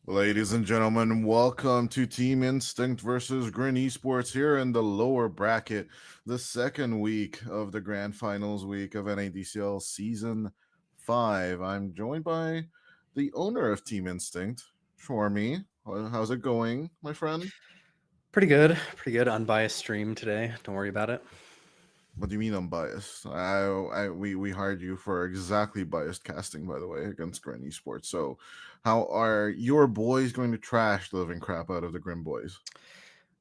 Ladies and gentlemen, welcome to Team Instinct versus Grin Esports here in the lower bracket, the second week of the grand finals week of NADCL Season 5. I'm joined by the owner of Team Instinct, Shwarmy. How's it going, my friend? Pretty good. Pretty good. Unbiased stream today. Don't worry about it. What do you mean unbiased? We hired you for exactly biased casting, by the way, against Grin Esports. So, how are your boys going to trash the living crap out of the Grim Boys?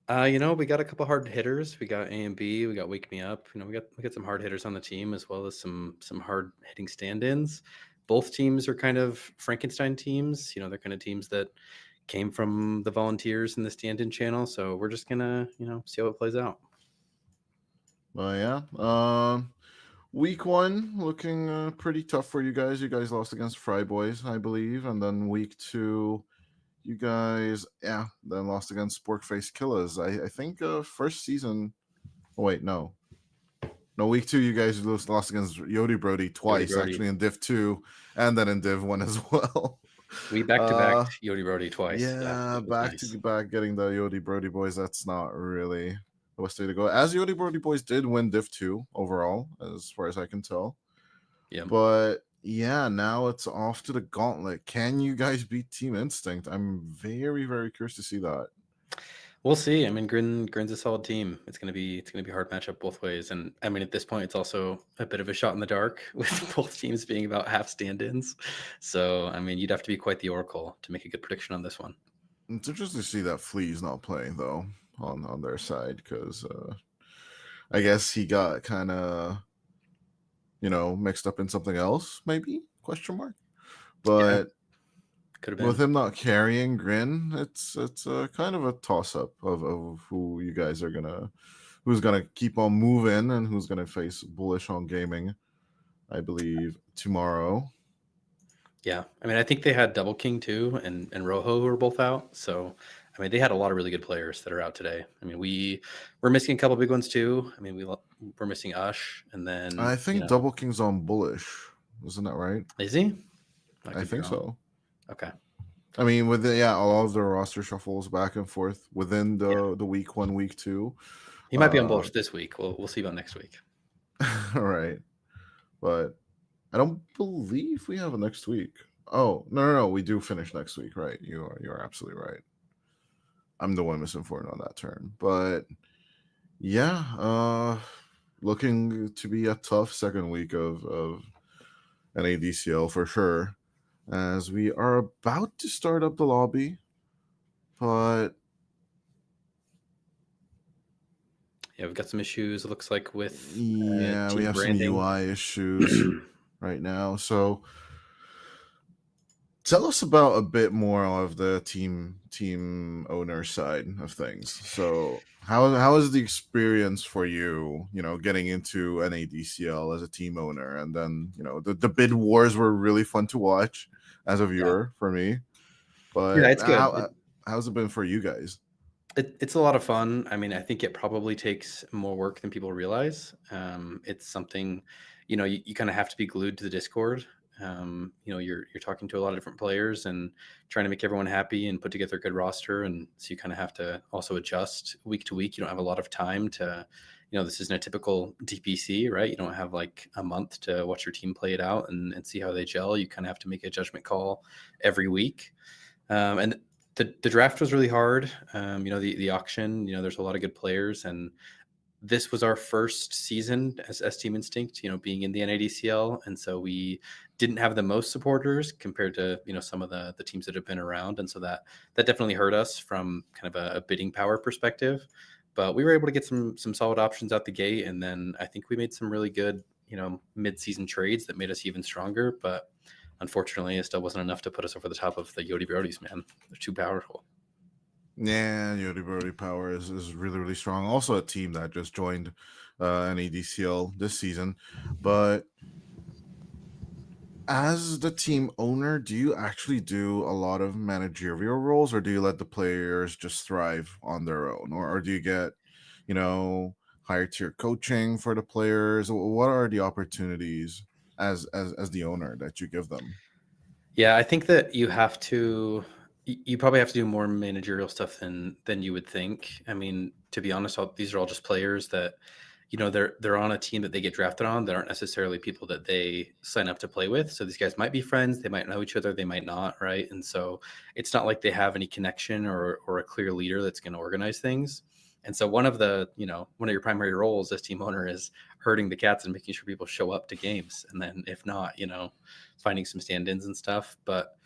We got a couple hard hitters. We got A and B. We got Wake Me Up. We got some hard hitters on the team as well as some hard hitting stand-ins. Both teams are kind of Frankenstein teams. They're kind of teams that came from the volunteers in the stand-in channel. So we're just gonna see how it plays out. Yeah. Week one looking pretty tough for you guys. You guys lost against Fryboys, I believe, and then week two, you guys, then lost against Sporkface Killers. I think first season. Oh wait, no. Week two, you guys lost against Yodi Brody Yodi twice, Brody. actually in Div two, and then in Div one as well. We back to back Uh, Yodi Brody twice. Yeah, yeah, it was back nice. to back getting the Yodi Brody boys. That's not really the best way to go. As Yodi Brody boys did win Div two overall, as far as I can tell. Yeah. But yeah, now it's off to the gauntlet. Can you guys beat Team Instinct? I'm very, very curious to see that. We'll see. I mean, Grin's a solid team. It's gonna be a hard matchup both ways. And I mean, at this point, it's also a bit of a shot in the dark with both teams being about half stand-ins. So I mean, you'd have to be quite the oracle to make a good prediction on this one. It's interesting to see that Flea's not playing though on their side because I guess he got kind of mixed up in something else, maybe question mark. Yeah, But could have with been. him not carrying Grin, it's a kind of a toss up of who you guys are gonna who's gonna keep on moving and who's gonna face Bullish on Gaming, I believe, tomorrow. Yeah. I mean, I think they had Double King too, and Rojo who were both out. So I mean, they had a lot of really good players that are out today. I mean, we're missing a couple big ones too. I mean, we're missing Ush, and then I think Double King's on Bullish, isn't that right? is he? I I could be think wrong. so. Okay. I mean, with all of the roster shuffles back and forth within Yeah. the week one, week two. He might be on Bullish this week. We'll see about next week. All right, but I don't believe we have a next week. Oh no, we do finish next week, right? You're absolutely right. I'm the one misinformed on that turn, but yeah, looking to be a tough second week of NADCL for sure, as we are about to start up the lobby, but Yeah, we've got some issues. It looks like with yeah, we team have some branding. UI issues right now. So tell us about a bit more of the team owner side of things. So how is the experience for you, getting into NADCL as a team owner? And then, the bid wars were really fun to watch as a Yeah, viewer for me. yeah, But it's good. how's it been for you guys? It's a lot of fun. I mean, I think it probably takes more work than people realize. It's something, you kind of have to be glued to the Discord. You're talking to a lot of different players and trying to make everyone happy and put together a good roster. And so you kind of have to also adjust week to week. You don't have a lot of time to, this isn't a typical DPC, right? You don't have like a month to watch your team play it out and see how they gel. You kind of have to make a judgment call every week. And the draft was really hard. The auction, there's a lot of good players, and this was our first season as Team Instinct, being in the NADCL, and so we didn't have the most supporters compared to some of the teams that have been around, and so that definitely hurt us from kind of a bidding power perspective. But we were able to get some solid options out the gate, and then I think we made some really good mid-season trades that made us even stronger. But unfortunately, it still wasn't enough to put us over the top of the Yodi Brodies, man. They're too powerful. Yeah, Yodi Brody Power is really, really strong. Also a team that just joined NADCL this season. But as the team owner, do you actually do a lot of managerial roles, or do you let the players just thrive on their own? Or do you get, higher tier coaching for the players? What are the opportunities as the owner that you give them? Yeah, I think that you You probably have to do more managerial stuff than you would think. I mean, to be honest, these are all just players that, they're on a team that they get drafted on. They aren't necessarily people that they sign up to play with. So these guys might be friends. They might know each other. They might not, right? And so it's not like they have any connection or a clear leader that's going to organize things. And so one of your primary roles as team owner is herding the cats and making sure people show up to games. And then if not, finding some stand-ins and stuff. But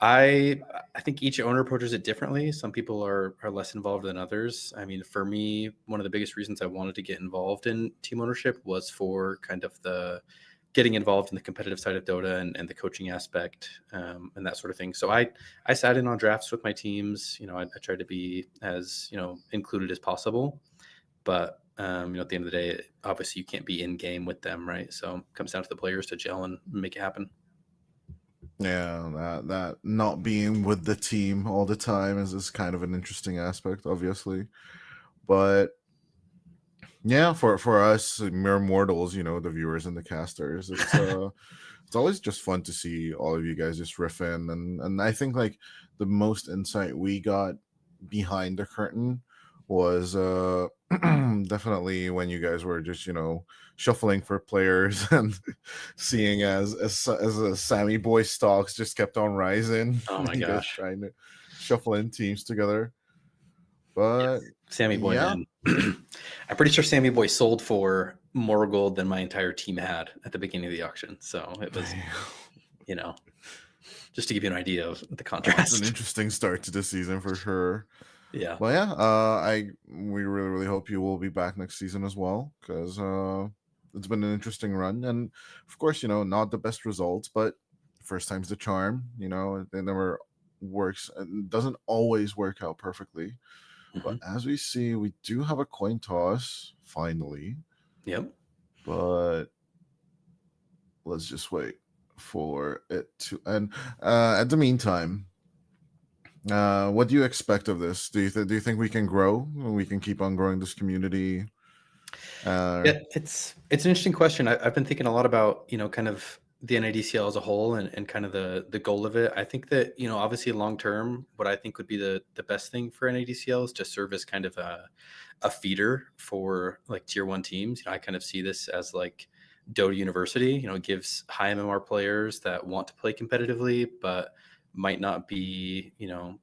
I think each owner approaches it differently. Some people are less involved than others. I mean, for me, one of the biggest reasons I wanted to get involved in team ownership was for kind of the getting involved in the competitive side of Dota and the coaching aspect, and that sort of thing. So I sat in on drafts with my teams. I tried to be as included as possible. But at the end of the day, obviously you can't be in game with them, right? So it comes down to the players to gel and make it happen. Yeah, that not being with the team all the time is kind of an interesting aspect, obviously. But yeah, for us mere mortals, the viewers and the casters, it's always just fun to see all of you guys just riff in, and I think like the most insight we got behind the curtain was definitely when you guys were just shuffling for players and seeing as a Sammy boy stocks just kept on rising. Oh my You guys gosh. trying to shuffle in teams together. But Yes. Sammy Boy, yeah, man. I'm pretty sure Sammy Boy sold for more gold than my entire team had at the beginning of the auction. So it was, just to give you an idea of the contrast. That's an interesting start to the season for sure. Yeah. Well, yeah, we really hope you will be back next season as well, because it's been an interesting run, and of course, not the best results, but first time's the charm. It never works, and doesn't always work out perfectly. But Mhm. as we see, we do have a coin toss finally. Yep. But let's just wait for it to end. At the meantime, what do you expect of this? Do you think we can grow? We can keep on growing this community? Yeah, it's an interesting question. I've been thinking a lot about, kind of the NADCL as a whole and kind of the goal of it. I think that, obviously long term, what I think would be the best thing for NADCL is to serve as kind of a feeder for like tier one teams. I kind of see this as like Dota University. It gives high MMR players that want to play competitively, but might not be,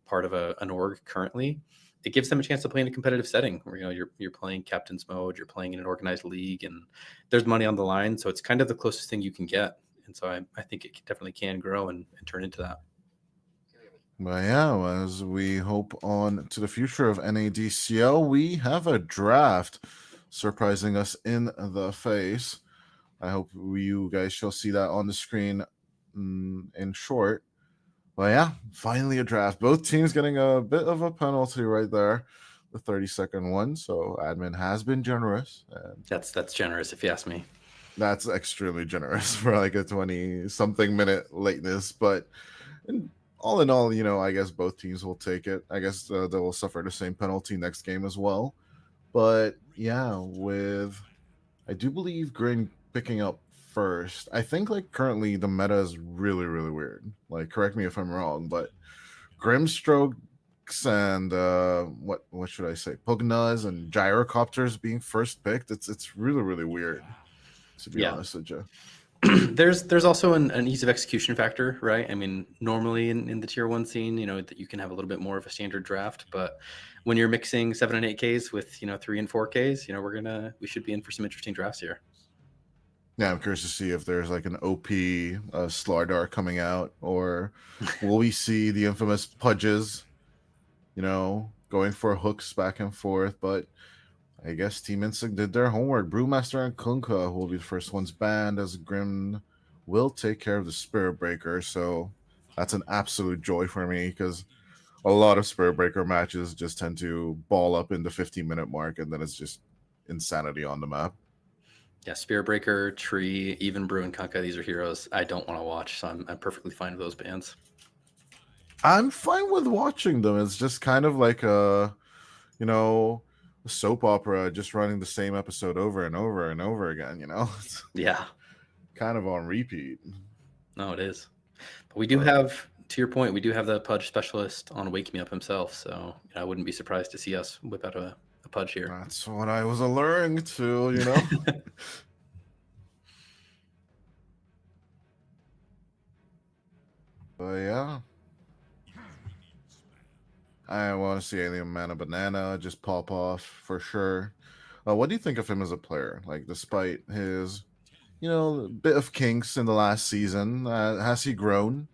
part of an org currently. It gives them a chance to play in a competitive setting where you're playing captain's mode, you're playing in an organized league, and there's money on the line. So it's kind of the closest thing you can get. And so I think it definitely can grow and turn into that. But yeah, as we hope on to the future of NADCL, we have a draft surprising us in the face. I hope you guys shall see that on the screen in short. Well, yeah, finally a draft. Both teams getting a bit of a penalty right there, the 30-second one. So admin has been generous, and That's generous if you ask me. that's extremely generous for like a 20-something minute lateness. But all in all, I guess both teams will take it. I guess they will suffer the same penalty next game as well. But yeah, I do believe Green picking up first. I think like currently the meta is really, really weird. Like, correct me if I'm wrong, but Grimstrokes and what should I say? Pugnas and Gyrocopters being first picked. It's really, really weird, to be honest with you. There's also an ease of execution factor, right? I mean, normally in the tier one scene, that you can have a little bit more of a standard draft, but when you're mixing 7 and 8Ks with 3 and 4Ks, we should be in for some interesting drafts here. Yeah, I'm curious to see if there's like an OP Slardar coming out, or will we see the infamous Pudges, going for hooks back and forth. But I guess Team Instinct did their homework. Brewmaster and Kunkka will be the first ones banned, as Grim will take care of the Spirit Breaker. So that's an absolute joy for me, because a lot of Spirit Breaker matches just tend to ball up in the 15-minute mark, and then it's just insanity on the map. Yeah, Spirit Breaker, Tree, even Brew and Kunkka, these are heroes I don't want to watch, so I'm perfectly fine with those bans. I'm fine with watching them. It's just kind of like a soap opera, just running the same episode over and over and over again. It's Yeah, kind of on repeat. no, it is. But we do have to your point, we do have the Pudge specialist on Wake Me Up himself, so I wouldn't be surprised to see us whip out a Pudge here. That's what I was alluring to, you know? But yeah. I want to see Alien Mana Banana just pop off for sure. What do you think of him as a player? Like, despite his, bit of kinks in the last season, has he grown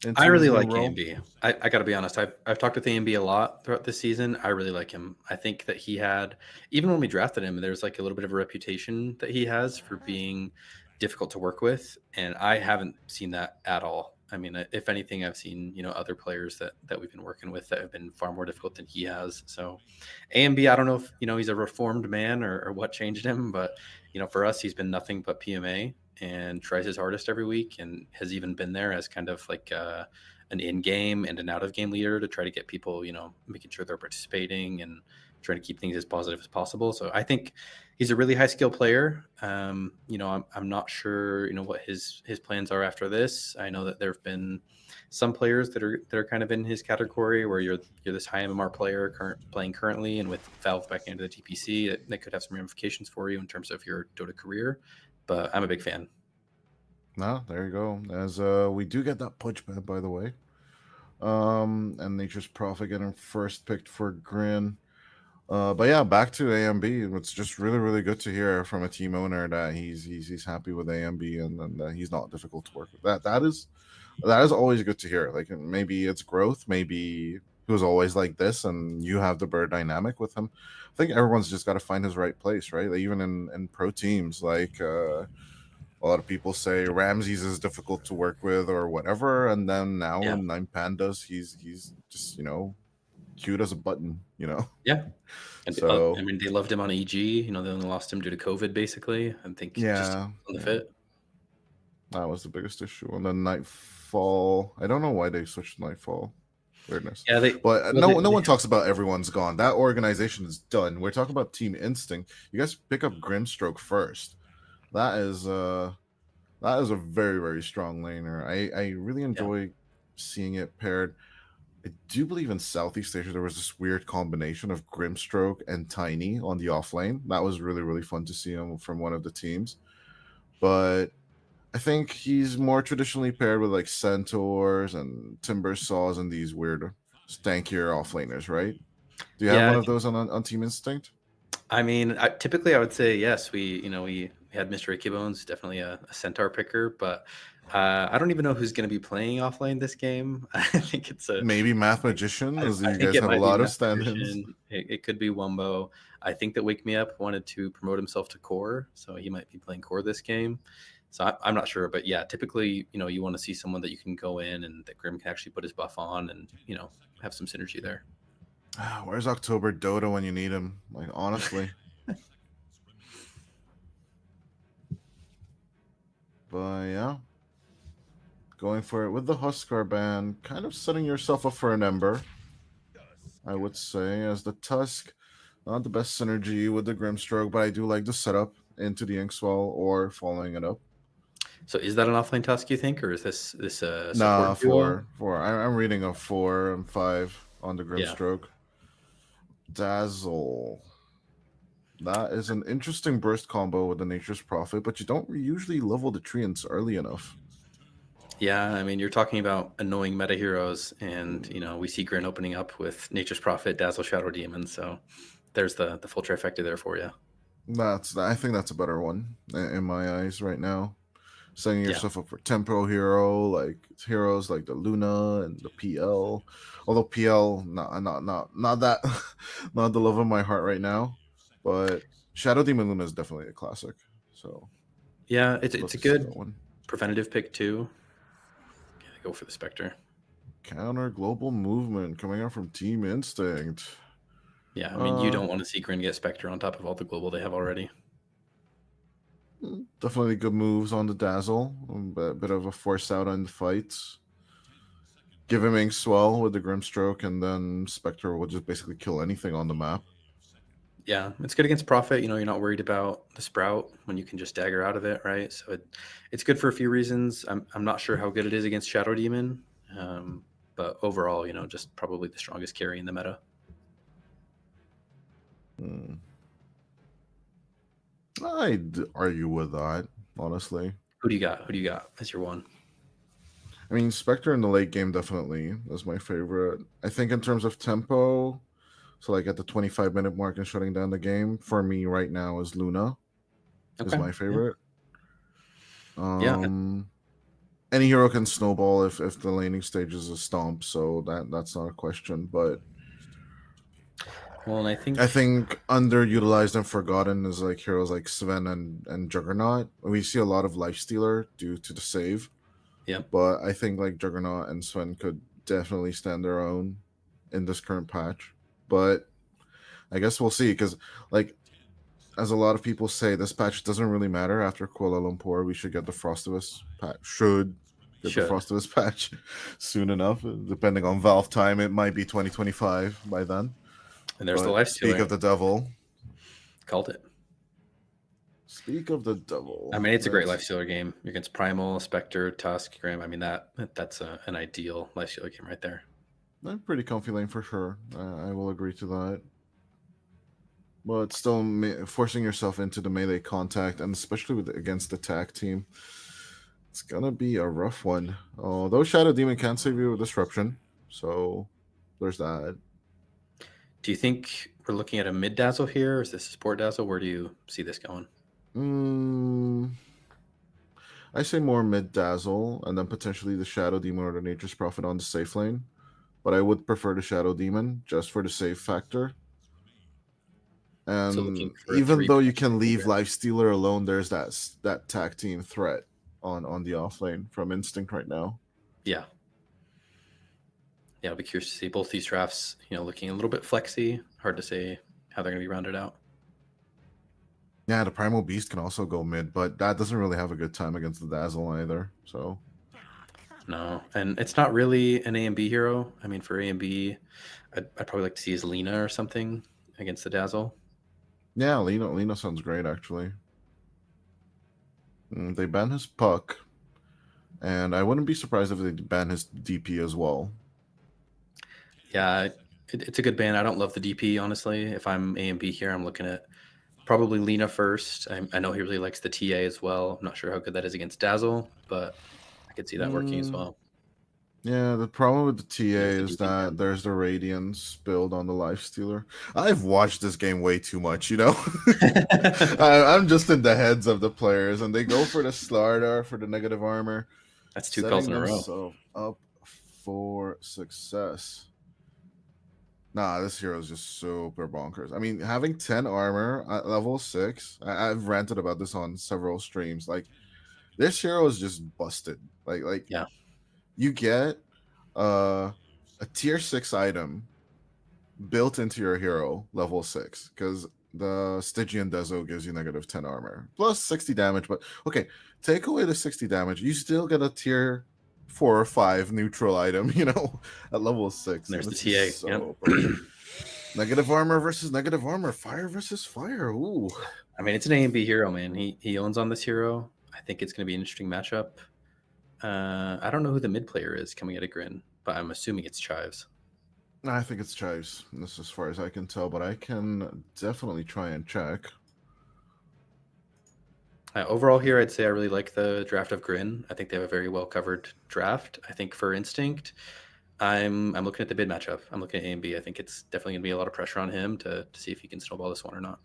I into his really new like role? AMB. I got to be honest. I've talked with AMB a lot throughout this season. I really like him. I think that he had, even when we drafted him, there's like a little bit of a reputation that he has for being difficult to work with, and I haven't seen that at all. I mean, if anything, I've seen other players that we've been working with that have been far more difficult than he has. So, AMB, I don't know if he's a reformed man or what changed him, but for us, he's been nothing but PMA and tries his hardest every week, and has even been there as kind of like an in-game and an out-of-game leader to try to get people, making sure they're participating and trying to keep things as positive as possible. So I think he's a really high-skill player. I'm not sure, what his plans are after this. I know that there have been some players that are kind of in his category where you're this high MMR player playing currently, and with Valve back into the TPC, that could have some ramifications for you in terms of your Dota career. But I'm a big fan. No, there you go. As we do get that punch pad, by the way. And Nature's Prophet getting first picked for Grin. But yeah, back to AMB. It's just really, really good to hear from a team owner that he's happy with AMB and that he's not difficult to work with. That is always good to hear. Like, maybe it's growth, maybe he was always like this, and you have the bird dynamic with him. I think everyone's just got to find his right place, right? Like, even in pro teams, like a lot of people say Ramses is difficult to work with or whatever, and then now Yeah. in Nine Pandas, he's just cute as a button, Yeah. And So I mean, they loved him on EG. They only lost him due to COVID, basically. I think just yeah, on the yeah, fit. that was the biggest issue. And then Nightfall, I don't know why they switched to Nightfall. Weirdness. Yeah, But well, no one talks about everyone's gone. That organization is done. We're talking about Team Instinct. You guys pick up Grimstroke first. That is a very, very strong laner. I really enjoy seeing it paired. I do believe in Southeast Asia there was this weird combination of Grimstroke and Tiny on the off lane. That was really, really fun to see him from one of the teams. But I think he's more traditionally paired with like Centaurs and Timber Saws and these weird stankier offlaners, right? Do you have Yeah, one of those on Team Instinct? I mean, typically I would say yes. We had Mr. Icky Bones, definitely a centaur picker, but I don't even know who's going to be playing offlane this game. I think it's Maybe Math Magician, as I you think guys it have a might be lot of Math stand-ins. Magician. It could be Wumbo. I think that Wake Me Up wanted to promote himself to core, so he might be playing core this game. So I'm not sure, but yeah, typically, you want to see someone that you can go in and that Grim can actually put his buff on and, have some synergy there. Where's October Dota when you need him? Like, honestly. But yeah, going for it with the Huskar band, kind of setting yourself up for an Ember, I would say, as the Tusk. Not the best synergy with the Grimstroke, but I do like the setup into the Inkswell or following it up. So is that an offlane task, you think, or is this Nah, support duo? four. I'm reading a 4 and 5 on the Yeah. Grimstroke. Dazzle. That is an interesting burst combo with the Nature's Prophet, but you don't usually level the treants early enough. Yeah, I mean, you're talking about annoying meta heroes, and we see Grin opening up with Nature's Prophet, Dazzle, Shadow Demon. So there's the full trifecta there for you. I think that's a better one in my eyes right now. Setting Yeah. yourself up for tempo hero, like heroes like the Luna and the PL. Although PL, not that, not the love of my heart right now. But Shadow Demon Luna is definitely a classic. So Yeah, it's a good one. preventative pick too. Yeah, go for the Spectre. Counter global movement coming out from Team Instinct. Yeah, I mean, you don't want to see Grin get Spectre on top of all the global they have already. Definitely good moves on the Dazzle. A bit of a force out on the fights. Give him Inkswell with the Grimstroke, and then Spectre will just basically kill anything on the map. Yeah, it's good against Prophet. You're not worried about the Sprout when you can just dagger out of it, right? So it's good for a few reasons. I'm not sure how good it is against Shadow Demon. But overall, just probably the strongest carry in the meta. I'd argue with that, honestly. Who do you got? Who do you got as your one? I mean, Spectre in the late game definitely is my favorite. I think in terms of tempo, so like at the 25-minute mark and shutting down the game, for me right now is Luna is Okay. my favorite. Yeah. Any hero can snowball if the laning stage is a stomp, so that's not a question. But Well, and I think underutilized and forgotten is like heroes like Sven and Juggernaut. We see a lot of lifestealer due to the save. yeah. But I think like Juggernaut and Sven could definitely stand their own in this current patch. But I guess we'll see, because like as a lot of people say, this patch doesn't really matter after Kuala Lumpur. We should get the Frostivus patch. The Frostivus patch soon enough. Depending on Valve time, it might be 2025 by then. And there's the lifestealer. Speak of the devil. Called it. Speak of the devil. I mean, it's a great lifestealer game. You're against Primal, Spectre, Tusk, Grim. I mean, that's an ideal lifestealer game right there. I'm pretty comfy lane for sure. I will agree to that. But still, forcing yourself into the melee contact, and especially against the tag team, it's gonna be a rough one. Although Shadow Demon can save you with Disruption, so there's that. Do you think we're looking at a mid dazzle here, or is this a support dazzle? Where do you see this going? I say more mid dazzle, and then potentially the Shadow Demon or the Nature's Prophet on the safe lane. But I would prefer the Shadow Demon just for the save factor. And so even though you can leave Lifestealer alone, there's that tag team threat on the off lane from Instinct right now. Yeah. Yeah, I'll be curious to see both these drafts, looking a little bit flexy. Hard to say how they're going to be rounded out. Yeah, the Primal Beast can also go mid, but that doesn't really have a good time against the Dazzle either. So no, and it's not really an A and B hero. I mean, for A and B, I'd probably like to see his Lina or something against the Dazzle. Yeah, Lina sounds great, actually. They ban his Puck, and I wouldn't be surprised if they ban his DP as well. Yeah, it's a good ban. I don't love the DP, honestly. If I'm A and B here, I'm looking at probably Lina first. I know he really likes the TA as well. I'm not sure how good that is against Dazzle, but I could see that working as well. Yeah, the problem with the TA is that there's the Radiance build on the Lifestealer. I've watched this game way too much, I'm just in the heads of the players, and they go for the Slardar for the negative armor. That's 2 calls in a row. So up for success. Nah, this hero is just super bonkers. I mean, having 10 armor at level 6, I've ranted about this on several streams. Like, this hero is just busted. Like yeah. You get a tier 6 item built into your hero level 6, because the Stygian Dezo gives you negative 10 armor plus 60 damage. But okay, take away the 60 damage, you still get a tier 4 or 5 neutral item, at level 6. There's the TA. So negative armor versus negative armor, fire versus fire. Ooh. I mean, it's an A and B hero, man. He owns on this hero. I think it's going to be an interesting matchup. I don't know who the mid player is coming out of Grin, but I'm assuming it's Chives. I think it's Chives. This is as far as I can tell, but I can definitely try and check. Overall here, I'd say I really like the draft of Grin. I think they have a very well covered draft. I think for Instinct, I'm looking at the mid matchup. I'm looking at A and B. I think it's definitely going to be a lot of pressure on him to see if he can snowball this one or not.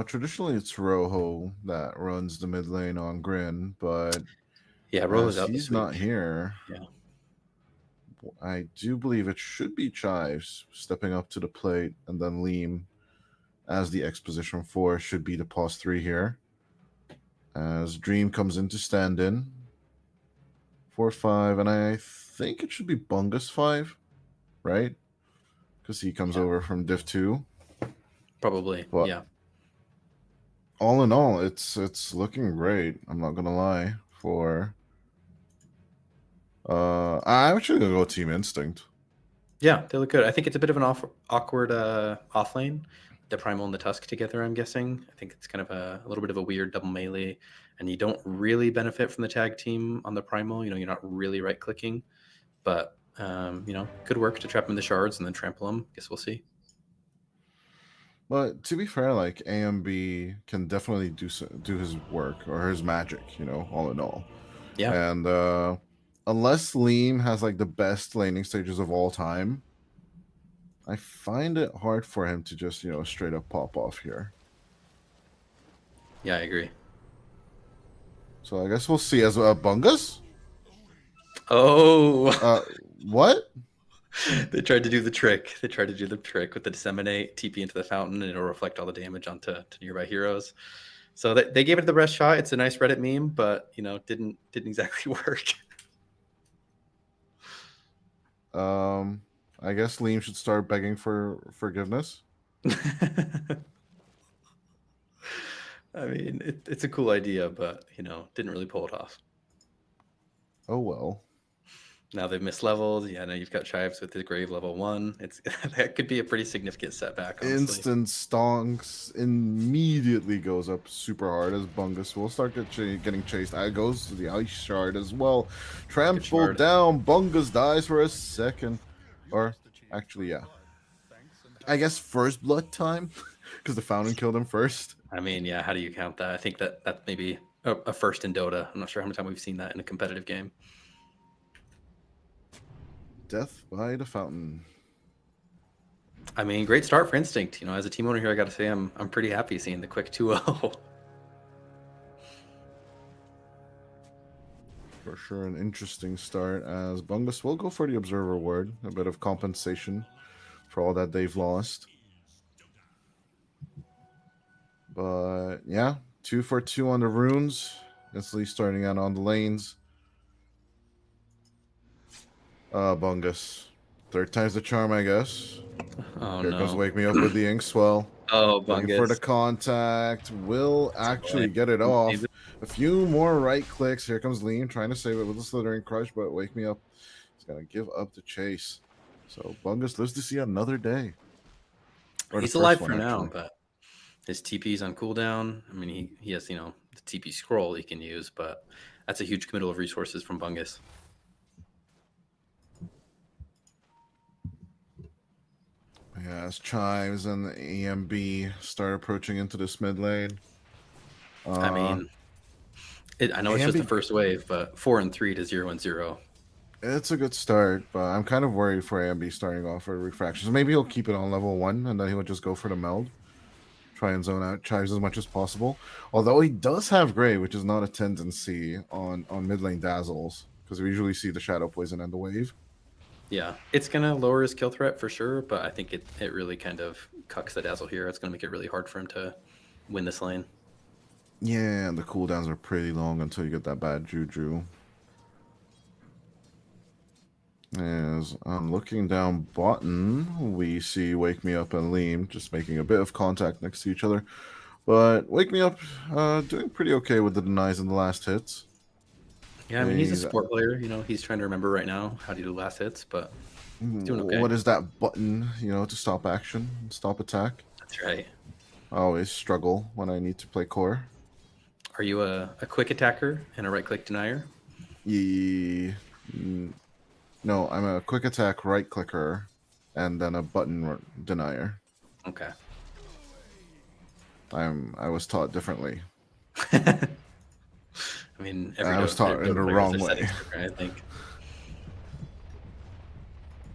Traditionally it's Rojo that runs the mid lane on Grin, but yeah, Rojo's out. He's not here. Yeah, I do believe it should be Chives stepping up to the plate, and then Liam as the X position 4 should be the pause 3 here. As Dream comes in to stand in 4-5, and I think it should be Bungus 5, right? Because he comes over from Div 2. Probably, but yeah. All in all, it's looking great. I'm not gonna lie. I'm actually gonna go Team Instinct. Yeah, they look good. I think it's a bit of an awkward off lane. the Primal and the Tusk together, I'm guessing. I think it's kind of a little bit of a weird double melee, and you don't really benefit from the tag team on the Primal. You're not really right-clicking, but, could work to trap him in the shards and then trample him. Guess we'll see. But to be fair, like AMB can definitely do his work or his magic, all in all. Yeah. And unless Liam has like the best laning stages of all time, I find it hard for him to just, straight up pop off here. Yeah, I agree. So I guess we'll see. As Bungus? Oh! What? They tried to do the trick. They tried to do the trick with the Disseminate, TP into the fountain, and it'll reflect all the damage onto nearby heroes. So they gave it the best shot. It's a nice Reddit meme, but, didn't exactly work. I guess Liam should start begging for forgiveness. I mean, it's a cool idea, but, didn't really pull it off. Oh, well. Now they've misleveled. Yeah, now you've got Chives with his Grave level 1. That could be a pretty significant setback, honestly. Instant stonks immediately goes up super hard as Bungus will start getting chased. It goes to the Ice Shard as well. Trampled down. Bungus dies for a second. Or, actually, yeah. I guess first blood time, because the fountain killed him first. I mean, yeah, how do you count that? I think that's maybe a first in Dota. I'm not sure how many times we've seen that in a competitive game. Death by the fountain. I mean, great start for Instinct. As a team owner here, I got to say I'm pretty happy seeing the quick 2-0. For sure, an interesting start as Bungus will go for the Observer Ward. A bit of compensation for all that they've lost. But yeah, 2 for 2 on the runes. Instantly starting out on the lanes. Bungus. Third time's the charm, I guess. Oh, Here no. comes Wake Me Up with the Inkswell. Oh, Bungus. Looking for the contact. Will actually get it off. A few more right clicks. Here comes Liam trying to save it with the Slithering Crush, but Wake Me Up is going to give up the chase. So Bungus lives to see another day. He's alive for now, but his TP's on cooldown. I mean, he has, the TP scroll he can use, but that's a huge committal of resources from Bungus. Yeah, as Chives and the AMB start approaching into this mid lane. I mean, I know it's just the first wave, but 4-3 to 0-0. It's a good start, but I'm kind of worried for AMB starting off for refractions. Maybe he'll keep it on level 1, and then he'll just go for the meld. Try and zone out Chives as much as possible. Although he does have Gray, which is not a tendency on mid lane Dazzles, because we usually see the Shadow Poison and the Wave. Yeah, it's going to lower his kill threat for sure, but I think it really kind of cucks the Dazzle here. It's going to make it really hard for him to win this lane. Yeah, and the cooldowns are pretty long until you get that bad Juju. As I'm looking down bottom, we see Wake Me Up and Liam just making a bit of contact next to each other. But Wake Me Up doing pretty okay with the denies in the last hits. Yeah, I mean, he's a support player. He's trying to remember right now how to do last hits, but he's doing okay. What is that button, to stop action, stop attack? That's right. I always struggle when I need to play core. Are you a quick attacker and a right-click denier? No, I'm a quick attack right-clicker and then a button denier. Okay. I was taught differently. I mean, I was taught in the wrong way. I think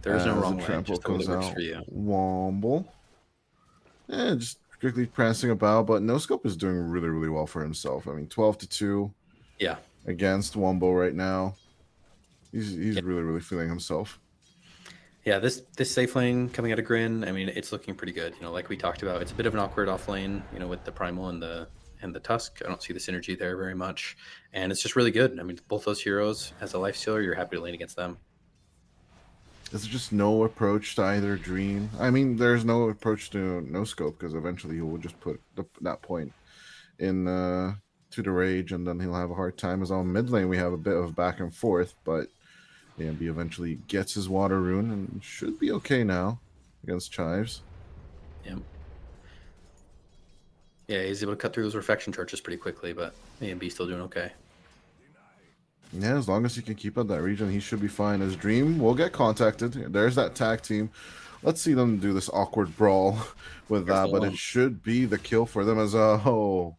there's no wrong way. Trample comes out. For you. Womble. Yeah, just quickly prancing about, but No Scope is doing really, really well for himself. I mean, 12-2. Yeah. Against Wombo right now. He's really, really feeling himself. Yeah, this safe lane coming out of Grin, I mean, it's looking pretty good. Like we talked about, it's a bit of an awkward off lane, with the Primal and the Tusk. I don't see the synergy there very much. And it's just really good. I mean, both those heroes, as a lifestealer, you're happy to lane against them. Is there just no approach to either Dream? I mean, there's no approach to No Scope, because eventually he will just put that point in to the Rage, and then he'll have a hard time. As on mid lane, we have a bit of back and forth, but AMB eventually gets his Water Rune and should be okay now against Chives. Yeah. Yeah, he's able to cut through those reflection charges pretty quickly, but A and B still doing okay. Yeah, as long as he can keep up that region, he should be fine. His Dream will get contacted. There's that tag team. Let's see them do this awkward brawl with There's that, the but one. it should be the kill for them as a whole.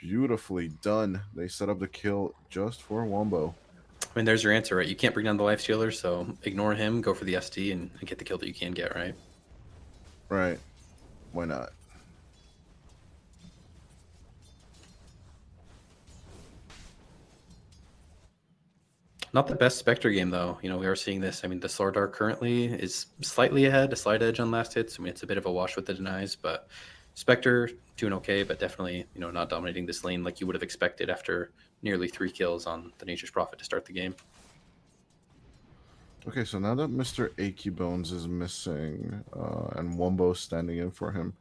Beautifully done. They set up the kill just for Wombo. I mean, there's your answer, right? You can't bring down the life stealer, so ignore him, go for the SD, and get the kill that you can get, right? Right. Why not? Not the best Spectre game, though. You know, we are seeing this. I mean, the Slardar currently is slightly ahead, a slight edge on last hits. I mean, it's a bit of a wash with the denies, but Spectre doing okay, but definitely, you know, not dominating this lane like you would have expected after nearly 3 kills on the Nature's Prophet to start the game. Okay, so now that Mr. Achy Bones is missing and Wombo's standing in for him,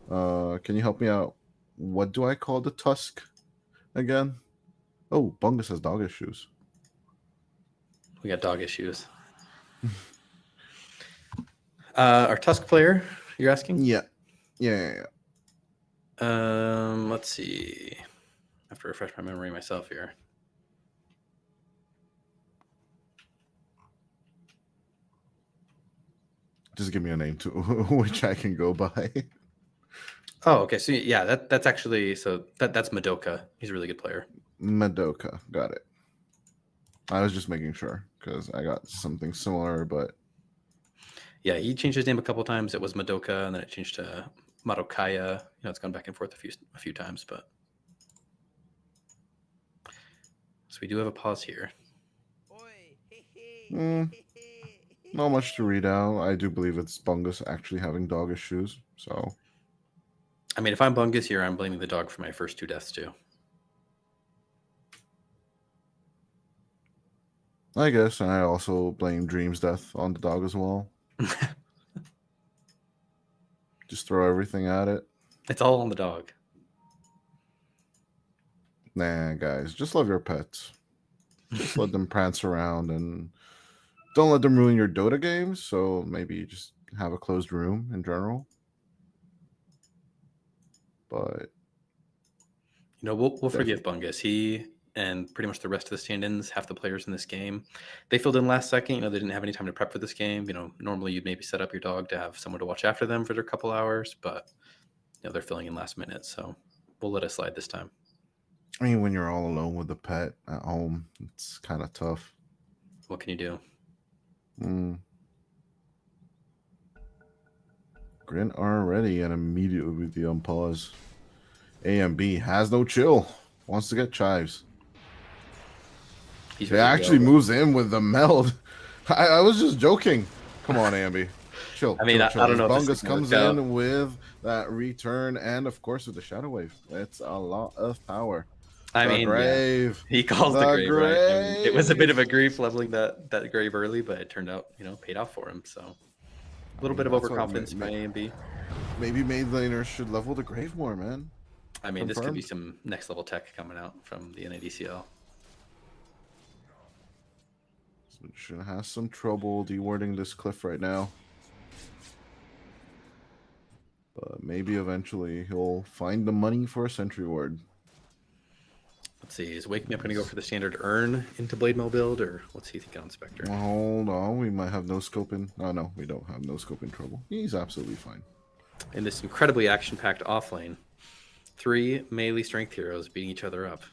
can you help me out? What do I call the Tusk again? Oh, Bungus has dog issues. We got dog issues. Our Tusk player, you're asking? Yeah. Yeah. Let's see. I have to refresh my memory myself here. Just give me a name too, which I can go by. Oh, okay. So yeah, that's actually that's Madoka. He's a really good player. Madoka, got it. I was just making sure because I got something similar, but yeah, he changed his name a couple times. It was Madoka, and then it changed to Madokaya. You know, it's gone back and forth a few times, but so we do have a pause here. Not much to read out. I do believe it's Bungus actually having dog issues. So, I mean, if I'm Bungus here, I'm blaming the dog for my first 2 deaths too. I guess, and I also blame Dream's death on the dog as well. Just throw everything at it. It's all on the dog. Nah, guys, just love your pets. Just let them prance around and don't let them ruin your Dota games. So maybe just have a closed room in general. But you know, we'll forgive Bungus. He and pretty much the rest of the stand-ins, half the players in this game, they filled in last second. You know, they didn't have any time to prep for this game. You know, normally you'd maybe set up your dog to have someone to watch after them for their couple hours, but you know, they're filling in last minute, so we'll let it slide this time. I mean, when you're all alone with a pet at home, it's kind of tough. What can you do? Grin already and immediately with the unpause. AMB has no chill. Wants to get chives. He actually moves in with the meld. I was just joking. Come on, AMB. Chill. I mean, chill. I don't know. Bungus comes in with that return and, of course, with the Shadow Wave. It's a lot of power. I mean, grave. Yeah. He calls the grave, right? I mean, it was a bit of a grief leveling that grave early, but it turned out, you know, paid off for him. So a little bit of overconfidence by AMB. Maybe mid laners should level the grave more, man. I mean, this could be some next level tech coming out from the NADCL. Should have some trouble dewarding this cliff right now. But maybe eventually he'll find the money for a sentry ward. Let's see, is Wake Me Up going to go for the standard Urn into Blade Mill build, or what's he thinking on Spectre? Hold on, we might have no scope in. Oh, no, we don't have no scope in trouble. He's absolutely fine. In this incredibly action-packed offlane, 3 melee strength heroes beating each other up.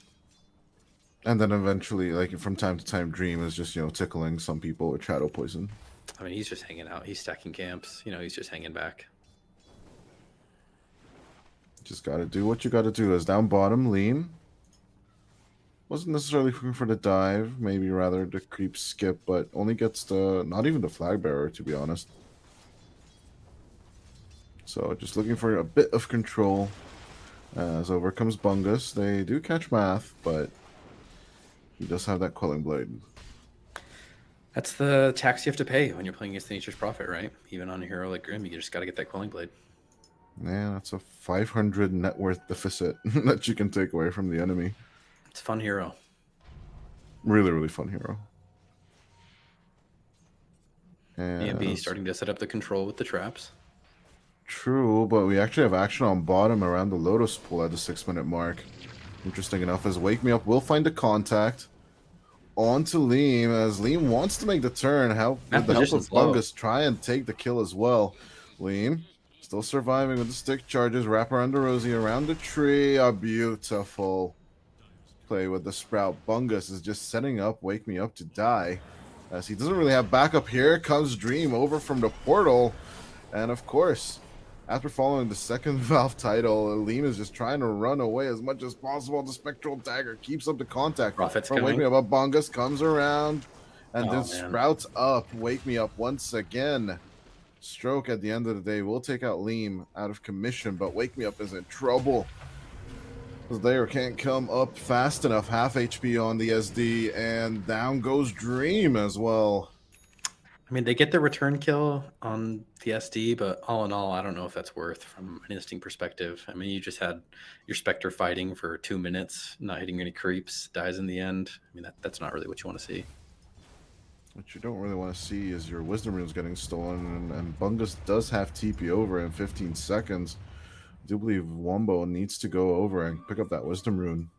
And then eventually, like from time to time, Dream is just, you know, tickling some people with Shadow Poison. I mean, he's just hanging out. He's stacking camps. You know, he's just hanging back. Just got to do what you got to do. As down bottom, lean. Wasn't necessarily looking for the dive. Maybe rather the creep skip, but only gets the, not even the flag bearer, to be honest. So just looking for a bit of control. As over comes Bungus. They do catch Math, but he does have that Quelling Blade. That's the tax you have to pay when you're playing against the Nature's Prophet, right? Even on a hero like Grim, you just got to get that Quelling Blade. Yeah, that's a 500 net worth deficit that you can take away from the enemy. It's a fun hero. Really, really fun hero. And B starting to set up the control with the traps. True, but we actually have action on bottom around the Lotus pool at the 6-minute mark. Interesting enough, as Wake Me Up will find the contact. On to Liam, as Liam wants to make the turn. With Math the help of position's low. Bungus, try and take the kill as well. Liam still surviving with the stick charges. Wrap around the Rosie, around the tree. A beautiful play with the Sprout. Bungus is just setting up Wake Me Up to die, as he doesn't really have backup. Here comes Dream over from the portal. And of course, after following the second Valve title, Liam is just trying to run away as much as possible. The Spectral Dagger keeps up the contact. Prophet's From Wake coming. Me Up, Bungus comes around and Oh, then man. sprouts up. Wake Me Up once again. Stroke at the end of the day will take out Liam out of commission, but Wake Me Up is in trouble. Slayer can't come up fast enough. Half HP on the SD, and down goes Dream as well. I mean, they get the return kill on the SD, but all in all, I don't know if that's worth from an instinct perspective. I mean, you just had your Spectre fighting for 2 minutes, not hitting any creeps, dies in the end. I mean, that's not really what you want to see. What you don't really want to see is your Wisdom Runes getting stolen, and Bungus does have TP over in 15 seconds. I do believe Wombo needs to go over and pick up that Wisdom Rune.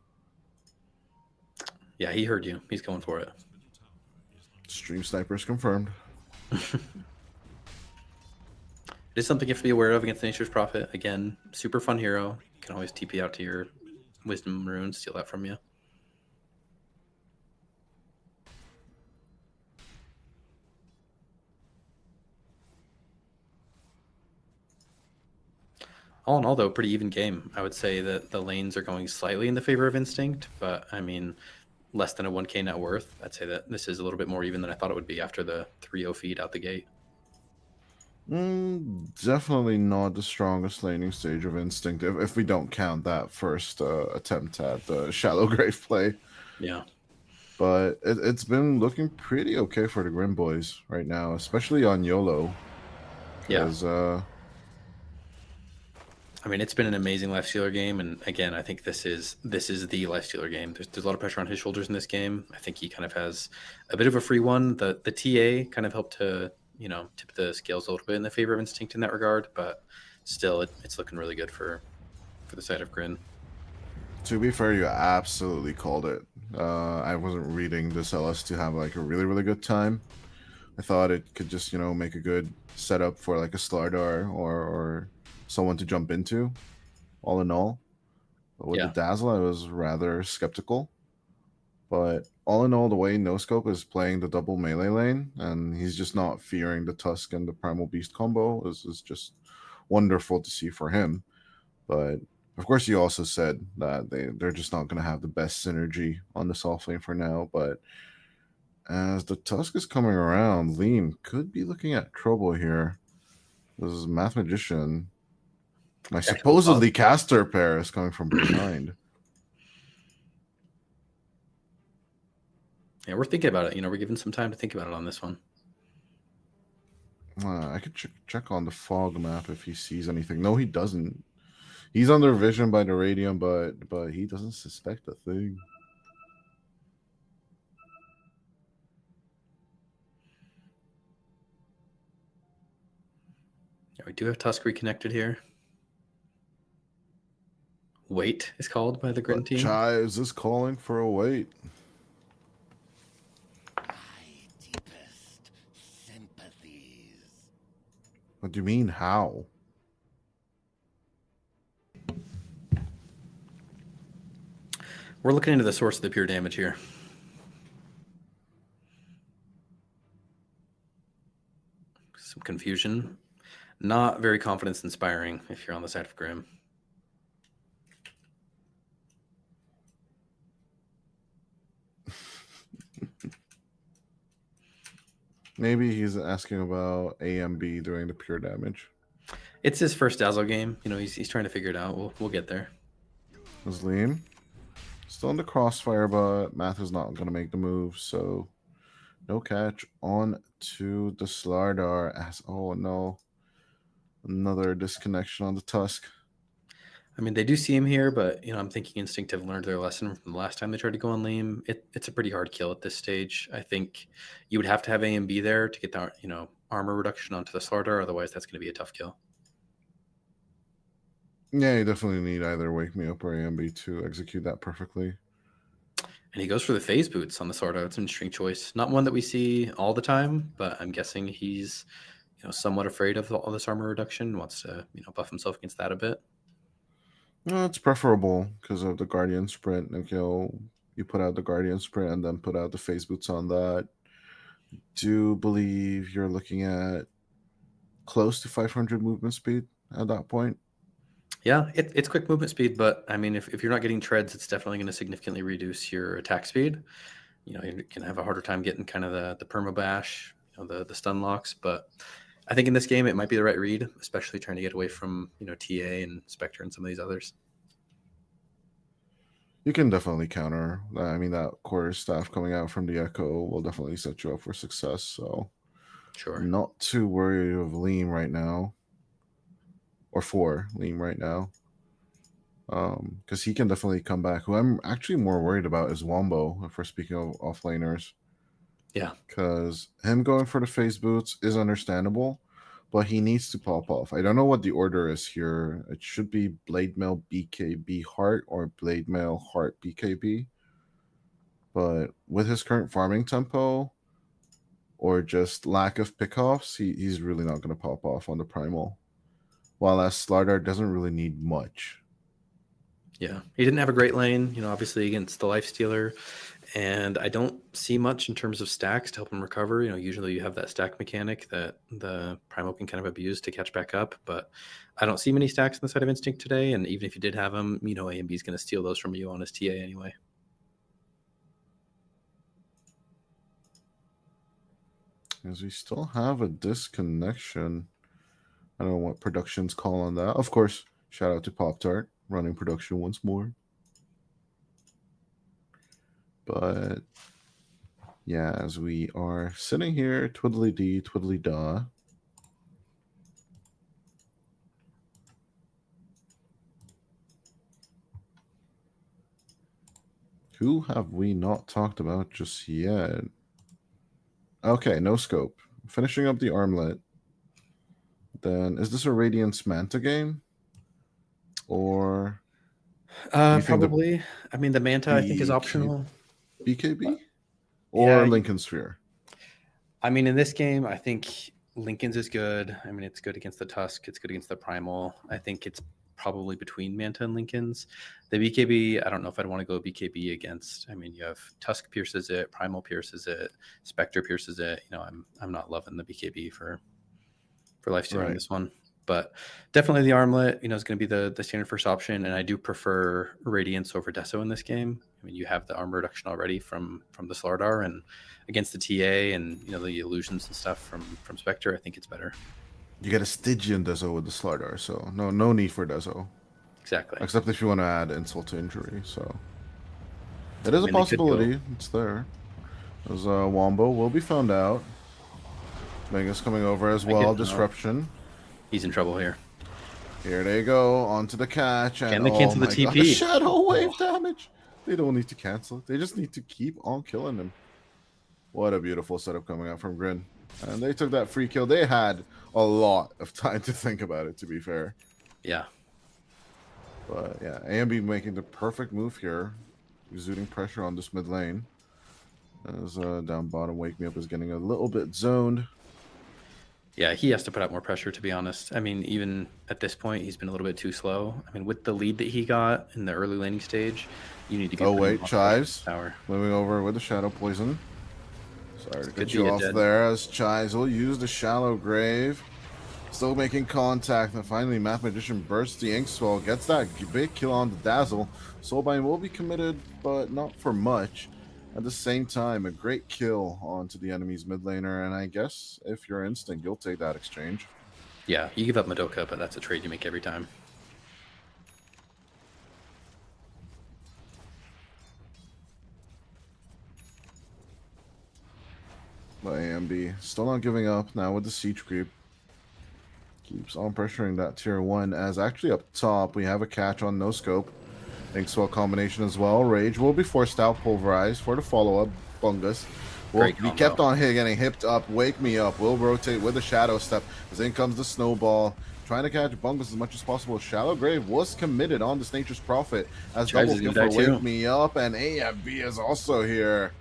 Yeah, he heard you. He's going for it. Stream Snipers confirmed. It is something you have to be aware of against Nature's Prophet. Again, super fun hero. You can always TP out to your Wisdom Rune, steal that from you. All in all, though, pretty even game. I would say that the lanes are going slightly in the favor of Instinct, but I mean, less than a 1k net worth. I'd say that this is a little bit more even than I thought it would be after the 3-0 feed out the gate. Definitely not the strongest laning stage of Instinct, if we don't count that first attempt at the Shallow Grave play. Yeah. But it's been looking pretty okay for the Grim Boys right now, especially on YOLO. Yeah. I mean, it's been an amazing Lifestealer game, and again, I think this is the Lifestealer game. There's a lot of pressure on his shoulders in this game. I think he kind of has a bit of a free one. The TA kind of helped to tip the scales a little bit in the favor of Instinct in that regard, but still, it's looking really good for the side of Grin. To be fair, you absolutely called it. I wasn't reading this LS to have like a really, really good time. I thought it could just, make a good setup for like a Slardar or someone to jump into, all in all. But with the Dazzle, I was rather skeptical. But all in all, the way NoScope is playing the double melee lane, and he's just not fearing the Tusk and the Primal Beast combo is just wonderful to see for him. But of course, you also said that they're just not going to have the best synergy on the soft lane for now. But as the Tusk is coming around, Liam could be looking at trouble here. This is Math Magician. My supposedly caster pair is coming from behind. Yeah, we're thinking about it. We're giving some time to think about it on this one. I could check on the fog map if he sees anything. No, he doesn't. He's under vision by the radium, but he doesn't suspect a thing. Yeah, we do have Tusk reconnected here. Wait is called by the Grin team. Chives is calling for a wait. Deepest sympathies. What do you mean, how? We're looking into the source of the pure damage here. Some confusion. Not very confidence-inspiring if you're on the side of Grim. Maybe he's asking about AMB doing the pure damage. It's his first Dazzle game. He's trying to figure it out. We'll get there. Was Liam still in the crossfire, but Math is not going to make the move, so no catch on to the Slardar. As oh no, another disconnection on the Tusk. I mean, they do see him here, but I'm thinking Instinct have learned their lesson from the last time they tried to go on Liam. It's a pretty hard kill at this stage. I think you would have to have A and B there to get the armor reduction onto the Slardar. Otherwise, that's going to be a tough kill. Yeah, you definitely need either Wake Me Up or AMB to execute that perfectly. And he goes for the phase boots on the Slardar. It's an interesting choice. Not one that we see all the time, but I'm guessing he's somewhat afraid of all this armor reduction, wants to buff himself against that a bit. No, it's preferable because of the Guardian Sprint. Like, you put out the Guardian Sprint and then put out the phase boots on that. Do believe you're looking at close to 500 movement speed at that point. Yeah, it's quick movement speed, but I mean, if you're not getting treads, it's definitely going to significantly reduce your attack speed. You're going to have a harder time getting kind of the perma bash, the stun locks. But I think in this game, it might be the right read, especially trying to get away from TA and Spectre and some of these others. You can definitely counter. I mean, that quarter staff coming out from the Echo will definitely set you up for success. So, Sure. not too worried of Lean right now, or for Lean right now, because he can definitely come back. Who I'm actually more worried about is Wombo, if we're speaking of offlaners. Yeah, because him going for the phase boots is understandable, but he needs to pop off. I don't know what the order is here. It should be Blade Mail BKB Heart or Blade Mail Heart BKB. But with his current farming tempo or just lack of pickoffs, he's really not going to pop off on the Primal. While as Slardar doesn't really need much. Yeah, he didn't have a great lane, obviously against the Lifestealer, and I don't see much in terms of stacks to help him recover. Usually you have that stack mechanic that the Primal can kind of abuse to catch back up, but I don't see many stacks on the side of Instinct today, and even if you did have them, AMB is going to steal those from you on his TA anyway. As we still have a disconnection. I don't know what production's call on that. Of course, shout out to Pop-Tart running production once more. But yeah, as we are sitting here, twiddly-dee, twiddly-da. Who have we not talked about just yet? Okay, no scope. Finishing up the armlet. Then, is this a Radiance Manta game? Or Probably. I mean, the Manta I think is optional. BKB? Or Yeah, Lincoln Sphere? I mean, in this game, I think Lincoln's is good. I mean, it's good against the Tusk. It's good against the Primal. I think it's probably between Manta and Lincoln's. The BKB, I don't know if I'd want to go BKB against. I mean, you have Tusk pierces it, Primal pierces it, Spectre pierces it. I'm not loving the BKB for Lifestealer in this one. But definitely the armlet, is going to be the standard first option, and I do prefer Radiance over Deso in this game. I mean, you have the armor reduction already from the Slardar, and against the TA and the illusions and stuff from Spectre, I think it's better. You get a Stygian Deso with the Slardar, so no need for Deso. Exactly. Except if you want to add insult to injury, so it is a possibility. It's there. As Wombo will be found out. Mega's coming over as well. Disruption. He's in trouble here. Here they go onto the catch. And can they cancel the TP? God, shadow wave damage. They don't need to cancel it. They just need to keep on killing him. What a beautiful setup coming out from Grin. And they took that free kill. They had a lot of time to think about it, to be fair. Yeah. But yeah, AMB making the perfect move here. Exuding pressure on this mid lane. As down bottom, Wake Me Up is getting a little bit zoned. Yeah, he has to put out more pressure, to be honest. I mean, even at this point, he's been a little bit too slow. I mean, with the lead that he got in the early laning stage, you need to get Chives power. Moving over with the Shadow Poison. Sorry to cut you off there, as Chives will use the Shallow Grave. Still making contact, and finally Math Magician bursts the Inkswell, gets that big kill on the Dazzle. Soulbind will be committed, but not for much. At the same time, a great kill onto the enemy's mid laner, and I guess if you're Instinct, you'll take that exchange. Yeah, you give up Madoka, but that's a trade you make every time. But AMB still not giving up now with the siege creep. Keeps on pressuring that tier 1, as actually up top we have a catch on no scope. Inkswell combination as well. Rage will be forced out, pulverized for the follow-up. Bungus Will Great be kept combo. on getting hipped up. Wake Me Up will rotate with the Shadow Step, as in comes the Snowball. Trying to catch Bungus as much as possible. Shallow Grave was committed on this Nature's Prophet as Chives double is kill gonna for die Wake too. Me Up, and AFB is also here.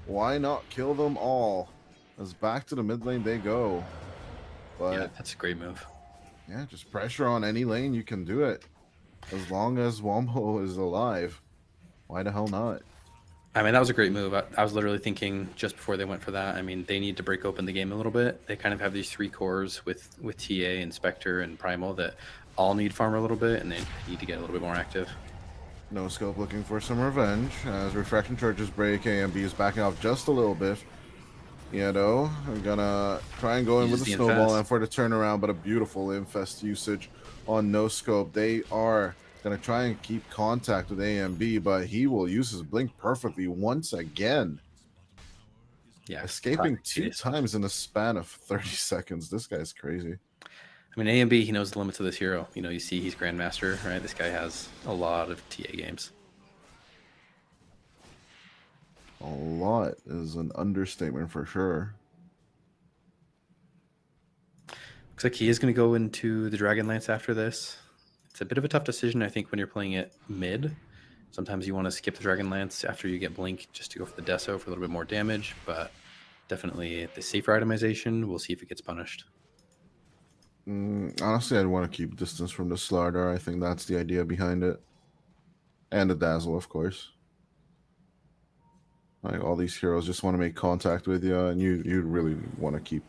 Why not kill them all? As back to the mid lane they go. But Yeah, that's a great move. yeah, just pressure on any lane, you can do it. As long as Wombo is alive. Why the hell not? I mean, that was a great move. I was literally thinking just before they went for that. I mean, they need to break open the game a little bit. They kind of have these 3 cores with TA and Spectre and Primal that all need farm a little bit, and they need to get a little bit more active. No Scope looking for some revenge as Refraction Charges break. AMB is backing off just a little bit. Yedo, I'm gonna try and go in with Uses the the Snowball Infest. and for the turnaround, but a beautiful Infest usage on No Scope. They are gonna try and keep contact with AMB, but he will use his Blink perfectly once again. Yeah, Escaping classic 2 TDA stuff. times in a span of 30 seconds. This guy's crazy. I mean, AMB, he knows the limits of this hero. You know, you see he's Grandmaster, right? This guy has a lot of TA games. A lot is an understatement for sure. Looks like he is going to go into the Dragonlance after this. It's a bit of a tough decision, I think, when you're playing it mid. Sometimes you want to skip the Dragonlance after you get Blink just to go for the Deso for a little bit more damage, but definitely the safer itemization. We'll see if it gets punished. Honestly, I'd want to keep distance from the Slardar. I think that's the idea behind it. And the Dazzle, of course. Like, all these heroes just want to make contact with you, and you really want to keep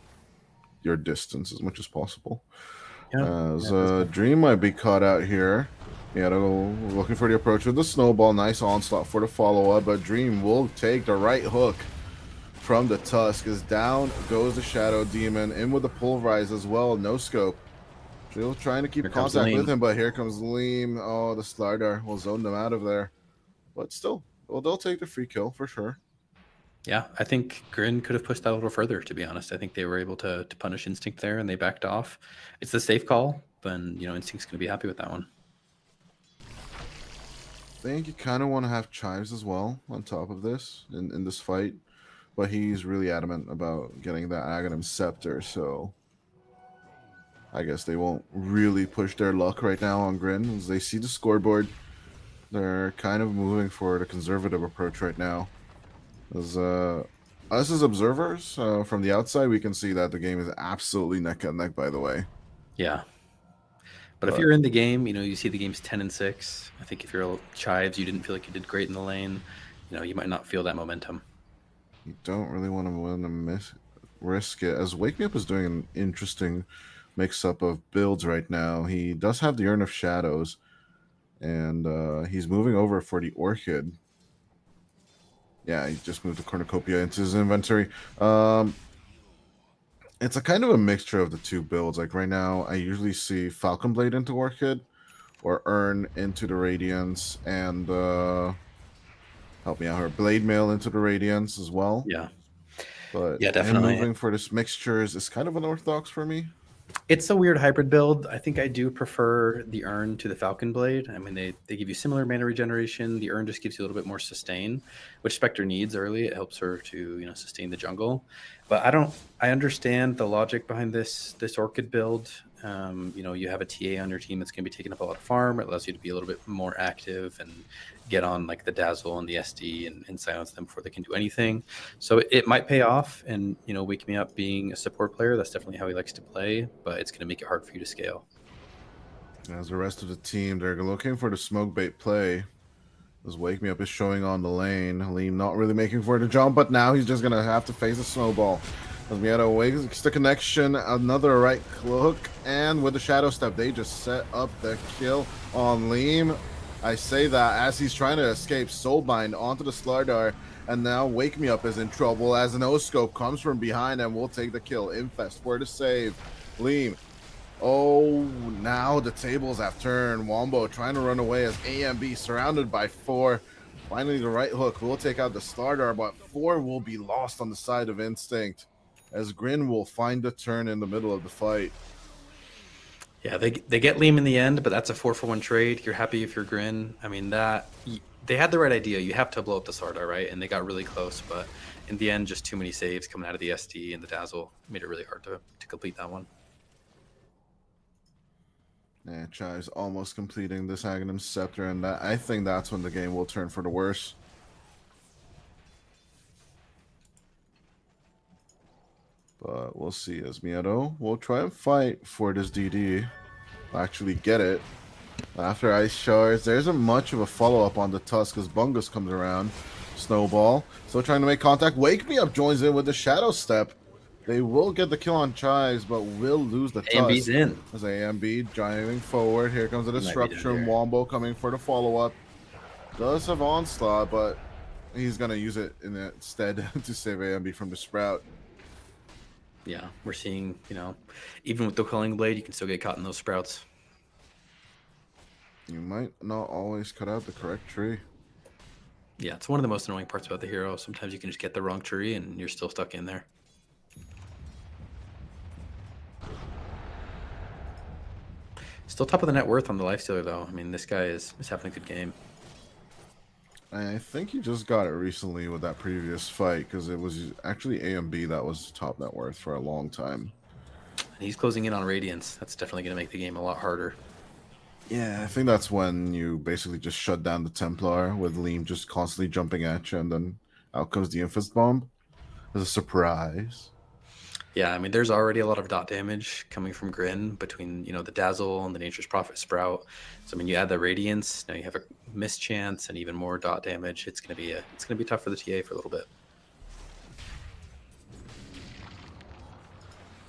your distance as much as possible. As Dream might be caught out here. Yeah, looking for the approach with the Snowball. Nice onslaught for the follow-up, but Dream will take the right hook from the Tusk. As down goes the Shadow Demon, in with the Pulverize as well. No Scope. Still trying to keep contact with him, but here comes Leem. Oh, the Slardar will zone them out of there. But still, well, they'll take the free kill for sure. Yeah, I think Grin could have pushed that a little further, to be honest. I think they were able to punish Instinct there, and they backed off. It's the safe call, but, you know, Instinct's going to be happy with that one. I think you kind of want to have Chives as well on top of this in this fight, but he's really adamant about getting that Aghanim Scepter, so I guess they won't really push their luck right now on Grin. As they see the scoreboard, they're kind of moving for the conservative approach right now. As us as observers from the outside, we can see that the game is absolutely neck and neck, by the way. Yeah. But if you're in the game, you know, you see the game's 10-6. I think if you're Chives, you didn't feel like you did great in the lane, you know, you might not feel that momentum. You don't really want to risk it. As Wake Me Up is doing an interesting mix-up of builds right now. He does have the Urn of Shadows, and he's moving over for the Orchid. Yeah, he just moved the Cornucopia into his inventory. It's a kind of a mixture of the two builds. Like right now, I usually see Falcon Blade into Orchid, or Urn into the Radiance, and help me out here, Blade Mail into the Radiance as well. Yeah. But yeah, definitely. Moving for this mixture is kind of unorthodox for me. It's a weird hybrid build. I think I do prefer the Urn to the Falcon Blade. I mean, they give you similar mana regeneration. The Urn just gives you a little bit more sustain, which Spectre needs early. It helps her to, you know, sustain the jungle. But I understand the logic behind this Orchid build. You know, you have a TA on your team that's going to be taking up a lot of farm. It allows you to be a little bit more active and get on like the Dazzle and the SD and silence them before they can do anything. So it might pay off. And, you know, Wake Me Up being a support player, that's definitely how he likes to play, but it's going to make it hard for you to scale. As the rest of the team, they're looking for the smoke bait play. As Wake Me Up is showing on the lane. Liam not really making for the jump, but now he's just going to have to face a snowball. As Mieto wakes the connection, another right hook, and with the Shadow Step, they just set up the kill on Liam. I say that as he's trying to escape Soulbind onto the Slardar, and now Wake Me Up is in trouble as an O-Scope comes from behind and will take the kill. Infest for the save. Liam. Oh, now the tables have turned. Wombo trying to run away as AMB surrounded by 4. Finally, the right hook will take out the Slardar, but 4 will be lost on the side of Instinct, as Grin will find the turn in the middle of the fight. Yeah, they get Liam in the end, but that's a 4-for-1 trade. You're happy if you're Grin. I mean, they had the right idea. You have to blow up the Slardar, right? And they got really close, but in the end, just too many saves coming out of the SD and the Dazzle made it really hard to complete that one. Yeah, Chai's almost completing this Aghanim Scepter, and I think that's when the game will turn for the worse. But we'll see. As Miedo will try and fight for this DD. Actually get it. After Ice Shards, there isn't much of a follow-up on the Tusk as Bungus comes around. Snowball still trying to make contact. Wake Me Up joins in with the Shadow Step. They will get the kill on Chives, but will lose the AMB's Tusk. in. As AMB driving forward. Here comes the Disruption. Wombo coming for the follow-up. Does have Onslaught, but he's going to use it instead to save AMB from the Sprout. Yeah, we're seeing, even with the Quelling Blade, you can still get caught in those Sprouts. You might not always cut out the correct tree. Yeah, it's one of the most annoying parts about the hero. Sometimes you can just get the wrong tree and you're still stuck in there. Still top of the net worth on the Lifestealer, though. I mean, this guy is having a good game. I think he just got it recently with that previous fight, because it was actually AMB that was top net worth for a long time. And he's closing in on Radiance. That's definitely going to make the game a lot harder. Yeah, I think that's when you basically just shut down the Templar with Liam just constantly jumping at you, and then out comes the Infest Bomb as a surprise. Yeah, I mean, there's already a lot of dot damage coming from Grin between, the Dazzle and the Nature's Prophet Sprout. So, I mean, you add the Radiance, now you have a mischance and even more dot damage. It's gonna be tough for the TA for a little bit.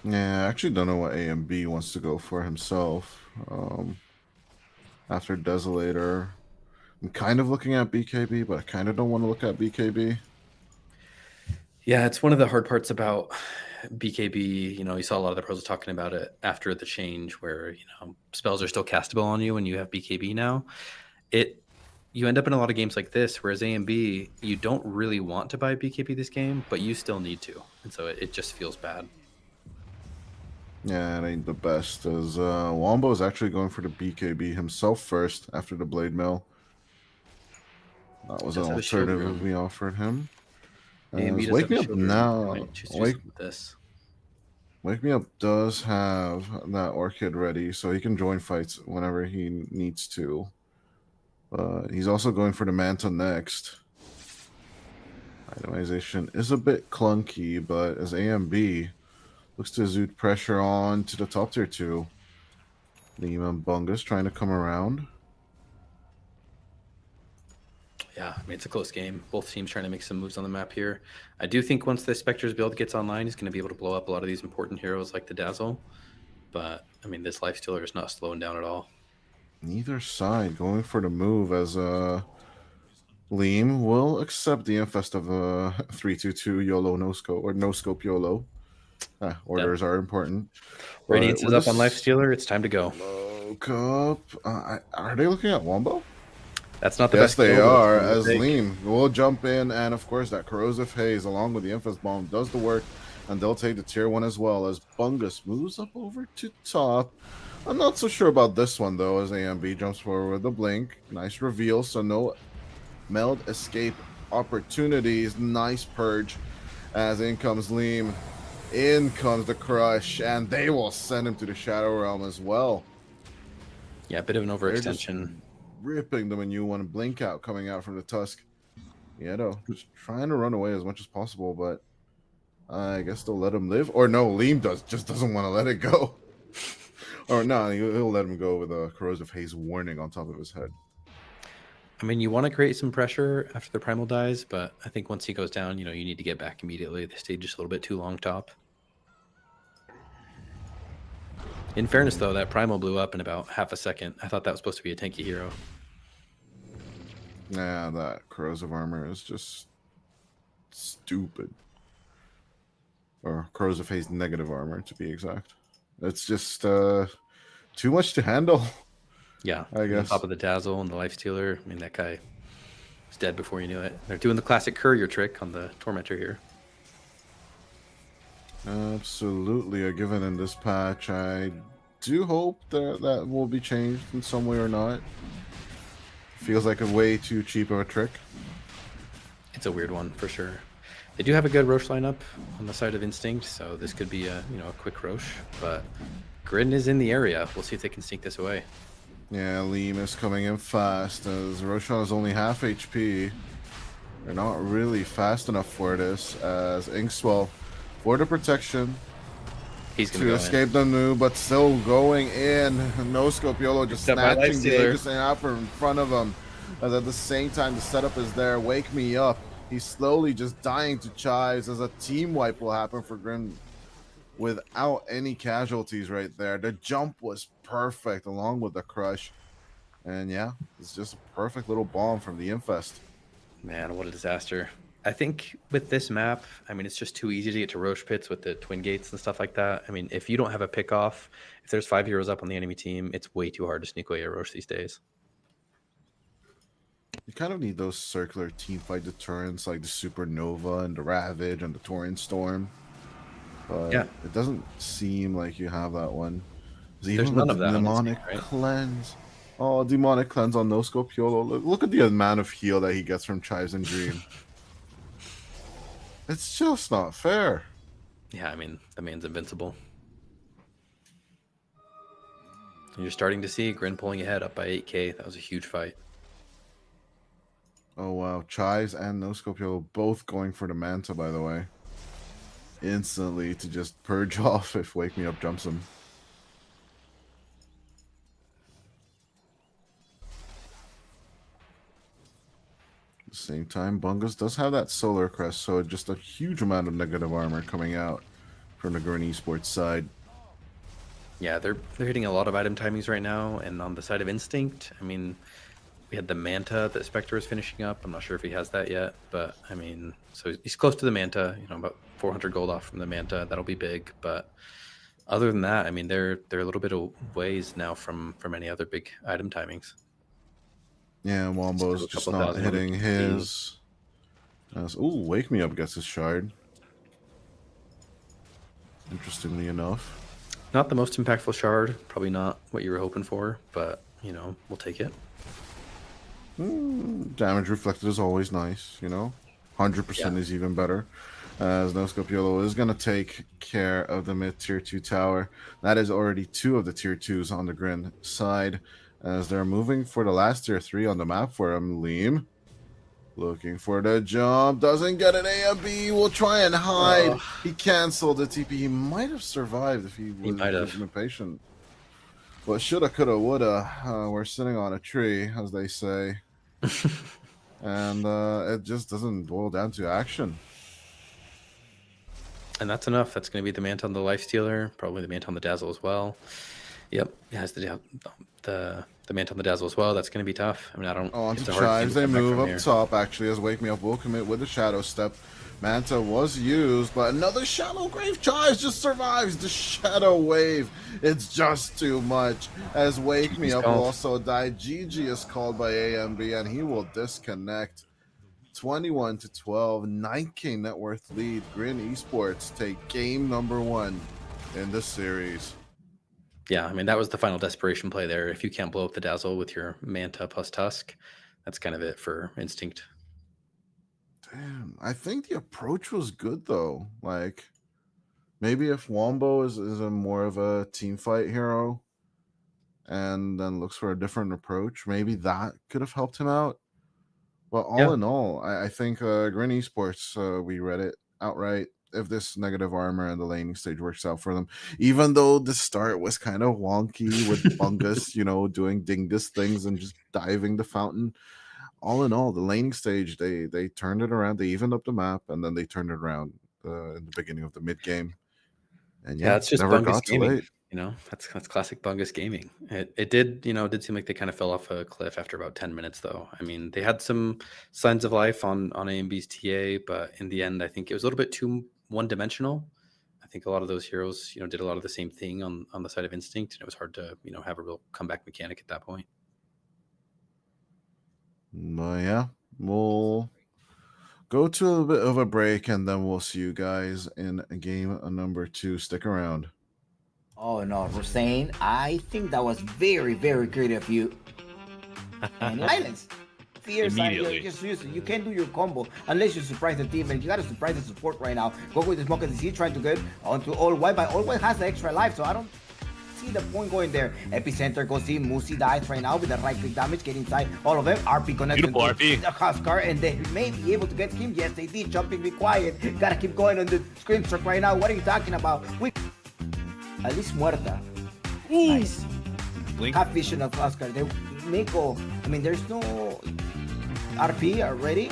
Yeah, I actually don't know what AMB wants to go for himself. After Desolator, I'm kind of looking at BKB, but I kind of don't want to look at BKB. Yeah, it's one of the hard parts about BKB. You saw a lot of the pros talking about it after the change where, spells are still castable on you when you have BKB now. You end up in a lot of games like this, whereas AMB, you don't really want to buy BKB this game, but you still need to. And so it just feels bad. Yeah, it ain't the best, as Wombo is actually going for the BKB himself first after the Blade Mill. That was an alternative we offered him. Wake Me Up now. Wake Me Up does have that Orchid ready, so he can join fights whenever he needs to. But he's also going for the Manta next. Itemization is a bit clunky, but as AMB looks to exude pressure on to the top tier 2. Liam and Bungus trying to come around. Yeah, I mean, it's a close game. Both teams trying to make some moves on the map here. I do think once the Spectre's build gets online, he's going to be able to blow up a lot of these important heroes like the Dazzle. But, I mean, this Lifestealer is not slowing down at all. Neither side going for the move, as Liam will accept the infest of 322 YOLO no scope, or no scope YOLO. Orders are important. Radiance is up on Lifestealer. It's time to go. Look up. Are they looking at Wombo? That's not the best. best. Yes, they are. As Liam will jump in, and of course that Corrosive Haze along with the Infest Bomb does the work, and they'll take the tier 1 as well, as Bungus moves up over to top. I'm not so sure about this one though, as AMB jumps forward with the blink. Nice reveal, so no meld escape opportunities. Nice purge, as in comes Liam. In comes the Crush, and they will send him to the Shadow Realm as well. Yeah, a bit of an overextension. Ripping them a new one. Blink out coming out from the Tusk. Yeah, though, just trying to run away as much as possible, but I guess they'll let him live. Or no, Liam just doesn't want to let it go. Or no, he'll let him go with a Corrosive Haze warning on top of his head. I mean, you want to create some pressure after the Primal dies, but I think once he goes down, you need to get back immediately. They stayed just a little bit too long top. In fairness, though, that Primal blew up in about half a second. I thought that was supposed to be a tanky hero. Yeah, that Corrosive Armor is just stupid. Or Corrosive Haze negative armor, to be exact. It's just too much to handle. Yeah, I guess. On top of the Dazzle and the Lifestealer. I mean, that guy was dead before you knew it. They're doing the classic courier trick on the Tormentor here. Absolutely a given in this patch. I do hope that will be changed in some way or not. Feels like a way too cheap of a trick. It's a weird one for sure. They do have a good Roche lineup on the side of Instinct, so this could be a a quick Roche. But Grin is in the area. We'll see if they can sneak this away. Yeah, Liam is coming in fast as Roshan is only half HP. They're not really fast enough for this as Inkswell for the protection He's gonna to go escape the noob, but still going in. No Scopiolo just Except by snatching the Lifestealer. Aegis out from front of him. As at the same time, the setup is there. Wake me up. He's slowly just dying to Chives as a team wipe will happen for Grim without any casualties right there. The jump was perfect along with the crush. And yeah, it's just a perfect little bomb from the Infest. Man, what a disaster. I think with this map, I mean, it's just too easy to get to Roche pits with the twin gates and stuff like that. I mean, if you don't have a pick off, if there's 5 heroes up on the enemy team, it's way too hard to sneak away a Roche these days. You kind of need those circular teamfight deterrents like the Supernova and the Ravage and the Torrent Storm. But Yeah. it doesn't seem like you have that one. There's Even none with of the that on this Demonic team, right? Cleanse. Oh, Demonic Cleanse on no Scopiolo. Look at the amount of heal that he gets from Chives and Dream. It's just not fair. Yeah, I mean, the man's invincible. And you're starting to see Grin pulling ahead up by 8k. That was a huge fight. Oh wow, Chives and no Scopiolo both going for the Manta, by the way. Instantly to just purge off if Wake Me Up jumps him. At the same time, Bungus does have that Solar Crest, so just a huge amount of negative armor coming out from the Gurn Esports side. Yeah, they're hitting a lot of item timings right now, and on the side of Instinct, I mean, we had the Manta that Spectre is finishing up. I'm not sure if he has that yet, but I mean, so he's close to the Manta. About 400 gold off from the Manta. That'll be big, but other than that, I mean, they're a little bit of ways now from any other big item timings. Yeah, Wombo's Still a just couple not thousand hitting on his. Ooh, Wake Me Up gets his shard. Interestingly enough. Not the most impactful shard, probably not what you were hoping for, but we'll take it. Damage reflected is always nice, 100% is even better. As No Scopiolo is going to take care of the mid tier 2 tower. That is already 2 of the tier 2s on the Grin side. As they're moving for the last tier 3 on the map for him. Liam looking for the jump. Doesn't get an A and B. Will try and hide. He canceled the TP. He might have survived if he was been patient. But shoulda, coulda, woulda. We're sitting on a tree, as they say. And it just doesn't boil down to action. And that's enough. That's going to be the Manta on the Lifestealer, probably the Manta on the Dazzle as well. Yep, it has the Manta on the Dazzle as well. That's going to be tough. I mean, I don't. Oh, onto Chives. They move up top, actually, as Wake Me Up will commit with the Shadow Step. Manta was used, but another Shallow Grave. Chives just survives the Shadow Wave. It's just too much. As Wake Me Up will also die. GG is called by AMB, and he will disconnect. 21-12, 9k net worth lead. Grin Esports take game number 1 in this series. Yeah, I mean, that was the final desperation play there. If you can't blow up the Dazzle with your Manta plus Tusk, that's kind of it for Instinct. Damn, I think the approach was good, though. Like, maybe if Wombo is a more of a team fight hero and then looks for a different approach, maybe that could have helped him out. But all in all, I think Grin Esports, we read it outright. If this negative armor and the laning stage works out for them, even though the start was kind of wonky with Bungus, doing dingus things and just diving the fountain. All in all, the laning stage, they turned it around. They evened up the map, and then they turned it around in the beginning of the mid game. And yeah, it's just never Bungus got too gaming. late. That's classic Bungus gaming. It did seem like they kind of fell off a cliff after about 10 minutes, though. I mean, they had some signs of life on AMB's TA, but in the end, I think it was a little bit too one-dimensional. I think a lot of those heroes, did a lot of the same thing on the side of Instinct, and it was hard to, have a real comeback mechanic at that point. But yeah, we'll go to a little bit of a break, and then we'll see you guys in game number 2. Stick around. Oh no, Hussein, I think that was very, very great of you. And silence. fear sign. Immediately. Just use it. You can't do your combo unless you surprise the team, and you gotta surprise the support right now. Go with the smoke as he trying to get onto all white, but all white has the extra life, so I don't see the point going there. Epicenter goes in. Musi dies right now with the right click damage. Get inside all of them. RP connects Beautiful RP. the Huskar, and they may be able to get him. Yes, they did. Jumping, be quiet. Gotta keep going on the screen struck right now. What are you talking about? At least muerta. Nice. Blink. Have vision of Huskar. They may go. I mean, there's no RP already.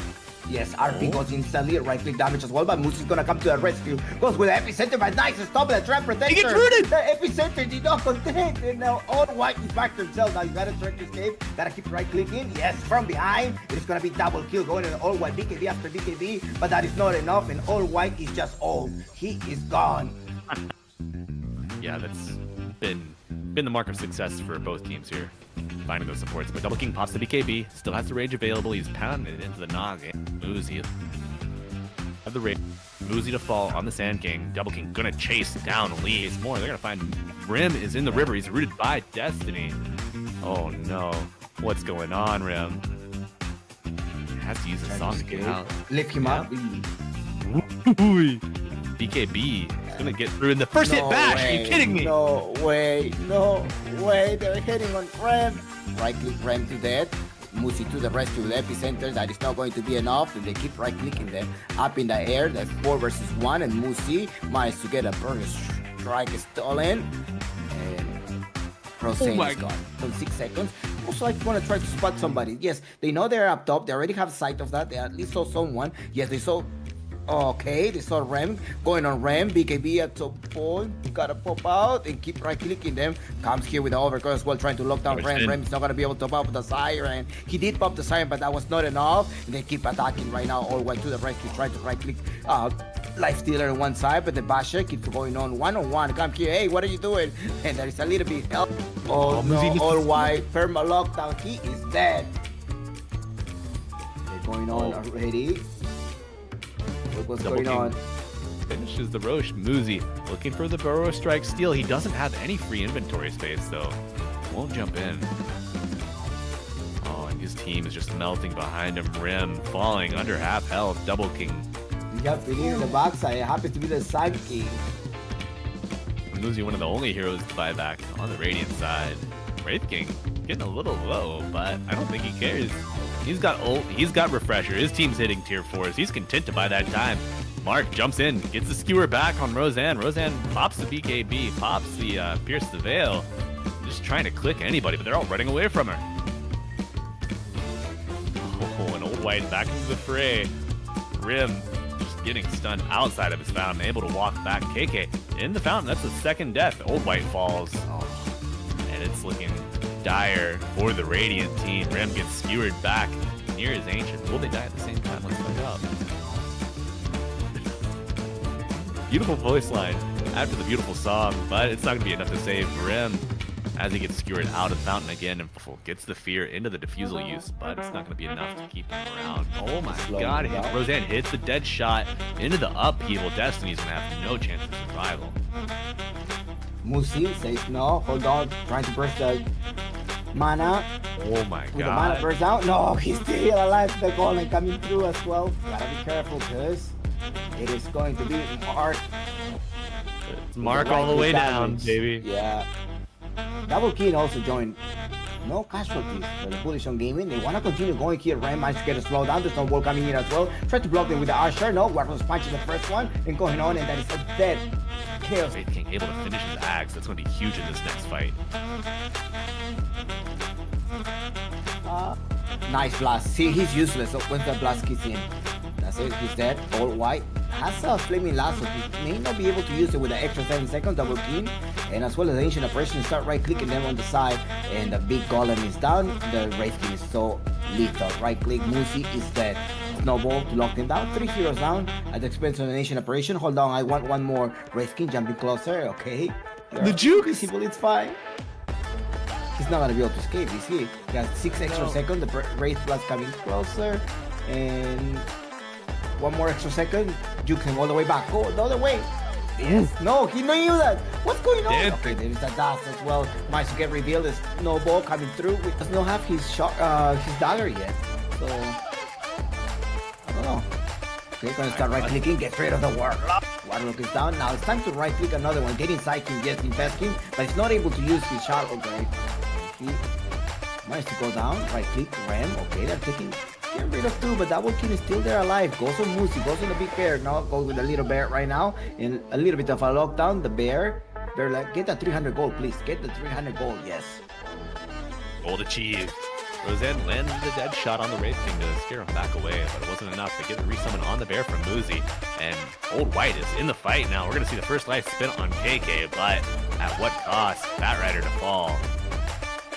Yes, RP goes instantly, right click damage as well, but Musi's gonna come to the rescue. Goes with the epicenter, but nice stop the trap protector. He gets rooted! The epicenter did not contain, and now all white is back to himself. Now you gotta try to escape, gotta keep right clicking. Yes, from behind, it is gonna be double kill going in all white BKB after BKB, but that is not enough, and all white is just old. He is gone. Yeah, that's been the mark of success for both teams here. Finding those supports, but Double King pops the BKB, still has the rage available. He's pounding it into the noggin. Muzi have the rage. Muzi to fall on the Sand King. Double King gonna chase down Lee. It's more. They're gonna find Rim is in the river. He's rooted by Destiny. Oh no, what's going on, Rim? Has to use a song to get out. Lift him up. BKB is gonna get through in the first hit bash. Are you kidding me? No way, no way. They're hitting on Rem. Right click Rem to death. Musi to the rescue, the epicenter. That is not going to be enough. And they keep right clicking them up in the air. That's 4 versus 1. And Musi managed to get a burst strike stolen. And Rosane is gone. So 6 seconds. Also, I want to try to spot somebody. Yes, they know they're up top. They already have sight of that. They at least saw someone. Yes, they saw. Okay, they saw Rem going on Rem. BKB at some point gotta pop out and keep right clicking them. Comes here with the overcross as well, trying to lock down Rem. Rem is not gonna be able to pop the siren. He did pop the siren, but that was not enough. And they keep attacking right now. All white to the rescue, trying to right click. Life stealer on one side, but the basher keeps going on one-on-one. Come here, hey, what are you doing? And there is a little bit help. Oh no, all white perma lockdown. He is dead. They're going on already. Look what's Double going on. Finishes the Roche. Muzi looking for the Burrow Strike steal. He doesn't have any free inventory space, though. Won't jump in. Oh, and his team is just melting behind him. Rim falling under half health. Double King. You have to leave the backside. It happens to be the side king. Muzi, one of the only heroes to buy back on the Radiant side. Wraith King getting a little low, but I don't think he cares. He's got ult, he's got refresher. His team's hitting tier 4s. He's content to buy that time. Mark jumps in, gets the skewer back on Roseanne. Roseanne pops the BKB, pops the Pierce the Veil. Just trying to click anybody, but they're all running away from her. Oh, an old white back into the fray. Rim just getting stunned outside of his fountain, able to walk back. KK in the fountain. That's the second death. Old white falls. And it's looking dire for the Radiant team. Rim gets skewered back near his Ancient. Will they die at the same time? Let's find out. Beautiful voice line after the beautiful song, but it's not going to be enough to save Rim as he gets skewered out of the fountain again and gets the fear into the diffusal use, but it's not going to be enough to keep him around. Oh my god, Roseanne hits the dead shot into the upheaval. Destiny's going to have no chance of survival. Musi says no. Hold on. Trying to burst the mana. Oh my With the mana god. burst out. No, he's still alive. The golem coming through as well. Gotta be careful because it is going to be hard. It's Mark all the way down, baby. Yeah. Double King also joined. No casualties for the bullish on gaming. They want to continue going here. Ram managed to get a slow down. There's no wall coming in as well. Try to block them with the Usher. No, Warlord's punching the first one and going on, and that is a dead kill. Wraith King able to finish his axe. That's going to be huge in this next fight. Nice blast. See, he's useless once the blast kicks in. That's it. He's dead. All white. Has a flaming lasso. He may not be able to use it with the extra 7 seconds. Double King. And as well as the Ancient Operation, start right clicking them on the side. And the big golem is down. The Wraith King is so lethal. Right click. Musi is dead. Snowball to lock them down. 3 heroes down at the expense of the Ancient Operation. Hold on. I want one more. Wraith King jumping closer. Okay. The juke. Visible. It's fine. He's not gonna be able to escape, is he? He got 6 extra seconds. The Wraith Blast coming closer. And 1 more extra second. Juke him all the way back. Go the other way. Yes. No, he knew that. What's going on? Dead. Okay, there is a dust as well. Managed to get revealed. There's Snowball coming through. He does not have his shot, his dagger yet. So, I don't know. Okay, gonna start right-clicking, get rid of the Warlock. Warlock is down. Now it's time to right-click another one. Get inside him, yes, invest him, but he's not able to use his shot. Okay. He managed to go down, right-click, ram. Okay, they're taking... Get rid of two, but Double King is still there alive. Goes on Moosey, goes on the big bear. Now goes with the little bear right now. In a little bit of a lockdown. The bear, they're like, get the 300 gold, please. Get the 300 gold, yes. Gold achieved. Roseanne landed the dead shot on the Wraith King to scare him back away, but it wasn't enough to get the resummon on the bear from Moosey. And Old White is in the fight now. We're going to see the first life spin on KK, but at what cost? Fat Rider to fall.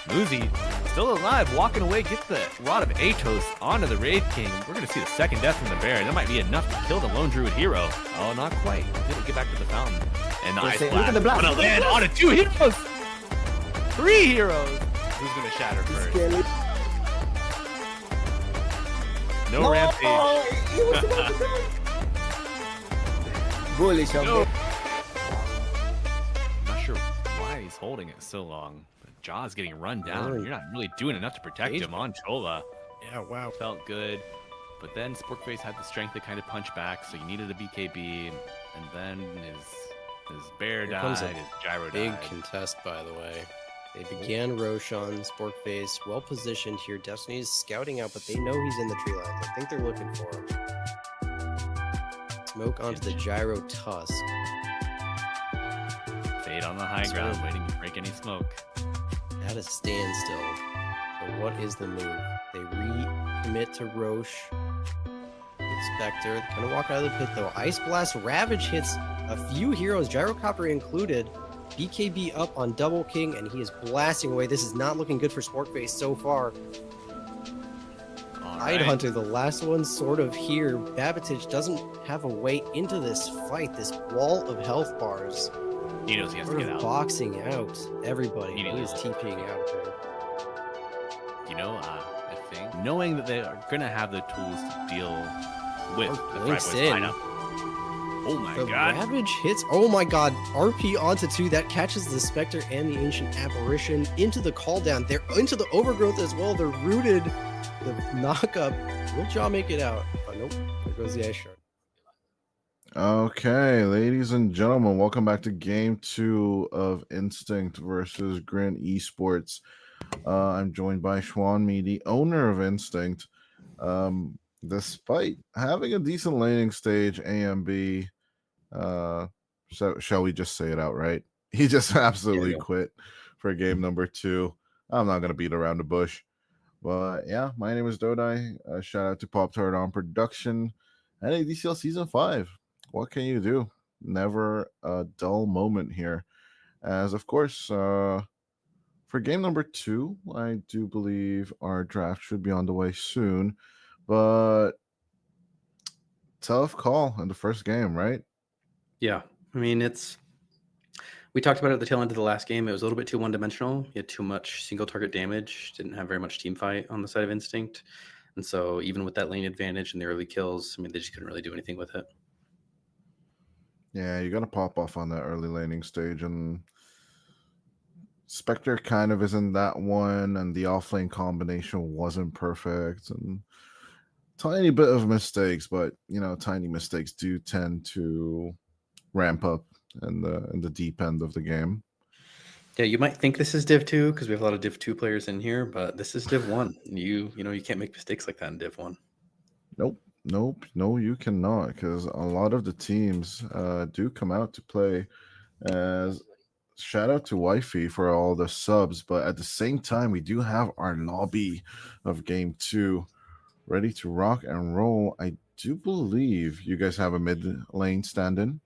Moosey still alive, walking away, gets the Rod of Atos onto the Wraith King. We're going to see the second death from the bear. That might be enough to kill the Lone Druid hero. Oh, not quite. He'll get back to the fountain. And the Ice Look Blast at the blast. gonna land onto 2 heroes! 3 heroes! Who's going to shatter first? No rampage. He was about to die. Bullish, okay. No. I'm not sure why he's holding it so long. Jaw's getting run down. You're not really doing enough to protect him on Chola. Yeah, wow. Felt good. But then Sporkface had the strength to kind of punch back, so you needed a BKB. And then his bear Here comes died, a his gyro Big died. contest, by the way. They began Roshan, Sporkface, well positioned here. Destiny's scouting out, but they know he's in the tree line. I think they're looking for him. Smoke onto the gyro tusk. Fade on the high Sort ground, of. waiting to break any smoke. At a standstill. So what is the move? They recommit to Roche. With Spectre. They kind of walk out of the pit though. Ice Blast Ravage hits a few heroes, Gyrocopter included. BKB up on Double King, and he is blasting away. This is not looking good for Sporkface so far. All Tide right. Hunter, the last one sort of here. Babatich doesn't have a way into this fight, this wall of health bars. He knows he has to Sort get of out. boxing out everybody. He He knows. is TPing out of there. You know, I think knowing that they are going to have the tools to deal with the Links Fryboys in. lineup. Oh my The god. Ravage hits. Oh my god. RP onto 2. That catches the Spectre and the Ancient Apparition into the call down. They're into the Overgrowth as well. They're rooted. The knockup. Will Jaw make it out? Oh, nope. There goes the Ice Shard. Okay, ladies and gentlemen, welcome back to Game 2 of Instinct versus Grin Esports. I'm joined by Schwanmi, the owner of Instinct. Despite having a decent laning stage, AMB, so shall we just say it outright? He just absolutely quit for game number 2. I'm not going to beat around the bush. But yeah, my name is Dodai. Shout out to Pop Tart on production and NADCL Season 5. What can you do? Never a dull moment here. As of course, for game number 2, I do believe our draft should be on the way soon. But tough call in the first game, right? Yeah. I mean, we talked about it at the tail end of the last game. It was a little bit too one-dimensional. You had too much single target damage. Didn't have very much team fight on the side of Instinct. And so even with that lane advantage and the early kills, I mean, they just couldn't really do anything with it. Yeah, you got to pop off on that early laning stage, and Spectre kind of isn't that one, and the offlane combination wasn't perfect, and tiny bit of mistakes, but you know, tiny mistakes do tend to ramp up in the deep end of the game. Yeah, you might think this is Div 2 because we have a lot of Div 2 players in here, but this is Div 1. You can't make mistakes like that in Div 1. Nope, no, you cannot, because a lot of the teams do come out to play. As shout out to Wifey for all the subs, but at the same time, we do have our lobby of game 2 ready to rock and roll. I do believe you guys have a mid lane stand-in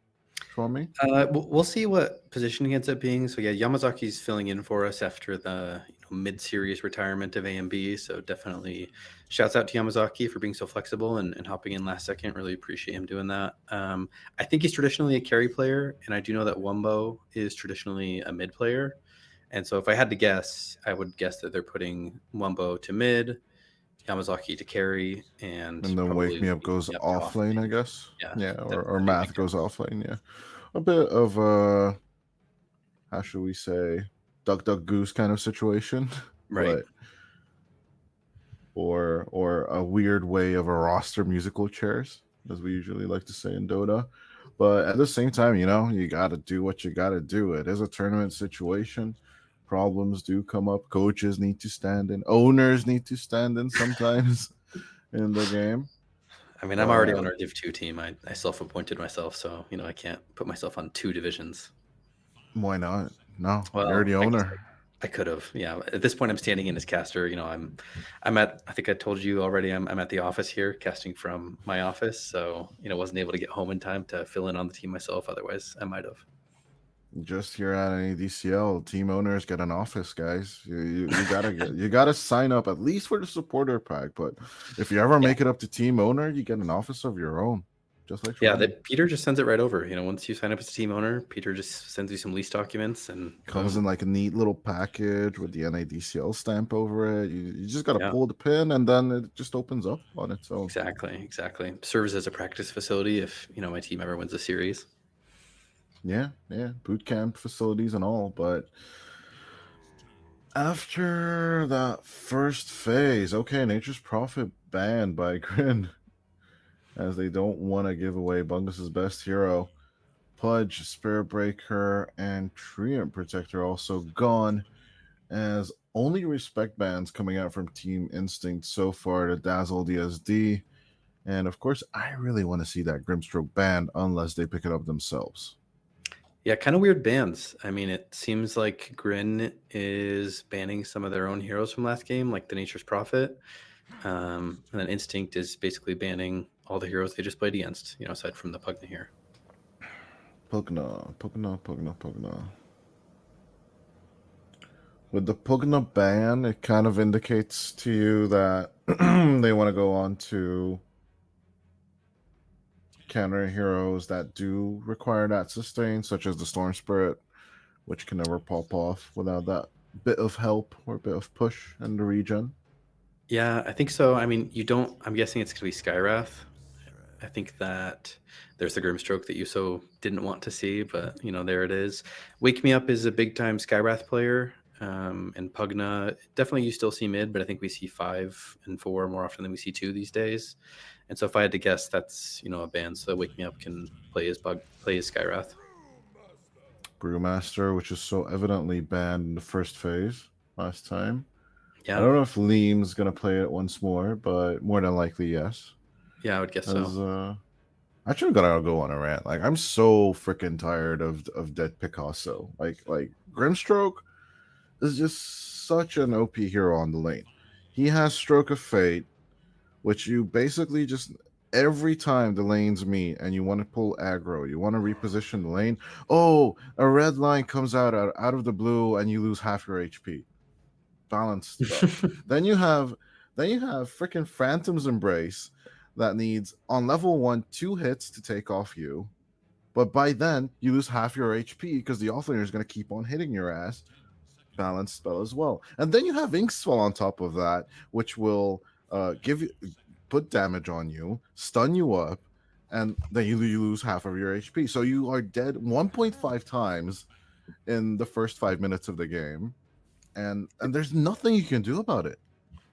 for me. We'll see what position he ends up being. So yeah, Yamazaki's filling in for us after the mid-series retirement of AMB. So definitely shouts out to Yamazaki for being so flexible and hopping in last second. Really appreciate him doing that. I think he's traditionally a carry player, and I do know that Wumbo is traditionally a mid player. And so if I had to guess, I would guess that they're putting Wumbo to mid, Yamazaki to carry, and then probably, Wake Me Up goes off lane, I guess. Yeah, or Math goes off lane. Yeah, a bit of how should we say, duck duck goose kind of situation. Right. But or a weird way of a roster musical chairs, as we usually like to say in Dota. But at the same time, you got to do what you got to do. It is a tournament situation. Problems do come up. Coaches need to stand in. Owners need to stand in sometimes in the game. I mean, I'm already on our Div 2 team. I self-appointed myself, so I can't put myself on 2 divisions. Why not? No, Well, you're the owner. I could have. Yeah. At this point, I'm standing in as caster. I'm at. I think I told you already. I'm at the office here, casting from my office. So wasn't able to get home in time to fill in on the team myself. Otherwise, I might have. Just here at NADCL, team owners get an office, guys. You gotta you gotta sign up at least for the supporter pack. But if you ever make it up to team owner, you get an office of your own. Just like Peter just sends it right over. Once you sign up as a team owner, Peter just sends you some lease documents and comes in like a neat little package with the NADCL stamp over it. You just gotta pull the pin, and then it just opens up on its own. Exactly. Serves as a practice facility if my team ever wins a series. Yeah, boot camp facilities and all. But after that first phase, okay, Nature's Prophet banned by Grin, as they don't want to give away Bungus's best hero. Pudge, Spirit Breaker, and Treant Protector also gone, as only respect bans coming out from Team Instinct so far to dazzle DSD. And of course, I really want to see that Grimstroke banned unless they pick it up themselves. Yeah, kind of weird bans. I mean, it seems like Grin is banning some of their own heroes from last game, like the Nature's Prophet. And then Instinct is basically banning all the heroes they just played against, aside from the Pugna here. Pugna. With the Pugna ban, it kind of indicates to you that they want to go on to counter heroes that do require that sustain, such as the Storm Spirit, which can never pop off without that bit of help or bit of push in the regen. Yeah, I think so. I mean, I'm guessing it's going to be Skywrath. I think that there's the Grimstroke that you so didn't want to see, but there it is. Wake Me Up is a big time Skywrath player. And Pugna, definitely you still see mid, but I think we see 5 and 4 more often than we see 2 these days. And so if I had to guess, that's a ban, so Wake Me Up can play as Skywrath. Brewmaster, which is so evidently banned in the first phase last time. Yeah. I don't know if Liam's gonna play it once more, but more than likely, yes. Yeah, I would guess so. Actually, I'm gonna go on a rant. Like, I'm so freaking tired of Dead Picasso. Like Grimstroke is just such an OP hero on the lane. He has Stroke of Fate, which you basically just every time the lanes meet and you want to pull aggro, you want to reposition the lane. Oh, a red line comes out of the blue and you lose half your HP. Balanced stuff. Then you have freaking Phantom's Embrace that needs on level 1 2 hits to take off you, but by then you lose half your HP because the offlaner is going to keep on hitting your ass. Balanced spell as well, and then you have Inkswell on top of that, which will put damage on you, stun you up, and then you lose half of your HP. So you are dead 1.5 times in the first 5 minutes of the game, and there's nothing you can do about it.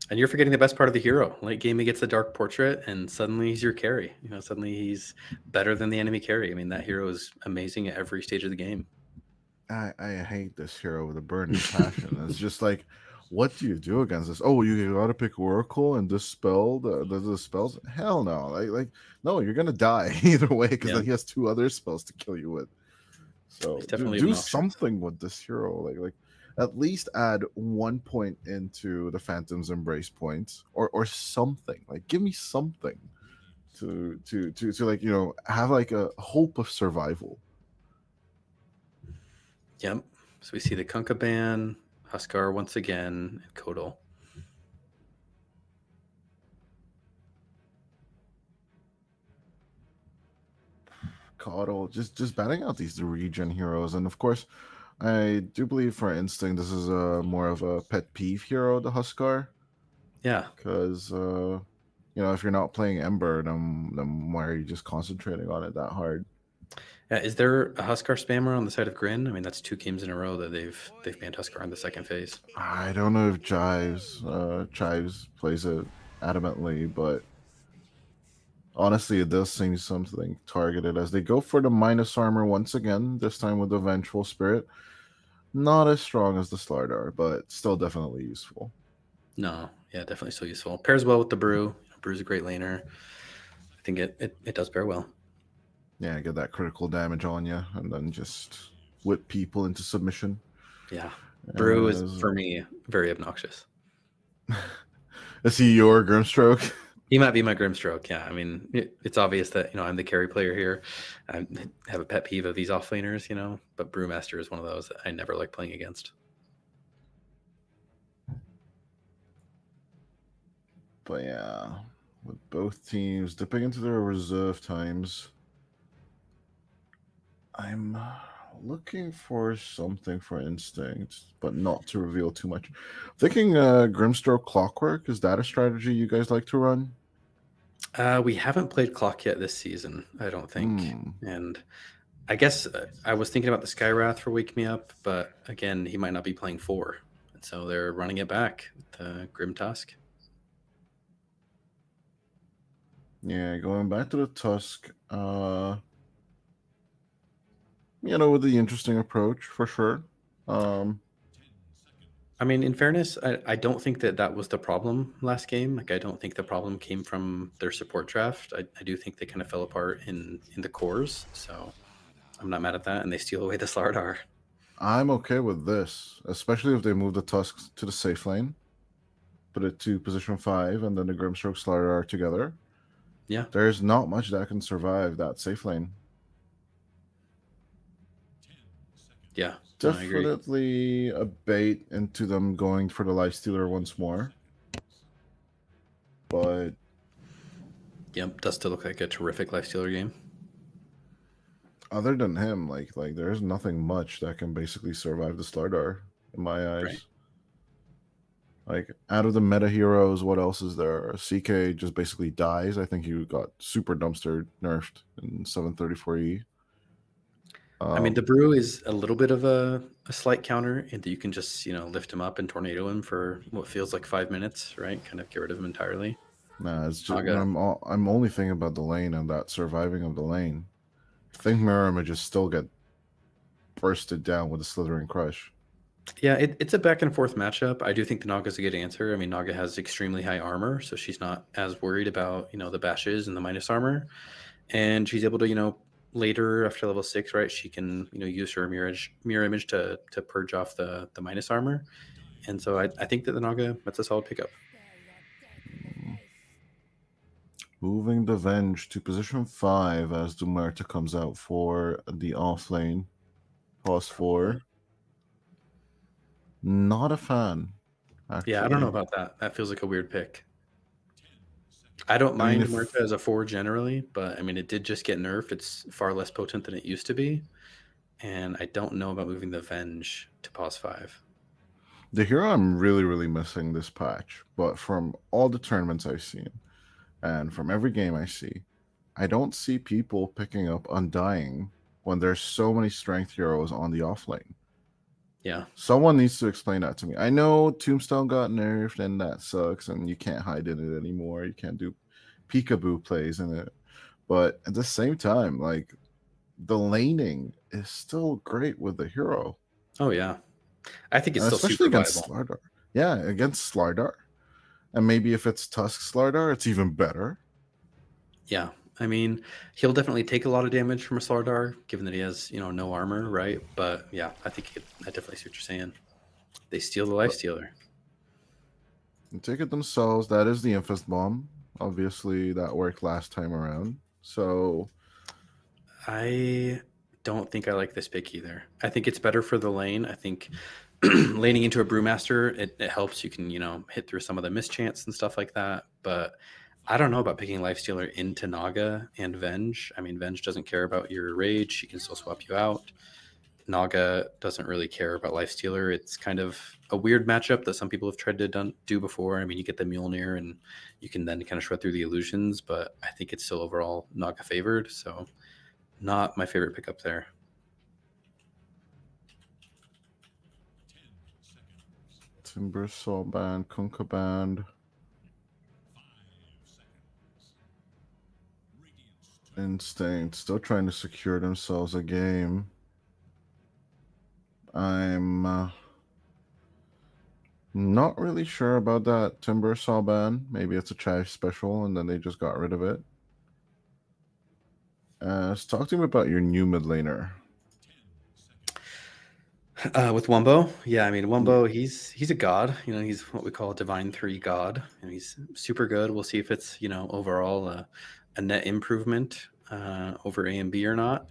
And you're forgetting the best part of the hero. Late game, he gets the Dark Portrait, and suddenly he's your carry. Suddenly he's better than the enemy carry. I mean, that hero is amazing at every stage of the game. I hate this hero with a burning passion. It's just like, what do you do against this? Oh, you got to pick Oracle and dispel the spells? Hell no! Like no, you're gonna die either way because then he has 2 other spells to kill you with. So do something with this hero. Like at least add 1 point into the Phantom's Embrace points or something. Like give me something to like have like a hope of survival. Yep. So we see the Kunkka ban, Huskar once again, and Kodal. Kodal, just banning out these regen heroes, and of course, I do believe for Instinct this is more of a pet peeve hero, the Huskar. Yeah. Because if you're not playing Ember, then why are you just concentrating on it that hard? Is there a Huskar spammer on the side of Grin? I mean, that's 2 games in a row that they've banned Huskar in the second phase. I don't know if Chives plays it adamantly, but honestly, it does seem something targeted as they go for the minus armor once again, this time with the Vengeful Spirit. Not as strong as the Slardar, but still definitely useful. No, yeah, definitely still useful. Pairs well with the Brew. Brew's a great laner. I think it does pair well. Yeah, get that critical damage on you, and then just whip people into submission. Yeah, Brew is, As- for me, very obnoxious. Is he your Grimstroke? He might be my Grimstroke. Yeah, I mean, it's obvious that I'm the carry player here. I have a pet peeve of these off laners, but Brewmaster is one of those that I never like playing against. But yeah, with both teams dipping into their reserve times, I'm looking for something for Instinct, but not to reveal too much. Thinking Grimstroke Clockwork, is that a strategy you guys like to run? We haven't played Clock yet this season, I don't think. Hmm. And I guess I was thinking about the Skywrath for Wake Me Up, but again, he might not be playing 4. And so they're running it back with Grim Tusk. Yeah, going back to the Tusk, with the interesting approach for sure. I mean, in fairness, I don't think that was the problem last game. Like, I don't think the problem came from their support draft. I do think they kind of fell apart in the cores. So I'm not mad at that. And they steal away the Slardar. I'm okay with this, especially if they move the Tusks to the safe lane, put it to position 5, and then the Grimstroke Slardar together. Yeah. There's not much that can survive that safe lane. Yeah. No, I agree. Definitely a bait into them going for the Lifestealer once more. But Yep, does still look like a terrific Lifestealer game. other than him, like there's nothing much that can basically survive the Slardar in my eyes. Right. Like, out of the meta heroes, what else is there? CK just basically dies. I think he got super dumpster nerfed in 734E. I mean, the Brew is a little bit of a slight counter in that you can just, lift him up and tornado him for what feels like 5 minutes, right? Kind of get rid of him entirely. Nah, it's just Naga. I'm only thinking about the lane and that surviving of the lane. I think Mirror Images still get bursted down with a Slithering Crush. Yeah, it's a back and forth matchup. I do think the Naga's a good answer. I mean, Naga has extremely high armor, so she's not as worried about, the bashes and the minus armor. And she's able to, later after level 6, right, she can, use her mirror image to purge off the minus armor. And so I think that the Naga, that's a solid pickup. Moving the Venge to position 5 as Dumerta comes out for the off lane. Pause 4. Not a fan. Actually. Yeah, I don't know about that. That feels like a weird pick. I don't mind Dumerta as a 4 generally, but I mean, it did just get nerfed. It's far less potent than it used to be. And I don't know about moving the Venge to pause 5. The hero I'm really, really missing this patch, but from all the tournaments I've seen, and from every game I see, I don't see people picking up Undying when there's so many strength heroes on the off lane. Yeah. Someone needs to explain that to me. I know Tombstone got nerfed and that sucks, and you can't hide in it anymore. You can't do peekaboo plays in it. But at the same time, like, the laning is still great with the hero. Oh, yeah. I think it's And still especially super against viable. Slardar. Yeah, against Slardar. And maybe if it's Tusk Slardar, it's even better. Yeah. I mean, he'll definitely take a lot of damage from a Slardar, given that he has, no armor, right? But yeah, I think I definitely see what you're saying. They steal the Lifestealer. And take it themselves. That is the Infest Bomb. Obviously, that worked last time around. So I don't think I like this pick either. I think it's better for the lane. I think laning into a Brewmaster, it helps. You can, hit through some of the mischance and stuff like that. But I don't know about picking Lifestealer into Naga and Venge. I mean, Venge doesn't care about your rage. She can still swap you out. Naga doesn't really care about Lifestealer. It's kind of a weird matchup that some people have tried to do before. I mean, you get the Mjolnir and you can then kind of shred through the illusions, but I think it's still overall Naga favored. So Not my favorite pickup there. Timber Saw Band, Kunkka Band. Instinct still trying to secure themselves a game. I'm not really sure about that Timber Saw Band. Maybe it's a Chive special and then they just got rid of it. Talk to me about your new mid laner. With Wumbo, yeah, I mean Wumbo, he's a god. You know, he's what we call a Divine 3 god, and he's super good. We'll see if it's overall a net improvement over A and B or not.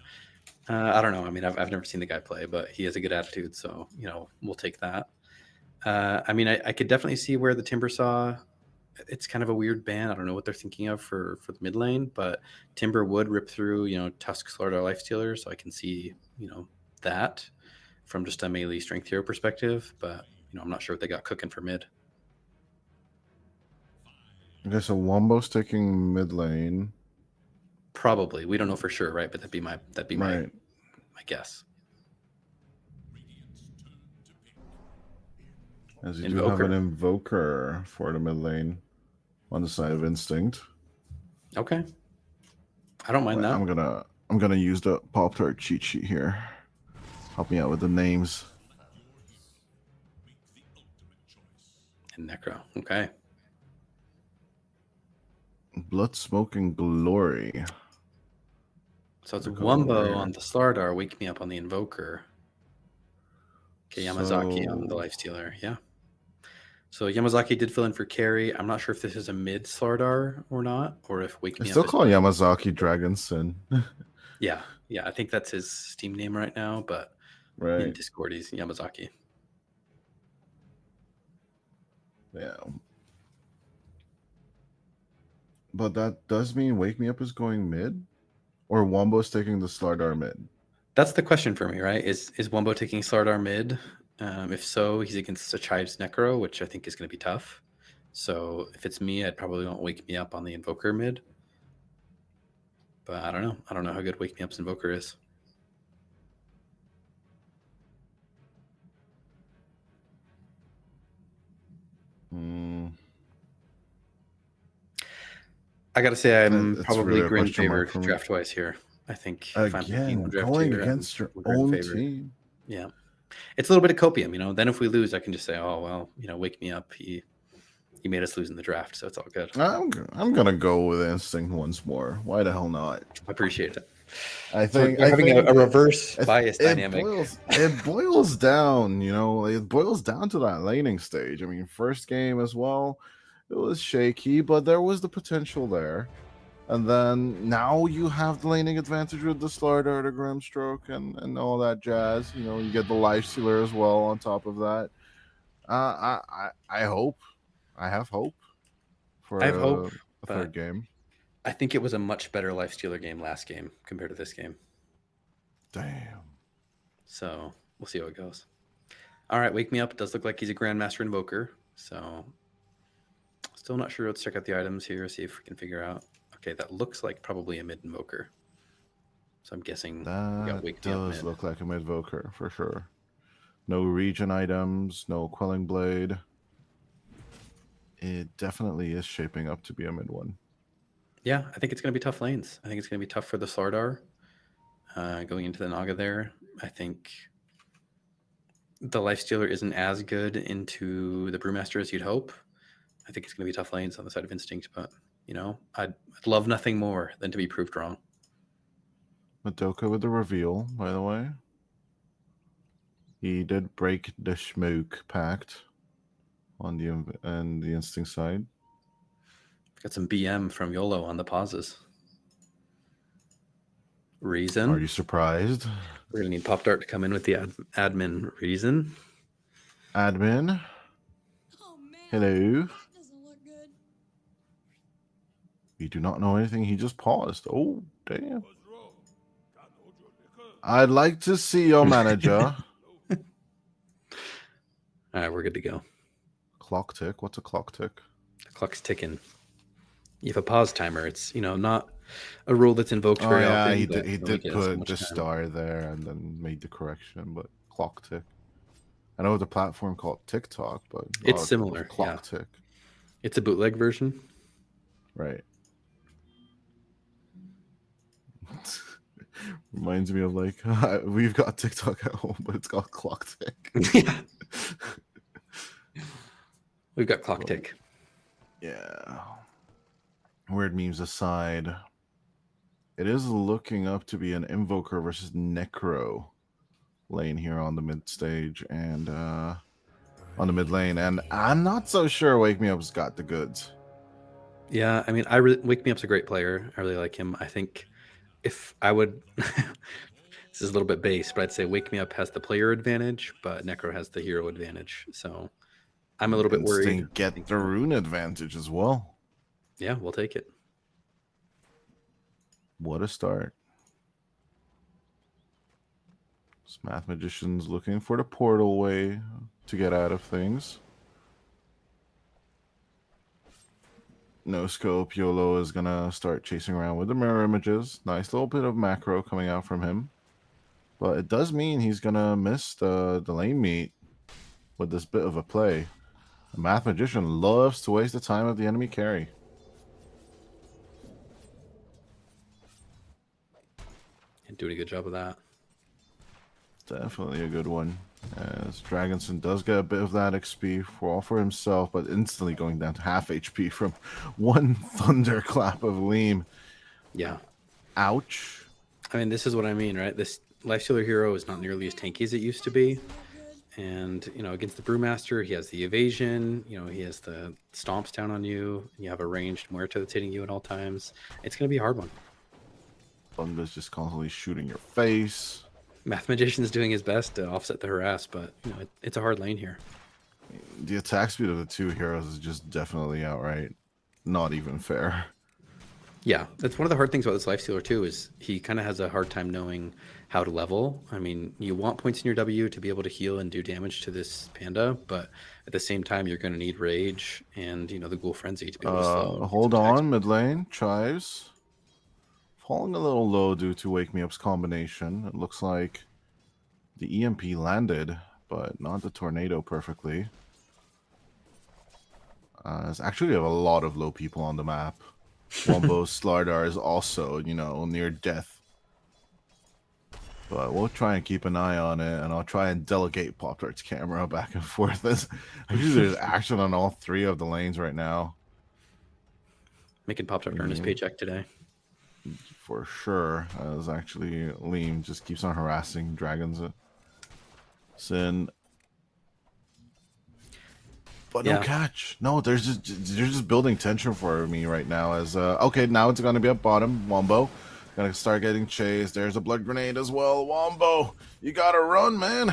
I don't know. I mean, I've never seen the guy play, but he has a good attitude, so we'll take that. I mean, I could definitely see where the Timber Saw. It's kind of a weird ban. I don't know what they're thinking of for the mid lane, but Timber would rip through Tusk, Slardar, Lifestealer, so I can see that from just a melee strength hero perspective, but I'm not sure what they got cooking for mid. Okay, so Wombo's taking mid lane. Probably. We don't know for sure, right? But that'd be my guess. As you do have an Invoker for the mid lane on the side of Instinct. Okay. I don't mind that. I'm gonna use the Pop-Tart cheat sheet here. Help me out with the names. And Necro. Okay. Blood, Smoke, and Glory. So it's Wumbo on the Slardar, Wake Me Up on the Invoker. Okay, Yamazaki on the Lifestealer. Yeah. So Yamazaki did fill in for carry. I'm not sure if this is a mid Slardar or not, or if Wake Me Up. Still call Yamazaki Dragon Sin. Yeah. I think that's his Steam name right now, but in Discord he's Yamazaki. Yeah. But that does mean Wake Me Up is going mid? Or Wombo's taking the Slardar mid? That's the question for me, right? Is Wumbo taking Slardar mid? If so, he's against a Chives Necro, which I think is going to be tough. So if it's me, I'd probably want Wake Me Up on the Invoker mid. But I don't know. I don't know how good Wake Me Up's Invoker is. I gotta say, I'm probably really Grin favored draft wise here. I think if I'm picking one draft going here, against your own team. Yeah, it's a little bit of copium, Then if we lose, I can just say, "Oh well, Wake Me Up. He made us lose in the draft, so it's all good." I'm gonna go with Instinct once more. Why the hell not? I appreciate it. I think having a reverse bias dynamic. It boils down, it boils down to that laning stage. I mean, first game as well, it was shaky, but there was the potential there. And then now you have the laning advantage with the Slardar, the Grimstroke, and all that jazz. You get the Lifestealer as well on top of that. I hope. I have hope for a third game. I think it was a much better Lifestealer game last game compared to this game. Damn. So we'll see how it goes. All right, Wake Me Up. It does look like he's a Grandmaster Invoker. So still not sure. Let's check out the items here, see if we can figure out. Okay, that looks like probably a mid Invoker. So I'm guessing that does look like a mid Invoker for sure. No regen items, no Quelling Blade. It definitely is shaping up to be a mid one. Yeah, I think it's going to be tough lanes. I think it's going to be tough for the Slardar going into the Naga there. I think the Lifestealer isn't as good into the Brewmaster as you'd hope. I think it's going to be tough lanes on the side of Instinct, but, I'd love nothing more than to be proved wrong. Madoka with the reveal, by the way. He did break the Smoke Pact on the Instinct side. Got some BM from YOLO on the pauses. Reason. Are you surprised? We're going to need Pop-Tart to come in with the admin reason. Admin. Oh, man. Hello. That doesn't look good. You do not know anything. He just paused. Oh, damn. I'd like to see your manager. All right, we're good to go. Clock tick. What's a clock tick? The clock's ticking. You have a pause timer. It's, not a rule that's invoked Oh very yeah, often. he but did. He I don't think did it has so put much the time. star there and then made the correction, but clock tick. I know the platform called TikTok, but a lot It's of people similar, clock tick. It's a bootleg version. Right. Reminds me of like we've got TikTok at home, but it's got clock tick. Yeah. We've got clock tick. Yeah. Weird memes aside, it is looking up to be an Invoker versus Necro lane here on the mid stage and on the mid lane, and I'm not so sure Wake Me Up's got the goods. Yeah, I mean, Wake Me Up's a great player. I really like him. I think if I would, this is a little bit base, but I'd say Wake Me Up has the player advantage, but Necro has the hero advantage. So I'm a little bit worried. Instinct get the rune advantage as well. Yeah, we'll take it. What a start. This Math Magician's looking for the portal way to get out of things. No scope, YOLO is gonna start chasing around with the mirror images. Nice little bit of macro coming out from him. But it does mean he's gonna miss the lane meet with this bit of a play. The Math Magician loves to waste the time of the enemy carry. And doing a good job of that. Definitely a good one. As Dragonson does get a bit of that XP for himself, but instantly going down to half HP from one thunderclap of Leam. Yeah. Ouch. I mean, this is what I mean, right? This Lifestealer hero is not nearly as tanky as it used to be. And, you know, against the Brewmaster, he has the evasion, you know, he has the stomps down on you, and you have a ranged Muerta that's hitting you at all times. It's going to be a hard one. Bunga's just constantly shooting your face. Math Magician's doing his best to offset the harass, but, you know, it's a hard lane here. The attack speed of the two heroes is just definitely outright not even fair. Yeah, that's one of the hard things about this Lifestealer too, is he kind of has a hard time knowing how to level. I mean, you want points in your W to be able to heal and do damage to this panda, but at the same time, you're going to need Rage and, you know, the Ghoul Frenzy to be able to slow. Hold on, mid lane, Chives. Falling a little low due to Wake Me Up's combination. It looks like the EMP landed, but not the tornado perfectly. There's actually a lot of low people on the map. Wombo Slardar is also, you know, near death. But we'll try and keep an eye on it, and I'll try and delegate Pop-Tart's camera back and forth. Actually, there's action on all three of the lanes right now. Making Pop-Tart earn his paycheck today. For sure. As actually Leam just keeps on harassing Dragons. Sin. But no catch. No, they're just building tension for me right now. As okay, now it's gonna be up bottom. Wombo gonna start getting chased. There's a blood grenade as well. Wombo, you gotta run, man.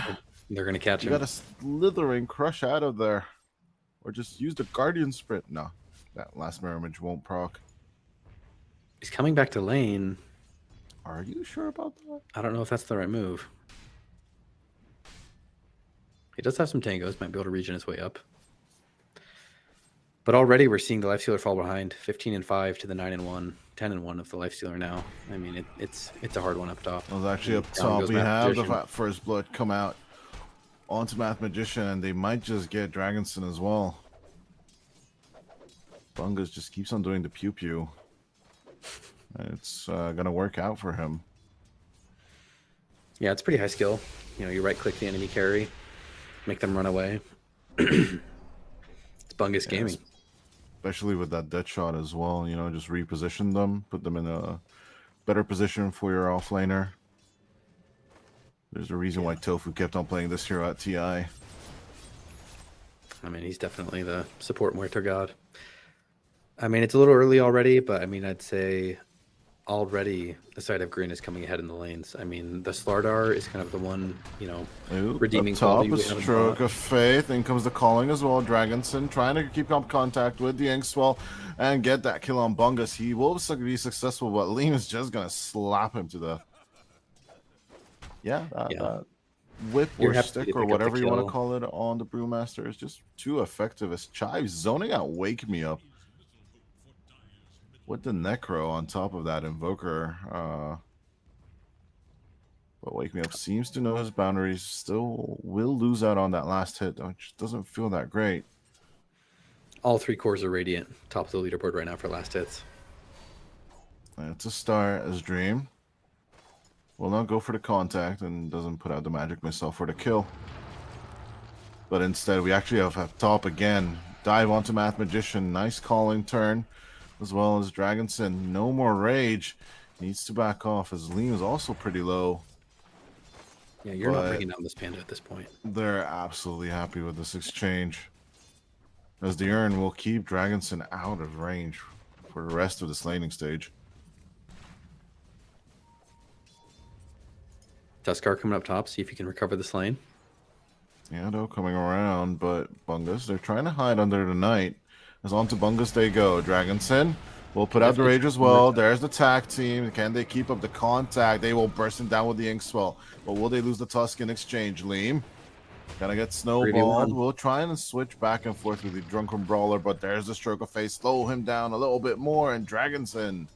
They're gonna catch You him. gotta slithering crush out of there, or just use the Guardian Sprint. No, that last mirror image won't proc. He's coming back to lane. Are you sure about that? I don't know if that's the right move. He does have some tangos, might be able to regen his way up. But already we're seeing the Lifestealer fall behind. 15-5 to the 9-1, 10-1 of the Lifestealer now. I mean, it's a hard one up top. Well, actually up Down top goes we Math have the Magician. first blood come out onto Math Magician, and they might just get Dragonson as well. Bungas just keeps on doing the pew pew. It's gonna work out for him. Yeah, it's pretty high skill. You know, you right click the enemy carry, make them run away. It's Bungus gaming. Especially with that dead shot as well, you know, just reposition them, put them in a better position for your offlaner. There's a reason why Tofu kept on playing this hero at TI. I mean, he's definitely the support Muerto god. I mean, it's a little early already, but I mean, I'd say already the side of green is coming ahead in the lanes. I mean, the Slardar is kind of the one, you know, redeeming up top, quality a we have in the stroke bot. of faith. In comes the calling as well. Dragonson trying to keep up contact with the Inkswell and get that kill on Bungus. He will be successful, but Liam is just gonna slap him to the that whip You're or happy to stick pick or up the whatever you want to kill. call it on the Brewmaster is just too effective. As Chives zoning out Wake Me Up. with the Necro on top of that Invoker. But Wake Me Up seems to know his boundaries. Still will lose out on that last hit, which doesn't feel that great. All 3 cores are Radiant. Top of the leaderboard right now for last hits. It's a start as Dream will not go for the contact and doesn't put out the magic missile for the kill. But instead, we actually have up top again. Dive onto Math Magician. Nice calling turn, as well as Dragonson. No more rage. Needs to back off as Liam is also pretty low. Yeah, you're not bringing down this Panda at this point. They're absolutely happy with this exchange, as the Urn will keep Dragonson out of range for the rest of this laning stage. Tuskar coming up top, see if you can recover this lane. Yeah, though, coming around, but Bungus, they're trying to hide under the Knight. As on to Bungus they go. Dragonson will put out the rage as well. There's the tag team. Can they keep up the contact? They will burst him down with the Inkswell. But will they lose the Tusk in exchange? Liam gonna get snowballed. We'll try and switch back and forth with the Drunken Brawler, but there's the Stroke of Fate. Slow him down a little bit more, and Dragonson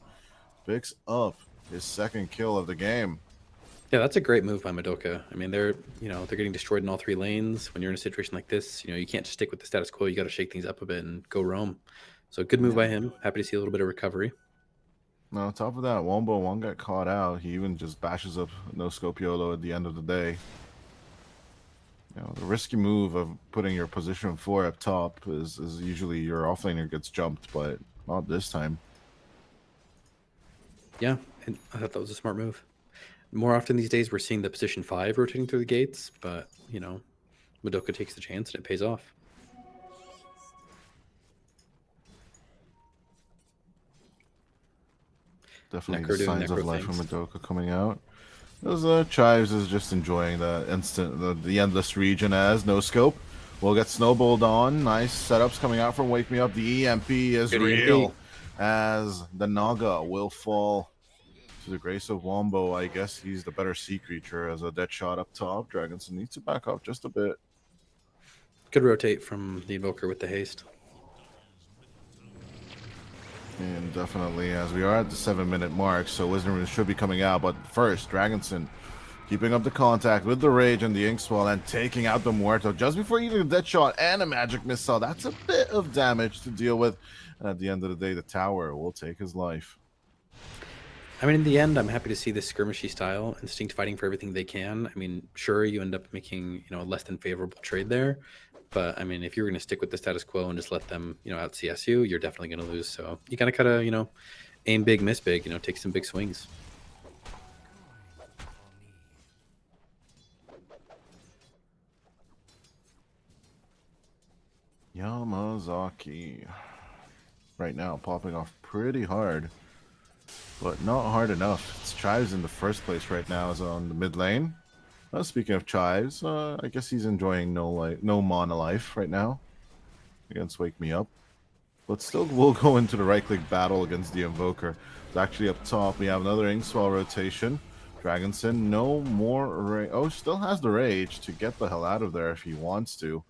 picks up his 2nd kill of the game. Yeah, that's a great move by Madoka. I mean, they're getting destroyed in all 3 lanes. When you're in a situation like this, you can't just stick with the status quo. You got to shake things up a bit and go roam. So good move by him. Happy to see a little bit of recovery. Now, on top of that, Wombo won't get caught out. He even just bashes up no scope YOLO at the end of the day. The risky move of putting your position 4 up top is usually your offlaner gets jumped, but not this time. Yeah, and I thought that was a smart move. More often these days, we're seeing the position 5 rotating through the gates, but, Madoka takes the chance and it pays off. Definitely the signs of life from Madoka coming out. As Chives is just enjoying the endless region as no scope. We'll get snowballed on. Nice setups coming out from Wake Me Up. The EMP is real as the Naga will fall to the grace of Wombo. I guess he's the better sea creature as a dead shot up top. Dragonson needs to back up just a bit. Good rotate from the Invoker with the haste. And definitely, as we are at the 7-minute mark, so Wisdom Rune should be coming out. But first, Dragonson keeping up the contact with the Rage and the Inkswell and taking out the Muerto just before even a dead shot and a magic missile. That's a bit of damage to deal with. And at the end of the day, the tower will take his life. I mean, in the end, I'm happy to see this skirmishy style, Instinct fighting for everything they can. I mean, sure, you end up making, a less than favorable trade there. But, I mean, if you're going to stick with the status quo and just let them, out CS you, you're definitely going to lose. So you kind of gotta, aim big, miss big, take some big swings. Yamazaki right now popping off pretty hard, but not hard enough. It's Chives in the first place right now, is on the mid lane. Speaking of Chives, I guess he's enjoying no mana life right now against Wake Me Up. But still, we'll go into the right-click battle against the Invoker. It's actually up top. We have another Inkswell rotation. Dragonson, no more still has the Rage to get the hell out of there if he wants to.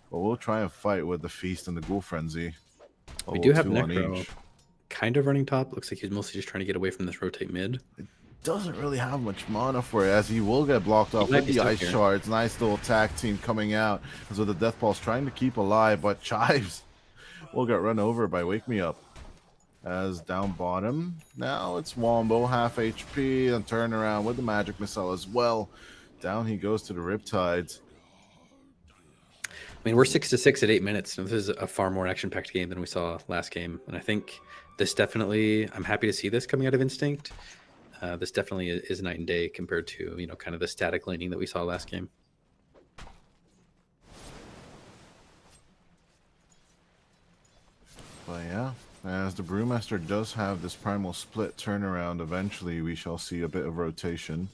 But we'll try and fight with the Feast and the Ghoul Frenzy. We do have Necro kind of running top. Looks like he's mostly just trying to get away from this rotate mid. Doesn't really have much mana for it, as he will get blocked off with the Ice Shards. Nice little attack team coming out. As with the Death Pulse trying to keep alive, but Chives will get run over by Wake Me Up. As down bottom, now it's Wombo, half HP, and turn around with the Magic Missile as well. Down he goes to the Riptides. I mean, we're 6-6 at 8 minutes. And this is a far more action-packed game than we saw last game. And I think this definitely, I'm happy to see this coming out of Instinct. This definitely is night and day compared to, kind of the static laning that we saw last game. But yeah, as the Brewmaster does have this Primal Split turnaround, eventually we shall see a bit of rotation.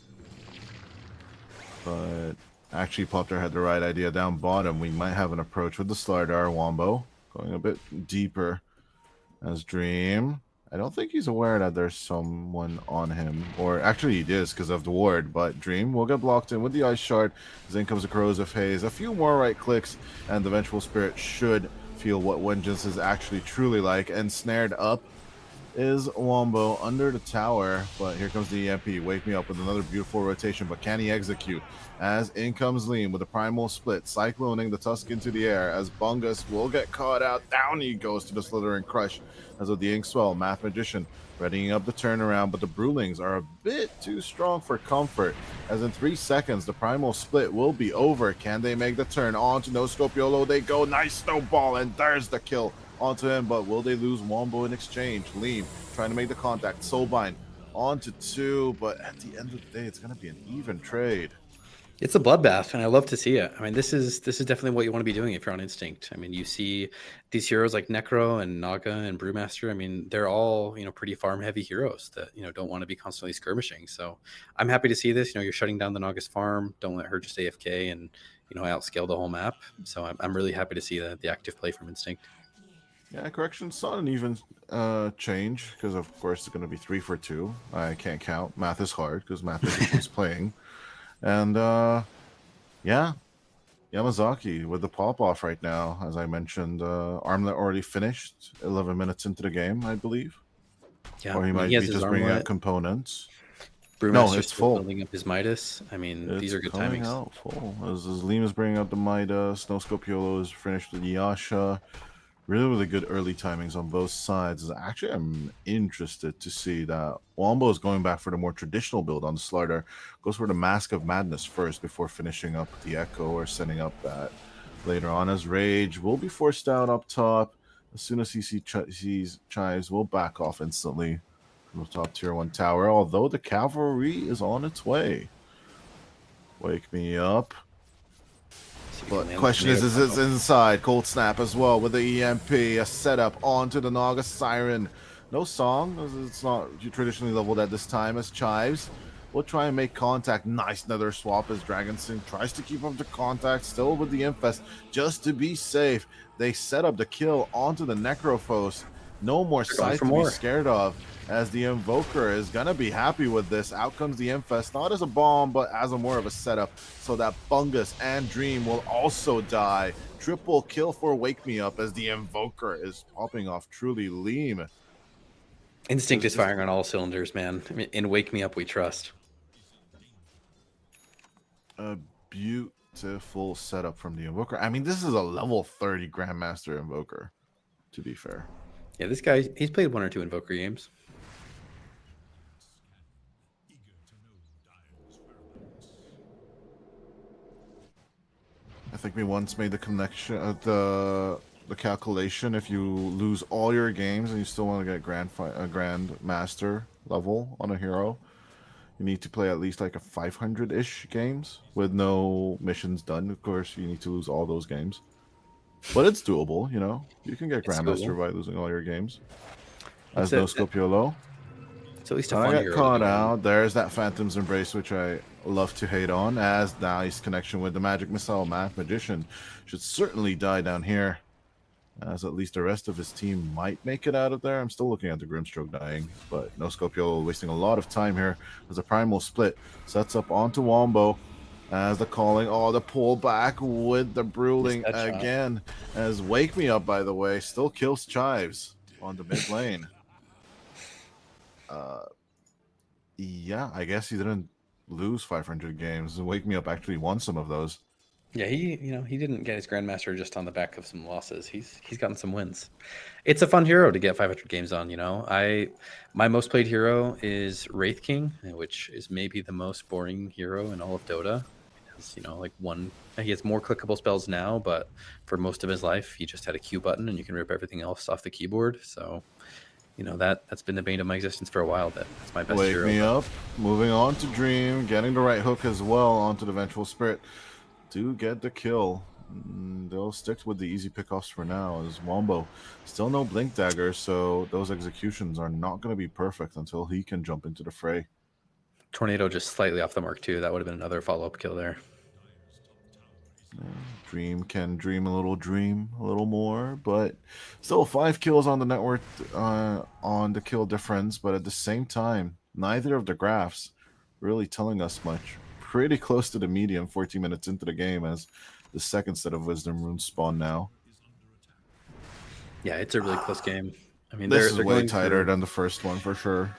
But actually, Popter had the right idea. Down bottom, we might have an approach with the Slardar Wombo, going a bit deeper as Dream. I don't think he's aware that there's someone on him. Or actually he is because of the ward, but Dream will get blocked in with the Ice Shard. Then comes the Corrosive Haze. A few more right clicks, and the Vengeful Spirit should feel what Vengeance is actually truly like. And snared up is Wombo under the tower, but here comes the EMP. Wake me up with another beautiful rotation, but can he execute? As in comes Lean with a primal split, cycloning the Tusk into the air as Bungus will get caught out. Down he goes to the Slither and Crush as with the Inkswell, Math Magician readying up the turnaround, but the Brewlings are a bit too strong for comfort. As in 3 seconds, the primal split will be over. Can they make the turn? On to No Scope YOLO they go. Nice snowball, and there's the kill onto him, but will they lose Wombo in exchange? Lean trying to make the contact. Soulbind onto 2, but at the end of the day, it's going to be an even trade. It's a bloodbath, and I love to see it. I mean, this is definitely what you want to be doing if you're on Instinct. I mean, you see these heroes like Necro and Naga and Brewmaster. I mean, they're all, pretty farm-heavy heroes that, don't want to be constantly skirmishing. So I'm happy to see this. You're shutting down the Naga's farm. Don't let her just AFK and, outscale the whole map. So I'm really happy to see the active play from Instinct. Yeah, correction. Saw an even change because, of course, it's going to be 3 for 2. I can't count. Math is hard because Math is playing. And, yeah, Yamazaki with the pop-off right now. As I mentioned, Armlet already finished 11 minutes into the game, I believe. Yeah, or he might be just bringing out components. Brewmaster's no, it's full. Building up his Midas. I mean, these are good timings. Out full. As Liam is bringing out the Midas, No Scope YOLO is finished with Yasha. Really good early timings on both sides. Actually, I'm interested to see that Wombo is going back for the more traditional build on the Slider. Goes for the Mask of Madness first before finishing up the Echo or setting up that later on. As Rage will be forced out up top. As soon as he sees Chives, will back off instantly from the top tier 1 tower. Although the cavalry is on its way. Wake me up. But question is it's inside. Cold Snap as well with the EMP. A setup onto the Naga Siren. No song. It's not traditionally leveled at this time as Chives will try and make contact. Nice nether swap as Dragon Sync tries to keep up the contact. Still with the Infest just to be safe. They set up the kill onto the Necrophos. No more sight to be scared of, as the Invoker is going to be happy with this. Out comes the Infest, not as a bomb, but as a more of a setup, so that Bungus and Dream will also die. Triple kill for Wake Me Up as the Invoker is popping off truly lean. Instinct is firing on all cylinders, man. I mean, in Wake Me Up, we trust. A beautiful setup from the Invoker. I mean, this is a level 30 Grandmaster Invoker, to be fair. Yeah, this guy, he's played 1 or 2 Invoker games. I think we once made the connection, the calculation. If you lose all your games and you still want to get Grand Master level on a hero, you need to play at least like a 500-ish games with no missions done. Of course, you need to lose all those games. But it's doable, You can get Grandmaster by losing all your games. As No Scope YOLO. It's at least a fun hero. I got caught out. There's that Phantom's Embrace, which I love to hate on. As nice connection with the Magic Missile. Math Magician should certainly die down here. As at least the rest of his team might make it out of there. I'm still looking at the Grimstroke dying. But No Scope YOLO wasting a lot of time here. As a Primal Split sets up onto Wombo. As the calling, the pull back with the Brewling again. As Wake Me Up, by the way, still kills Chives on the mid lane. Yeah, I guess he didn't lose 500 games. Wake Me Up actually won some of those. Yeah, he didn't get his Grandmaster just on the back of some losses. He's gotten some wins. It's a fun hero to get 500 games on, My most played hero is Wraith King, which is maybe the most boring hero in all of Dota. He has more clickable spells now, but for most of his life, he just had a Q button and you can rip everything else off the keyboard. So, that's been the bane of my existence for a while. That's my best hero. Wake Me Up, moving on to Dream, getting the right hook as well onto the Vengeful Spirit. Do get the kill. They'll stick with the easy pickoffs for now, as Wombo still no Blink Dagger, so those executions are not going to be perfect until he can jump into the fray. Tornado just slightly off the mark too. That would have been another follow-up kill there. Dream can dream a little more, but still 5 kills on the network on the kill difference. But at the same time, neither of the graphs really telling us much. Pretty close to the medium 14 minutes into the game as the second set of Wisdom Runes spawn now. Yeah, it's a really close game. I mean, This is they're way going tighter for, than the first one for sure.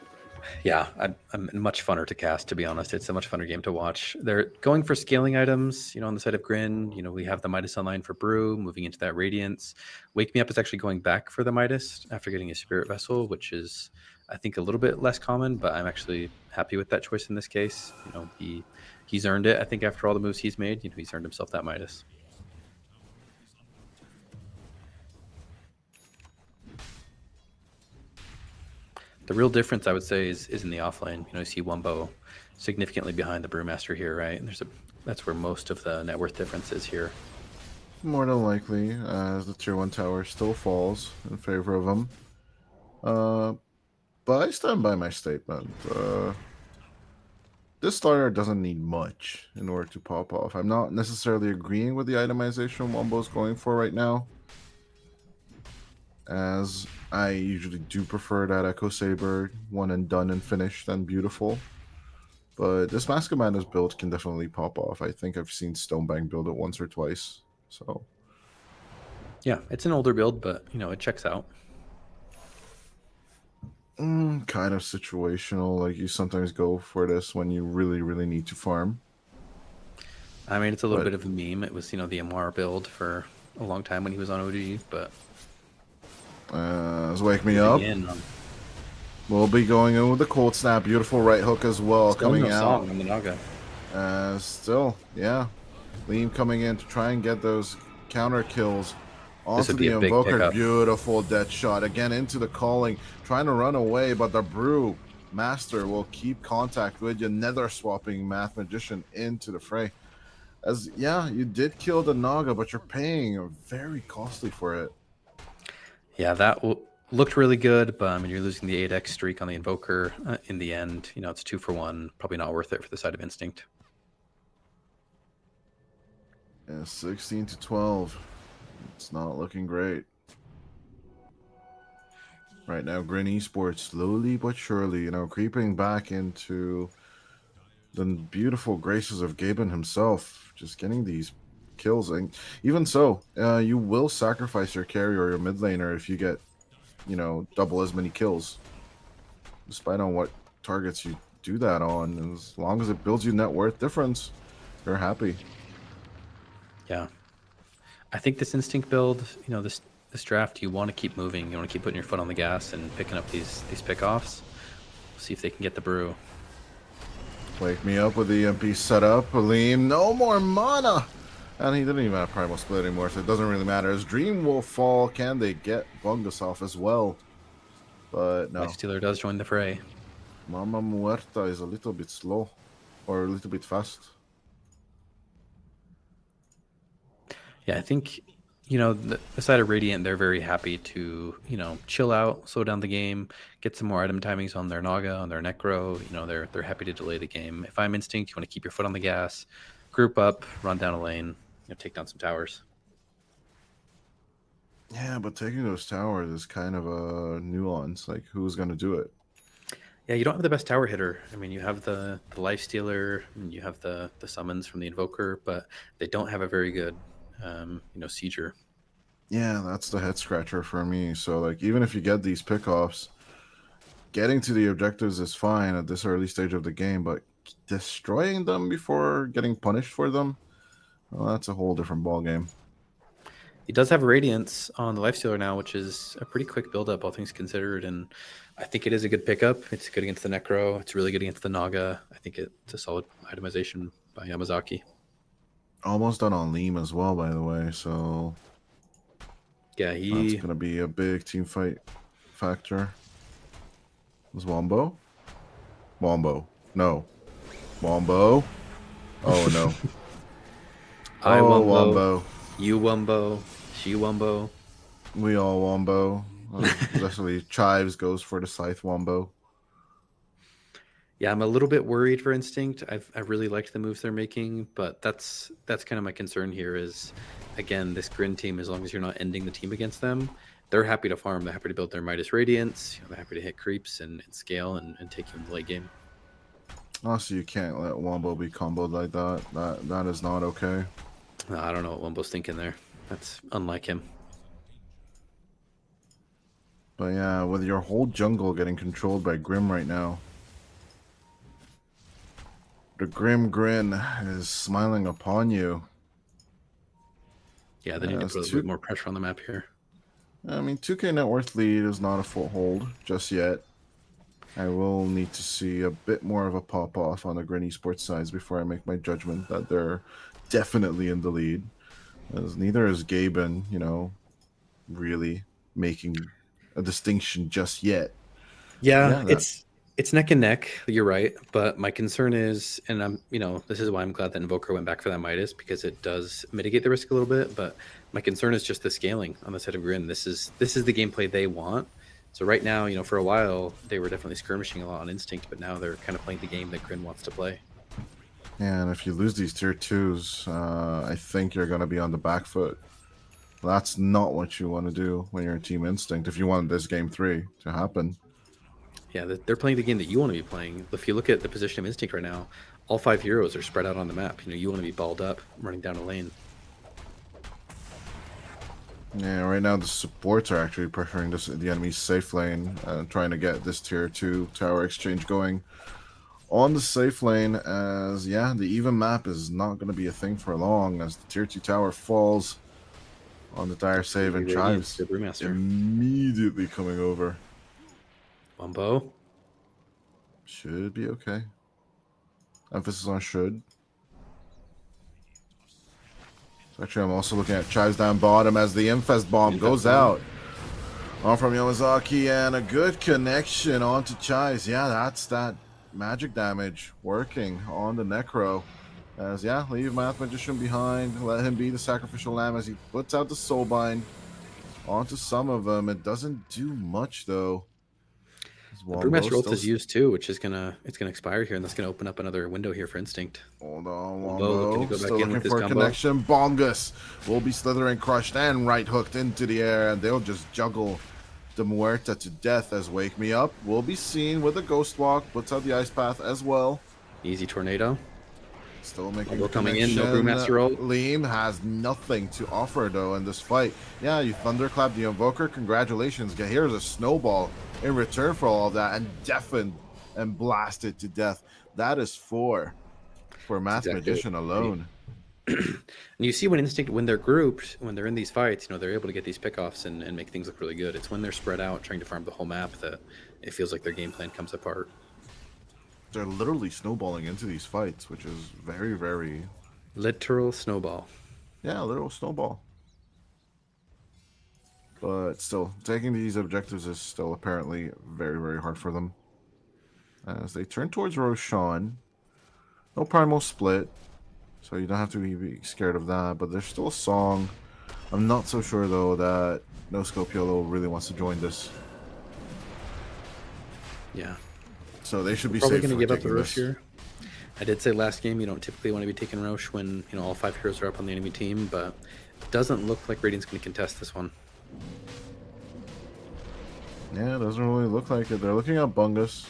yeah, I'm much funner to cast, to be honest. It's a much funner game to watch. They're going for scaling items, on the side of Grin. We have the Midas online for Brew, moving into that Radiance. Wake Me Up is actually going back for the Midas after getting a Spirit Vessel, which is, I think, a little bit less common, but I'm actually happy with that choice in this case. He's earned it. I think after all the moves he's made, he's earned himself that Midas. The real difference, I would say, is in the offlane. You see Wumbo significantly behind the Brewmaster here, right? And that's where most of the net worth difference is here. More than likely, as the tier 1 tower still falls in favor of him. But I stand by my statement. This starter doesn't need much in order to pop off. I'm not necessarily agreeing with the itemization Wumbo's going for right now, as I usually do prefer that Echo Saber one and done and finished and beautiful. But this Mask of Madness build can definitely pop off. I think I've seen Stonebank build it once or twice. So yeah, it's an older build, but it checks out. Kind of situational. Like, you sometimes go for this when you really, really need to farm. I mean, it's a little bit of a meme. It was, the Amar build for a long time when he was on OG, but let's Wake Me Up. We'll be going in with the Cold Snap. Beautiful right hook as well. Still coming no out. Song on the Naga. Still, yeah. Liam coming in to try and get those counter kills onto would be the a big Invoker. pickup. Beautiful death shot. Again into the calling. Trying to run away, but the Brew Master will keep contact with you. Nether swapping Math Magician into the fray. As, yeah, you did kill the Naga, but you're paying very costly for it. Yeah, that looked really good, but I mean, you're losing the 8x streak on the Invoker in the end. It's 2 for 1. Probably not worth it for the side of Instinct. Yeah, 16 to 12. It's not looking great. Right now, Grin Esports slowly but surely, creeping back into the beautiful graces of Gaben himself, just getting these kills. And even so, you will sacrifice your carry or your mid laner if you get, double as many kills, despite on what targets you do that on. And as long as it builds you net worth difference, you're happy. Yeah. I think this Instinct build, this draft, you want to keep moving. You want to keep putting your foot on the gas and picking up these pickoffs. See if they can get the Brew. Wake Me Up with the EMP setup. Aleem, no more mana! And he didn't even have Primal Split anymore, so it doesn't really matter. As Dream will fall, can they get Bungus off as well? But no. Stealer does join the fray. Mama Muerta is a little bit slow. Or a little bit fast. Yeah, I think, the side of Radiant, they're very happy to, chill out, slow down the game, get some more item timings on their Naga, on their Necro. They're happy to delay the game. If I'm Instinct, you want to keep your foot on the gas, group up, run down a lane, take down some towers. Yeah, but taking those towers is kind of a nuance. Like, who's going to do it? Yeah, you don't have the best tower hitter. I mean, you have the Life Stealer, and you have the summons from the Invoker, but they don't have a very good, Sieger. Yeah, that's the head scratcher for me. So, like, even if you get these pickoffs, getting to the objectives is fine at this early stage of the game, but destroying them before getting punished for them, well, that's a whole different ballgame. He does have Radiance on the Lifestealer now, which is a pretty quick build-up, all things considered, and I think it is a good pickup. It's good against the Necro. It's really good against the Naga. I think it's a solid itemization by Yamazaki. Almost done on Liam as well, by the way, so yeah, that's going to be a big team fight factor. Was Wombo? Wombo. No. Wombo. Oh, no. I Wombo. Wombo. You Wumbo, she Wumbo. We all Wombo. Especially Chives goes for the Scythe Wombo. Yeah, I'm a little bit worried for Instinct. I really liked the moves they're making, but that's kind of my concern here is, again, this Grin team, as long as you're not ending the team against them, they're happy to farm. They're happy to build their Midas Radiance. They're happy to hit creeps and scale and take you in the late game. Also, you can't let Wombo be comboed like that. That is not okay. No, I don't know what Wumbo's thinking there. That's unlike him. But yeah, with your whole jungle getting controlled by Grim right now, the Grim Grin is smiling upon you. Yeah, they need to it's put a little bit more pressure on the map here. I mean, 2K net worth lead is not a foothold just yet. I will need to see a bit more of a pop off on the Grin Esports sides before I make my judgment that they're definitely in the lead. As neither is Gaben, you know, really making a distinction just yet. Yeah, it's neck and neck. You're right, but my concern is, and this is why I'm glad that Invoker went back for that Midas, because it does mitigate the risk a little bit. But my concern is just the scaling on the side of Grin. This is the gameplay they want. So right now, for a while they were definitely skirmishing a lot on Instinct, but now they're kind of playing the game that Grin wants to play. Yeah, and if you lose these tier 2s, I think you're going to be on the back foot. That's not what you want to do when you're in Team Instinct if you want this Game 3 to happen. Yeah, they're playing the game that you want to be playing. If you look at the position of Instinct right now, all 5 heroes are spread out on the map. You want to be balled up, running down a lane. Yeah, right now the supports are actually pressuring the enemy's safe lane, trying to get this tier 2 tower exchange going on the safe lane, as the even map is not going to be a thing for long as the tier 2 tower falls on the dire save, and Chives immediately coming over. Bumbo should be okay. Emphasis on should. Actually, I'm also looking at Chives down bottom as the Infest bomb goes out. On from Yamazaki, and a good connection onto Chives. Yeah, that's that magic damage working on the Necro. As leave Math Magician behind, let him be the sacrificial lamb as he puts out the Soulbind onto some of them. It doesn't do much though. Brewmaster ult is used too, which is gonna expire here, and that's gonna open up another window here for Instinct. Hold on, Wombo. Still looking for a connection. Bongus will be slithering, crushed, and right hooked into the air, and they'll just juggle the Muerta to death as Wake Me Up will be seen with a Ghost Walk, puts out the Ice Path as well. Easy tornado. Still making a coming in, no Brewmaster ult. Liam has nothing to offer though in this fight. Yeah, you thunderclap the Invoker. Congratulations. Here's a snowball in return for all of that, and deafened and blasted to death. That is for Math Magician alone. And you see when Instinct, when they're grouped, when they're in these fights, they're able to get these pickoffs and make things look really good. It's when they're spread out trying to farm the whole map that it feels like their game plan comes apart. They're literally snowballing into these fights, which is very, very... literal snowball. Yeah, literal snowball. But still, taking these objectives is still apparently very, very hard for them. As they turn towards Roshan. No primal split, so you don't have to be scared of that, but there's still a song. I'm not so sure, though, that No Scope Yellow really wants to join this. Yeah. So they should be probably safe. Going to give up the Rosh here. I did say last game you don't typically want to be taking Rosh when all 5 heroes are up on the enemy team, but it doesn't look like Radiant's going to contest this one. Yeah, it doesn't really look like it. They're looking at Bungus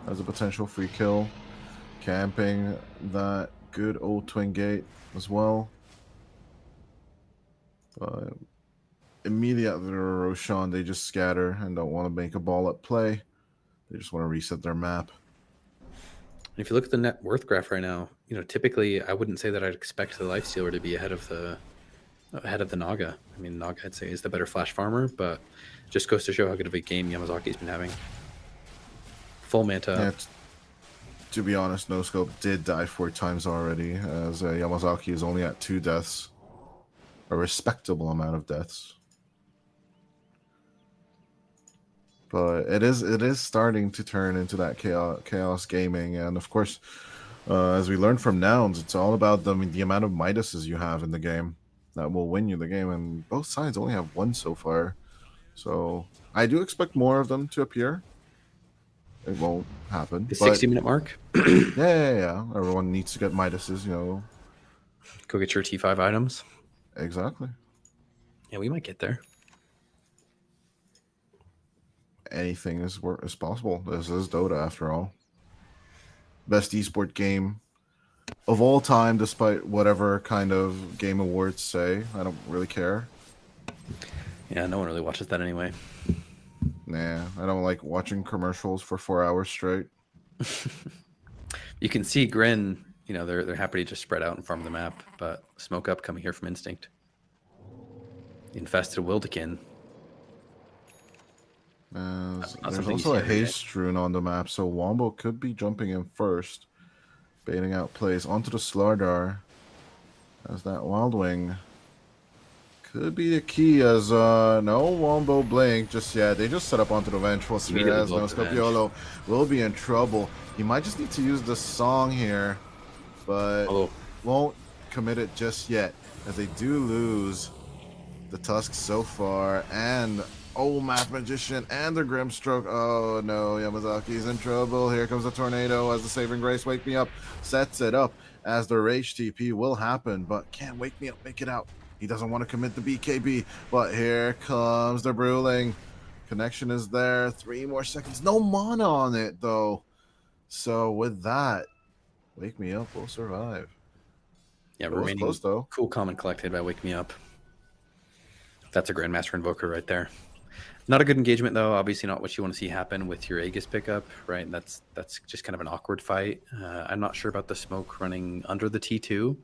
as a potential free kill, camping that good old Twin Gate as well. But immediately after Roshan, they just scatter and don't want to make a ball at play. They just want to reset their map. And if you look at the net worth graph right now, typically I wouldn't say that I'd expect the Lifestealer to be ahead of the Naga. I mean, Naga I'd say is the better flash farmer, but just goes to show how good of a game Yamazaki's been having. Full Manta. Yeah, to be honest, No Scope did die 4 times already, as Yamazaki is only at 2 deaths. A respectable amount of deaths. But it is starting to turn into that chaos gaming, and of course, as we learned from Nouns, it's all about the amount of Midases you have in the game that will win you the game, and both sides only have 1 so far. So I do expect more of them to appear. It won't happen. The 60-minute mark? Yeah. Everyone needs to get Midases, Go get your T5 items. Exactly. Yeah, we might get there. Anything is possible. This is Dota, after all. Best esport game of all time, despite whatever kind of game awards say. I don't really care. Yeah, no one really watches that anyway. Nah, I don't like watching commercials for 4 hours straight. You can see Grin, you know, they're happy to just spread out and farm the map, but Smoke Up coming here from Instinct. The infested Wildekin. There's something you also see a every day. haste rune on the map, so Wombo could be jumping in first, baiting out plays onto the Slardar. As that Wild Wing could be the key, as no Wombo Blink just yet. They just set up onto the Vengeful Sphere, Immediately as no blow up the Venge. Scopiolo will be in trouble. He might just need to use the song here, but Although, won't commit it just yet, as they do lose the Tusk so far, and Math Magician and the Grimstroke. Oh no, Yamazaki's in trouble. Here comes the Tornado as the Saving Grace Wake Me Up sets it up, as the Rage TP will happen, but can't Wake Me Up make it out. He doesn't want to commit the BKB, but here comes the Bruling. Connection is there. 3 more seconds. No mana on it, though. So with that, Wake Me Up will survive. yeah, It was remaining close, though. cool, calm, and collected by Wake Me Up. That's a Grandmaster Invoker right there. Not a good engagement, though. Obviously not what you want to see happen with your Aegis pickup, right? That's just kind of an awkward fight. I'm not sure about the Smoke running under the T2,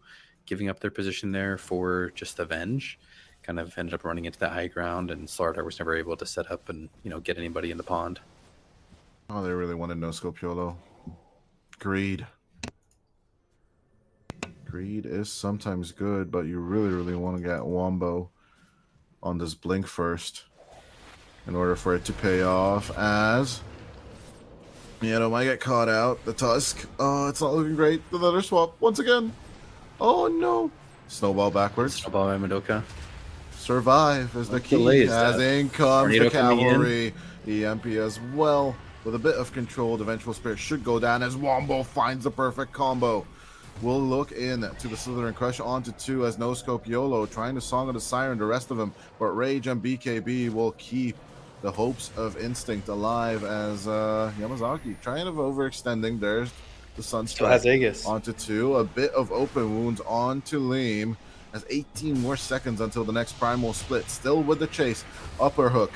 giving up their position there for just the Venge. Kind of ended up running into the high ground, and Slardar was never able to set up and, you know, get anybody in the pond. Oh, they really wanted no Scopiolo. Greed. Greed is sometimes good, but you really, really want to get Wombo on this Blink first in order for it to pay off, as Mieto might get caught out. The Tusk. Oh, it's not looking great. The letter swap once again. Oh no. Snowball backwards. Snowball by Madoka. Survive is the What key, delay is as that? in comes Tornado the coming in. cavalry. EMP as well. With a bit of control, the Vengeful Spirit should go down as Wombo finds the perfect combo. We'll look in to the Slytherin Crush onto 2 as no Scopiolo trying to Song of the Siren, the rest of them, but Rage and BKB will keep the hopes of Instinct alive, as Yamazaki trying of overextending. There's the Sunstrike Aegis. onto 2, a bit of open wounds onto Leem, as 18 more seconds until the next Primal Split. Still with the chase, upper hook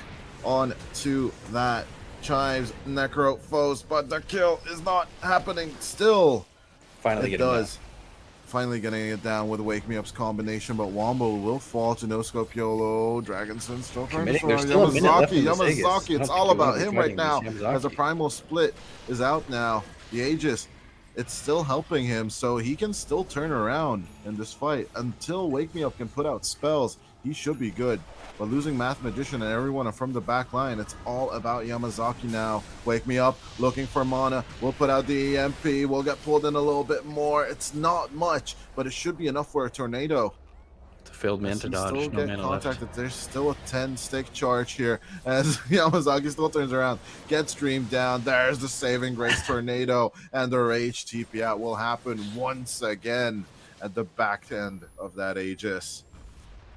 on to that Chives Necro foes, but the kill is not happening still. Finally It getting does. Finally getting it down with Wake Me Up's combination, but Wombo will fall to no Scopiolo. Dragonson still trying to Committing. There's survive. still a minute left in this Aegis. I Yamazaki, don't it's think all they wanna about be him right fighting now, this as the Yamazaki. Primal Split is out now. The Aegis, it's still helping him, so he can still turn around in this fight. Until Wake Me Up can put out spells, he should be good. But losing Math Magician and everyone from the back line, it's all about Yamazaki now. Wake Me Up, looking for mana. We'll put out the EMP. We'll get pulled in a little bit more. It's not much, but it should be enough for a tornado. It's a failed man As to he dodge. still No get mana left. contacted. There's still a 10-stick charge here as Yamazaki still turns around, gets streamed down. There's the Saving Grace Tornado, and the Rage TP out will happen once again at the back end of that Aegis.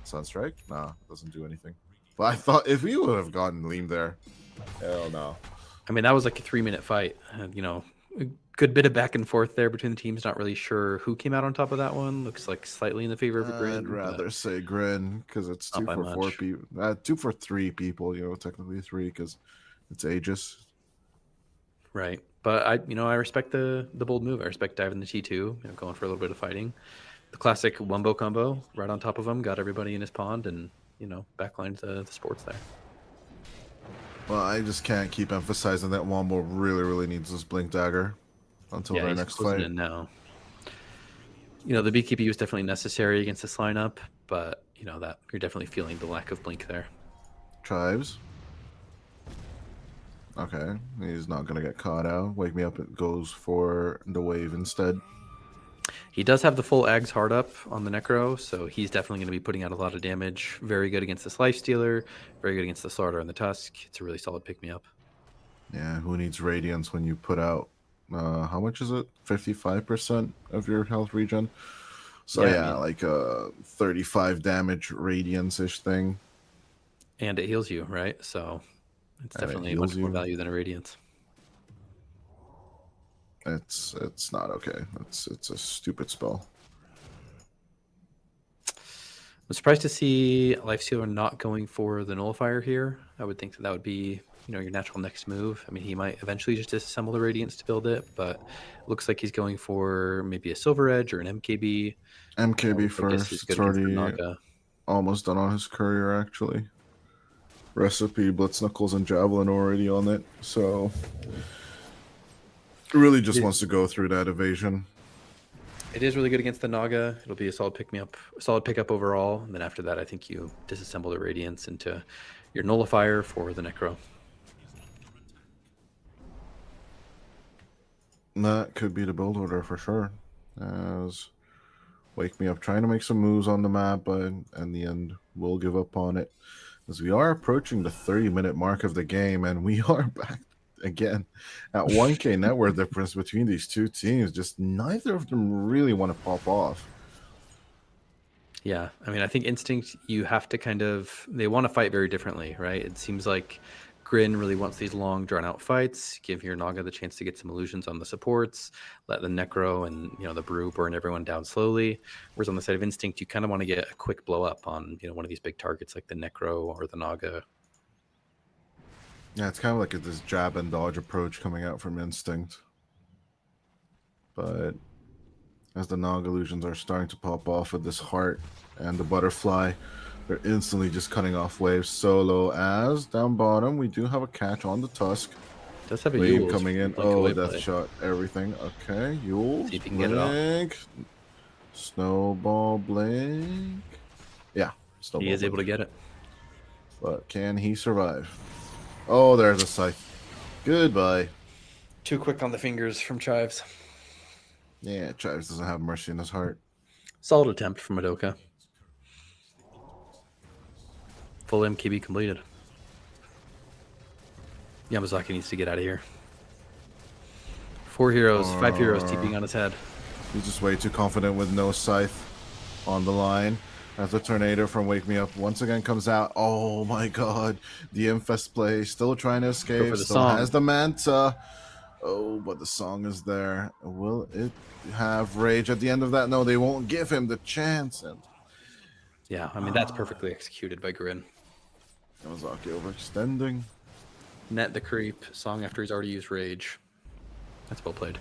Sunstrike? Nah, doesn't do anything. But I thought if we would have gotten Leem there, hell no. I mean, that was like a 3-minute fight. You know, a good bit of back and forth there between the teams. Not really sure who came out on top of that one. Looks like slightly in the favor of a Grin. I'd rather say Grin, because it's Not 2 by for 4 much. people. 2 for 3 people, technically 3, because it's Aegis. Right. But I respect the bold move. I respect diving the T2, going for a little bit of fighting. The classic Wombo combo right on top of him, got everybody in his pond, and backlined the sports there. Well, I just can't keep emphasizing that Wombo really, really needs this Blink Dagger until their he's next closing fight. in now. The BKB was definitely necessary against this lineup, but that you're definitely feeling the lack of Blink there. Chives. Okay, he's not gonna get caught out. Wake Me Up, it goes for the wave instead. He does have the full Ags hard up on the Necro, so he's definitely going to be putting out a lot of damage. Very good against this Lifestealer, very good against the Slardar and the Tusk. It's a really solid pick-me-up. Yeah, who needs Radiance when you put out, how much is it? 55% of your health regen? So Yeah, I mean- like a 35 damage Radiance-ish thing. And it heals you, right? So it's And it definitely heals much more you. value than a Radiance. It's not okay. It's a stupid spell. I'm surprised to see Lifestealer not going for the Nullifier here. I would think that would be your natural next move. I mean, he might eventually just disassemble the Radiance to build it, but looks like he's going for maybe a Silver Edge or an MKB. MKB which I guess first. is It's good against the already Naga. almost done on his courier, actually. Recipe, Blitz Knuckles, and Javelin already on it. So really just wants to go through that evasion. It is really good against the Naga. It'll be a solid solid pickup overall. And then after that, I think you disassemble the Radiance into your Nullifier for the Necro. That could be the build order for sure. As Wake Me Up trying to make some moves on the map, but in the end, we'll give up on it. As we are approaching the 30-minute mark of the game, and we are back again at 1K net worth difference between these two teams. Just neither of them really want to pop off. Yeah, I mean, I think Instinct, you have to they want to fight very differently, right? It seems like Grin really wants these long, drawn-out fights, give your Naga the chance to get some illusions on the supports, let the Necro and, the Brew burn everyone down slowly. Whereas on the side of Instinct, you kind of want to get a quick blow-up on, one of these big targets like the Necro or the Naga. Yeah, it's kind of like this jab and dodge approach coming out from Instinct. But as the Naga illusions are starting to pop off with this heart and the butterfly, they're instantly just cutting off waves solo. As down bottom, we do have a catch on the Tusk. Does have a Wave Yule coming in. like Oh, away death play. shot, everything. Okay, Yule, See if he can get it off. Blink, Snowball, Blink. Yeah, Snowball. He is able to Blink. get it. But can he survive? Oh, there's a scythe. Goodbye. Too quick on the fingers from Chives. Yeah, Chives doesn't have mercy in his heart. Solid attempt from Madoka. Full MKB completed. Yamazaki needs to get out of here. 4 heroes, 5 heroes TPing on his head. He's just way too confident with no scythe on the line. As the Tornado from Wake Me Up once again comes out. Oh my god. The Infest play. Still trying to escape. for the Still song. has the Manta. Oh, but the song is there. Will it have Rage at the end of that? No, they won't give him the chance. And Yeah, I mean, that's perfectly executed by Grin. Yamazaki overextending. Net the creep, song after he's already used Rage. That's well played.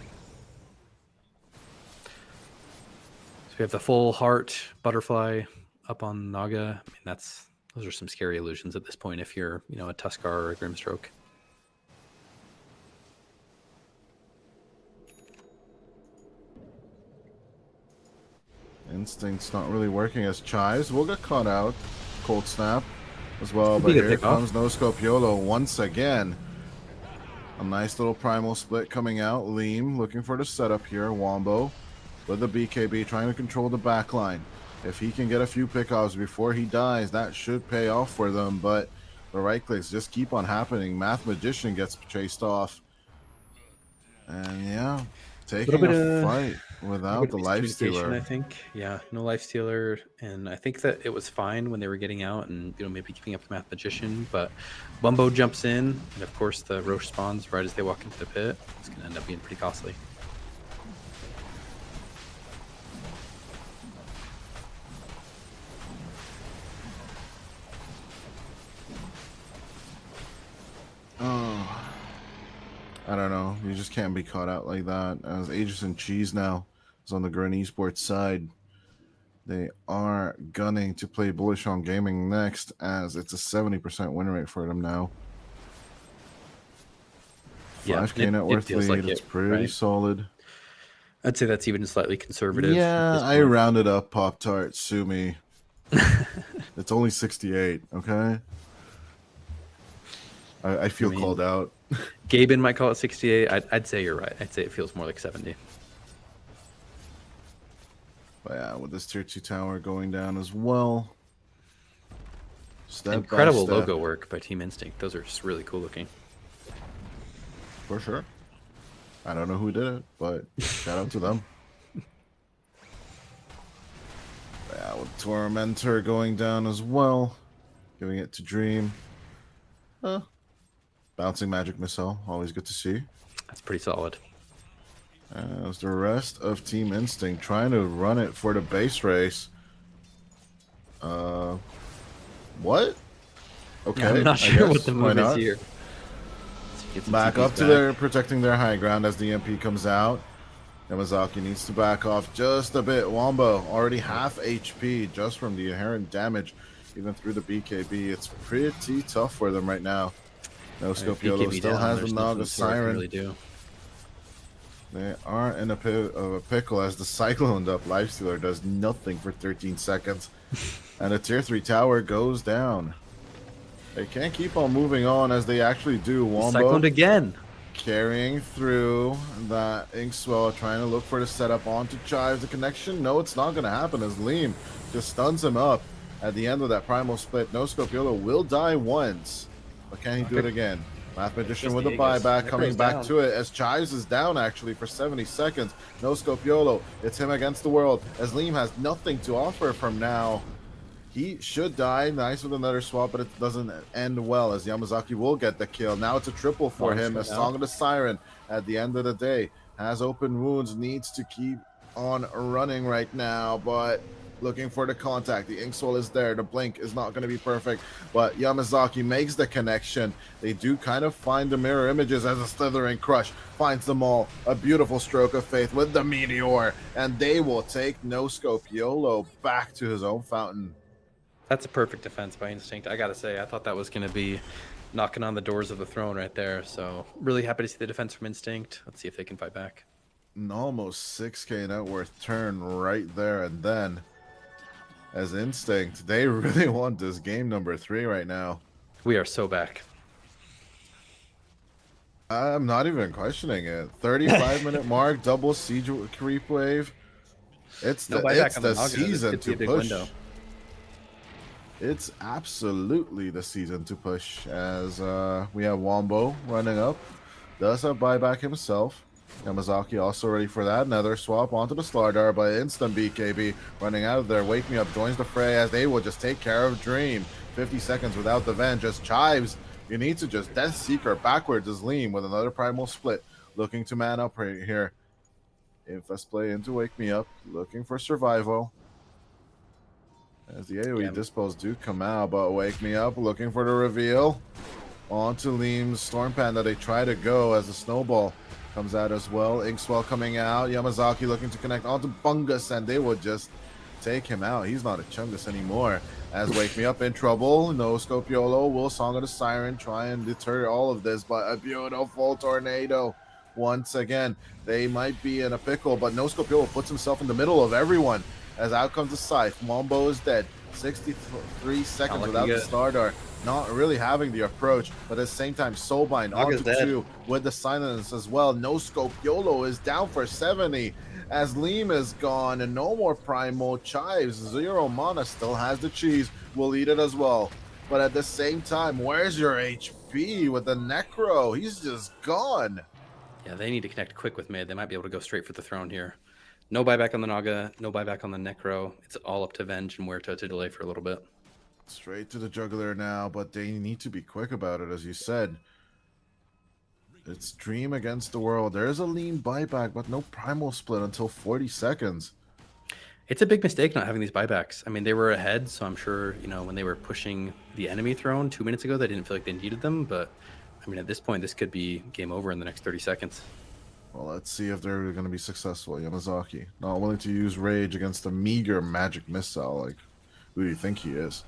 So we have the full heart butterfly up on Naga. I mean, those are some scary illusions at this point if you're, a Tuskar or a Grimstroke. Instinct's not really working as Chives will get caught out. Cold Snap as well, Could but be a here pick off. comes No Scope YOLO once again. A nice little primal split coming out. Leem looking for the setup here. Wombo with the BKB trying to control the backline. If he can get a few pickoffs before he dies, that should pay off for them, but the right clicks just keep on happening. Math Magician gets chased off. And yeah, taking a fight without the life I stealer. think. Yeah, no life stealer. And I think that it was fine when they were getting out and, maybe giving up the Math Magician. But Bumbo jumps in. And of course, the Roche spawns right as they walk into the pit. It's going to end up being pretty costly. Oh, I don't know. You just can't be caught out like that. As Aegis and Cheese now is on the Grin Esports side. They are gunning to play bullish on gaming next, as it's a 70% win rate for them now. Yeah, 5K net worth feels lead. like It's it, pretty right? solid. I'd say that's even slightly conservative. at Yeah, this I point. rounded up Pop Tart. Sue me. It's only 68, okay? I feel mean- called out. Gaben might call it 68. I'd say you're right. I'd say it feels more like 70. But yeah, with this tier 2 tower going down as well. Step by Incredible step. logo work by Team Instinct. Those are just really cool looking. For sure. I don't know who did it, but shout out to them. Yeah, with Tormentor going down as well. Giving it to Dream. Bouncing Magic Missile. Always good to see. That's pretty solid. As the rest of Team Instinct trying to run it for the base race. What? Okay. I'm not I sure what guess. the Why move is not? here. Get some Back TPs up to their protecting their high ground as the MP comes out. Yamazaki needs to back off just a bit. Wombo already half HP just from the inherent damage, even through the BKB. It's pretty tough for them right now. No Scope YOLO BKB still down, has the there's Naga nothing Sora can Siren. really do. They are in a pickle as the Cyclone up. Lifestealer does nothing for 13 seconds. And a tier 3 tower goes down. They can't keep on moving on as they actually do. Wombo Cycloned again. carrying through that Inkswell, trying to look for the setup onto Chives. The connection, no, it's not going to happen as Liam just stuns him up at the end of that primal split. No Scope YOLO will die once, but can he do it again? Math Magician with a buyback, coming back to it as Chives is down actually for 70 seconds. No Scope YOLO, it's him against the world as Liam has nothing to offer from now. He should die. Nice with another swap, but it doesn't end well as Yamazaki will get the kill. Now it's a triple for him. A Song of the Siren at the end of the day has open wounds, needs to keep on running right now, but looking for the contact. The Inkswell is there. The blink is not going to be perfect, but Yamazaki makes the connection. They do kind of find the mirror images as a Slithering Crush finds them all. A beautiful stroke of faith with the Meteor, and they will take No Scope YOLO back to his own fountain. That's a perfect defense by Instinct. I gotta say, I thought that was gonna be knocking on the doors of the throne right there. So really happy to see the defense from Instinct. Let's see if they can fight back. An almost 6k net worth turn right there and then. As Instinct, they really want this game number 3 right now. We are so back. I'm not even questioning it. 35-minute mark, double siege creep wave. It's No the, buyback it's on the Naga. This season could be a to big push. window. It's absolutely the season to push as we have Wombo running up. Does have buyback himself. Yamazaki also ready for that. Another swap onto the Slardar, but instant BKB running out of there. Wake Me Up joins the fray as they will just take care of Dream. 50 seconds without the Ven. Just Chives. You need to just Death Seeker backwards as Liam with another primal split. Looking to man up right here. Infest play into Wake Me Up. Looking for survival. As the AoE dispos do come out, but Wake Me Up looking for the reveal. Onto Liam's Storm Panda. They try to go as the snowball comes out as well. Inkswell coming out. Yamazaki looking to connect onto Bungus, and they will just take him out. He's not a Chungus anymore. As Wake Me Up in trouble. No Scope YOLO will Song of the Siren try and deter all of this, but a beautiful tornado. Once again, they might be in a pickle, but No Scope YOLO puts himself in the middle of everyone. As out comes the Scythe. Wombo is dead. 63 seconds without the Stardar. Not really having the approach, but at the same time, Soulbind onto 2 with the silence as well. No Scope YOLO is down for 70 as Liam is gone and no more Primal. Chives, 0 mana, still has the cheese. Will eat it as well. But at the same time, where's your HP with the Necro? He's just gone. Yeah, they need to connect quick with mid. They might be able to go straight for the throne here. No buyback on the Naga, no buyback on the Necro. It's all up to Venge and Huerta to delay for a little bit. Straight to the juggler now, but they need to be quick about it, as you said. It's Dream against the world. There's a lean buyback, but no primal split until 40 seconds. It's a big mistake not having these buybacks. I mean, they were ahead, so I'm sure, you know, when they were pushing the enemy throne 2 minutes ago, they didn't feel like they needed them. But, I mean, at this point, this could be game over in the next 30 seconds. Well, let's see if they're going to be successful. Yamazaki, not willing to use Rage against a meager magic missile. Like, who do you think he is?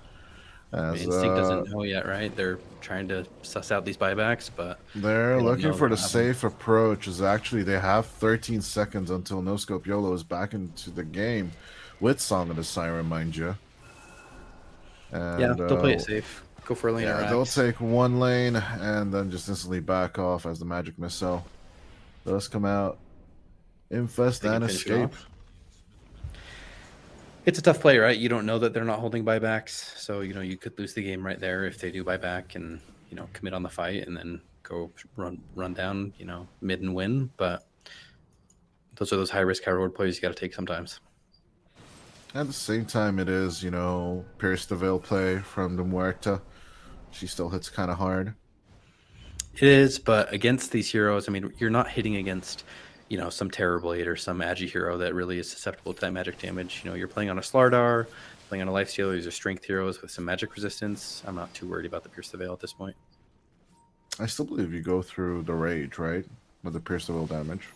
As, Instinct doesn't know yet, right? They're trying to suss out these buybacks, but they're looking for the safe approach. Is actually they have 13 seconds until No Scope YOLO is back into the game with Song of the Siren, mind you. And, yeah, they'll play it safe. Go for a lane. Yeah, they'll take one lane and then just instantly back off as the magic missile does come out. Infest and escape. It's a tough play, right? You don't know that they're not holding buybacks, so you know you could lose the game right there if they do buyback and you know commit on the fight and then go run down, you know, mid and win. But those are those high risk, high reward plays you got to take sometimes. At the same time, it is, you know, Pierce the Veil play from the Muerta. She still hits kind of hard. It is, but against these heroes, I mean, you're not hitting against, you know, some Terrorblade or some Agi hero that really is susceptible to that magic damage. You know, you're playing on a Slardar, playing on a Lifestealer. These are strength heroes with some magic resistance. I'm not too worried about the Pierce the Veil at this point. I still believe you go through the rage, right? With the pierce to will damage.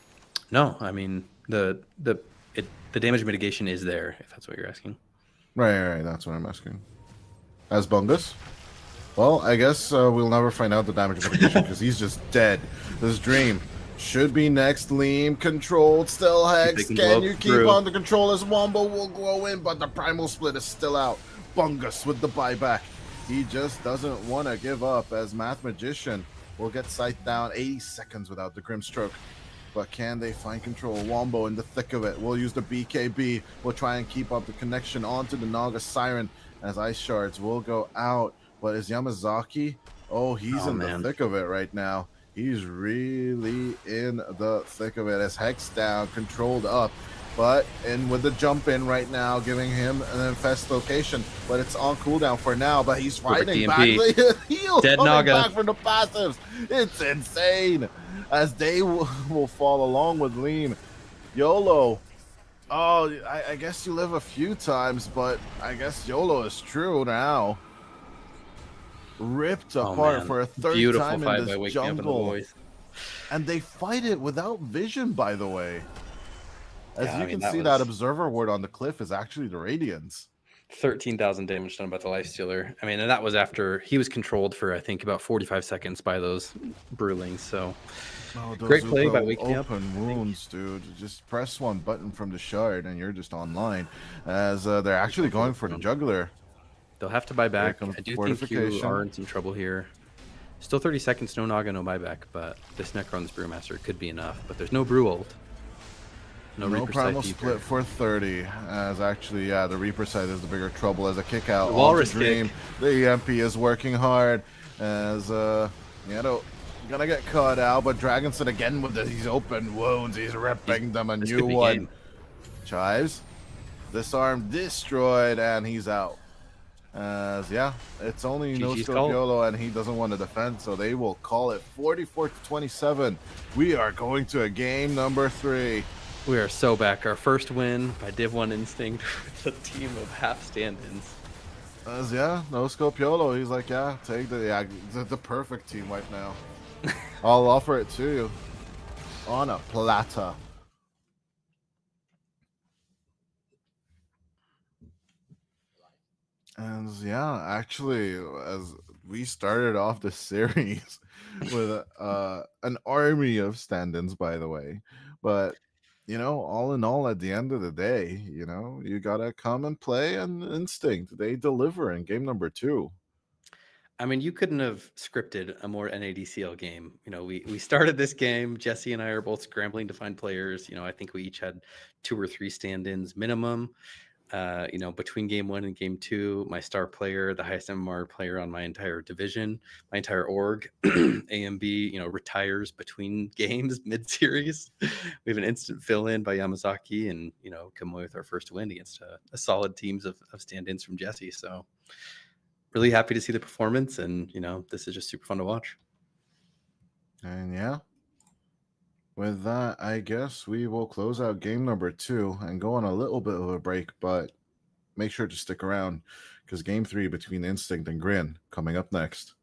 No, I mean the damage mitigation is there, if that's what you're asking. Right. That's what I'm asking. As Bungus? Well, I guess we'll never find out the damage mitigation because he's just dead. This Dream should be next. Leam controlled. Still Hex. Can you keep on the control as Wombo will go in, but the Primal Split is still out. Bungus with the buyback. He just doesn't want to give up as Math Magician will get sight down 80 seconds without the Grim Stroke. But can they find control? Wombo in the thick of it. We'll use the BKB. We'll try and keep up the connection onto the Naga Siren as Ice Shards will go out. But is Yamazaki? Oh, he's in the thick of it right now. He's really in the thick of it as Hex down, controlled up. But in with the jump in right now, giving him an infest location. But it's on cooldown for now. But he's fighting back. Heal Dead coming Naga back from the passives. It's insane. As they will fall along with Lean. YOLO. Oh, I guess you live a few times, but I guess YOLO is true now. Ripped apart for a third time in this jungle. And they fight it without vision, by the way. As you can see, that observer ward on the cliff is actually the Radiance. 13,000 damage done by the Lifestealer. I mean, and that was after he was controlled for, I think, about 45 seconds by those Brewlings. So, great play by waking up. Open wounds, dude. Just press one button from the shard and you're just online. As they're actually going for the juggler. They'll have to buy back. I do think you are in some trouble here. Still 30 seconds, no Naga, no buyback, but this Necron's Brewmaster could be enough. But there's no Brew ult. No Primal Split for 30. As actually, yeah, the Reaper side is the bigger trouble as a kick out. Walrus Dream. kick. The EMP is working hard as gonna get caught out, but Dragonson again with these open wounds. He's ripping them a new one. Chives. Disarm destroyed, and he's out. As yeah, it's only no Scorpiolo, and he doesn't want to defend, so they will call it 44-27. We are going to a game number 3. We are so back. Our first win by Div 1 Instinct with a team of half stand-ins. As yeah, no Scorpiolo. He's like, yeah, take the perfect team right now. I'll offer it to you on a platter. And yeah, actually, as we started off the series with an army of stand-ins, by the way, but you know, all in all, at the end of the day, you know, you gotta come and play, and Instinct, they deliver in game number 2. I mean, you couldn't have scripted a more NADCL game. You know, we started this game. Jesse and I are both scrambling to find players. You know, I think we each had 2 or 3 stand-ins minimum. You know, between game 1 and game 2, my star player, the highest MMR player on my entire division, my entire org, AMB, you know, retires between games mid-series. We have an instant fill-in by Yamazaki, and you know, come away with our first win against a solid teams of stand-ins from Jesse. So really happy to see the performance, and you know, this is just super fun to watch. And yeah, with that, I guess we will close out game number 2 and go on a little bit of a break, but make sure to stick around because game 3 between Instinct and Grin coming up next.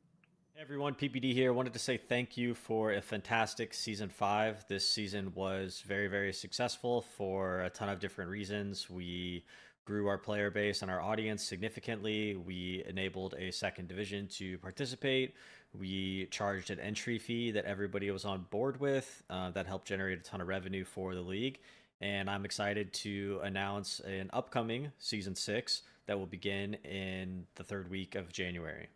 Hey everyone, PPD here. Wanted to say thank you for a fantastic season 5. This season was very, very successful for a ton of different reasons. We grew our player base and our audience significantly. We enabled a second division to participate. We charged an entry fee that everybody was on board with. That helped generate a ton of revenue for the league. And I'm excited to announce an upcoming Season 6 that will begin in the 3rd week of January.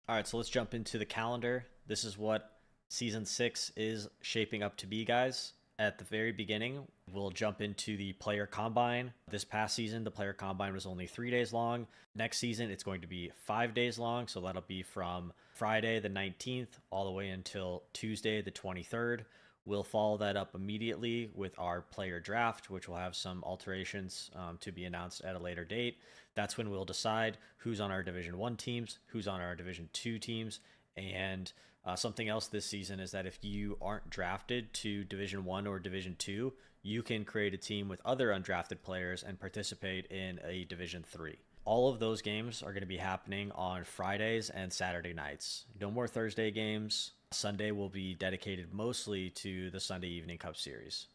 All right, so let's jump into the calendar. This is what Season 6 is shaping up to be, guys. At the very beginning, we'll jump into the player combine. This past season, the player combine was only 3 days long. Next season, it's going to be 5 days long. So that'll be from Friday the 19th all the way until Tuesday the 23rd. We'll follow that up immediately with our player draft, which will have some alterations to be announced at a later date. That's when we'll decide who's on our Division 1 teams, who's on our Division 2 teams, and something else this season is that if you aren't drafted to Division 1 or Division 2, you can create a team with other undrafted players and participate in a Division 3. All of those games are going to be happening on Fridays and Saturday nights. No more Thursday games. Sunday will be dedicated mostly to the Sunday Evening Cup Series.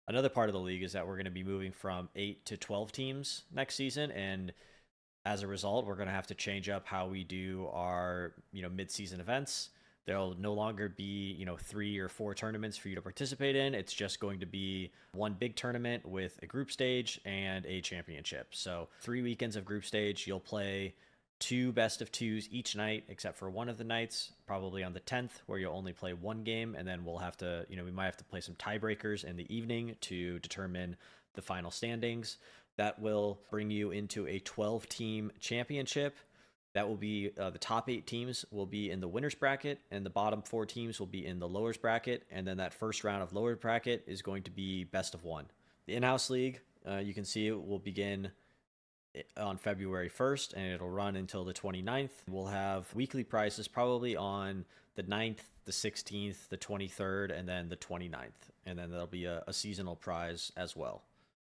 Another part of the league is that we're going to be moving from 8 to 12 teams next season, and as a result, we're going to have to change up how we do our, mid-season events. There'll no longer be, 3 or 4 tournaments for you to participate in. It's just going to be one big tournament with a group stage and a championship. So 3 weekends of group stage. You'll play 2 best of 2s each night, except for one of the nights, probably on the 10th, where you'll only play 1 game. And then we'll have to, we might have to play some tiebreakers in the evening to determine the final standings. That will bring you into a 12-team championship. That will be the top 8 teams will be in the winners bracket, and the bottom 4 teams will be in the lowers bracket. And then that first round of lower bracket is going to be best of 1. The in-house league, you can see it will begin on February 1st, and it'll run until the 29th. We'll have weekly prizes probably on the 9th, the 16th, the 23rd, and then the 29th. And then there'll be a seasonal prize as well.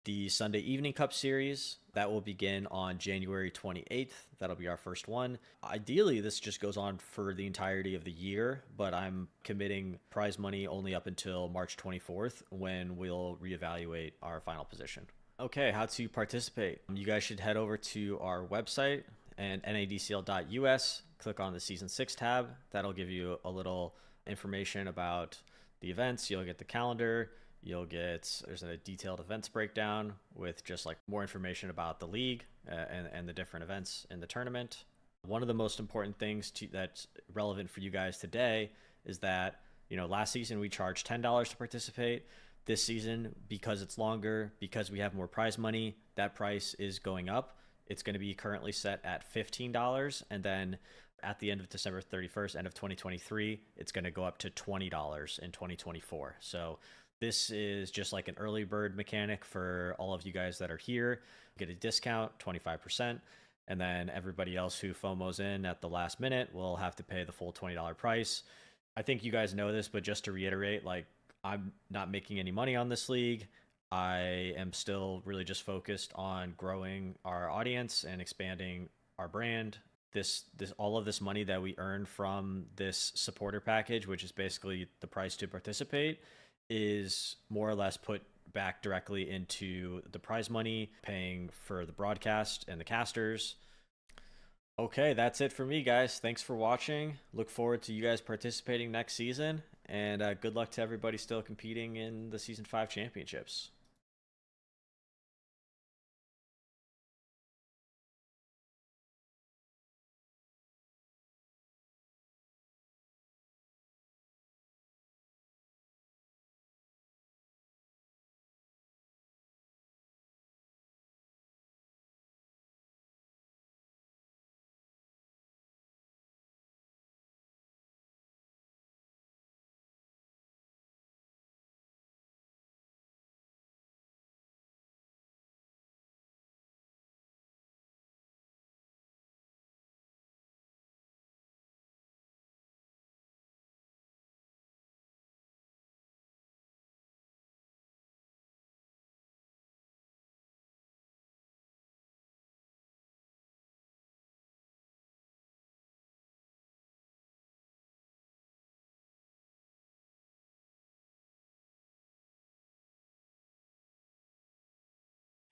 The Sunday Evening Cup Series, that will begin on January 28th. That'll be our first one. Ideally, this just goes on for the entirety of the year, but I'm committing prize money only up until March 24th, when we'll reevaluate our final position. Okay, how to participate. You guys should head over to our website and NADCL.us, click on the Season 6 tab. That'll give you a little information about the events. You'll get the calendar. There's a detailed events breakdown with just like more information about the league and the different events in the tournament. One of the most important things that's relevant for you guys today is that, last season we charged $10 to participate. This season, because it's longer, because we have more prize money, that price is going up. It's going to be currently set at $15, and then at the end of December 31st, end of 2023, it's going to go up to $20 in 2024. So this is just like an early bird mechanic for all of you guys that are here. Get a discount, 25%, and then everybody else who FOMOs in at the last minute will have to pay the full $20 price. I think you guys know this, but just to reiterate, I'm not making any money on this league. I am still really just focused on growing our audience and expanding our brand. All of this money that we earn from this supporter package, which is basically the price to participate, is more or less put back directly into the prize money, paying for the broadcast and the casters. Okay, that's it for me, guys. Thanks for watching. Look forward to you guys participating next season, and good luck to everybody still competing in the Season 5 championships.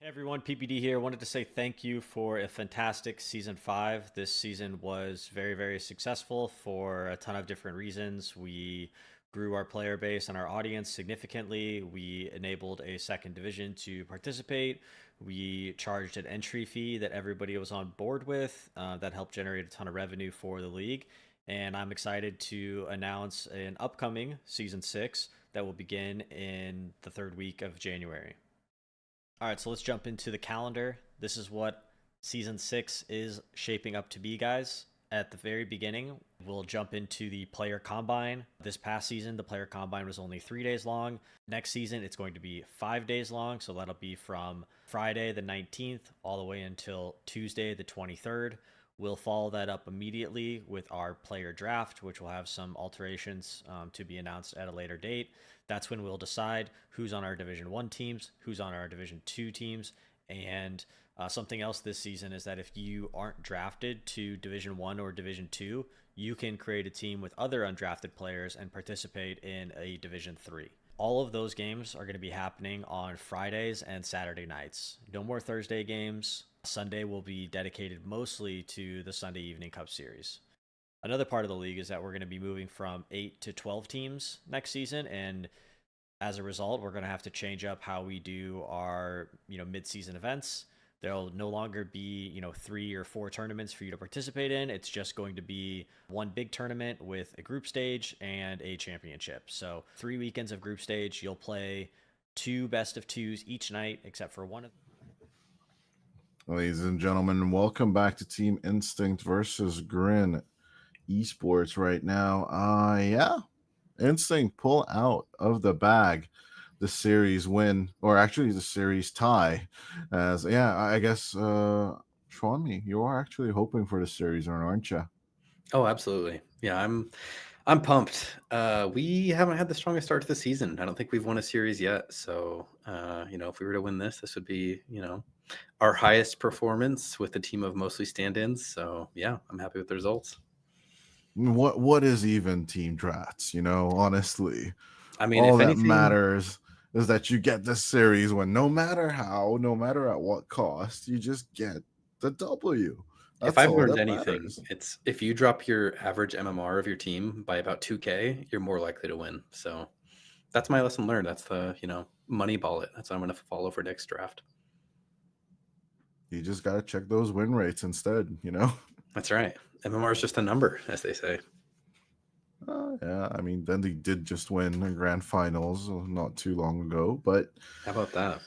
Hey everyone, PPD here. Wanted to say thank you for a fantastic Season 5. This season was very, very successful for a ton of different reasons. We grew our player base and our audience significantly. We enabled a second division to participate. We charged an entry fee that everybody was on board with. That helped generate a ton of revenue for the league. And I'm excited to announce an upcoming Season 6 that will begin in the 3rd week of January. All right, so let's jump into the calendar. This is what Season 6 is shaping up to be, guys. At the very beginning, we'll jump into the player combine. This past season, the player combine was only 3 days long. Next season, it's going to be 5 days long. So that'll be from Friday the 19th all the way until Tuesday the 23rd. We'll follow that up immediately with our player draft, which will have some alterations to be announced at a later date. That's when we'll decide who's on our Division 1 teams, who's on our Division 2 teams, and Something else this season is that if you aren't drafted to Division 1 or Division 2, you can create a team with other undrafted players and participate in a Division 3. All of those games are going to be happening on Fridays and Saturday nights. No more Thursday games. Sunday will be dedicated mostly to the Sunday Evening Cup Series. Another part of the league is that we're going to be moving from 8 to 12 teams next season, and as a result, we're going to have to change up how we do our, mid-season events. There'll no longer be, 3 or 4 tournaments for you to participate in. It's just going to be one big tournament with a group stage and a championship. So 3 weekends of group stage. You'll play 2 best of 2s each night, except for one of. Ladies and gentlemen, welcome back to Team Instinct versus Grin Esports right now. Yeah, Instinct pull out of the bag the series win, or actually the series tie. As I guess Shwami, you are actually hoping for the series, aren't you? Oh, absolutely. Yeah, I'm pumped. We haven't had the strongest start to the season. I don't think we've won a series yet. So, if we were to win this would be, our highest performance with a team of mostly stand-ins. So, yeah, I'm happy with the results. What is even team drafts? Honestly, I mean, all if that anything, matters is that you get this series when no matter how, no matter at what cost, you just get the W. if That's I've all learned that anything, matters. it's if you drop your average MMR of your team by about 2K, you're more likely to win. So that's my lesson learned. That's the, money ball it. That's what I'm going to follow for next draft. You just got to check those win rates instead, That's right. MMR is just a number, as they say. Yeah, I mean, then they did just win the grand finals not too long ago, but How about that?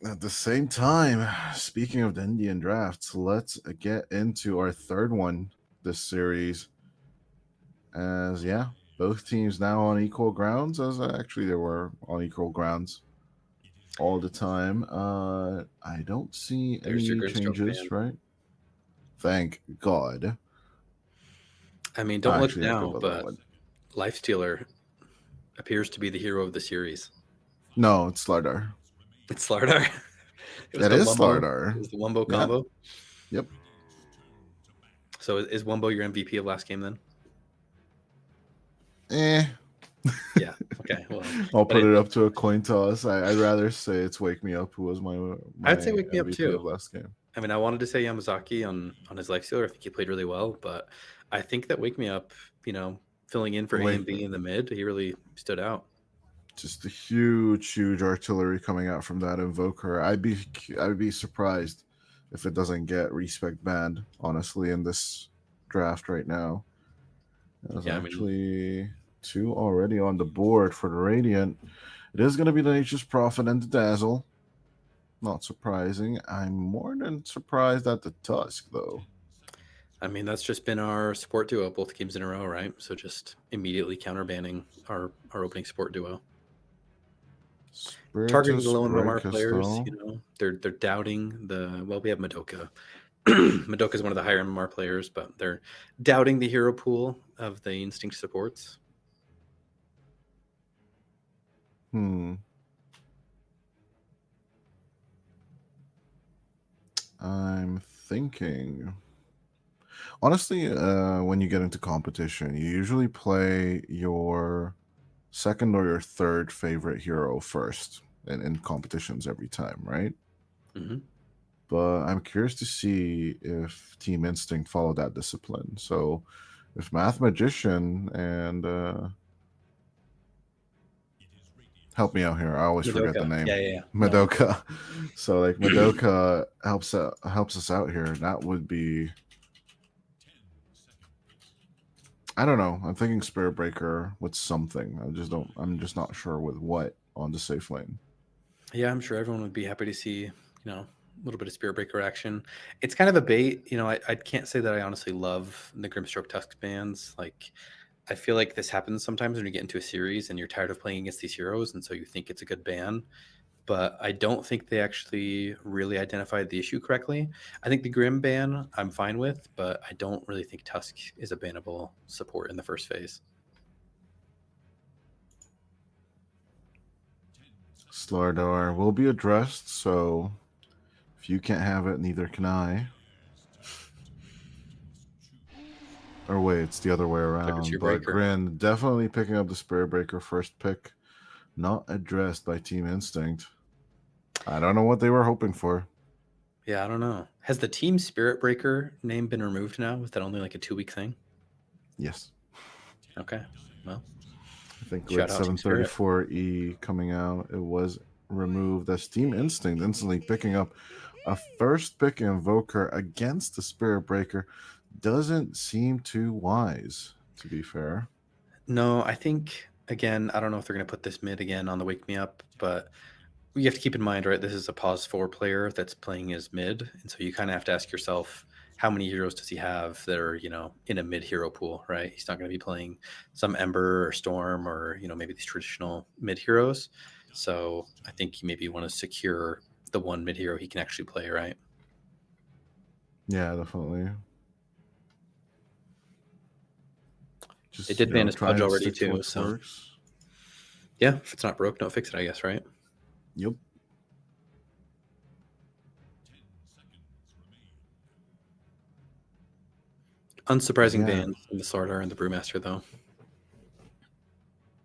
at the same time, speaking of the Indian drafts, let's get into our third one this series. As both teams now on equal grounds, as actually they were on equal grounds all the time. I don't see There's your any Grinstroke changes, fan. right? Thank God. I mean, don't look Actually happy now, about that but one. Lifestealer appears to be the hero of the series. No, it's Slardar. It's Slardar. It is Slardar. It was the Wumbo Yeah. combo. Yep. So is Wumbo your MVP of last game then? Yeah. Okay. Well, I'll put it up to a coin toss. I'd rather say it's Wake Me Up, who was my I'd say Wake Me Up MVP too. of last game. I mean, I wanted to say Yamazaki on his Lifestealer. I think he played really well, but I think that Wake Me Up, filling in for A and B in the mid, he really stood out. Just a huge artillery coming out from that Invoker. I'd be surprised if it doesn't get respect banned, honestly, in this draft right now. There's actually 2 already on the board for the Radiant. It is going to be the Nature's Prophet and the Dazzle. Not surprising. I'm more than surprised at the Tusk, though. I mean, that's just been our support duo both games in a row, right? So just immediately counter banning our opening support duo. Targeting the low and MMR players, they're doubting we have Madoka. Madoka is one of the higher MMR players, but they're doubting the hero pool of the Instinct supports. I'm thinking. Honestly, when you get into competition, you usually play your second or your third favorite hero first in competitions every time, right? Mm-hmm. But I'm curious to see if Team Instinct followed that discipline. So if Math Magician and help me out here, I always forget the name. Yeah. Madoka. No. So like Madoka helps us out here. That would be, I don't know. I'm thinking Spirit Breaker with something. I'm just not sure with what on the safe lane. Yeah, I'm sure everyone would be happy to see, a little bit of Spirit Breaker action. It's kind of a bait. I can't say that I honestly love the Grimstroke Tusk bans. Like, I feel like this happens sometimes when you get into a series and you're tired of playing against these heroes, and so you think it's a good ban. But I don't think they actually really identified the issue correctly. I think the Grim ban I'm fine with, but I don't really think Tusk is a bannable support in the first phase. Slardar will be addressed, so if If you can't have it, neither can I. Or wait, it's the other way around. your But breaker. Grin definitely picking up the Spirit Breaker first pick. Not addressed by Team Instinct. I don't know what they were hoping for. Yeah, I don't know. Has the Team Spirit Breaker name been removed now? Was that only like a 2-week thing? Yes. Okay. Well, I think shout with out Team Spirit. 734E coming out, it was removed as Team Instinct instantly picking up a first pick Invoker against the Spirit Breaker. Doesn't seem too wise, to be fair. No, I think, again, I don't know if they're going to put this mid again on the Wake Me Up, but you have to keep in mind, right, this is a pause 4 player that's playing as mid. And so you kind of have to ask yourself, how many heroes does he have that are, in a mid hero pool, right? He's not going to be playing some Ember or Storm or, maybe these traditional mid heroes. So I think you maybe want to secure the one mid hero he can actually play, right? Yeah, definitely. Just, They did ban his try Pudge and already stick to too, what so works. yeah, if it's not broke, don't fix it, I guess, right? Yep. Unsurprising Yeah. bans in the Slardar and the Brewmaster, though.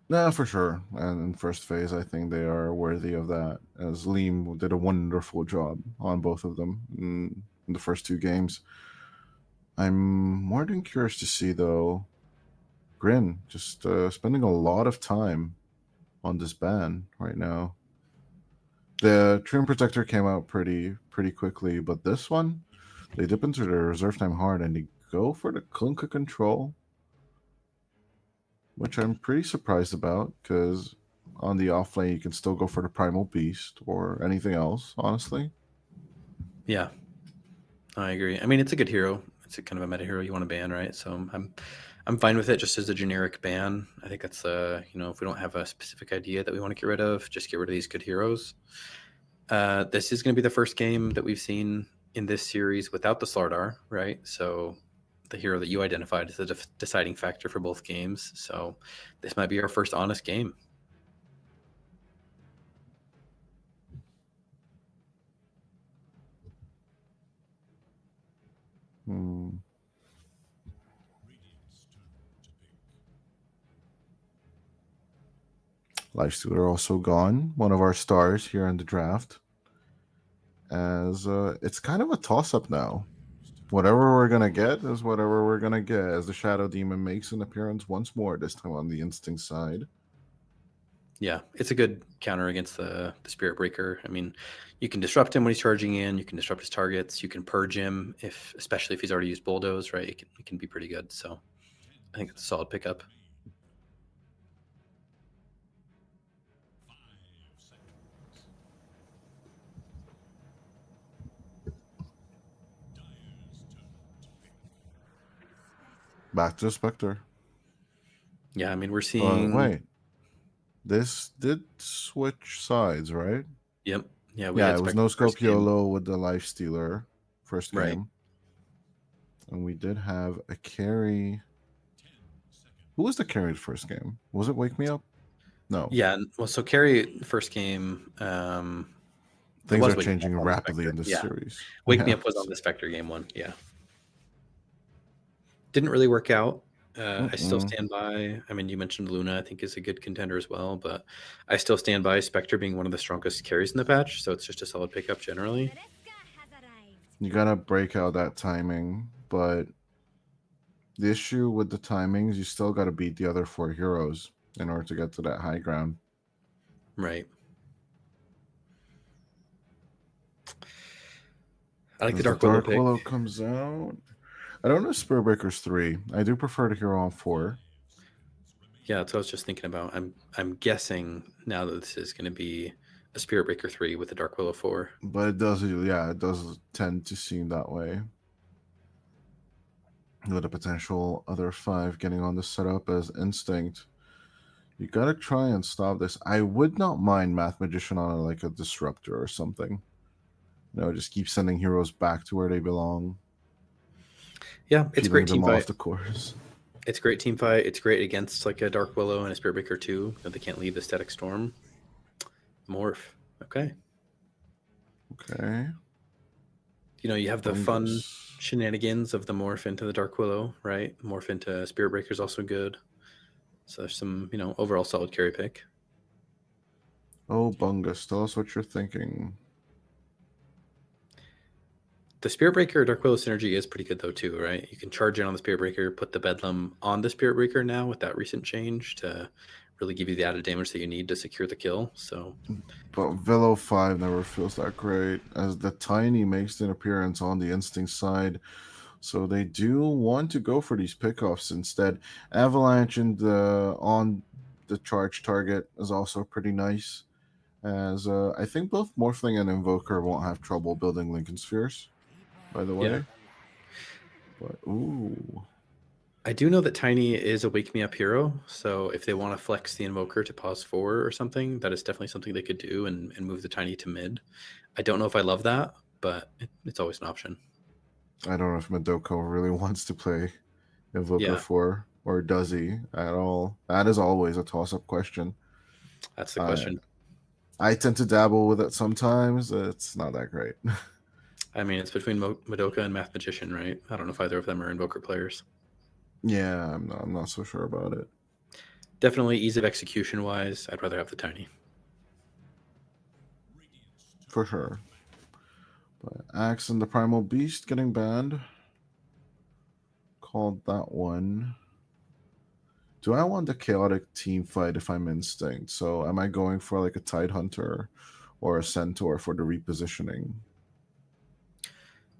Yeah, for sure. And in first phase, I think they are worthy of that, as Liam did a wonderful job on both of them in the first 2 games. I'm more than curious to see, though, Grin just spending a lot of time on this ban right now. The Trim Protector came out pretty quickly, but this one, they dip into their reserve time hard and they go for the Klunka control, which I'm pretty surprised about, because on the off lane you can still go for the Primal Beast or anything else, honestly. Yeah, I agree. I mean, it's a good hero. It's a kind of a meta hero you want to ban, right? So I'm fine with it just as a generic ban. I think that's if we don't have a specific idea that we want to get rid of, just get rid of these good heroes. This is going to be the first game that we've seen in this series without the Slardar, right? So the hero that you identified is the deciding factor for both games. So this might be our first honest game. Lifestealer also gone, one of our stars here in the draft. As it's kind of a toss-up now. Whatever we're gonna get is whatever we're gonna get, as the Shadow Demon makes an appearance once more, this time on the Instinct side. Yeah, it's a good counter against the Spirit Breaker. I mean, you can disrupt him when he's charging in. You can disrupt his targets. You can purge him, especially if he's already used Bulldoze, right? It can be pretty good. So I think it's a solid pickup. Back to Spectre. Yeah, I mean, we're seeing... wait. This did switch sides, right? Yep. Yeah, it was no first game. Scopiolo with the Lifestealer first game. Right. And we did have a carry. Who was the carry the first game? Was it Wake Me Up? No. Yeah, well, so carry first game... Things are changing rapidly in this series. Wake Me Up was on the Spectre game 1, yeah. Didn't really work out. I still stand by. I mean, you mentioned Luna, I think, is a good contender as well, but I still stand by Spectre being one of the strongest carries in the patch, so it's just a solid pickup generally. You gotta break out that timing, but the issue with the timings, you still gotta beat the other 4 heroes in order to get to that high ground. Right. I like the Dark Willow pick. Comes out. I don't know Spirit Breaker's 3. I do prefer the hero on 4. Yeah, that's what I was just thinking about. I'm guessing now that this is going to be a Spirit Breaker 3 with the Dark Willow 4. But it does tend to seem that way. With a potential other 5 getting on the setup as Instinct. You gotta try and stop this. I would not mind Math Magician on like a Disruptor or something. Just keep sending heroes back to where they belong. Yeah, it's great team fight. Off the course. It's great team fight. It's great against like a Dark Willow and a Spirit Breaker 2 that they can't leave the Static Storm. Morph. Okay. You have the fun Fungus. shenanigans of the morph into the Dark Willow, right? Morph into Spirit Breaker is also good. So there's some, overall solid carry pick. Oh, Bungus, tell us what you're thinking. The Spirit Breaker Dark Willow synergy is pretty good though too, right? You can charge in on the Spirit Breaker, put the Bedlam on the Spirit Breaker now with that recent change to really give you the added damage that you need to secure the kill. So, But Velo 5 never feels that great, as the Tiny makes an appearance on the Instinct side. So they do want to go for these pickoffs instead. Avalanche on the charge target is also pretty nice, as I think both Morphling and Invoker won't have trouble building Lincoln Spheres, by the way. Yeah. But, ooh. I do know that Tiny is a Wake Me Up hero, so if they want to flex the Invoker to pause 4 or something, that is definitely something they could do and move the Tiny to mid. I don't know if I love that, but it's always an option. I don't know if Madoka really wants to play Invoker 4, or does he at all? That is always a toss-up question. That's the question. I tend to dabble with it sometimes. It's not that great. I mean, it's between Madoka and Math Magician, right? I don't know if either of them are Invoker players. Yeah, I'm not so sure about it. Definitely ease of execution wise, I'd rather have the Tiny. For sure. But Axe and the Primal Beast getting banned. Called that one. Do I want the chaotic team fight if I'm Instinct? So am I going for like a Tide Hunter or a Centaur for the repositioning?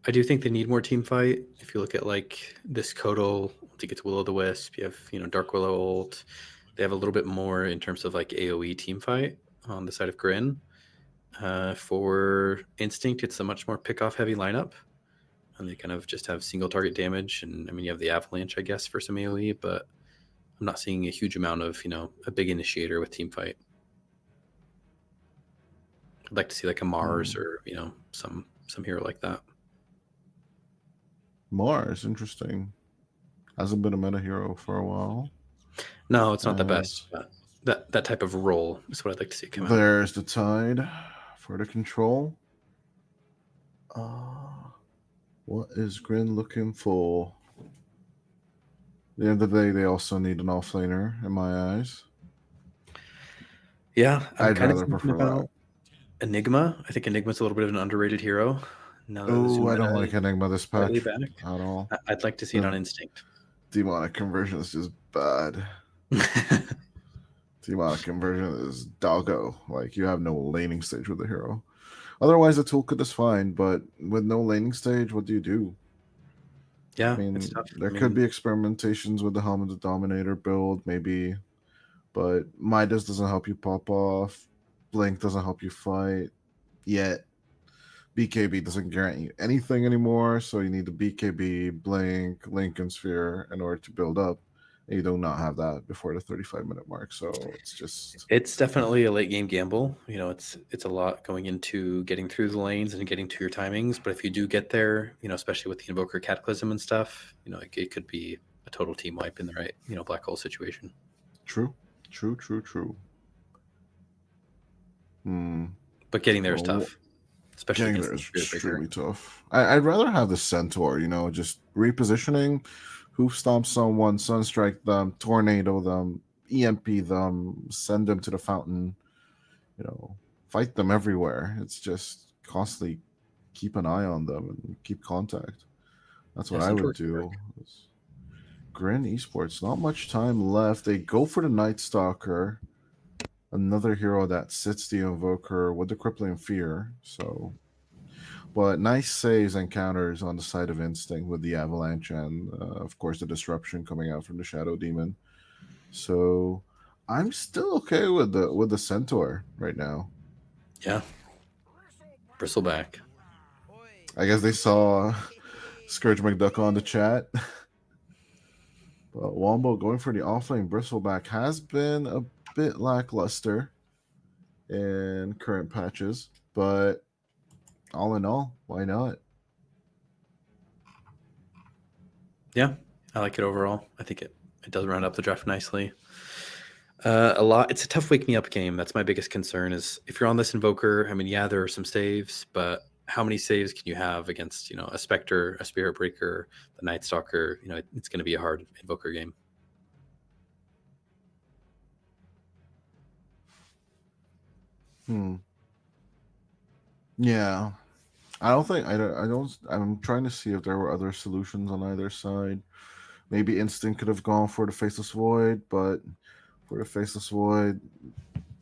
I do think they need more team fight. If you look at like this Kotal, once you get to Will-O-the-Wisp, you have Dark Willow ult. They have a little bit more in terms of like AoE team fight on the side of Grin. For Instinct, it's a much more pick-off heavy lineup. And they kind of just have single target damage. And I mean, you have the Avalanche, I guess, for some AoE, but I'm not seeing a huge amount of, a big initiator with team fight. I'd like to see like a Mars or, some hero like that. Mars, interesting. Hasn't been a meta hero for a while. No, it's not the best. But that type of role is what I'd like to see come out. There's the Tide for the control. What is Grin looking for? At the end of the day, they also need an offlaner, in my eyes. Yeah, I'd rather prefer that. Enigma. I think Enigma's a little bit of an underrated hero. Oh, I don't like Enigma this patch back. at all. I'd like to see it on Instinct. Demonic conversion is just bad. Demonic conversion is doggo. Like, you have no laning stage with the hero. Otherwise, the toolkit is fine, but with no laning stage, what do you do? Yeah, I mean, it's tough. there could be experimentations with the Helm of the Dominator build, maybe, but Midas doesn't help you pop off. Blink doesn't help you fight yet. BKB doesn't guarantee you anything anymore, so you need the BKB, Blink, Lincoln Sphere in order to build up. And you do not have that before the 35-minute mark, so it's definitely a late game gamble. It's a lot going into getting through the lanes and getting to your timings. But if you do get there, especially with the Invoker Cataclysm and stuff, it could be a total team wipe in the right, black hole situation. True. But getting there is tough. Especially getting there is extremely tough. I'd rather have the Centaur, just repositioning, hoof stomp someone, sunstrike them, tornado them, EMP them, send them to the fountain, fight them everywhere. It's just constantly keep an eye on them and keep contact. That's what I would do. Grin Esports, not much time left. They go for the Night Stalker, another hero that sits the Invoker with the Crippling Fear. So, but nice saves and counters on the side of Instinct with the Avalanche and, of course, the Disruption coming out from the Shadow Demon. So, I'm still okay with the Centaur right now. Yeah. Bristleback. I guess they saw Scourge McDuck on the chat. But Wombo going for the offlane Bristleback has been a bit lackluster in current patches, but all in all, why not? Yeah, I like it overall. I think it does round up the draft nicely. It's a tough wake me up game. That's my biggest concern is if you're on this Invoker, I mean, yeah, there are some saves, but how many saves can you have against, you know, a Spectre, a Spirit Breaker, the Night Stalker? You know, it's going to be a hard Invoker game. Yeah. I don't think I don't. I'm trying to see if there were other solutions on either side. Maybe Instinct could have gone for the Faceless Void, but for the Faceless Void,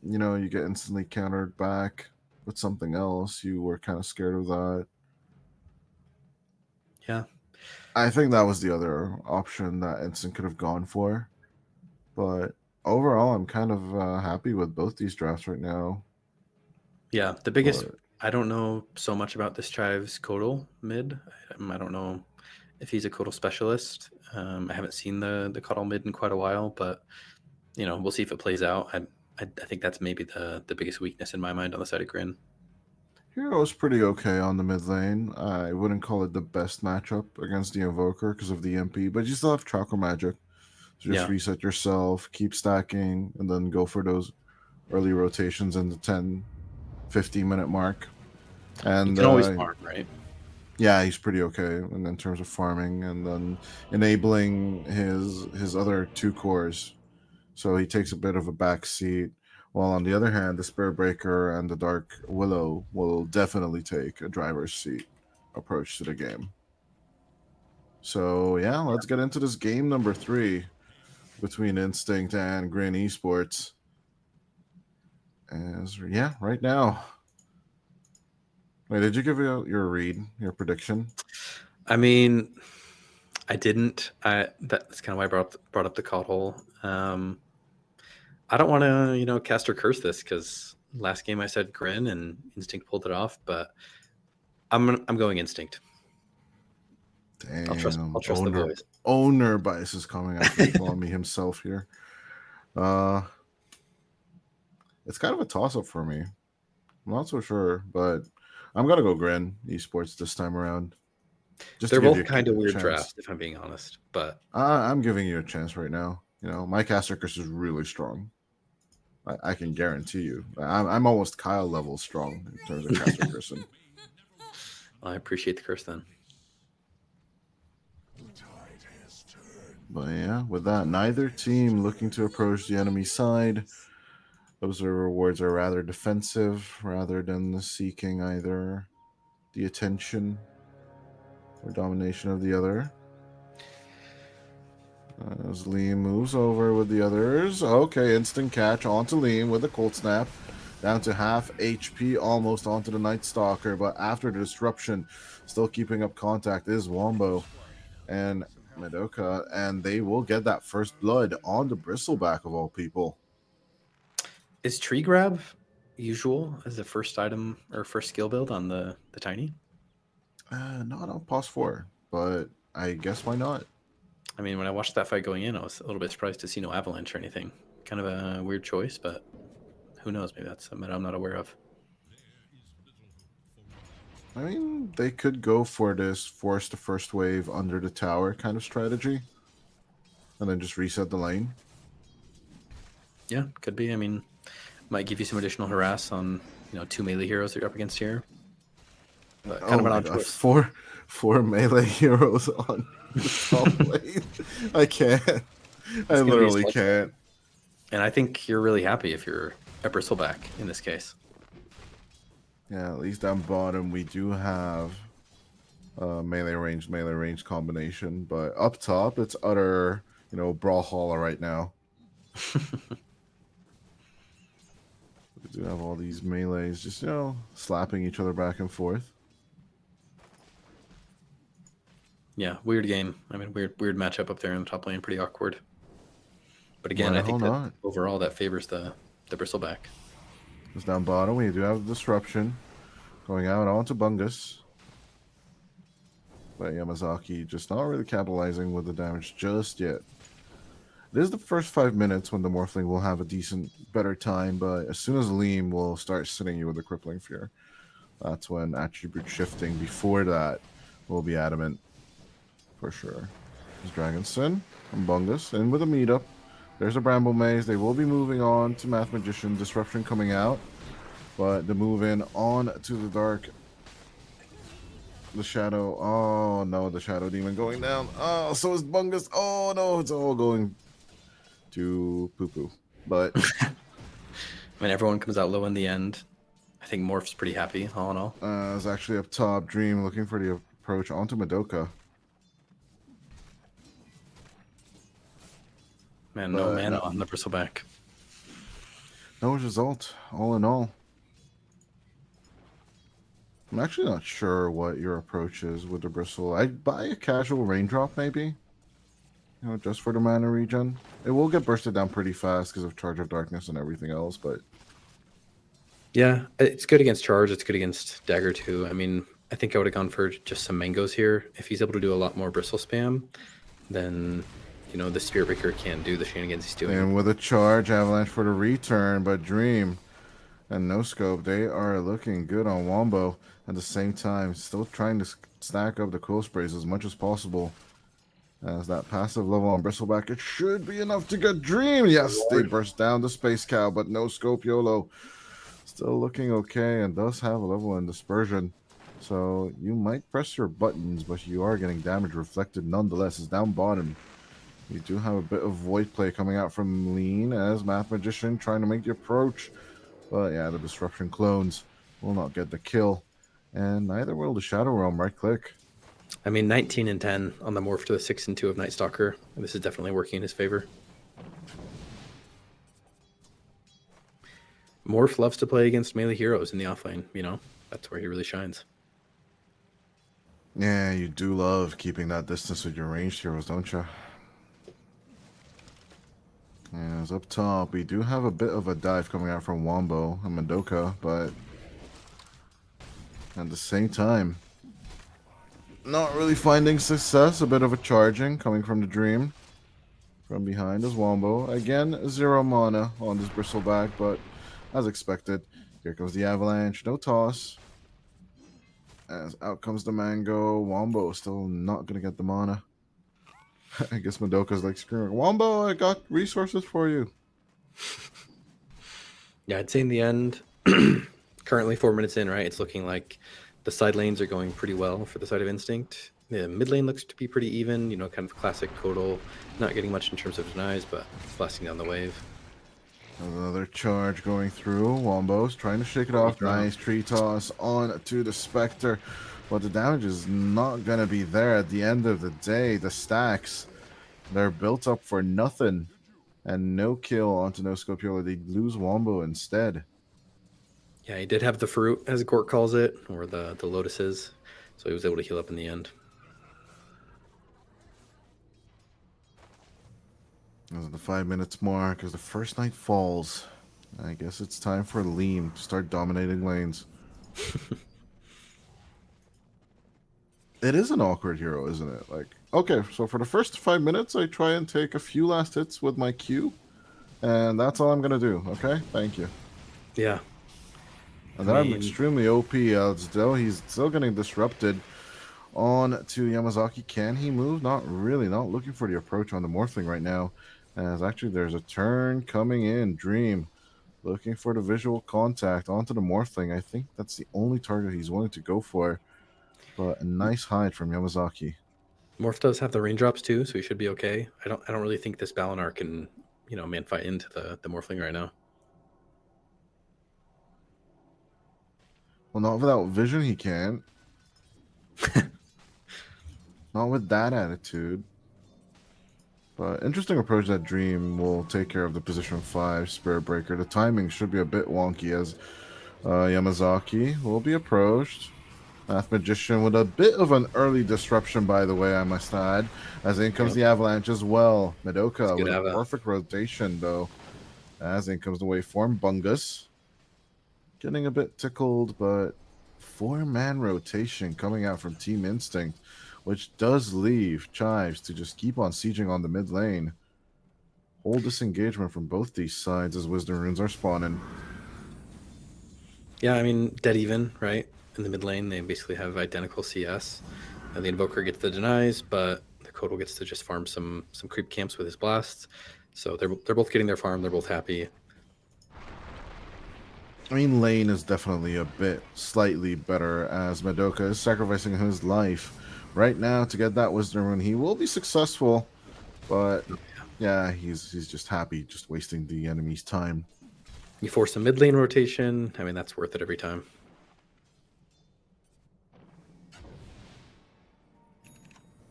you know, you get instantly countered back with something else. You were kind of scared of that. Yeah. I think that was the other option that Instinct could have gone for. But overall, I'm kind of happy with both these drafts right now. Yeah. The biggest, But I don't know so much about this Chives Kodal mid. I don't know if he's a Kodal specialist. I haven't seen the Kodal mid in quite a while, but, you know, we'll see if it plays out. I think that's maybe the biggest weakness in my mind on the side of Grin. Hero's pretty okay on the mid lane. I wouldn't call it the best matchup against the Invoker because of the MP, but you still have Chakra Magic. So just Yeah. reset yourself, keep stacking, and then go for those early rotations in the 10, 15-minute mark. And You can always farm, right? yeah, he's pretty okay in terms of farming and then enabling his other 2 cores. So he takes a bit of a back seat. While on the other hand, the Spirit Breaker and the Dark Willow will definitely take a driver's seat approach to the game. So yeah, let's get into this game number 3 between Instinct and Grin Esports. As yeah, right now. Wait, did you give your read, your prediction? I mean, I didn't. That's kind of why I brought up the Kodal. I don't want to, you know, cast or curse this because last game I said Grin and Instinct pulled it off, but I'm going Instinct. Damn, I'll trust the boys. Owner bias is coming after on me himself here. It's kind of a toss-up for me. I'm not so sure, but I'm gonna go Grin Esports this time around. They're both kind of weird drafts, if I'm being honest. But I'm giving you a chance right now. You know, my caster curse is really strong. I can guarantee you. I'm almost Kyle level strong in terms of caster cursing. I appreciate the curse then. But yeah, with that, neither team looking to approach the enemy side. Observer rewards are rather defensive rather than seeking either the attention or domination of the other. As Liam moves over with the others. Okay, instant catch onto Liam with a cold snap. Down to half HP, almost onto the Night Stalker. But after the disruption, still keeping up contact is Wombo and Madoka. And they will get that first blood on the Bristleback of all people. Is Tree Grab usual as the first item or first skill build on the Tiny? Not on pos 4, but I guess why not? I mean, when I watched that fight going in, I was a little bit surprised to see no avalanche or anything. Kind of a weird choice, but who knows? Maybe that's something I'm not aware of. I mean, they could go for this force the first wave under the tower kind of strategy and then just reset the lane. Yeah, could be. I mean, might give you some additional harass on, you know, 2 melee heroes that you're up against here. But kind of an odd choice. Four melee heroes on the top lane. I can't. I literally can't. And I think you're really happy if you're a Bristleback in this case. Yeah, at least down bottom we do have melee range combination, but up top it's utter, you know, brawlhalla right now. We do have all these melees just, you know, slapping each other back and forth. Yeah, weird game. I mean, weird matchup up there in the top lane. Pretty awkward. But again, I think that overall that favors the Bristleback. It's down bottom. We do have the disruption going out onto Bungus. But Yamazaki just not really capitalizing with the damage just yet. It is the first 5 minutes when the Morphling will have a decent, better time, but as soon as Liam will start sitting you with the Crippling Fear, that's when attribute shifting before that will be adamant. For sure. There's Dragonson and Bungus, and with a meetup. There's a Bramble Maze. They will be moving on to Math Magician. Disruption coming out. But the move in on to the Dark The shadow. Oh no, the shadow demon going down. Oh, so is Bungus. Oh no, it's all going to poo poo. But I mean, everyone comes out low in the end. I think Morph's pretty happy, all in all. it's actually up top. Dream looking for the approach onto Madoka. Man, no But mana on the bristleback. no result, all in all. I'm actually not sure what your approach is with the bristle. I'd buy a casual raindrop, maybe. You know, just for the mana regen. It will get bursted down pretty fast because of Charge of Darkness and everything else, but Yeah, it's good against charge. It's good against dagger too. I mean, I think I would have gone for just some mangoes here. If he's able to do a lot more bristle spam, then you know the Spirit Breaker can't do the shenanigans he's doing. and with a charge, Avalanche for the return, but Dream and No Scope, they are looking good on Wombo at the same time, still trying to stack up the cool sprays as much as possible. As that passive level on Bristleback, it should be enough to get Dream. Yes, they burst down the Space Cow, but No Scope YOLO still looking okay and does have a level in Dispersion. So you might press your buttons, but you are getting damage reflected nonetheless. It's down bottom. You do have a bit of void play coming out from Lean as Math Magician trying to make the approach. But yeah, the Disruption clones will not get the kill. And neither will the Shadow Realm right click. I mean, 19 and 10 on the morph to the 6 and 2 of Night Stalker. This is definitely working in his favor. Morph loves to play against melee heroes in the offlane, you know? That's where he really shines. Yeah, you do love keeping that distance with your ranged heroes, don't you? As up top, we do have a bit of a dive coming out from Wombo and Madoka, but at the same time, not really finding success. A bit of a charging coming from the Dream. From behind is Wombo. Again, 0 mana on this Bristleback, but as expected, here comes the Avalanche. No toss. As out comes the Mango. Wombo still not going to get the mana. I guess Madoka's like screaming, Wombo, I got resources for you. Yeah, I'd say in the end, currently 4 minutes in, right? It's looking like the side lanes are going pretty well for the side of Instinct. The mid lane looks to be pretty even, you know, kind of classic Kodal, not getting much in terms of denies, but blasting down the wave. Another charge going through. Wombo's trying to shake it off. Nice tree toss on to the Spectre. But the damage is not going to be there at the end of the day. The stacks, they're built up for nothing. And no kill onto No Scope YOLO. They lose Wombo instead. Yeah, he did have the fruit, as Gort calls it, or the lotuses, so he was able to heal up in the end. This is the 5 minutes mark as the first night falls. I guess it's time for Lean to start dominating lanes. It is an awkward hero, isn't it? Like, okay, so for the first 5 minutes, I try and take a few last hits with my Q, and that's all I'm gonna do. Okay, thank you. Yeah. And then I'm extremely OP. Still, he's still getting disrupted. On to Yamazaki. Can he move? Not really. Not looking for the approach on the Morphling right now. As actually there's a turn coming in. Dream looking for the visual contact onto the Morphling. I think that's the only target he's willing to go for. But a nice hide from Yamazaki. Morph does have the raindrops too, so he should be okay. I don't really think this Balinar can, you know, man fight into the Morphling right now. Well, not without vision he can't. Not with that attitude. But interesting approach that Dream will take care of the position 5 Spirit Breaker. The timing should be a bit wonky as Yamazaki will be approached. Math Magician with a bit of an early disruption, by the way, I must add. As in comes the Avalanche as well. Madoka with a perfect rotation, though. As in comes the waveform. Bungus getting a bit tickled, but 4-man rotation coming out from Team Instinct, which does leave Chives to just keep on sieging on the mid lane. Whole disengagement from both these sides as Wisdom Runes are spawning. Yeah, I mean, dead even, right? In the mid lane, they basically have identical CS. The Invoker gets the denies, but the Kodal gets to just farm some creep camps with his blasts. So they're both getting their farm. They're both happy. I mean, Lane is definitely a bit slightly better as Madoka is sacrificing his life right now to get that wisdom rune. He will be successful, but yeah, he's just happy just wasting the enemy's time. You force a mid lane rotation. I mean, that's worth it every time.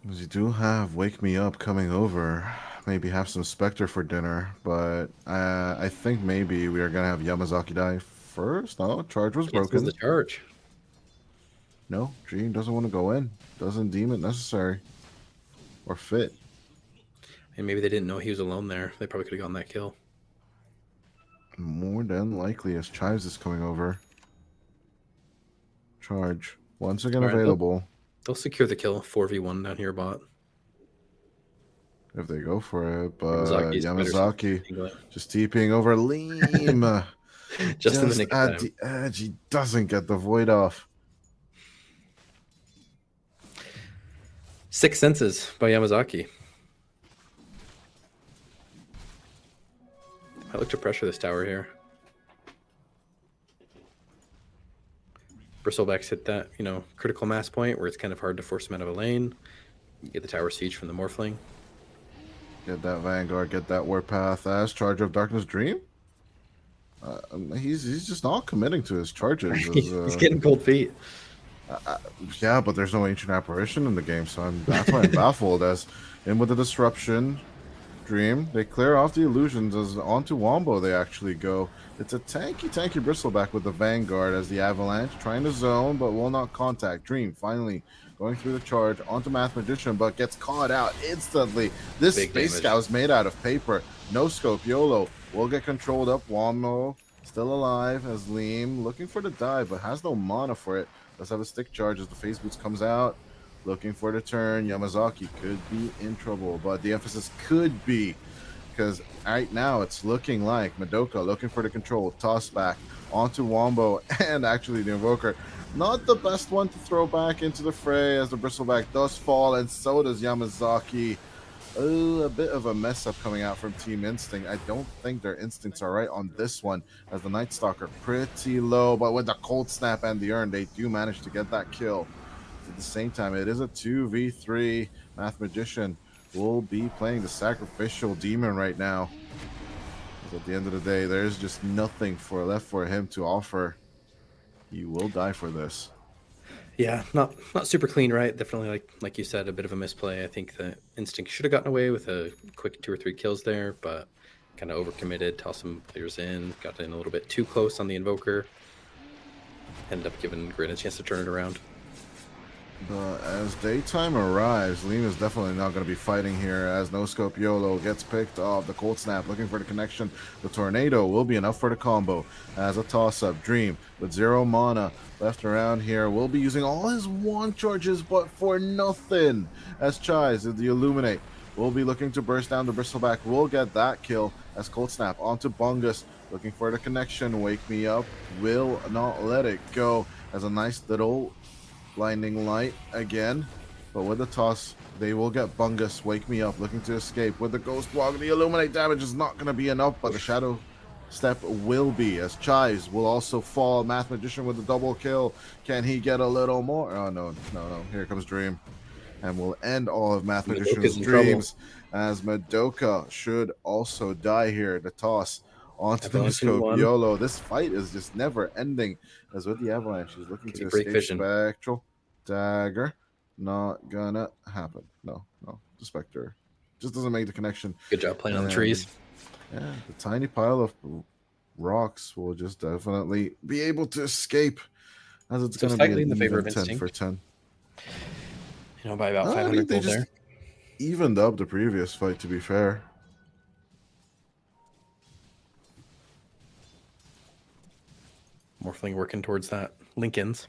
Because you do have Wake Me Up coming over. Maybe have some Spectre for dinner, but I think maybe we are going to have Yamazaki die first. No, charge was Cancels broken. the charge. No, Dream doesn't want to go in. Doesn't deem it necessary or fit. And maybe they didn't know he was alone there. They probably could have gotten that kill. More than likely as Chives is coming over. Charge. Once again Alright, available. They'll secure the kill. 4v1 down here, bot. If they go for it, but Yamazaki's Yamazaki just TPing over Leem. Just in the nick of at time. the edge, he doesn't get the void off. 6 senses by Yamazaki. I look to pressure this tower here. Bristlebacks hit that, critical mass point where it's kind of hard to force him out of a lane. You get the tower siege from the Morphling. Get that Vanguard, get that Warpath as Charge of Darkness Dream. He's just not committing to his charges. He's getting cold feet. Yeah, but there's no Ancient Apparition in the game, so that's why I'm baffled. As in with the Disruption Dream, they clear off the illusions as onto Wombo they actually go. It's a tanky Bristleback with the Vanguard as the Avalanche trying to zone but will not contact. Dream finally going through the charge onto Math Magician but gets caught out instantly. This Big Space damage. Scout is made out of paper. No scope. YOLO will get controlled up. Wombo still alive as Leem looking for the dive but has no mana for it. Does have a stick charge as the Phase Boots comes out. Looking for the turn. Yamazaki could be in trouble, but the emphasis could be because right now it's looking like Madoka looking for the control. Toss back onto Wombo and actually the Invoker. Not the best one to throw back into the fray as the Bristleback does fall, and so does Yamazaki. A bit of a mess up coming out from Team Instinct. I don't think their instincts are right on this one as the Night Stalker pretty low, but with the Cold Snap and the Urn, they do manage to get that kill. At the same time, it is a 2v3. Math Magician will be playing the Sacrificial Demon right now. At the end of the day, there's just nothing left for him to offer. He will die for this. Yeah, not super clean, right? Definitely, like you said, a bit of a misplay. I think that Instinct should have gotten away with a quick 2 or 3 kills there, but kind of overcommitted, tossed some players in, got in a little bit too close on the Invoker. Ended up giving Grin a chance to turn it around. But as daytime arrives, Leem is definitely not going to be fighting here as No Scope YOLO gets picked off. The Cold Snap looking for the connection. The Tornado will be enough for the combo as a toss-up. Dream with 0 mana left around here will be using all his wand charges, but for nothing. As Chais with the Illuminate will be looking to burst down the Bristleback. Will get that kill as Cold Snap onto Bungus. Looking for the connection. Wake Me Up will not let it go as a nice little blinding light again, but with the toss they will get Bungus. Wake Me Up looking to escape with the Ghost Walk. The Illuminate damage is not going to be enough, but the Shadow Step will be as Chais will also fall. Math Magician with the double kill. Can he get a little more? Oh no, here comes Dream, and we'll end all of Math Magician's dreams as Madoka should also die here. The toss onto the Scope YOLO. This fight is just never ending as with the Avalanche he's looking to escape. Vision. Spectral Dagger not gonna happen. No, the Spectre just doesn't make the connection. Good job playing on the trees. Yeah, the tiny pile of rocks will just definitely be able to escape as it's going to be in the favor of 10 Instinct for 10. By about I 500 think they gold just there. evened up the previous fight, to be fair. Morphling working towards that Lincoln's.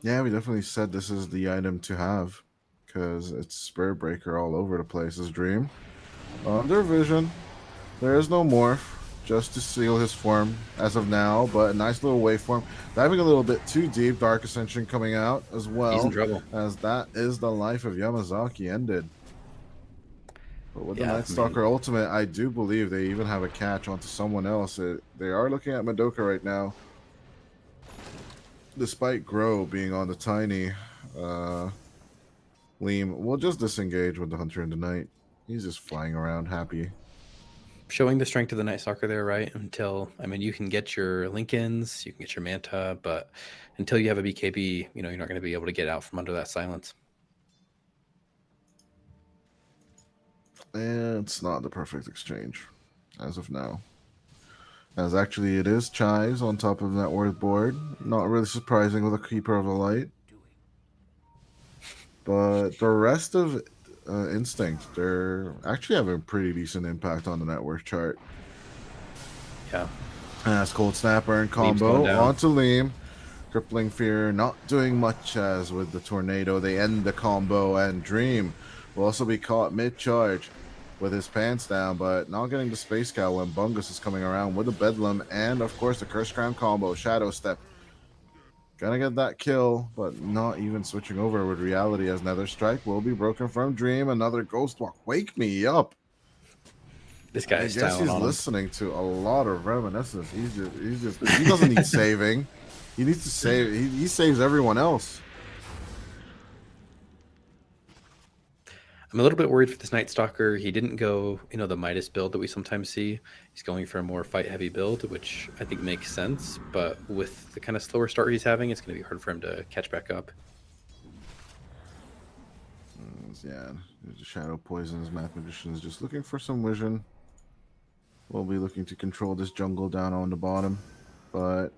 Yeah, we definitely said this is the item to have because it's Spur Breaker all over the place. His Dream. Under vision. There is no morph just to seal his form as of now, but a nice little waveform. Diving a little bit too deep. Dark Ascension coming out as well. He's in trouble. As that is the life of Yamazaki ended. But with Yeah, the I Night Stalker Ultimate, I do believe they even have a catch onto someone else. They are looking at Madoka right now. Despite Grow being on the Tiny, Liam will just disengage with the Hunter in the Night. He's just flying around happy. Showing the strength of the Night Stalker there, right? Until, I mean, you can get your Lincolns, you can get your Manta, but until you have a BKB, you know, you're not going to be able to get out from under that silence. And it's not the perfect exchange as of now. As actually it is Chives on top of Net Worth board. Not really surprising with a Keeper of the Light. But the rest of Instinct, they're actually having a pretty decent impact on the Net Worth chart. Yeah. As Cold Snapper and Liam's going combo down. onto Liam. Crippling Fear not doing much as with the Tornado. They end the combo, and Dream will also be caught mid-charge with his pants down, but not getting the Space Cow when Bungus is coming around with the Bedlam and, of course, the Curse Crown combo. Shadow Step. Gonna get that kill, but not even switching over with Reality as Nether Strike will be broken from Dream. Another Ghost Walk. Wake me up. This guy I is guess styling he's on him. listening to a lot of reminiscence. He doesn't need saving. He needs to save. He saves everyone else. I'm a little bit worried for this Night Stalker. He didn't go, you know, the Midas build that we sometimes see. He's going for a more fight-heavy build, which I think makes sense. But with the kind of slower start he's having, it's going to be hard for him to catch back up. Yeah, the Shadow Poisons, Math Magicians just looking for some vision. We'll be looking to control this jungle down on the bottom, but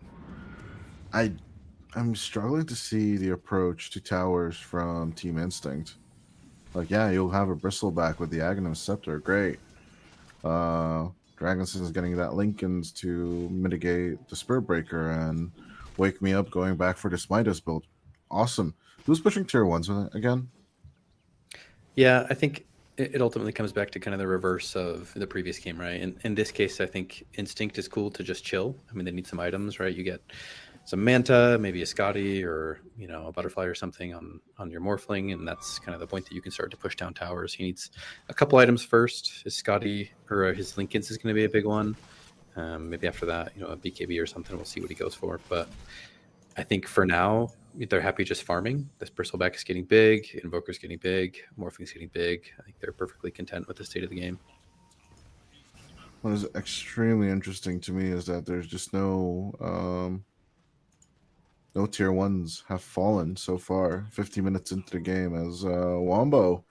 I'm struggling to see the approach to towers from Team Instinct. Like, yeah, you'll have a Bristleback with the Aghanim Scepter, great. Dragonson is getting that Lincolns to mitigate the Spirit Breaker and Wake Me Up going back for the Midas build. Awesome. Who's pushing tier 1s with it again? Yeah, I think it ultimately comes back to kind of the reverse of the previous game, right? In this case, I think Instinct is cool to just chill. I mean, they need some items, right? You get some Manta, maybe a Scotty, or, you know, a Butterfly or something on your Morphling, and that's kind of the point that you can start to push down towers. He needs a couple items first. His Scotty or his Lincolns is going to be a big one. Maybe after that, you know, a BKB or something. We'll see what he goes for. But I think for now, they're happy just farming. This Bristleback is getting big, Invoker's getting big, Morphing's getting big. I think they're perfectly content with the state of the game. What is extremely interesting to me is that there's just no tier 1s have fallen so far. 50 minutes into the game as Wombo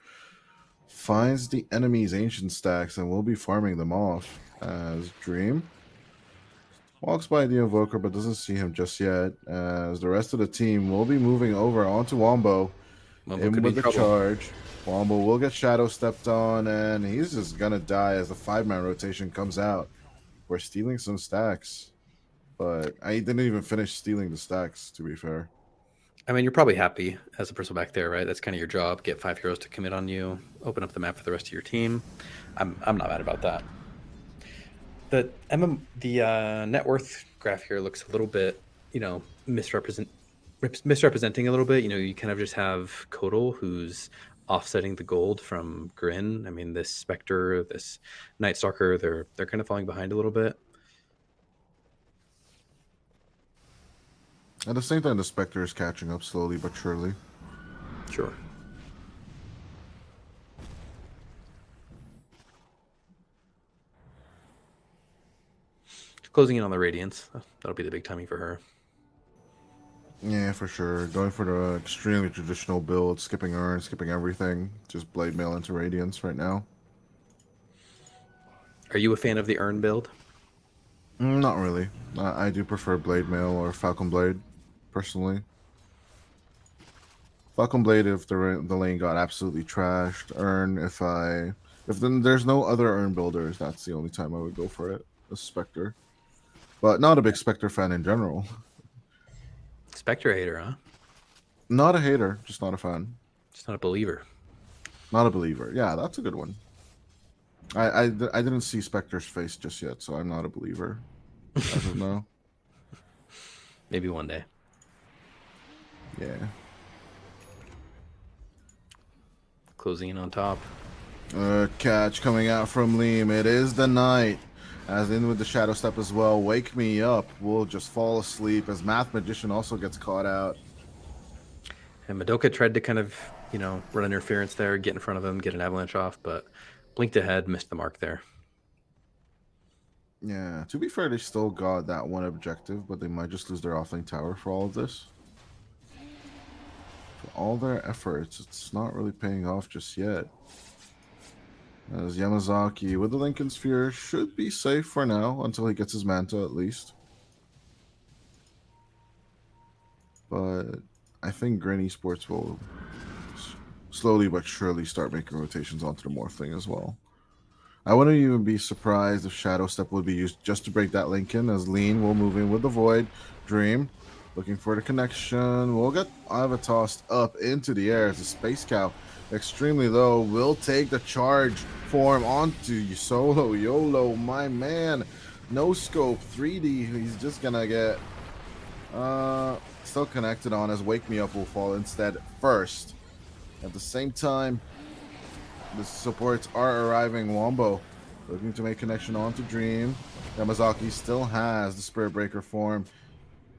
finds the enemy's ancient stacks and will be farming them off as Dream walks by the Invoker but doesn't see him just yet, as the rest of the team will be moving over onto Wombo. Wombo In could be with in the trouble. charge. Wombo will get shadow stepped on, and he's just gonna die as the 5-man rotation comes out. We're stealing some stacks, but I didn't even finish stealing the stacks, to be fair. I mean, you're probably happy as a Bristleback there, right? That's kind of your job. Get 5 heroes to commit on you, open up the map for the rest of your team. I'm not mad about that. The net worth graph here looks a little bit, you know, misrepresenting a little bit. You know, you kind of just have Kodal, who's offsetting the gold from Grin. I mean, this Spectre, this Night Stalker, they're kind of falling behind a little bit. At the same time, the Spectre is catching up slowly but surely. Sure. Closing in on the Radiance. That'll be the big timing for her. Yeah, for sure. Going for the extremely traditional build, skipping Urn, skipping everything. Just Blade Mail into Radiance right now. Are you a fan of the Urn build? Not really. I do prefer Blade Mail or Falcon Blade, personally. Falcon Blade if the lane got absolutely trashed. Urn if then there's no other Urn builders, that's the only time I would go for it. A Spectre. But not a big Spectre fan in general. Spectre hater, huh? Not a hater, just not a fan. Just not a believer. Not a believer. Yeah, that's a good one. I didn't see Spectre's face just yet, so I'm not a believer. As of now. Maybe one day. Yeah. Closing in on top. Catch coming out from Liam. It is the night. As in with the Shadow Step as well. Wake me up. We'll just fall asleep as Math Magician also gets caught out. And Madoka tried to kind of, run interference there, get in front of him, get an avalanche off, but blinked ahead, missed the mark there. Yeah, to be fair, they still got that one objective, but they might just lose their offlane tower for all of this. For all their efforts, it's not really paying off just yet. As Yamazaki with the Lincoln Sphere should be safe for now until he gets his Manta at least. But I think Grin Esports will slowly but surely start making rotations onto the Morphling as well. I wouldn't even be surprised if Shadow Step would be used just to break that Lincoln, as Lean will move in with the Void. Dream looking for the connection. We'll get Iva tossed up into the air as the Space Cow extremely low will take the charge form onto Solo YOLO, my man. No scope 3D. He's just gonna get still connected on as Wake Me Up will fall instead first. At the same time, the supports are arriving. Wombo looking to make connection onto Dream. Yamazaki still has the Spirit Breaker form.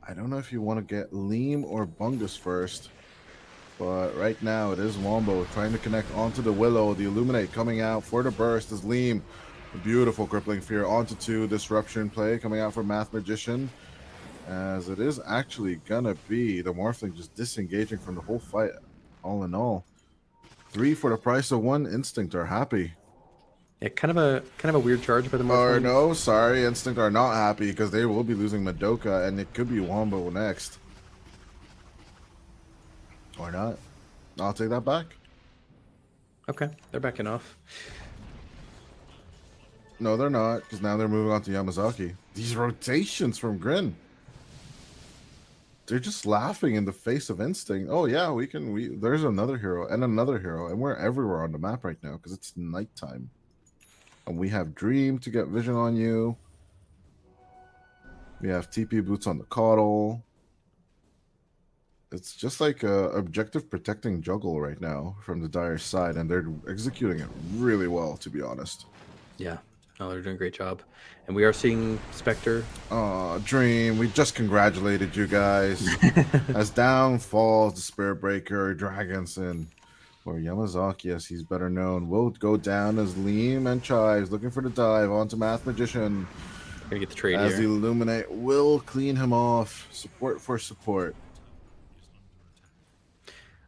I don't know if you want to get Leem or Bungus first, but right now it is Wombo trying to connect onto the Willow. The Illuminate coming out for the burst as Leem. Beautiful Crippling Fear onto 2. Disruption play coming out for Math Magician, as it is actually gonna be the Morphling just disengaging from the whole fight. All in all, 3 for the price of 1. Instinct are happy. Yeah, kind of a weird charge by the Or Morphling. no, sorry, Instinct are not happy because they will be losing Madoka, and it could be Wombo next. Or not. I'll take that back. Okay, they're backing off. No, they're not, because now they're moving on to Yamazaki. These rotations from Grin. They're just laughing in the face of Instinct. Oh yeah, there's another hero and another hero, and we're everywhere on the map right now because it's nighttime. And we have Dream to get vision on you. We have TP boots on the Coddle. It's just like a objective protecting juggle right now from the Dire side, and they're executing it really well, to be honest. Yeah, no, they're doing a great job. And we are seeing Spectre. Dream, we just congratulated you guys. As down falls the Spirit Breaker, Dragonson, or Yamazaki, as he's better known, will go down as Liam and Chives looking for the dive onto Math Magician. Gonna get the trade as here. the Illuminate will clean him off. Support for support.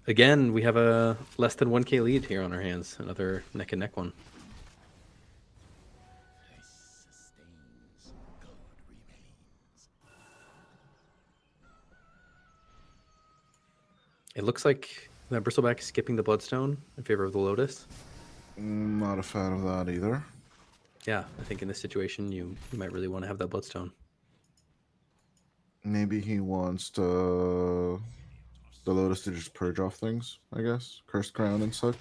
Again, we have a less than 1k lead here on our hands. Another neck and neck one. It looks like that Bristleback is skipping the Bloodstone in favor of the Lotus. Not a fan of that either. Yeah, I think in this situation, you might really want to have that Bloodstone. Maybe he wants the Lotus to just purge off things, I guess. Cursed Crown and such.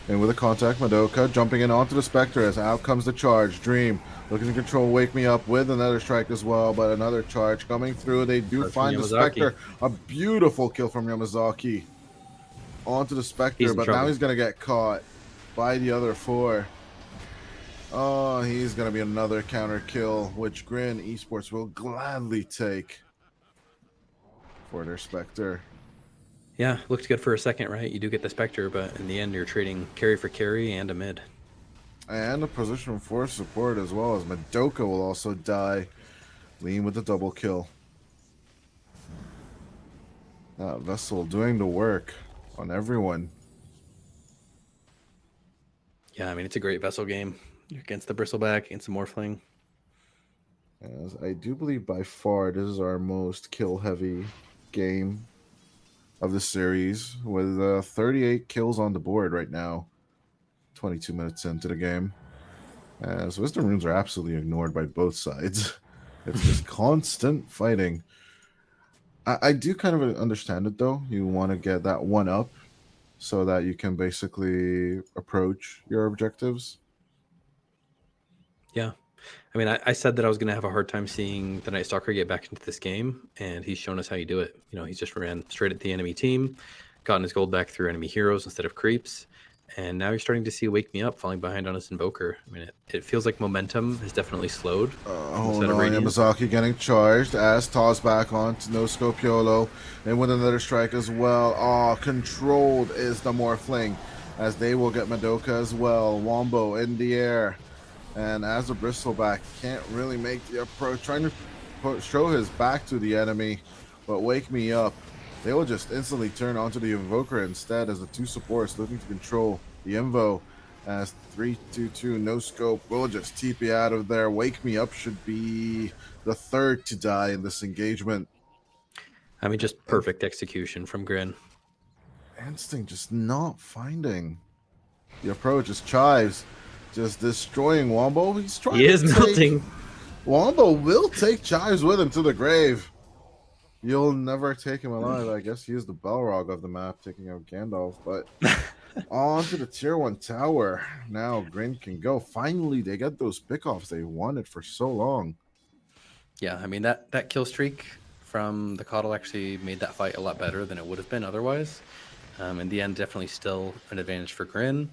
And with a contact, Madoka jumping in onto the Spectre as out comes the charge. Dream looking to control Wake Me Up with another strike as well, but another charge coming through. They do find the Spectre. A beautiful kill from Yamazaki onto the Spectre, but now he's going to get caught by the other 4. Oh, he's going to be another counter kill, which Grin Esports will gladly take for their Spectre. Yeah, looked good for a second, right? You do get the Spectre, but in the end, you're trading carry for carry and a mid. And a position for support as well, as Madoka will also die. Lean with the double kill. That Vessel doing the work on everyone. Yeah, I mean, it's a great Vessel game. You're against the Bristleback, against the Morphling. As I do believe by far this is our most kill-heavy game of the series, with 38 kills on the board right now, 22 minutes into the game. As Wisdom Runes are absolutely ignored by both sides. It's just constant fighting. I do kind of understand it, though. You want to get that one up so that you can basically approach your objectives. Yeah. I mean, I said that I was going to have a hard time seeing the Night Stalker get back into this game, and he's shown us how you do it. You know, he's just ran straight at the enemy team, gotten his gold back through enemy heroes instead of creeps, And now you're starting to see Wake Me Up falling behind on his Invoker. I mean, it feels like momentum has definitely slowed. Oh no, Yamazaki getting charged as tossed back on to no scope YOLO. And with another strike as well. Oh, controlled is the Morphling as they will get Madoka as well. Wombo in the air. And as the Bristleback can't really make the approach, trying to show his back to the enemy, but Wake Me Up. They will just instantly turn onto the Invoker instead as the two supports looking to control the Invo as 3-2-2 no scope will just TP out of there. Wake Me Up should be the third to die in this engagement. I mean, just perfect execution from Grin. Instinct just not finding the approach. Is Chives just destroying Wombo. He's trying He is melting. Wombo will take Chives with him to the grave. You'll never take him alive. I guess he is the Balrog of the map, taking out Gandalf. But on to the tier 1 tower. Now Grin can go. Finally, they get those pickoffs they wanted for so long. Yeah, I mean, that kill streak from the Coddle actually made that fight a lot better than it would have been otherwise. In the end, definitely still an advantage for Grin.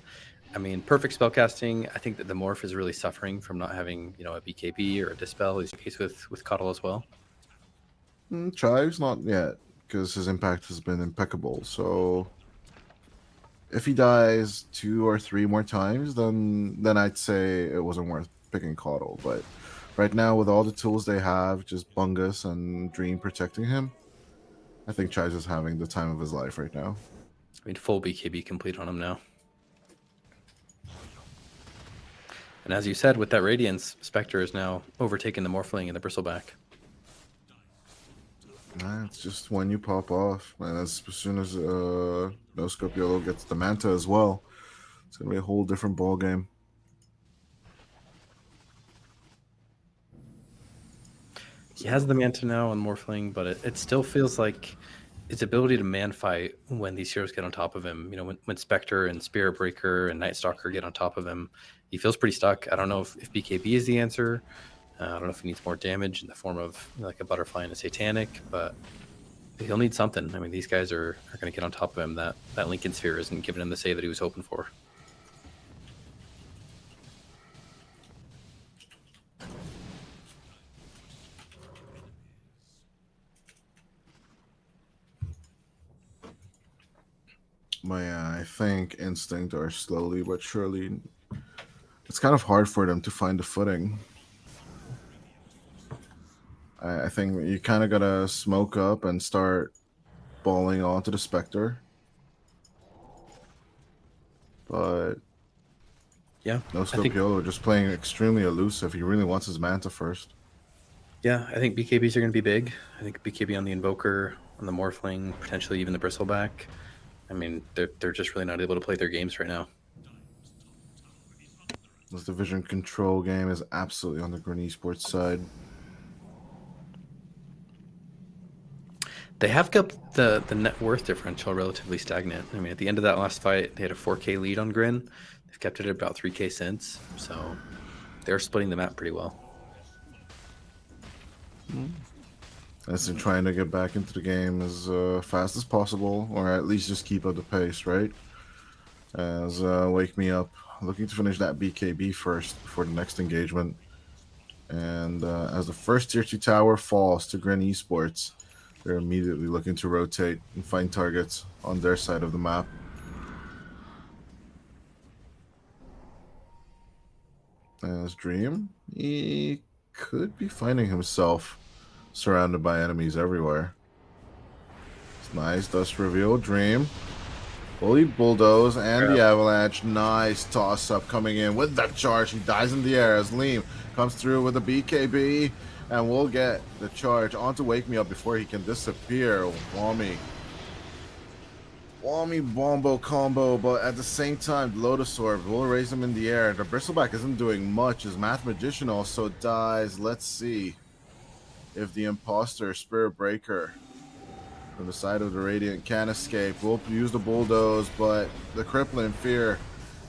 I mean, perfect spellcasting. I think that the Morph is really suffering from not having, a BKB or a Dispel. He's the case with Coddle as well. Chives, not yet, because his impact has been impeccable. So if he dies 2 or 3 more times, then I'd say it wasn't worth picking Coddle. But right now, with all the tools they have, just Bungus and Dream protecting him, I think Chives is having the time of his life right now. I mean, full BKB complete on him now. And as you said, with that Radiance, Spectre is now overtaking the Morphling and the Bristleback. It's just when you pop off, and as soon as No Scope YOLO gets the Manta as well, it's gonna be a whole different ball game. He has the Manta now on Morphling, but it still feels like his ability to man fight when these heroes get on top of him, when Spectre and Spirit Breaker and Night Stalker get on top of him, he feels pretty stuck. I don't know if BKB is the answer. I don't know if he needs more damage in the form of like a Butterfly and a Satanic, but he'll need something. I mean, these guys are going to get on top of him. That Lincoln Sphere isn't giving him the save that he was hoping for. I think Instinct are slowly but surely. It's kind of hard for them to find a footing. I think you kind of gotta smoke up and start balling onto the Spectre. But yeah, No Scope YOLO just playing extremely elusive. He really wants his Manta first. Yeah, I think BKBs are going to be big. I think BKB on the Invoker, on the Morphling, potentially even the Bristleback. I mean, they're just really not able to play their games right now. This division control game is absolutely on the Grin Esports side. They have kept the net worth differential relatively stagnant. I mean, at the end of that last fight, they had a 4K lead on Grin. They've kept it at about 3K since, so they're splitting the map pretty well. As in trying to get back into the game as fast as possible, or at least just keep up the pace, right? As Wake Me Up looking to finish that BKB first before the next engagement. And as the first tier 2 tower falls to Grin Esports, they're immediately looking to rotate and find targets on their side of the map. As Dream, he could be finding himself surrounded by enemies everywhere. It's nice. Dust reveal. Dream. Fully bulldoze and the avalanche. Nice toss up coming in with that charge. He dies in the air as Liam comes through with a BKB. And we'll get the charge onto Wake Me Up before he can disappear. Wami Bombo combo, but at the same time, Lotus Orb will raise him in the air. The Bristleback isn't doing much. His Math Magician also dies. Let's see if the Imposter Spirit Breaker from the side of the Radiant can escape. We'll use the Bulldoze, but the Crippling Fear,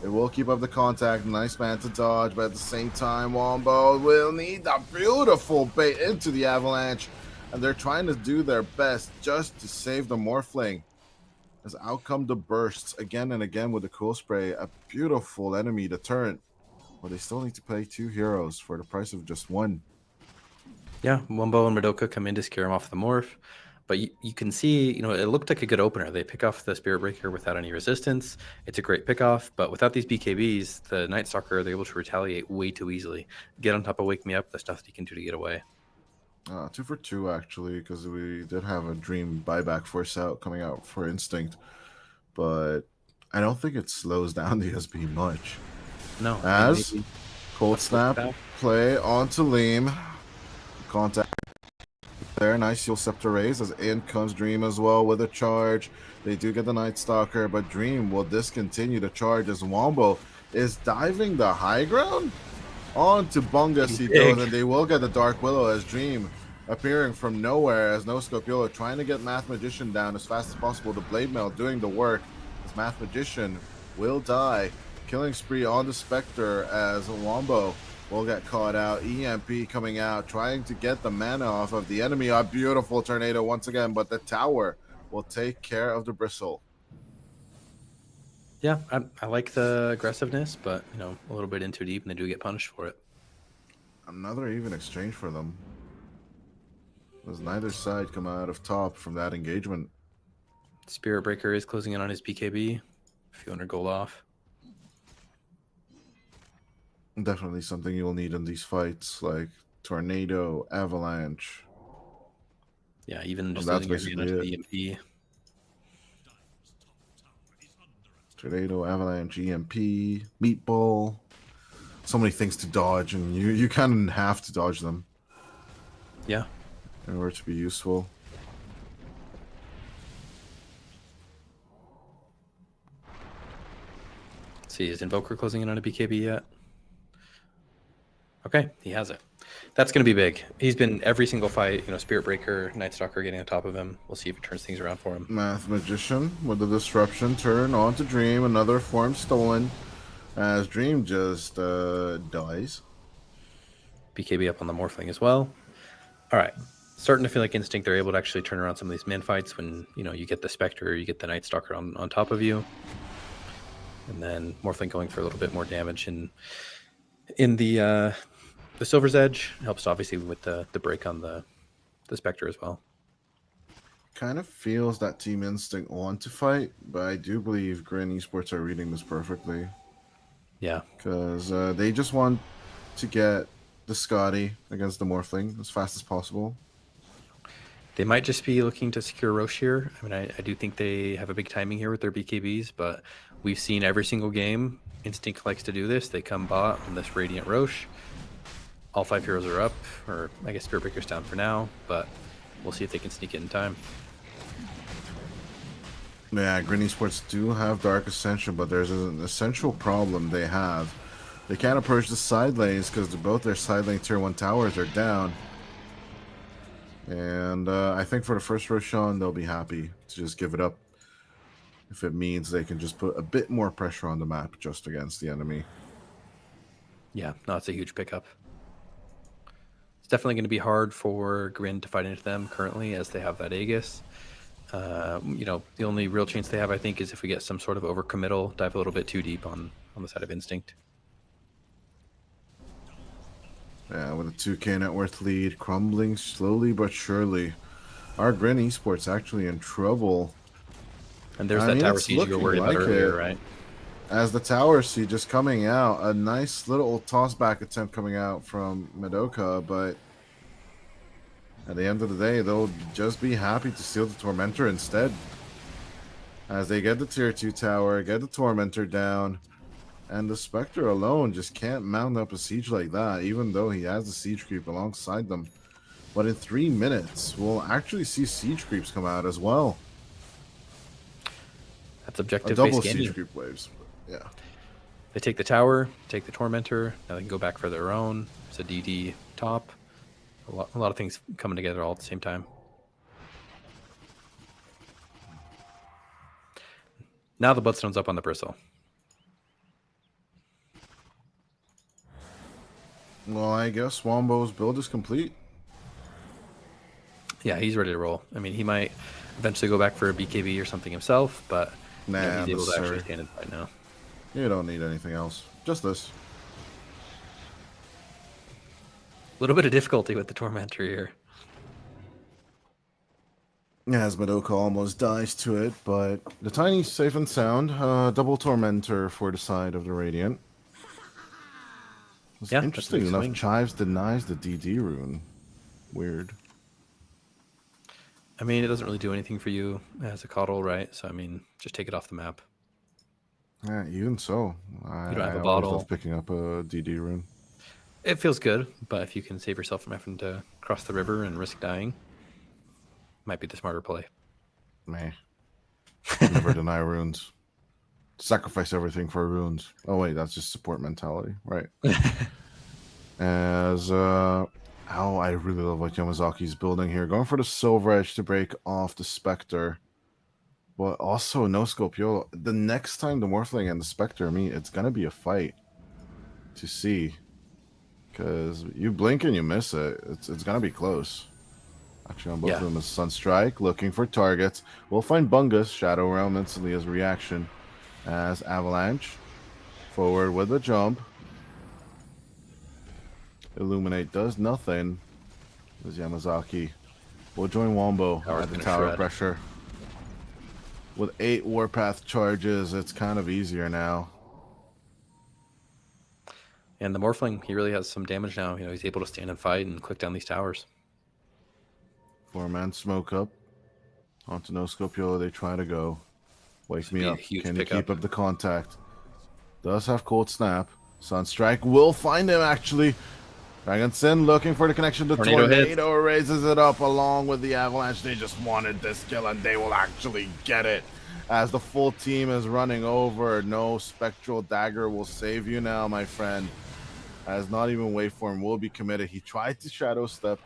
it will keep up the contact. Nice man to dodge, but at the same time, Wombo will need the beautiful bait into the avalanche. And they're trying to do their best just to save the Morphling. As out come the bursts again and again with the cool spray. A beautiful enemy deterrent. But they still need to pay 2 heroes for the price of just 1. Yeah, Wumbo and Madoka come in to scare him off the morph. But you can see, it looked like a good opener. They pick off the Spirit Breaker without any resistance. It's a great pickoff, but without these BKBs, the Night Stalker, they're able to retaliate way too easily. Get on top of Wake Me Up, the stuff that you can do to get away. 2 for 2, actually, because we did have a Dream buyback force out coming out for Instinct. But I don't think it slows down the SB much. No. As maybe Cold a flip Snap back. play onto Leem. Contact there. Nice Heal Scepter raise as in comes Dream as well with a charge. They do get the Night Stalker, but Dream will discontinue the charge as Wombo is diving the high ground onto Bungus. He goes, and they will get the Dark Willow as Dream appearing from nowhere as No Scopiolo trying to get Math Magician down as fast as possible. The Blade Mail doing the work as Math Magician will die. Killing spree on the Spectre as Wombo will get caught out. EMP coming out, trying to get the mana off of the enemy. A beautiful tornado once again, but the tower will take care of the Bristle. Yeah, I like the aggressiveness, but, a little bit in too deep, and they do get punished for it. Another even exchange for them. Does neither side come out of top from that engagement? Spirit Breaker is closing in on his BKB. A few hundred gold off. Definitely something you'll need in these fights, like Tornado, Avalanche. Yeah, even just that's losing your mana to basically the EMP. Tornado, Avalanche, EMP, Meatball. So many things to dodge, and you kind of have to dodge them. Yeah. In order to be useful. Let's see, is Invoker closing in on a BKB yet? Okay, he has it. That's going to be big. He's been every single fight, Spirit Breaker, Night Stalker getting on top of him. We'll see if it turns things around for him. Math Magician with the disruption turn on to Dream. Another form stolen as Dream just dies. BKB up on the Morphling as well. All right. Starting to feel like Instinct, they're able to actually turn around some of these min fights when, you get the Spectre, you get the Night Stalker on top of you. And then Morphling going for a little bit more damage in the Silver's Edge. Helps obviously with the break on the Spectre as well. Kind of feels that Team Instinct want to fight, but I do believe Grin Esports are reading this perfectly. Yeah. Because they just want to get the Scotty against the Morphling as fast as possible. They might just be looking to secure Roche here. I mean, I do think they have a big timing here with their BKBs, but we've seen every single game Instinct likes to do this. They come bot on this Radiant Roche. All 5 heroes are up, or I guess Spirit Breaker's down for now, but we'll see if they can sneak it in time. Yeah, Grin Esports do have Dark Ascension, but there's an essential problem they have. They can't approach the side lanes because both their side lane tier 1 towers are down. And I think for the first Roshan, they'll be happy to just give it up if it means they can just put a bit more pressure on the map just against the enemy. Yeah, no, it's a huge pickup. It's definitely going to be hard for Grin to fight into them currently as they have that Aegis. The only real chance they have, I think, is if we get some sort of overcommittal, dive a little bit too deep on the side of Instinct. Yeah, with a 2K net worth lead, crumbling slowly but surely. Our Grin Esports actually in trouble. And there's that tower siege you were worried about earlier, right? As the tower siege just coming out, a nice little toss-back attempt coming out from Madoka, but at the end of the day, they'll just be happy to steal the Tormentor instead. As they get the tier 2 tower, get the Tormentor down, and the Spectre alone just can't mount up a siege like that, even though he has the siege creep alongside them. But in 3 minutes, we'll actually see siege creeps come out as well. That's objective a double based siege creep waves. Yeah. They take the tower, take the Tormentor, now they can go back for their own. There's a DD top. A lot of things coming together all at the same time. Now the Bloodstone's up on the Bristle. Well, I guess Wombo's build is complete. Yeah, he's ready to roll. I mean, he might eventually go back for a BKB or something himself, but Nah, he's able to actually necessary. stand and fight now. You don't need anything else. Just this. A little bit of difficulty with the Tormentor here. Yeah, as Madoka almost dies to it, but the tiny safe and sound. Double Tormentor for the side of the Radiant. It's Yeah, that's a interesting big enough, swing. Chives denies the DD rune. Weird. I mean, it doesn't really do anything for you as a coddle, right? So, I mean, just take it off the map. Yeah, even so. You don't have a always bottle. love picking up a DD rune. It feels good, but if you can save yourself from having to cross the river and risk dying, might be the smarter play. Meh. Never deny runes. Sacrifice everything for runes. Oh wait, that's just support mentality, right? As I really love what Yamazaki's building here, going for the Silver Edge to break off the Spectre, but also no Scopiolo. The next time the Morphling and the Spectre meet, it's gonna be a fight to see, because you blink and you miss it. It's gonna be close. Actually, on both of them is Sunstrike, looking for targets. We'll find Bungus, Shadow Realm instantly as reaction. As Avalanche, forward with a jump. Illuminate does nothing. As Yamazaki will join Wombo Tower's at the gonna tower shred. pressure. With 8 Warpath charges, it's kind of easier now. And the Morphling, he really has some damage now. You know, he's able to stand and fight and click down these towers. 4-man smoke up. Onto no Scopiolo, they try to go. Wake This me would be a up. huge Can you pickup. keep up the contact? Does have cold snap. Sunstrike will find him actually. Dragon Sin looking for the connection. The Tornado tornado raises it up along with the Avalanche. They just wanted this kill and they will actually get it. As the full team is running over. No Spectral Dagger will save you now, my friend. As not even Waveform will be committed. He tried to Shadow Step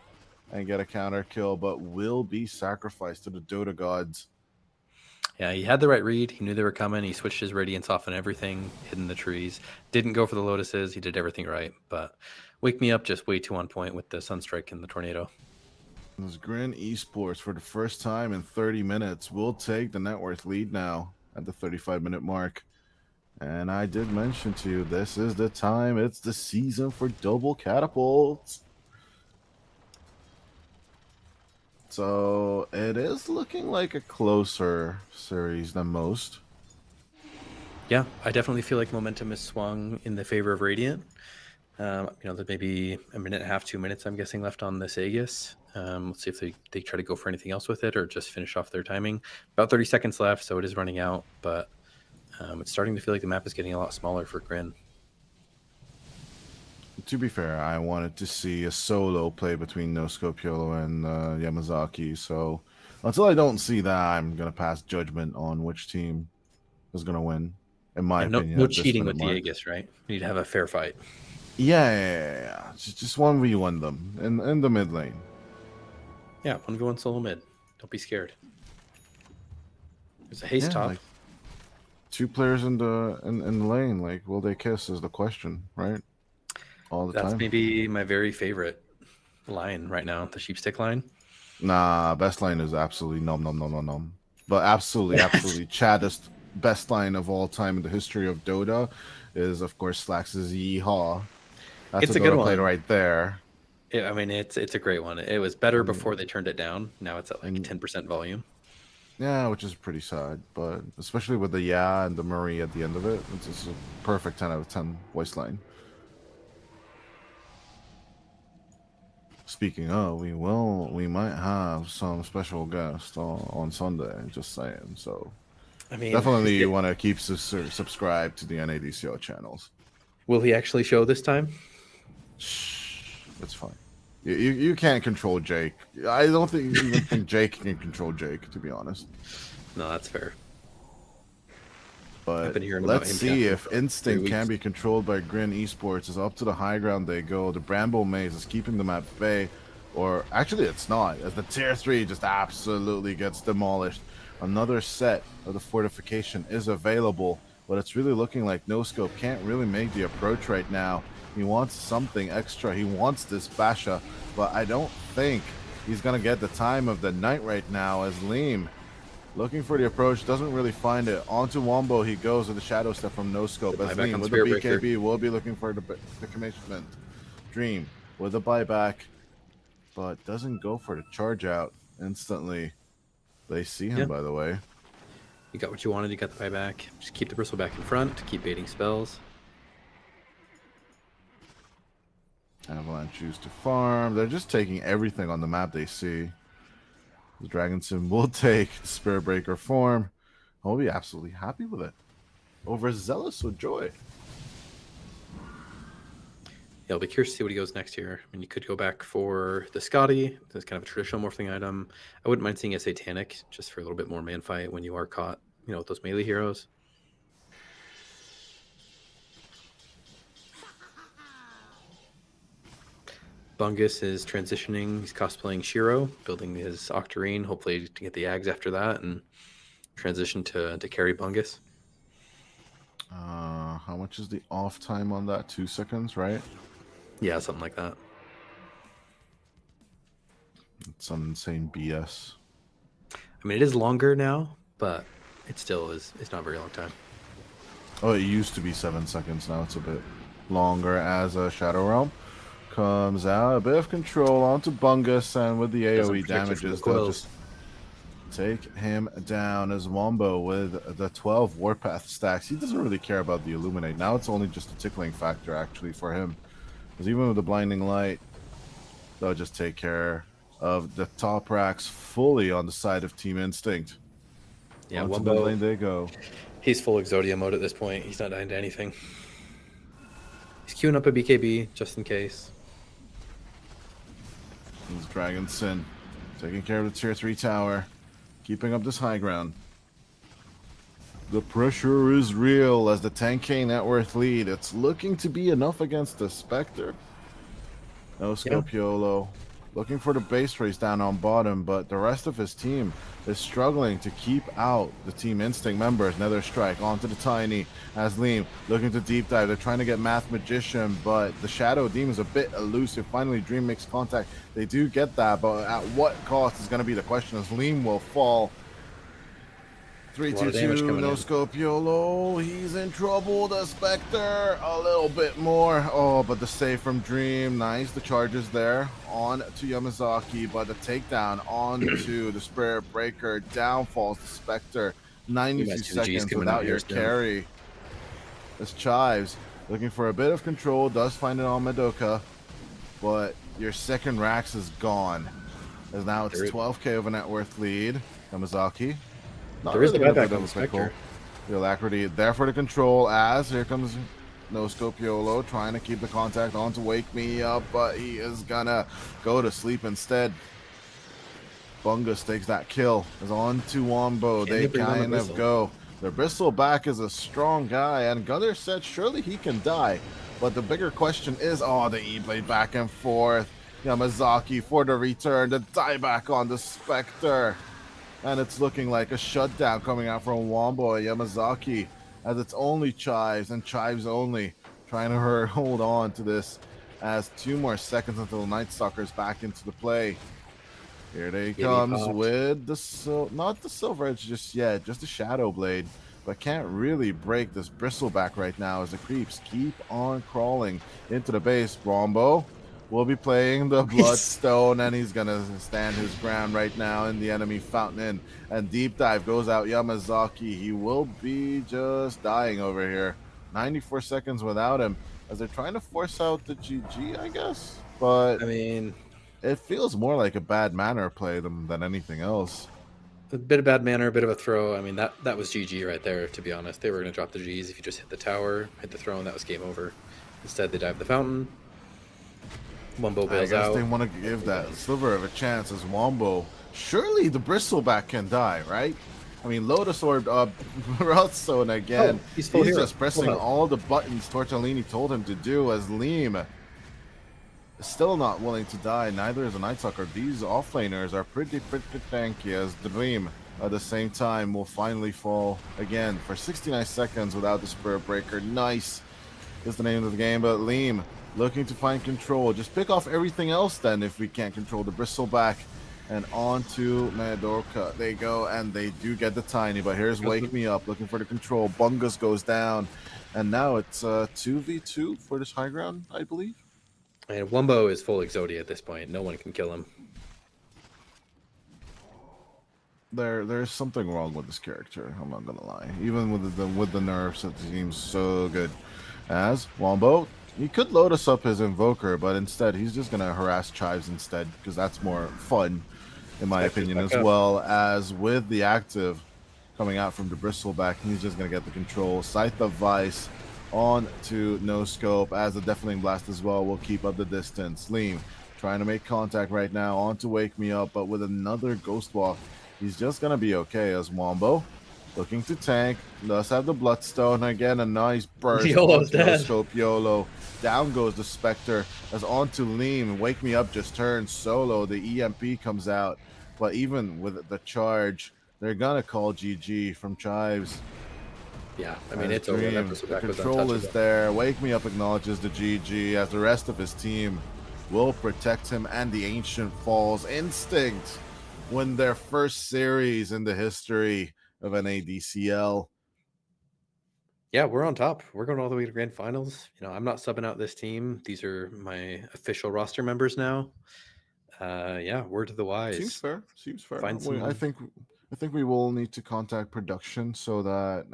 and get a counter kill, but will be sacrificed to the Dota gods. Yeah, he had the right read. He knew they were coming. He switched his radiance off and everything, hidden the trees. Didn't go for the lotuses. He did everything right. But Wake Me Up just way too on point with the Sunstrike and the Tornado. As Grin Esports, for the first time in 30 minutes, will take the net worth lead now at the 35-minute mark. And I did mention to you, this is the time. It's the season for double catapults. So it is looking like a closer series than most. Yeah, I definitely feel like momentum is swung in the favor of Radiant. You know, there's maybe a minute and a half, 2 minutes, I'm guessing, left on this Aegis. Let's see if they try to go for anything else with it or just finish off their timing. About 30 seconds left, so it is running out, but it's starting to feel like the map is getting a lot smaller for Grin. To be fair, I wanted to see a solo play between No Scopiolo and Yamazaki, so until I don't see that, I'm going to pass judgment on which team is going to win, in my And opinion. no at this cheating minute with the mark. Aegis, right? You need to have a fair fight. Yeah. Just 1v1 them in the mid lane. Yeah, 1v1 solo mid. Don't be scared. There's a haste top. Like, 2 players in the lane, like, will they kiss is the question, right? All the That's time. maybe my very favorite line right now, the sheepstick line. Nah, best line is absolutely nom. But absolutely chaddest best line of all time in the history of Dota is, of course, Slax's Yeehaw. That's It's a Dota good played one. right there. I mean, it's a great one. It was better before they turned it down. Now it's at like And- 10% volume. Yeah, which is pretty sad, but especially with the yeah and the Murray at the end of it, it's just a perfect 10 out of 10 voice line. Speaking of, we might have some special guests on Sunday, just saying. So I mean, definitely you want to keep subscribed to the NADCL channels. will he actually show this time? Shh, it's fine. You can't control Jake. I don't think you even think Jake can control Jake, to be honest. No, that's fair. But been hearing about let's him see casting if for 3 Instinct can weeks. be controlled by Grin Esports. It's up to the high ground they go. The Bramble Maze is keeping them at bay. Or actually it's not, as the tier 3 just absolutely gets demolished. Another set of the fortification is available, but it's really looking like No Scope can't really make the approach right now. He wants something extra. He wants this Basha, but I don't think He's going to get the time of the night right now as Liam looking for the approach, doesn't really find it. Onto Wombo he goes with the shadow step from no scope. As buyback Liam on with the Spirit Breaker. BKB will be looking for the commitment. Dream with a buyback, but doesn't go for the charge out instantly. They see him, by the way. You got what you wanted, you got the buyback. Just keep the bristleback in front, keep baiting spells. Avalanche choose to farm. They're just taking everything on the map they see. The Dragon Sim will take the Spirit Breaker form. I'll be absolutely happy with it. Overzealous with joy. Yeah, I'll be curious to see what he goes next here. I mean, you could go back for the Scotty. That's kind of a traditional morphing item. I wouldn't mind seeing a Satanic just for a little bit more man fight when you are caught, you know, with those melee heroes. Bungus is transitioning. He's cosplaying Shiro, building his Octarine, hopefully to get the Ags after that and transition to carry Bungus. How much is the off time on that? 2 seconds, right? Yeah, something like that. It's some insane BS. I mean, it is longer now, but it still is. It's not a very long time. Oh, it used to be 7 seconds. Now it's a bit longer as a Shadow Realm comes out. A bit of control onto Bungus, and with the AoE damages, they'll just take him down as Wombo with the 12 Warpath stacks. He doesn't really care about the Illuminate. Now it's only just a tickling factor, actually, for him. Because even with the Blinding Light, they'll just take care of the top racks fully on the side of Team Instinct. Yeah, onto Wombo, the lane they go. He's full Exodia mode at this point. He's not dying to anything. He's queuing up a BKB just in case. This Dragon Sin taking care of the tier 3 tower, keeping up this high ground. The pressure is real as the 10k net worth lead. It's looking to be enough against the Spectre. No Scopiolo. Looking for the base race down on bottom, but the rest of his team is struggling to keep out the Team Instinct members. Nether Strike onto the Tiny as Liam looking to deep dive. They're trying to get Math Magician, but the Shadow Demon is a bit elusive. Finally, Dream makes contact. They do get that, but at what cost is going to be the question as Liam will fall. 3-2-2, no Scopiolo. He's in trouble. The Spectre, a little bit more. Oh, but the save from Dream. Nice. The charges there on to Yamazaki, but the takedown onto the Spirit Breaker. Down falls the Spectre. 92 seconds without your carry. This Chives looking for a bit of control. Does find it on Madoka, but your second Rax is gone. As now it's 12k of a net worth lead. Yamazaki. There is the buyback on the Spectre. The Alacrity there for the control as here comes no Scopiolo trying to keep the contact on to wake me up, but he is gonna go to sleep instead. Bungus takes that kill. Is on to Wombo. They kind of go. The Bristleback is a strong guy, and Gunner said surely he can die. But the bigger question is, the E-Blade back and forth. Yamazaki for the return. The dieback on the Spectre. And it's looking like a shutdown coming out from Wombo Yamazaki as it's only Chives and Chives only trying to hold on to this as 2 more seconds until the Night Stalker's back into the play. Here they comes with the not the Silver Edge just yet, just the Shadow Blade, but can't really break this Bristleback right now as the creeps keep on crawling into the base. Wombo will be playing the Bloodstone, and he's gonna stand his ground right now in the enemy fountain. And deep dive goes out Yamazaki. He will be just dying over here. 94 seconds without him as they're trying to force out the GG, I guess. But I mean, it feels more like a bad manner play than anything else. A bit of bad manner, a bit of a throw. I mean, that was GG right there, to be honest. They were going to drop the Gs if you just hit the tower, hit the throw, and that was game over. Instead, they dive the fountain. Wombo bails out. I guess they want to give that sliver of a chance as Wombo. Surely the Bristleback can die, right? I mean, Lotus Orb, Rothstone again. He's just pressing all the buttons Tortellini told him to do as Liam is still not willing to die. Neither is the Night Stalker. These offlaners are pretty tanky as Dream at the same time will finally fall again for 69 seconds without the Spirit Breaker. Nice is the name of the game, but Liam looking to find control. Just pick off everything else then if we can't control the bristleback. And on to Madoka. They go, and they do get the tiny, but here's Wake Me Up looking for the control. Bungus goes down, and now it's 2v2 for this high ground, I believe. And Wumbo is full Exodia at this point. No one can kill him. There's something wrong with this character. I'm not gonna lie. Even with the nerfs, it seems so good. As Wombo, he could load us up his Invoker, but instead he's just gonna harass Chives instead because that's more fun, in my opinion. As well as with the active coming out from the Bristleback, he's just gonna get the control. Scythe of Vice on to No Scope as the Deafening Blast as well will keep up the distance. Leem trying to make contact right now on to Wake Me Up, but with another Ghost Walk, he's just gonna be okay. As Wombo looking to tank, does have the Bloodstone again, a nice burst. YOLO's No dead. Scope YOLO. Down goes the Spectre as on to Leem. Wake Me Up just turns solo. The EMP comes out, but even with the charge, they're gonna call GG from Chives. Yeah, I mean, As it's over. Dream, That the Bristleback was control is untouchable. there. Wake Me Up acknowledges the GG as the rest of his team will protect him, and the Ancient Falls. Instinct win their first series in the history of NADCL. Yeah, we're on top. We're going all the way to grand finals. You know, I'm not subbing out this team. These are my official roster members now. Yeah, word to the wise. Seems fair. Seems fair. Find I someone. think we will need to contact production so that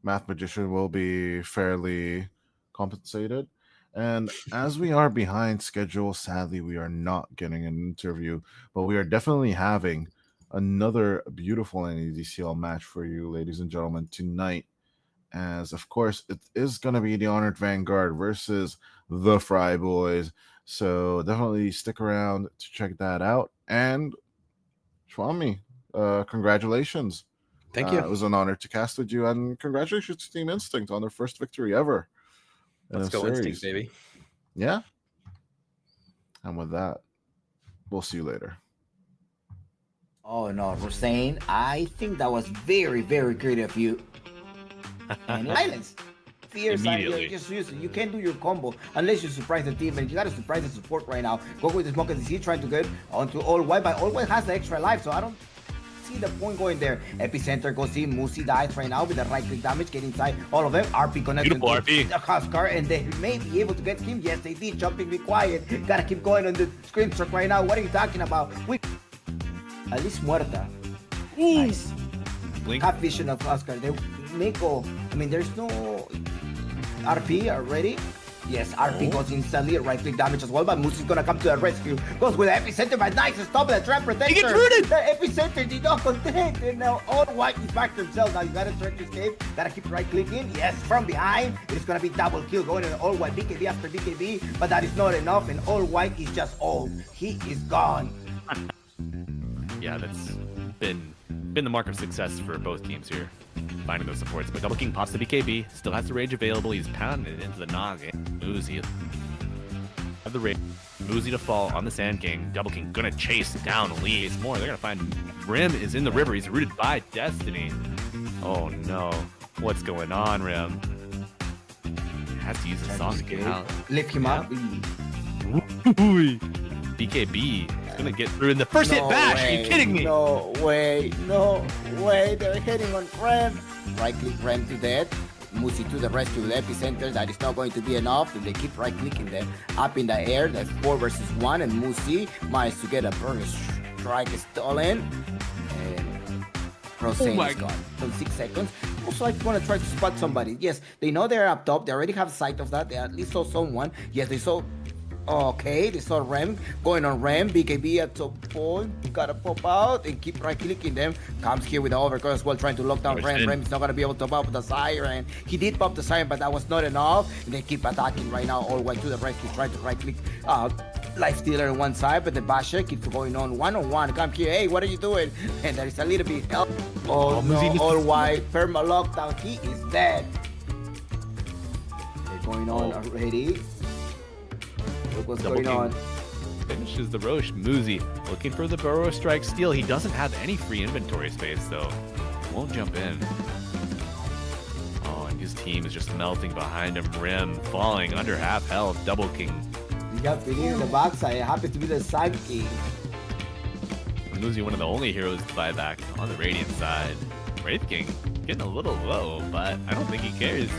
Math Magician will be fairly compensated. And as we are behind schedule, sadly, we are not getting an interview, but we are definitely having another beautiful NADCL match for you, ladies and gentlemen, tonight. As of course, it is going to be the Honored Vanguard versus the Fryboys. So definitely stick around to check that out. And Swami, congratulations. Thank you. It was an honor to cast with you, and congratulations to Team Instinct on their first victory ever. Let's go Instinct, baby. Yeah. And with that, we'll see you later. Oh no, Hussein, I think that was very, very great of you. And silence. Fear sign, Immediately. just use it. You can't do your combo unless you surprise the team, and you gotta surprise the support right now. Go with the Smoke and DC trying to get onto All White, but All White has the extra life, so I don't see the point going there. Epicenter goes in, Musi dies right now with the right click damage, get inside all of them. RP connects Beautiful RP. the Huskar, and they may be able to get him. Yes, they did. Jumping, be quiet. Gotta keep going on the screen struck right now. What are you talking about? At least Muerta. Nice. Blink. Have vision of Oscar. They Mako. I mean, there's no RP already. Yes, RP goes instantly, right click damage as well, but Moose is gonna come to the rescue. Goes with the Epicenter, but nice stop the trap protector. He gets rooted! The Epicenter did not contain, and now All White is back to himself. Now you gotta try to escape, gotta keep right clicking. Yes, from behind, it's gonna be double kill going in All White, BKB after BKB, but that is not enough, and All White is just old. He is gone. Yeah, that's been the mark of success for both teams here, finding those supports. But Double King pops the BKB, still has the rage available. He's pounding it into the noggin. Muzi have the rage. Muzi to fall on the Sand King. Double King gonna chase down Lee. It's more. They're gonna find Rim is in the river. He's rooted by Destiny. Oh no, what's going on, Rim? Has to use a song to get out. Lift him up. BKB is gonna get through in the first hit bash. Are you kidding me? No way, no way. They're hitting on Rem. Right click Rem to death. Musi to the rescue, the Epicenter. That is not going to be enough. And they keep right clicking them up in the air. That's 4 versus 1. And Musi managed to get a burst strike stolen. And Rosane is gone. So 6 seconds. Also, I'm going to try to spot somebody. Yes, they know they're up top. They already have sight of that. They at least saw someone. Yes, they saw. Okay, they saw Rem going on Rem. BKB at some point gotta pop out and keep right clicking them. Comes here with the overcut as well, trying to lock down Rem. Rem is not gonna be able to pop the siren. He did pop the siren, but that was not enough. And they keep attacking right now. All White to the rescue, trying to right click Life Stealer on one side, but the Basher keeps going on one-on-one. Come here, hey, what are you doing? And there is a little bit help. Oh no, All White perma lockdown. He is dead. They're going on already. Look what's Double going on. King finishes the Roche. Muzi looking for the Burrow Strike steal. He doesn't have any free inventory space, though. Won't jump in. Oh, and he's his team is just melting behind him. Rim falling under half health. Double King. You got Vinny in the box. I happen to be the Sun King. Muzi, one of the only heroes to buy back on the Radiant side. Wraith King getting a little low, but I don't think he cares.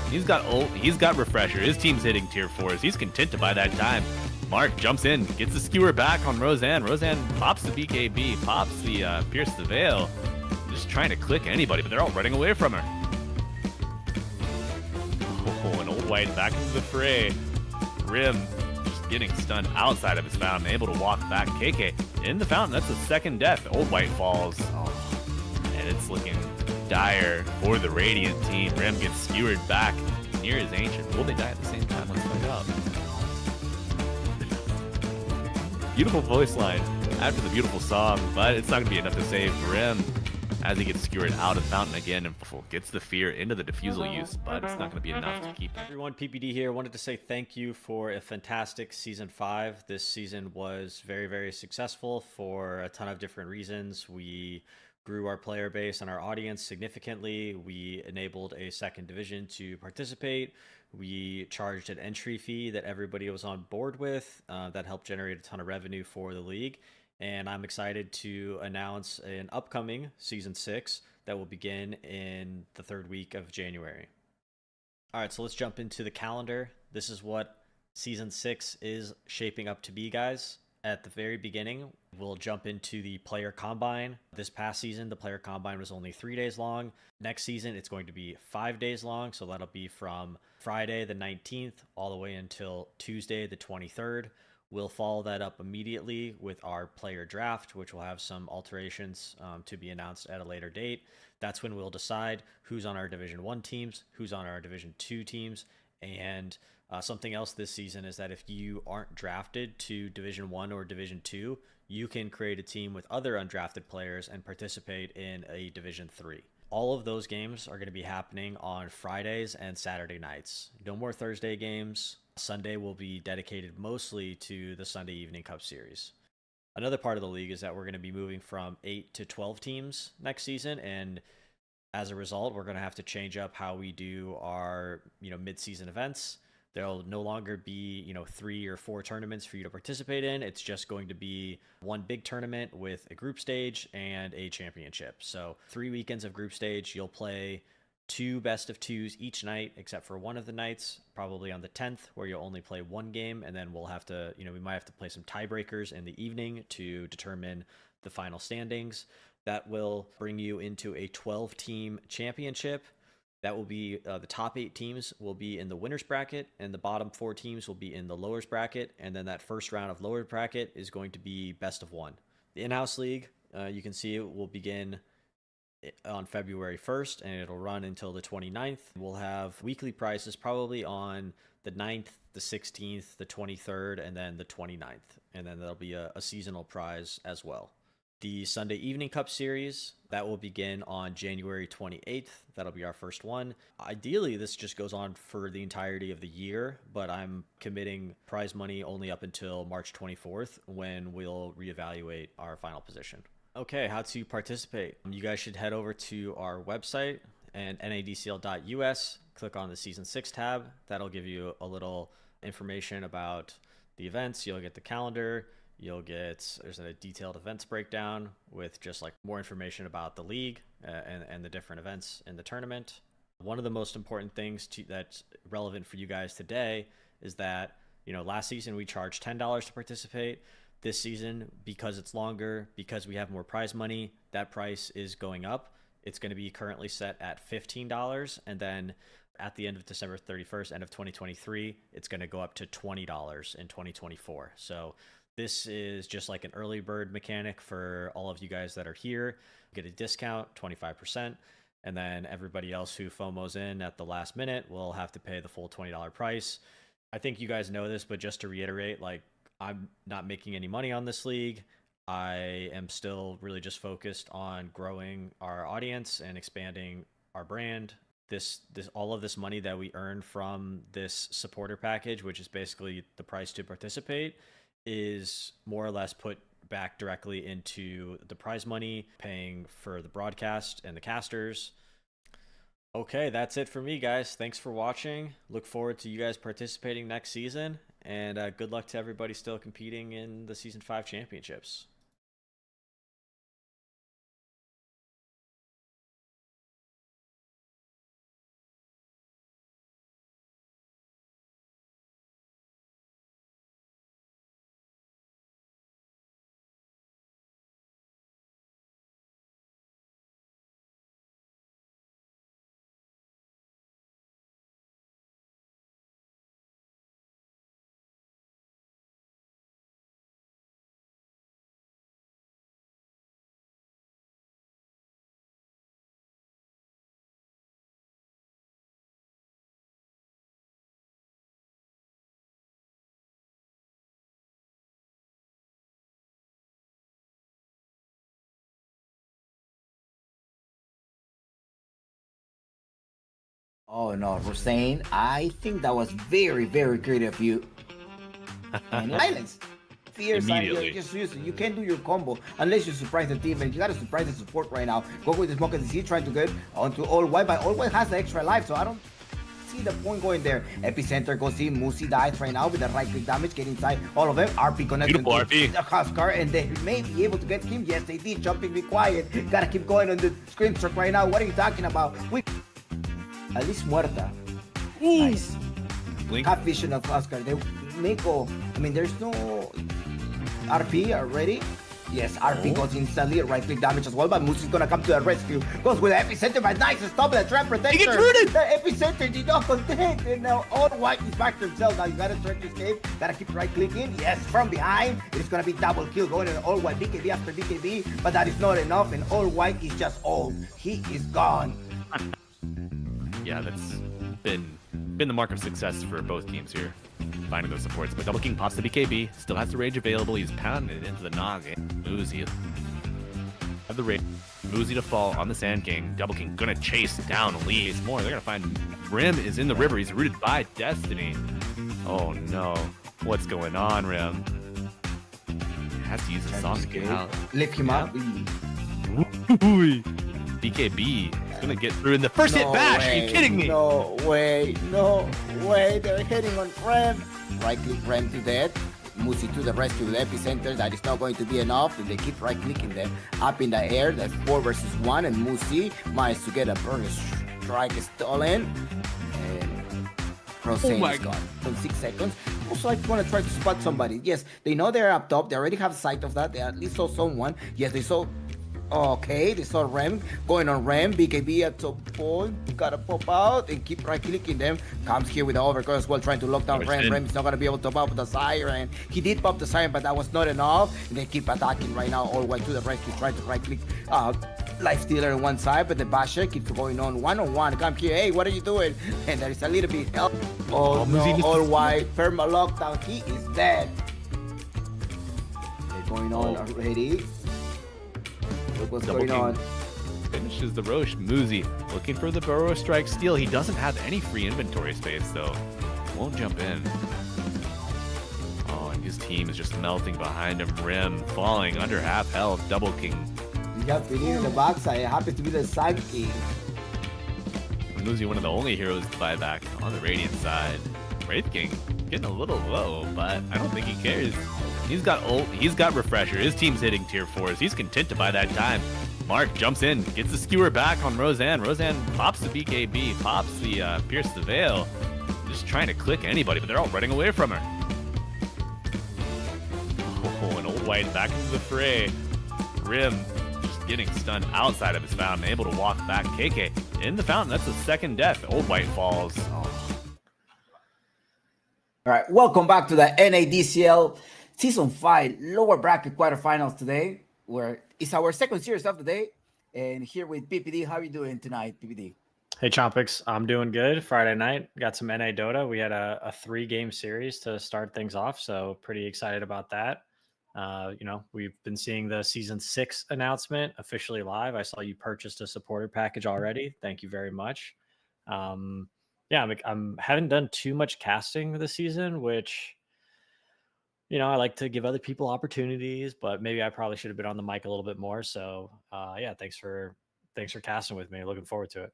He's got ult, he's got refresher. His team's hitting tier 4s. He's content to buy that time. Mark jumps in, gets the skewer back on Roseanne. Roseanne pops the BKB, pops the Pierce the Veil. Just trying to click anybody, but they're all running away from her. Oh, an old white back into the fray. Rim just getting stunned outside of his fountain, able to walk back. KK in the fountain, that's the second death. Old white falls. Oh, and it's looking dire for the Radiant team. Rim gets skewered back near his ancient. Will they die at the same time? Let's find out. Beautiful voice line after the beautiful song, but it's not going to be enough to save Rim as he gets skewered out of the fountain again and gets the fear into the diffusal use, but it's not going to be enough to keep him. Everyone, PPD here. Wanted to say thank you for a fantastic Season 5. This season was very, very successful for a ton of different reasons. We grew our player base and our audience significantly. We enabled a second division to participate. We charged an entry fee that everybody was on board with. That helped generate a ton of revenue for the league. And I'm excited to announce an upcoming Season 6 that will begin in the 3rd week of January. All right, so let's jump into the calendar. This is what Season 6 is shaping up to be, guys. At the very beginning, we'll jump into the player combine. This past season, the player combine was only 3 days long. Next season, it's going to be 5 days long. So that'll be from Friday the 19th all the way until Tuesday the 23rd. We'll follow that up immediately with our player draft, which will have some alterations to be announced at a later date. That's when we'll decide who's on our Division 1 teams, who's on our Division 2 teams, and something else this season is that if you aren't drafted to Division 1 or Division 2, you can create a team with other undrafted players and participate in a Division 3. All of those games are going to be happening on Fridays and Saturday nights. No more Thursday games. Sunday will be dedicated mostly to the Sunday Evening Cup Series. Another part of the league is that we're going to be moving from 8 to 12 teams next season, and as a result, we're going to have to change up how we do our mid-season events. There'll no longer be 3 or 4 tournaments for you to participate in. It's just going to be one big tournament with a group stage and a championship. So 3 weekends of group stage. You'll play 2 best of 2s each night, except for one of the nights, probably on the 10th, where you'll only play 1 game, and then we'll have to, we might have to play some tiebreakers in the evening to determine the final standings. That will bring you into a 12-team championship. That will be the top 8 teams will be in the winners bracket, and the bottom 4 teams will be in the lowers bracket, and then that first round of lower bracket is going to be best of 1. The in-house league, you can see it will begin on February 1st, and it'll run until the 29th. We'll have weekly prizes probably on the 9th, the 16th, the 23rd, and then the 29th. And then there'll be a seasonal prize as well. The Sunday Evening Cup Series, that will begin on January 28th. That'll be our first one. Ideally, this just goes on for the entirety of the year, but I'm committing prize money only up until March 24th, when we'll reevaluate our final position. Okay, how to participate. You guys should head over to our website and NADCL.us, click on the Season 6 tab. That'll give you a little information about the events. You'll get the calendar. There's a detailed events breakdown with just like more information about the league and the different events in the tournament. One of the most important things that's relevant for you guys today is that, last season we charged $10 to participate. This season, because it's longer, because we have more prize money, that price is going up. It's going to be currently set at $15, and then at the end of December 31st, end of 2023, it's going to go up to $20 in 2024. So this is just like an early bird mechanic for all of you guys that are here. Get a discount, 25%, and then everybody else who FOMOs in at the last minute will have to pay the full $20 price. I think you guys know this, but just to reiterate, I'm not making any money on this league. I am still really just focused on growing our audience and expanding our brand. All of this money that we earn from this supporter package, which is basically the price to participate, is more or less put back directly into the prize money, paying for the broadcast and the casters. Okay, that's it for me, guys. Thanks for watching. Look forward to you guys participating next season, and good luck to everybody still competing in the Season 5 championships. Oh no, Hussein, I think that was very, very good of you. And silence. Fierce, Immediately. just use it. You can't do your combo unless you surprise the team, and you gotta surprise the support right now. Go with the smoke and see, trying to get onto all white, but all white has the extra life, so I don't see the point going there. Epicenter goes in, Musi dies right now with the right click damage, get inside all of them. RP connects Beautiful to RP. the Huskar, and they may be able to get him. Yes, they did. Jumping required. Gotta keep going on the screen struck right now. What are you talking about? At least muerta. Nice. Blink. Half vision of Oscar. They make go. I mean, there's no RP already. Yes, RP goes instantly. Right click damage as well, but Moose is gonna come to the rescue. Goes with the epicenter, but nice to stop the trap protector. He gets rooted! The epicenter did not contain, and now all white is back to himself. Now you gotta try to escape. Gotta keep right clicking. Yes, from behind. It's gonna be double kill going in all white BKB after BKB, but that is not enough, and all white is just old. He is gone. Yeah, that's been the mark of success for both teams here, finding those supports. But Double King pops the BKB, still has the rage available. He's pounding it into the noggin. Muzi have the rage. Muzi to fall on the Sand King. Double King gonna chase down Lee. It's more. They're gonna find Rim is in the river. He's rooted by Destiny. Oh no, what's going on, Rim? Has to use a song to get out. Lift him up. BKB is gonna get through in the first hit bash. Are you kidding me? No way, no way. They're hitting on Rem. Right click Rem to death. Musi to the rescue with epicenter. That is not going to be enough. They keep right clicking them up in the air. That's 4 versus 1, and Musi managed to get a burst strike stolen. And Rosane is gone from 6 seconds. Also, I want to try to spot somebody. Yes, they know they're up top. They already have sight of that. They at least saw someone. Yes, they saw. Okay, they saw Rem going on Rem. BKB at some point gotta pop out and keep right clicking them. Comes here with the overcard as well, trying to lock down Rem. Rem is not gonna be able to pop the siren. He did pop the siren, but that was not enough. And they keep attacking right now, all white to the rescue, trying to right click Life Stealer on one side, but the basher keeps going on one. Come here, hey, what are you doing? And there is a little bit help. Oh no, all white, perma lockdown. He is dead. They're going on already. Look what's Double going King on. finishes the Roche. Muzi looking for the Burrow Strike steal. He doesn't have any free inventory space though. Won't jump in. Oh, and his team is just melting behind him. Rim falling under half health. Double King. You have to in the backside. It happens to be the side king. Muzi, one of the only heroes to buy back on the Radiant side. Wraith King getting a little low, but I don't think he cares. He's got ult, he's got refresher. His team's hitting tier 4s. He's content to buy that time. Mark jumps in, gets the skewer back on Roseanne. Roseanne pops the BKB, pops the Pierce the Veil. Just trying to click anybody, but they're all running away from her. Oh, and old white back into the fray. Rim just getting stunned outside of his fountain, able to walk back. KK in the fountain. That's the second death. Old white falls. All right, welcome back to the NADCL Season 5 lower bracket quarterfinals today, where it's our second series of the day. And here with PPD, how are you doing tonight, PPD? Hey, Chompix, I'm doing good. Friday night, got some NA Dota. We had a 3-game series to start things off, so pretty excited about that. We've been seeing the Season 6 announcement officially live. I saw you purchased a supporter package already. Thank you very much. I'm haven't done too much casting this season, which, I like to give other people opportunities, but maybe I probably should have been on the mic a little bit more. So, thanks for casting with me. Looking forward to it.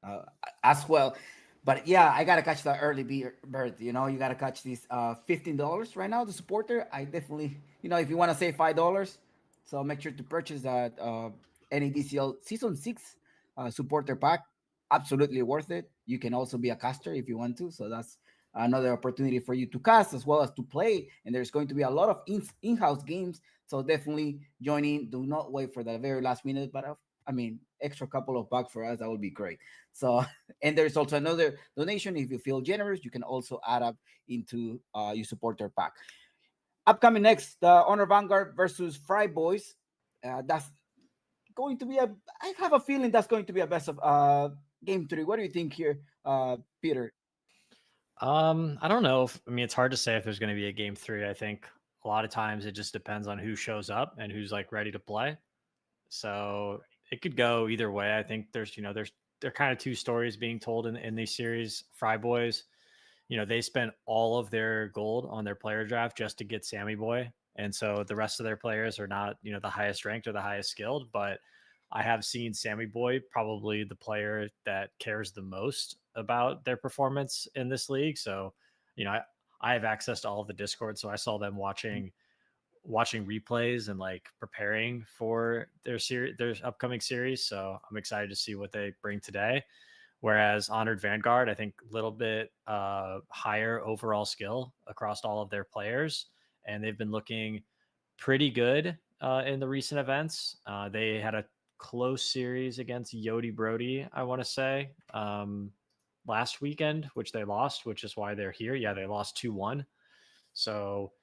uh, as well. But yeah, I gotta catch the early bird. You know, you gotta catch these $15 right now. The supporter, I definitely, you know, if you want to save $5, so make sure to purchase that NADCL Season 6 supporter pack. Absolutely worth it. You can also be a caster if you want to. So that's another opportunity for you to cast as well as to play. And there's going to be a lot of in-house games. So definitely join in. Do not wait for the very last minute. But I mean, extra couple of bucks for us, that would be great. So, and there's also another donation. If you feel generous, you can also add up into your supporter pack. Upcoming next, the Honor Vanguard versus Fryboys. That's going to be a. I have a feeling that's going to be a best of game three. What do you think here, Peter? I don't know. I mean, it's hard to say if there's going to be a game three. I think a lot of times it just depends on who shows up and who's like ready to play. So it could go either way. I think there are kind of two stories being told in these series. Fryboys, they spent all of their gold on their player draft just to get Sammy Boy. And so the rest of their players are not, the highest ranked or the highest skilled, but I have seen Sammy Boy probably the player that cares the most about their performance in this league. So, I have access to all of the Discord. So I saw them watching replays and like preparing for their upcoming series. So I'm excited to see what they bring today. Whereas Honored Vanguard, I think a little bit higher overall skill across all of their players, and they've been looking pretty good in the recent events. They had a close series against Yodi Brody, I want to say, last weekend, which they lost, which is why they're here. Yeah, they lost 2-1. So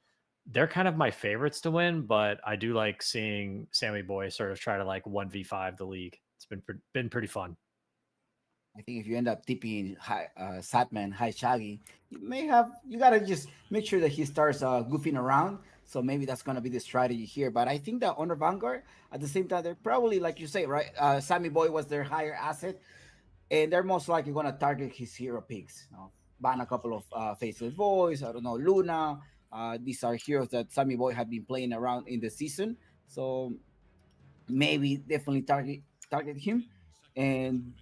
they're kind of my favorites to win, but I do like seeing Sammy Boy sort of try to like 1v5 the league. It's been pretty fun. I think if you end up tipping Satman, High Shaggy, you gotta just make sure that he starts goofing around. So maybe that's gonna be the strategy here. But I think that Honor Vanguard, at the same time, they're probably like you say, right? Sammy Boy was their higher asset, and they're most likely gonna target his hero picks. Ban a couple of Faceless Boys. I don't know, Luna. These are heroes that Sammy Boy had been playing around in the season. So maybe definitely target him. And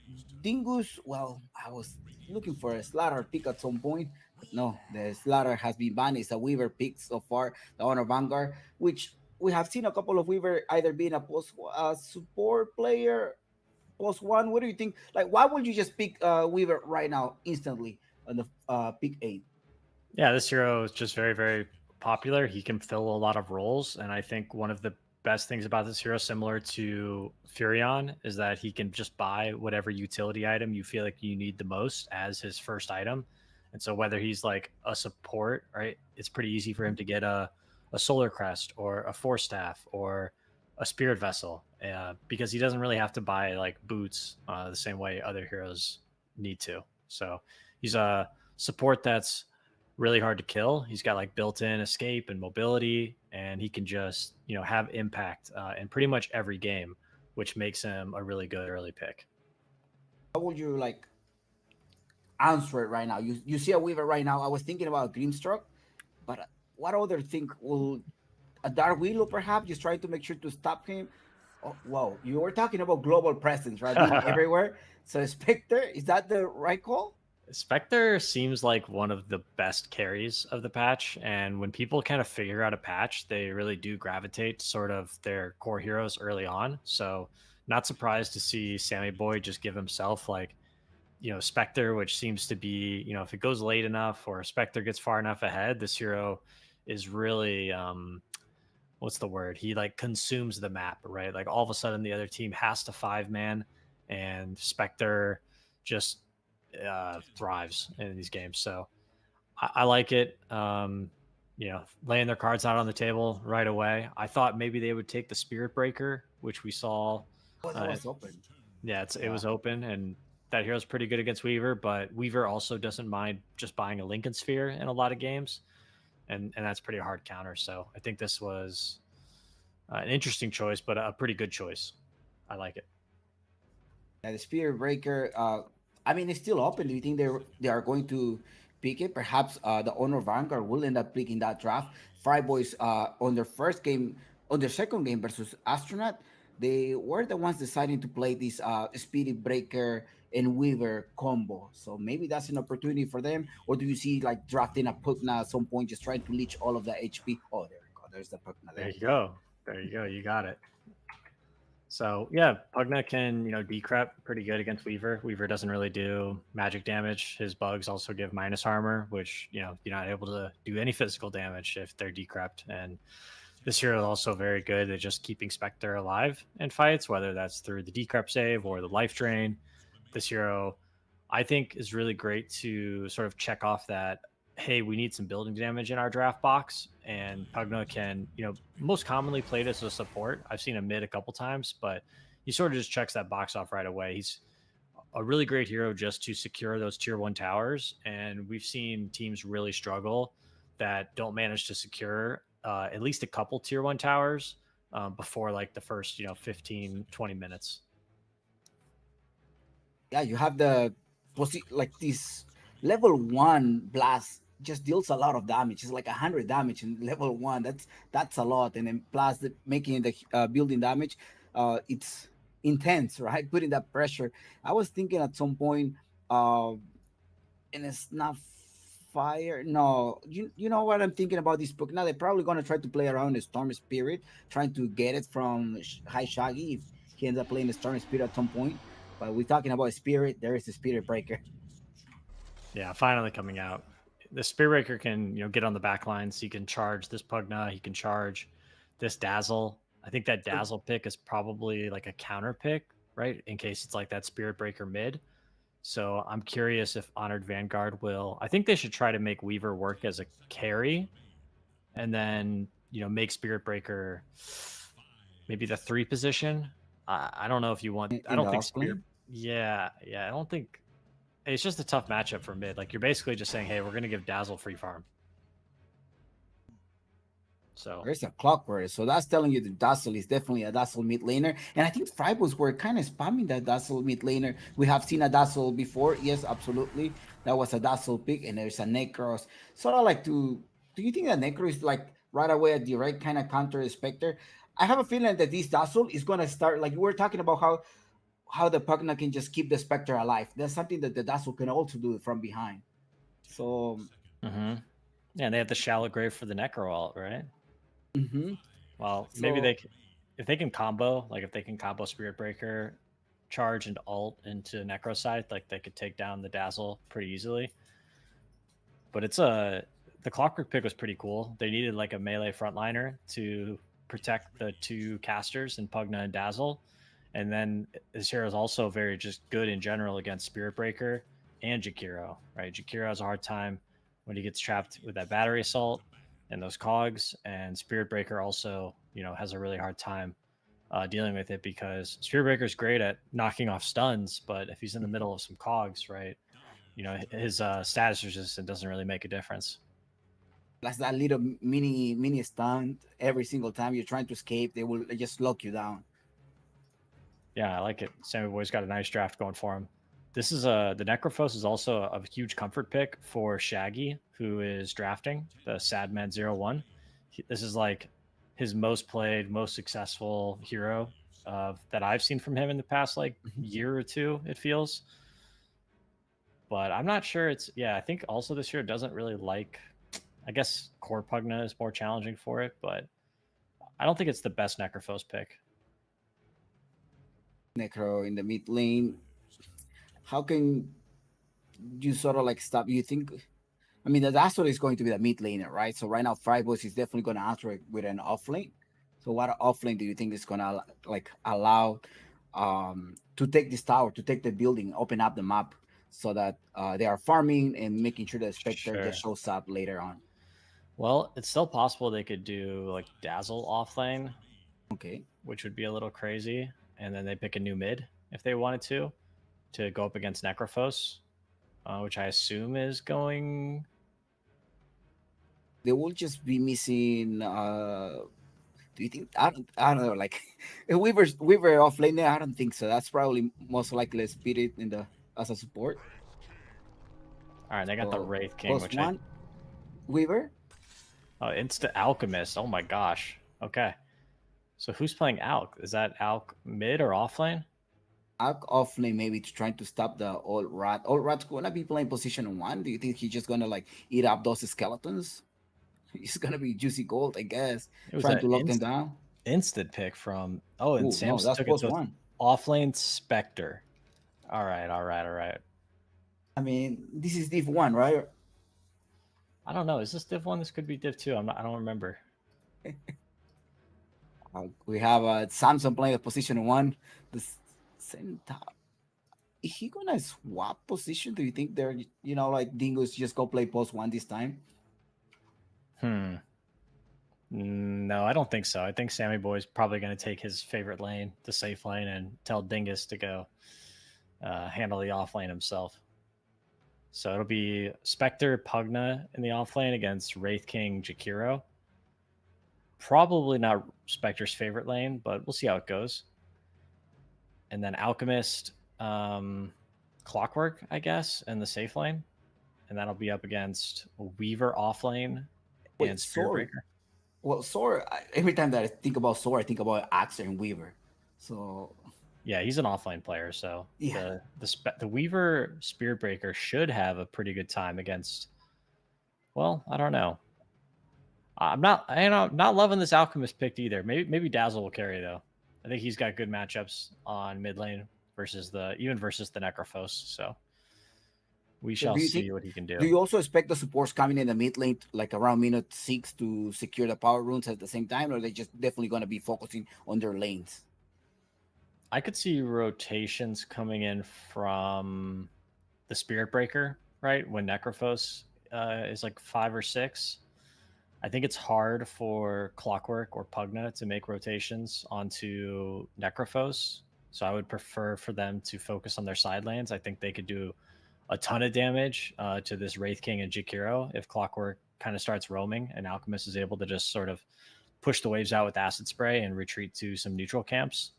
Dingus, well, I was looking for a Slaughter pick at some point, but no, the Slaughter has been banned. It's a Weaver pick so far, the Honor Vanguard, which we have seen a couple of Weaver either being a post support player, post one. What do you think? Like, why would you just pick Weaver right now instantly on the pick 8? Yeah, this hero is just very, very popular. He can fill a lot of roles. And I think one of the best things about this hero, similar to Furion, is that he can just buy whatever utility item you feel like you need the most as his first item. And so whether he's like a support, right, it's pretty easy for him to get a Solar Crest or a Force Staff or a Spirit Vessel because he doesn't really have to buy like boots the same way other heroes need to. So he's a support that's really hard to kill. He's got like built-in escape and mobility, and he can just have impact in pretty much every game, which makes him a really good early pick. How would you like answer it right now? You see a Weaver right now. I was thinking about Grimstroke, but what other thing will a Dark Willow perhaps just trying to make sure to stop him? Oh, whoa, you were talking about global presence, right? Being everywhere. So Spectre, is that the right call? Spectre seems like one of the best carries of the patch, and when people kind of figure out a patch, they really do gravitate to sort of their core heroes early on. So not surprised to see Sammy Boy just give himself like, Spectre, which seems to be, if it goes late enough or Spectre gets far enough ahead, this hero is really what's the word? He like consumes the map, right? Like all of a sudden the other team has to 5-man, and Spectre just thrives in these games. So I like it. Laying their cards out on the table right away. I thought maybe they would take the Spirit Breaker, which we saw. Oh, that was open. Yeah, it was open, and that hero's pretty good against Weaver, but Weaver also doesn't mind just buying a Lincoln Sphere in a lot of games, and that's pretty hard counter. So I think this was an interesting choice, but a pretty good choice. I like it. The Spirit Breaker, I mean, it's still open. Do you think they are going to pick it? Perhaps the Honor Vanguard will end up picking that draft. Fryboys on their second game versus Astronaut, they were the ones deciding to play this Spirit Breaker and Weaver combo. So maybe that's an opportunity for them. Or do you see like drafting a Pugna at some point, just trying to leech all of the HP? Oh, there we go. There's the Pugna There there. you go. There you go. You got it. So yeah, Pugna can decrep pretty good against Weaver. Weaver doesn't really do magic damage. His bugs also give minus armor, which you're not able to do any physical damage if they're decrept. And this hero is also very good at just keeping Spectre alive in fights, whether that's through the decrep save or the life drain. This hero, I think, is really great to sort of check off that, hey, we need some building damage in our draft box. And Pugna can, most commonly played as a support. I've seen him mid a couple times, but he sort of just checks that box off right away. He's a really great hero just to secure those tier 1 towers. And we've seen teams really struggle that don't manage to secure at least a couple tier 1 towers before like the first 15 20 minutes. Yeah, you have the like this level 1 blast just deals a lot of damage. It's like 100 damage in level 1. That's a lot. And then plus making the building damage, it's intense, right? Putting that pressure. I was thinking at some point, and it's not fire. No, you know what I'm thinking about this book now. They're probably gonna try to play around the Storm Spirit, trying to get it from High Shaggy if he ends up playing the Storm Spirit at some point. But we're talking about Spirit. There is the Spirit Breaker. Yeah, finally coming out. The Spirit Breaker can get on the back lines. He can charge this Pugna. He can charge this Dazzle. I think that Dazzle pick is probably like a counter pick, right? In case it's like that Spirit Breaker mid. So I'm curious if Honored Vanguard will. I think they should try to make Weaver work as a carry, and then make Spirit Breaker maybe the 3 position. I don't know if you want. I don't think Spirit. Yeah. I don't think. It's just a tough matchup for mid. Like you're basically just saying, hey, we're gonna give Dazzle free farm. So there's a clockwork. So that's telling you that Dazzle is definitely a Dazzle mid laner. And I think Fryboys were kind of spamming that Dazzle mid laner. We have seen a Dazzle before. Yes, absolutely. That was a Dazzle pick. And there's a Necros. Sort of like do you think that Necro is like right away a direct kind of counter Spectre? I have a feeling that this Dazzle is going to start, like we're talking about how the Pugna can just keep the Spectre alive. That's something that the Dazzle can also do from behind. So. Yeah, and they have the Shallow Grave for the Necro ult, right? Well, maybe if they can combo Spirit Breaker, charge and ult into Necro side, like they could take down the Dazzle pretty easily. But the Clockwork pick was pretty cool. They needed like a melee frontliner to protect the 2 casters in Pugna and Dazzle. And then this hero is also very just good in general against Spirit Breaker and Jakiro, right? Jakiro has a hard time when he gets trapped with that battery assault and those cogs, and Spirit Breaker also, has a really hard time dealing with it because Spirit Breaker is great at knocking off stuns, but if he's in the middle of some cogs, right, his status resistance doesn't really make a difference. That's that little mini stun every single time you're trying to escape. They will just lock you down. Yeah, I like it. Sammy Boy's got a nice draft going for him. This is the Necrophos is also a huge comfort pick for Shaggy, who is drafting the Sadman 01. This is like his most played, most successful hero that I've seen from him in the past year or two, it feels. But I'm not sure I think also this hero doesn't really like, I guess Core Pugna is more challenging for it, but I don't think it's the best Necrophos pick. Necro in the mid lane. How can you sort of like stop? You think? I mean, the Dazzle is going to be the mid laner, right? So right now, Fryboys is definitely going to answer it with an off lane. So what off lane do you think is going to allow to take this tower, to take the building, open up the map, so that they are farming and making sure that Spectre just shows up later on? Well, it's still possible they could do like Dazzle off lane, okay, which would be a little crazy, and then they pick a new mid if they wanted to go up against Necrophos, which I assume is going. They will just be missing. Do you think? I don't know. Like Weaver off lane there. I don't think so. That's probably most likely Spirit as a support. All right, they got the Wraith King, which Weaver. Oh, Insta Alchemist. Oh my gosh. Okay. So who's playing Alk? Is that Alk mid or off lane? Arc offlane maybe to trying to stop the old rat. Old rat's gonna be playing position 1. Do you think he's just gonna like eat up those skeletons? He's gonna be juicy gold, I guess. It was Trying an to lock them down. instant pick from. Oh, and Ooh, no, Sam's that's took it post to 1. offlane Spectre. All right, all right, all right. I mean, this is Div 1, right? I don't know. Is this Div 1? This could be Div 2. I don't remember. We have Samson playing at position 1. The same top. Is he gonna swap position? Do you think they're, like Dingo's just go play post 1 this time? No, I don't think so. I think Sammy Boy's probably going to take his favorite lane, the safe lane, and tell Dingus to go handle the off lane himself. So it'll be Spectre Pugna in the off lane against Wraith King Jakiro. Probably not Spectre's favorite lane, but we'll see how it goes. And then Alchemist, Clockwork, I guess, in the safe lane. And that'll be up against Weaver off lane and Spirit Breaker. Well, Sora, every time that I think about Sora, I think about Axer and Weaver. So yeah, he's an offline player. So yeah, the Weaver Spirit Breaker should have a pretty good time against. Well, I don't know. I'm not loving this Alchemist pick either. Maybe Dazzle will carry though. I think he's got good matchups on mid lane versus the Necrophos. So we shall see what he can do. Do you also expect the supports coming in the mid lane, like around minute 6, to secure the power runes at the same time, or are they just definitely going to be focusing on their lanes? I could see rotations coming in from the Spirit Breaker, right? When Necrophos is like 5 or 6. I think it's hard for Clockwork or Pugna to make rotations onto Necrophos. So I would prefer for them to focus on their side lanes. I think they could do a ton of damage to this Wraith King and Jakiro if Clockwork kind of starts roaming and Alchemist is able to just sort of push the waves out with Acid Spray and retreat to some neutral camps.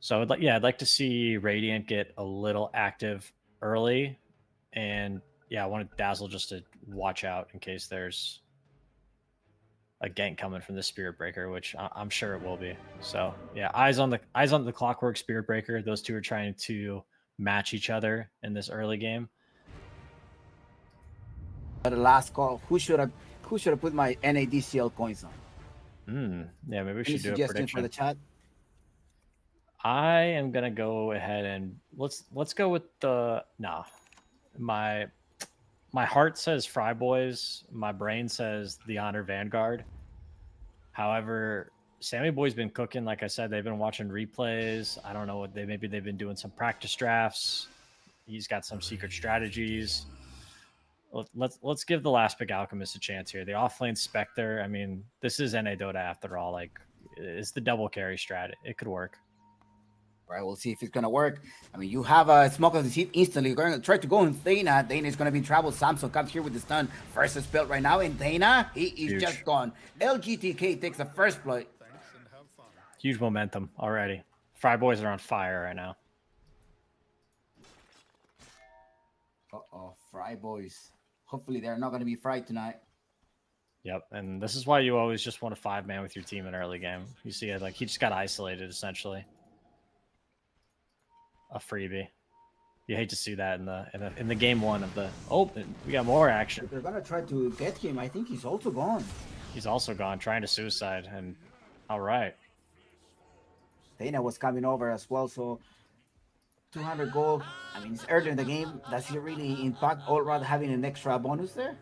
So I'd like to see Radiant get a little active early. And yeah, I wanted Dazzle just to watch out in case there's a gank coming from the Spirit Breaker, which I'm sure it will be. So yeah, eyes on the Clockwork Spirit Breaker. Those two are trying to match each other in this early game. But the last call, who should have put my NADCL coins on? Yeah, maybe we Any should do a suggestion prediction for the chat? I am gonna go ahead and let's go with the My heart says Fryboys. My brain says the Honor Vanguard. However, Sammy Boy's been cooking. Like I said, they've been watching replays. I don't know what maybe they've been doing some practice drafts. He's got some secret strategies. Let's give the last pick Alchemist a chance here. The offlane Spectre. I mean, this is NA Dota after all. Like, it's the double carry strat. It could work. All right, we'll see if it's gonna work. I mean, you have a Smoke of the Seed instantly. You're gonna try to go on Dana. Dana is gonna be in trouble. Samson comes here with the stun. First spell right now, and Dana, he is Huge. just gone. LGTK takes the first blood. Huge momentum already. Fryboys are on fire right now. Fryboys. Hopefully they're not gonna be fried tonight. Yep, and this is why you always just want a 5-man with your team in early game. You see it, like he just got isolated essentially. A freebie. You hate to see that in the game 1 of the. Oh, we got more action. They're gonna try to get him. I think he's also gone. He's also gone, trying to suicide, and all right. Dana was coming over as well, so 200 gold. I mean, it's early in the game. Does it really impact Allrod having an extra bonus there?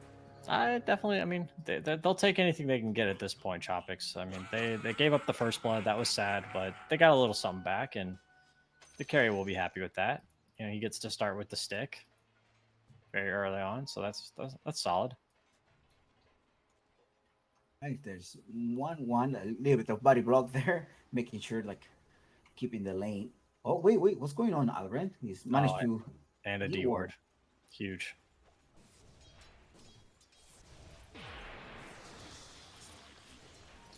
I definitely. I mean, they'll take anything they can get at this point, Chopix. I mean, they gave up the first blood. That was sad, but they got a little something back, and the carry will be happy with that. You know, he gets to start with the stick very early on, so that's solid. Right, there's 1-1, a little bit of body block there, making sure like keeping the lane. Oh wait, what's going on, Alren? He's managed to and a D ward, huge.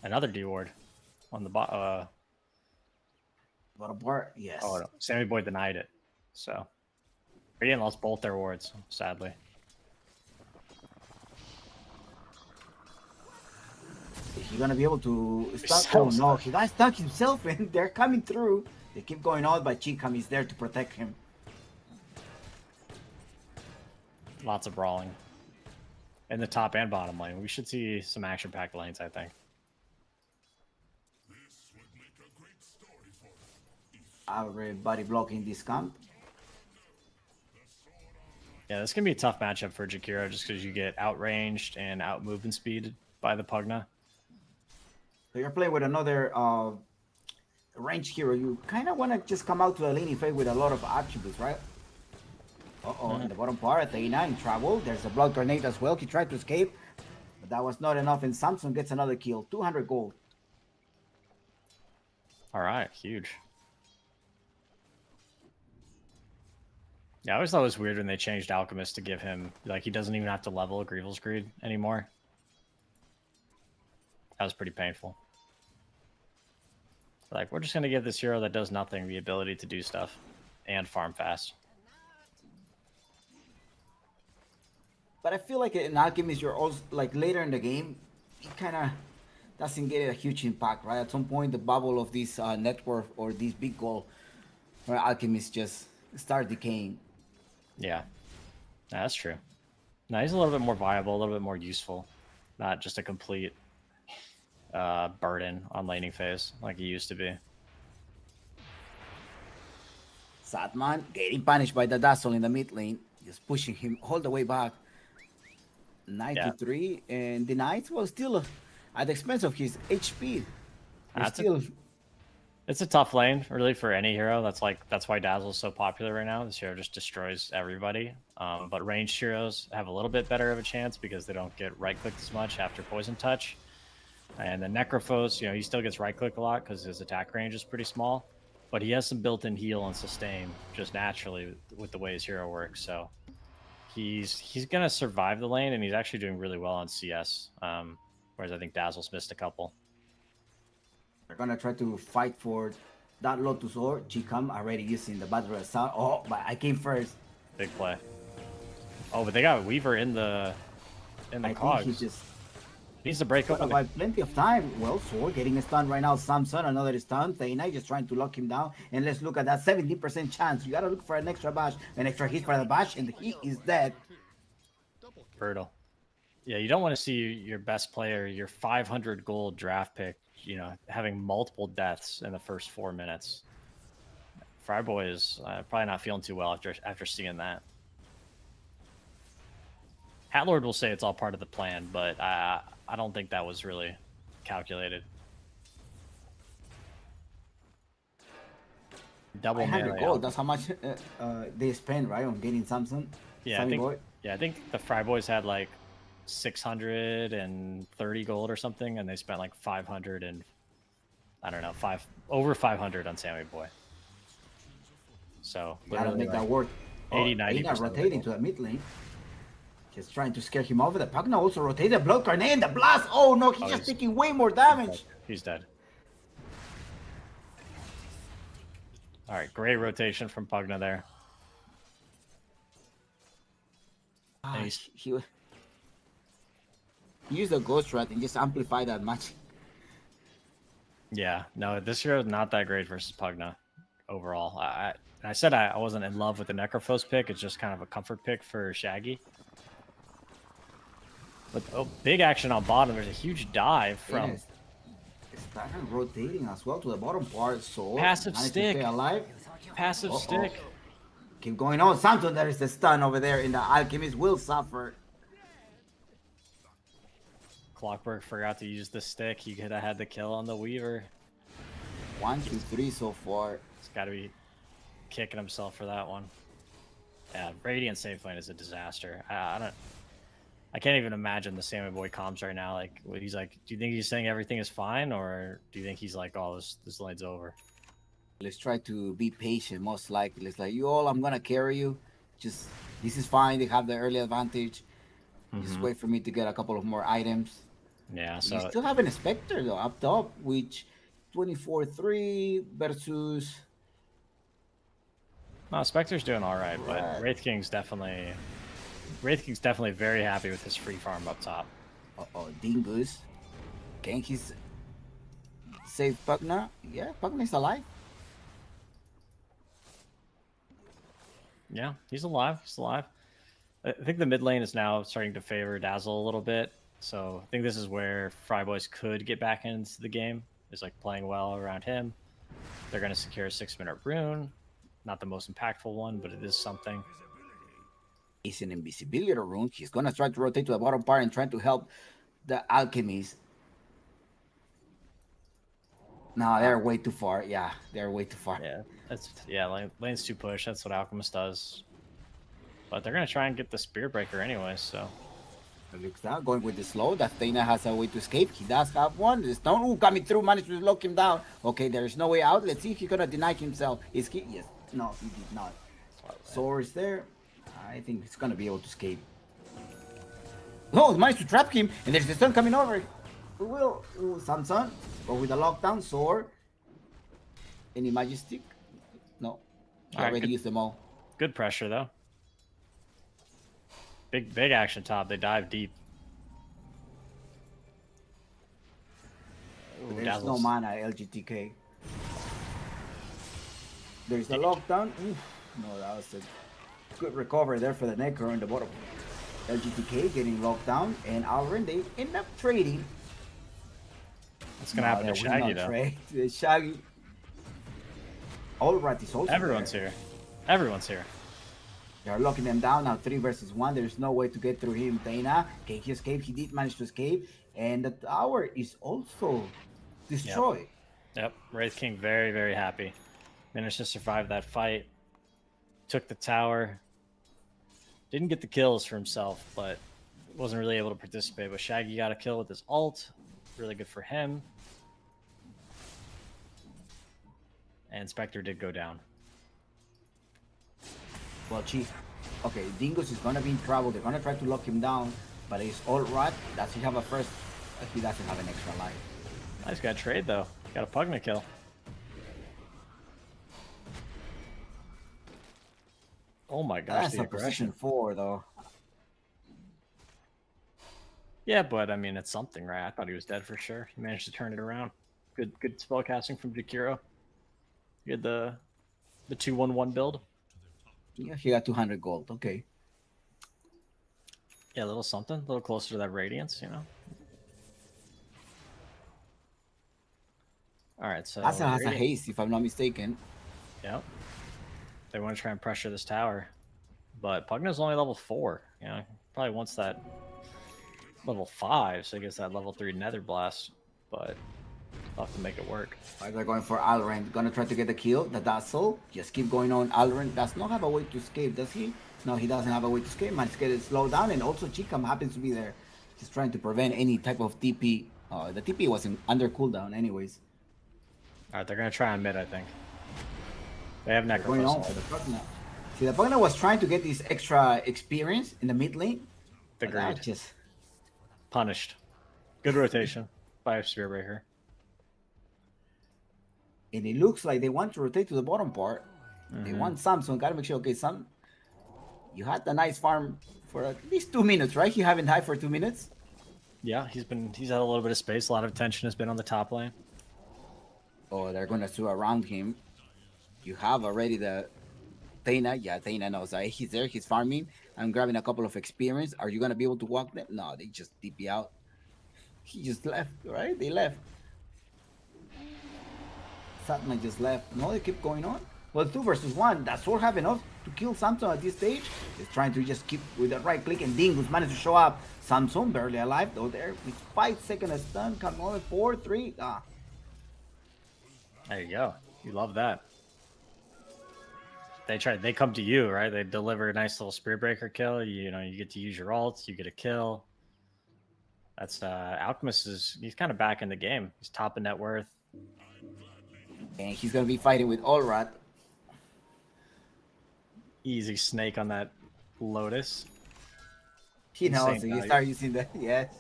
Another D ward on the bottom bar. Yes. Oh no, Sammy Boy denied it. So Radiant lost both their wards, sadly. Is he gonna be able to stop? Oh no, he got stuck himself and they're coming through. They keep going out, but Chikam is there to protect him. Lots of brawling. In the top and bottom lane. We should see some action-packed lanes, I think. Everybody blocking this camp. Yeah, this can be a tough matchup for Jakiro just because you get outranged and out movement speed by the Pugna. So you're playing with another ranged hero. You kind of want to just come out to a laning phase with a lot of attributes, right? Uh-oh, in the bottom part, Athena in trouble. There's a blood grenade as well. He tried to escape, but that was not enough, and Samson gets another kill. 200 gold. All right, huge. Yeah, I always thought it was weird when they changed Alchemist to give him, like, he doesn't even have to level a Grievel's Greed anymore. That was pretty painful. Like, we're just going to give this hero that does nothing the ability to do stuff and farm fast. But I feel like in Alchemist, you're also, like, later in the game, it kind of doesn't get a huge impact, right? At some point, the bubble of this network or this big goal, where Alchemist just start decaying. Yeah, that's true. Now he's a little bit more viable, a little bit more useful, not just a complete burden on laning phase like he used to be. Satman getting punished by the Dazzle in the mid lane, just pushing him all the way back. 93 and the Knights was still at the expense of his HP. It's a tough lane, really, for any hero. That's why Dazzle's so popular right now. This hero just destroys everybody. But ranged heroes have a little bit better of a chance because they don't get right-clicked as much after Poison Touch. And the Necrophos, he still gets right-click a lot because his attack range is pretty small. But he has some built-in heal and sustain just naturally with the way his hero works. So he's going to survive the lane, and he's actually doing really well on CS. Whereas I think Dazzle's missed a couple. They're gonna try to fight for that Lotus Ore. Chikam already using the Battle of Sound. Oh, but I came first. Big play. Oh, but they got Weaver in the cogs. Think he just needs to break open. By plenty of time. Well, Sword getting a stun right now. Samson, another stun. Thayna just trying to lock him down. And let's look at that 70% chance. You gotta look for an extra bash, an extra hit for the bash, and he is dead. Brutal. Yeah, you don't want to see your best player, your 500 gold draft pick, having multiple deaths in the first 4 minutes. Fryboy is probably not feeling too well after seeing that. Hatlord will say it's all part of the plan, but I don't think that was really calculated. Double 100 gold. That's how much they spend, right, on getting Samson. Yeah, I think the Fryboys had like 630 gold or something, and they spent like 500 and I don't know, over 500 on Sammy Boy. So gotta make that work. 80-90% rotating to the mid lane, just trying to scare him over. The Pugna also rotated blood grenade and the blast. Oh no, he's just taking way more damage. He's dead. All right, great rotation from Pugna there. He used the ghost rat and just amplify that much. Yeah, no, this hero is not that great versus Pugna overall. I said I wasn't in love with the Necrophos pick. It's just kind of a comfort pick for Shaggy. But big action on bottom. There's a huge dive from. Yes. Started rotating as well to the bottom part. So passive stick. Alive. Passive stick. Keep going on. Samson, there is the stun over there, and the Alchemist will suffer. Clockwork forgot to use the stick. He could have had the kill on the Weaver. 1, 2, 3 so far. He's got to be kicking himself for that one. Yeah, Radiant safe lane is a disaster. I can't even imagine the Sammy Boy comms right now. Like, he's like, do you think he's saying everything is fine, or do you think he's like, oh, this lane's over? Let's try to be patient. Most likely, it's like, I'm gonna carry you. Just this is fine. They have the early advantage. Just wait for me to get a couple of more items. Yeah, so you still have an Spectre though up top, which 24-3 versus. No, Spectre's doing all right, but Wraith King's definitely very happy with his free farm up top. Dingus. Can he save Pugna? Yeah, Pugna's alive. Yeah, he's alive. He's alive. I think the mid lane is now starting to favor Dazzle a little bit. So I think this is where Fryboys could get back into the game. Is like playing well around him. They're going to secure a 6-minute rune. Not the most impactful one, but it is something. It's an invisibility rune. He's gonna try to rotate to the bottom part and try to help the alchemist. No, they're way too far. Yeah, they're way too far. Lane's too push. That's what Alchemist does. But they're gonna try and get the Spear Breaker anyway. So It looks now going with the slow. That Thana has a way to escape. He does have one. The stone, ooh, coming through, managed to lock him down. Okay, there is no way out. Let's see if he's gonna deny himself. Is he? Yes. No, he did not. Sword is there. I think he's gonna be able to escape. No, he managed to trap him, and there's the stone coming over. Who will? Ooh, Samson. Go with the lockdown. Sword. Any magic stick? No. He Alright, already good. used them all. good pressure though. Big action top. They dive deep. Ooh, There's no Dazzle's- mana, LGTK. There's the lockdown. Oof. No, that was a good recovery there for the Necro in the bottom. LGTK getting locked down, and Alren, they end up trading. What's gonna happen to they will Shaggy not though? trade. The Shaggy. Allrat is also Everyone's there. here. Everyone's here. They're locking them down now, 3 versus 1. There's no way to get through him. Dana, okay, he escaped. He did manage to escape, and the tower is also destroyed. Yep. Wraith King very, very happy. Managed to survive that fight. Took the tower. Didn't get the kills for himself, but wasn't really able to participate. But Shaggy got a kill with his ult. Really good for him. And Spectre did go down. Well, Chief, okay, Dingus is gonna be in trouble. They're gonna try to lock him down, but it's all right. Does he have a first? He doesn't have an extra life. Nice, got a trade though. Got a Pugna kill. Oh my gosh, That's the a position aggression. 4, though. Yeah, but I mean, it's something, right? I thought he was dead for sure. He managed to turn it around. Good spell casting from Jakiro. He had the 2-1-1 build. Yeah, he got 200 gold. Okay. Yeah, a little something, a little closer to that radiance, you know. All right, so Asa has a Radiant- haste, if I'm not mistaken. Yep. They want to try and pressure this tower, but Pugna's only level 4. You know, probably wants that level 5, so he gets that level 3 Nether Blast. But they'll have to make it work. Right, they're going for Alren. Gonna try to get the kill. The Dazzle. Just keep going on. Alren does not have a way to escape, does he? No, he doesn't have a way to escape. Man's get it slowed down, and also Chikam happens to be there. He's trying to prevent any type of TP. The TP was under cooldown, anyways. All right, they're gonna try on mid, I think. They have Going on Necrophos. for the Pugna. See, the Pugna was trying to get this extra experience in the mid lane. but that Agreed. just Punished. Good rotation by Spearbreaker. and it looks like they want to rotate to the bottom part. They want Samson. Gotta make sure. Okay, Sam, you had the nice farm for at least 2 minutes, right? You haven't died for 2 minutes. Yeah, he's had a little bit of space. A lot of attention has been on the top lane. Oh, they're gonna do around him. You have already the Thana. Yeah, Thana knows. He's there. He's farming. I'm grabbing a couple of experience. Are you gonna be able to walk them? No, they just TP out. He just left, right? They left. Satman just left. No, they keep going on. Well, 2 versus 1. That's all have enough to kill Samson at this stage. He's trying to just keep with the right click, and Dingus managed to show up. Samson barely alive though. There with 5 seconds stun. Come on, 4, 3. There you go. You love that. They come to you, right? They deliver a nice little Spearbreaker kill. You know, you get to use your ults, you get a kill. That's Alchemist he's kind of back in the game. He's top of net worth. And he's gonna be fighting with Allrat. Easy snake on that Lotus. He knows. Insane So you value. start using that. Yes.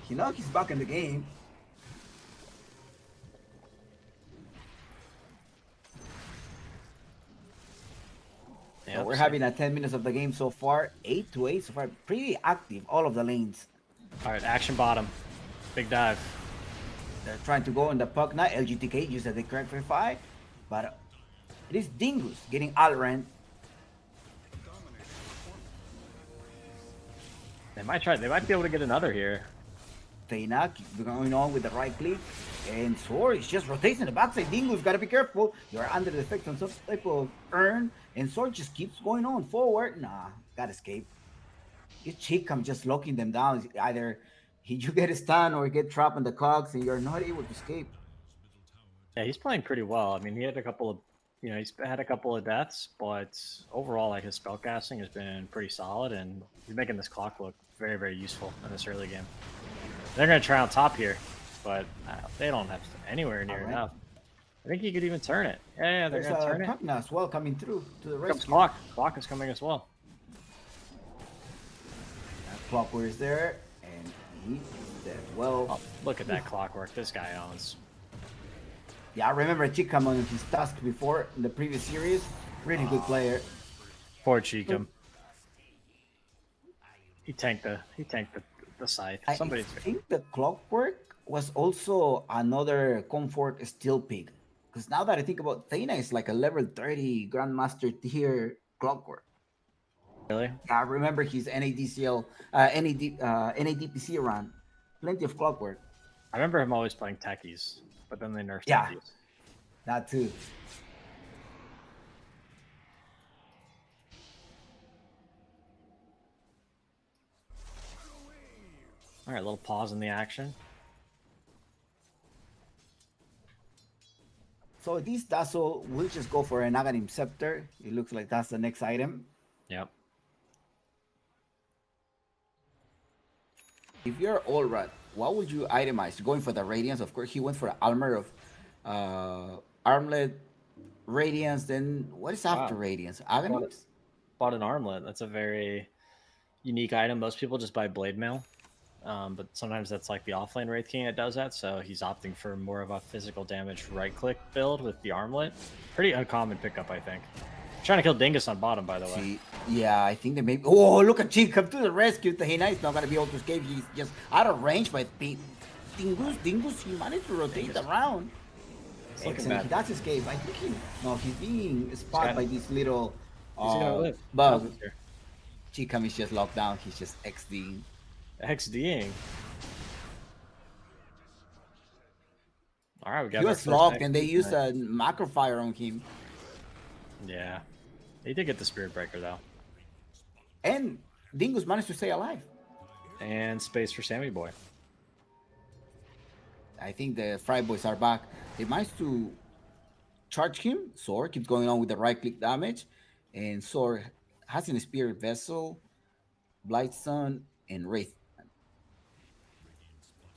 He knows he's back in the game. So we're having a 10 minutes of the game so far. 8-8 so far. Pretty active, all of the lanes. All right, action bottom. Big dive. They're trying to go in the puck now. LGTK uses the correct 5, but it is Dingus getting Alren. They might try. They might be able to get another here. Theyna keep going on with the right click, and Sword is just rotating the backside. Dingo's gotta be careful. You're under the effect on some type of earn, and Sword just keeps going on forward. Nah, gotta escape. This Chikam just locking them down. Either you get a stun or get trapped in the cogs, and you're not able to escape. Yeah, he's playing pretty well. I mean, he had a couple of, he's had a couple of deaths, but overall, like his spellcasting has been pretty solid, and he's making this clock look very, very useful in this early game. They're gonna try on top here, but they don't have anywhere near enough. I think he could even turn it. Yeah, they're gonna turn it. Pugna as well coming through to the rescue. Clock. Clock is coming as well. Clockwork is there, and he's dead. Well, Oh, look at that clockwork this guy owns. yeah, I remember Chikam on his task before in the previous series. Really good player. Poor Cheekham. He tanked the scythe. I Somebody's think the Clockwork was also another comfort steel pick. Because now that I think about Thena, is like a level 30 Grandmaster tier Clockwork. really. I remember his NADCL, NADPC run. Plenty of Clockwork. I remember him always playing techies, but then they nerfed Yeah. techies. That too. All right, a little pause in the action. So this Dazzle will just go for an Aghanim Scepter. It looks like that's the next item. Yep. If you're Allrat, what would you itemize? Going for the Radiance, of course, he went for the armor of Armlet, Radiance, then what is after Wow. Radiance? Aghanims? Bought an armlet. That's a very unique item. Most people just buy blade mail. But sometimes that's like the offlane Wraith King that does that, so he's opting for more of a physical damage right-click build with the armlet. Pretty uncommon pickup, I think. Trying to kill Dingus on bottom, by the way. See, yeah, I think they may. Oh, look at Chief come to the rescue. Tahina is not gonna be able to escape. He's just out of range. But Dingus, he managed to rotate around. looking Excellent. He bad. does escape. I think he's being spotted by this little He's gonna live. bug. Here. Chikam is just locked down. He's just XDing. XDing. All right, we got. He our was first locked, and they XD used tonight. a macro fire on him. Yeah, he did get the Spirit Breaker though, And Dingus managed to stay alive. and space for Sammy Boy. I think the Fryboys are back. They managed to charge him. Sor keeps going on with the right click damage. And Sor has in a Spirit Vessel, Blightstone, and Wraith.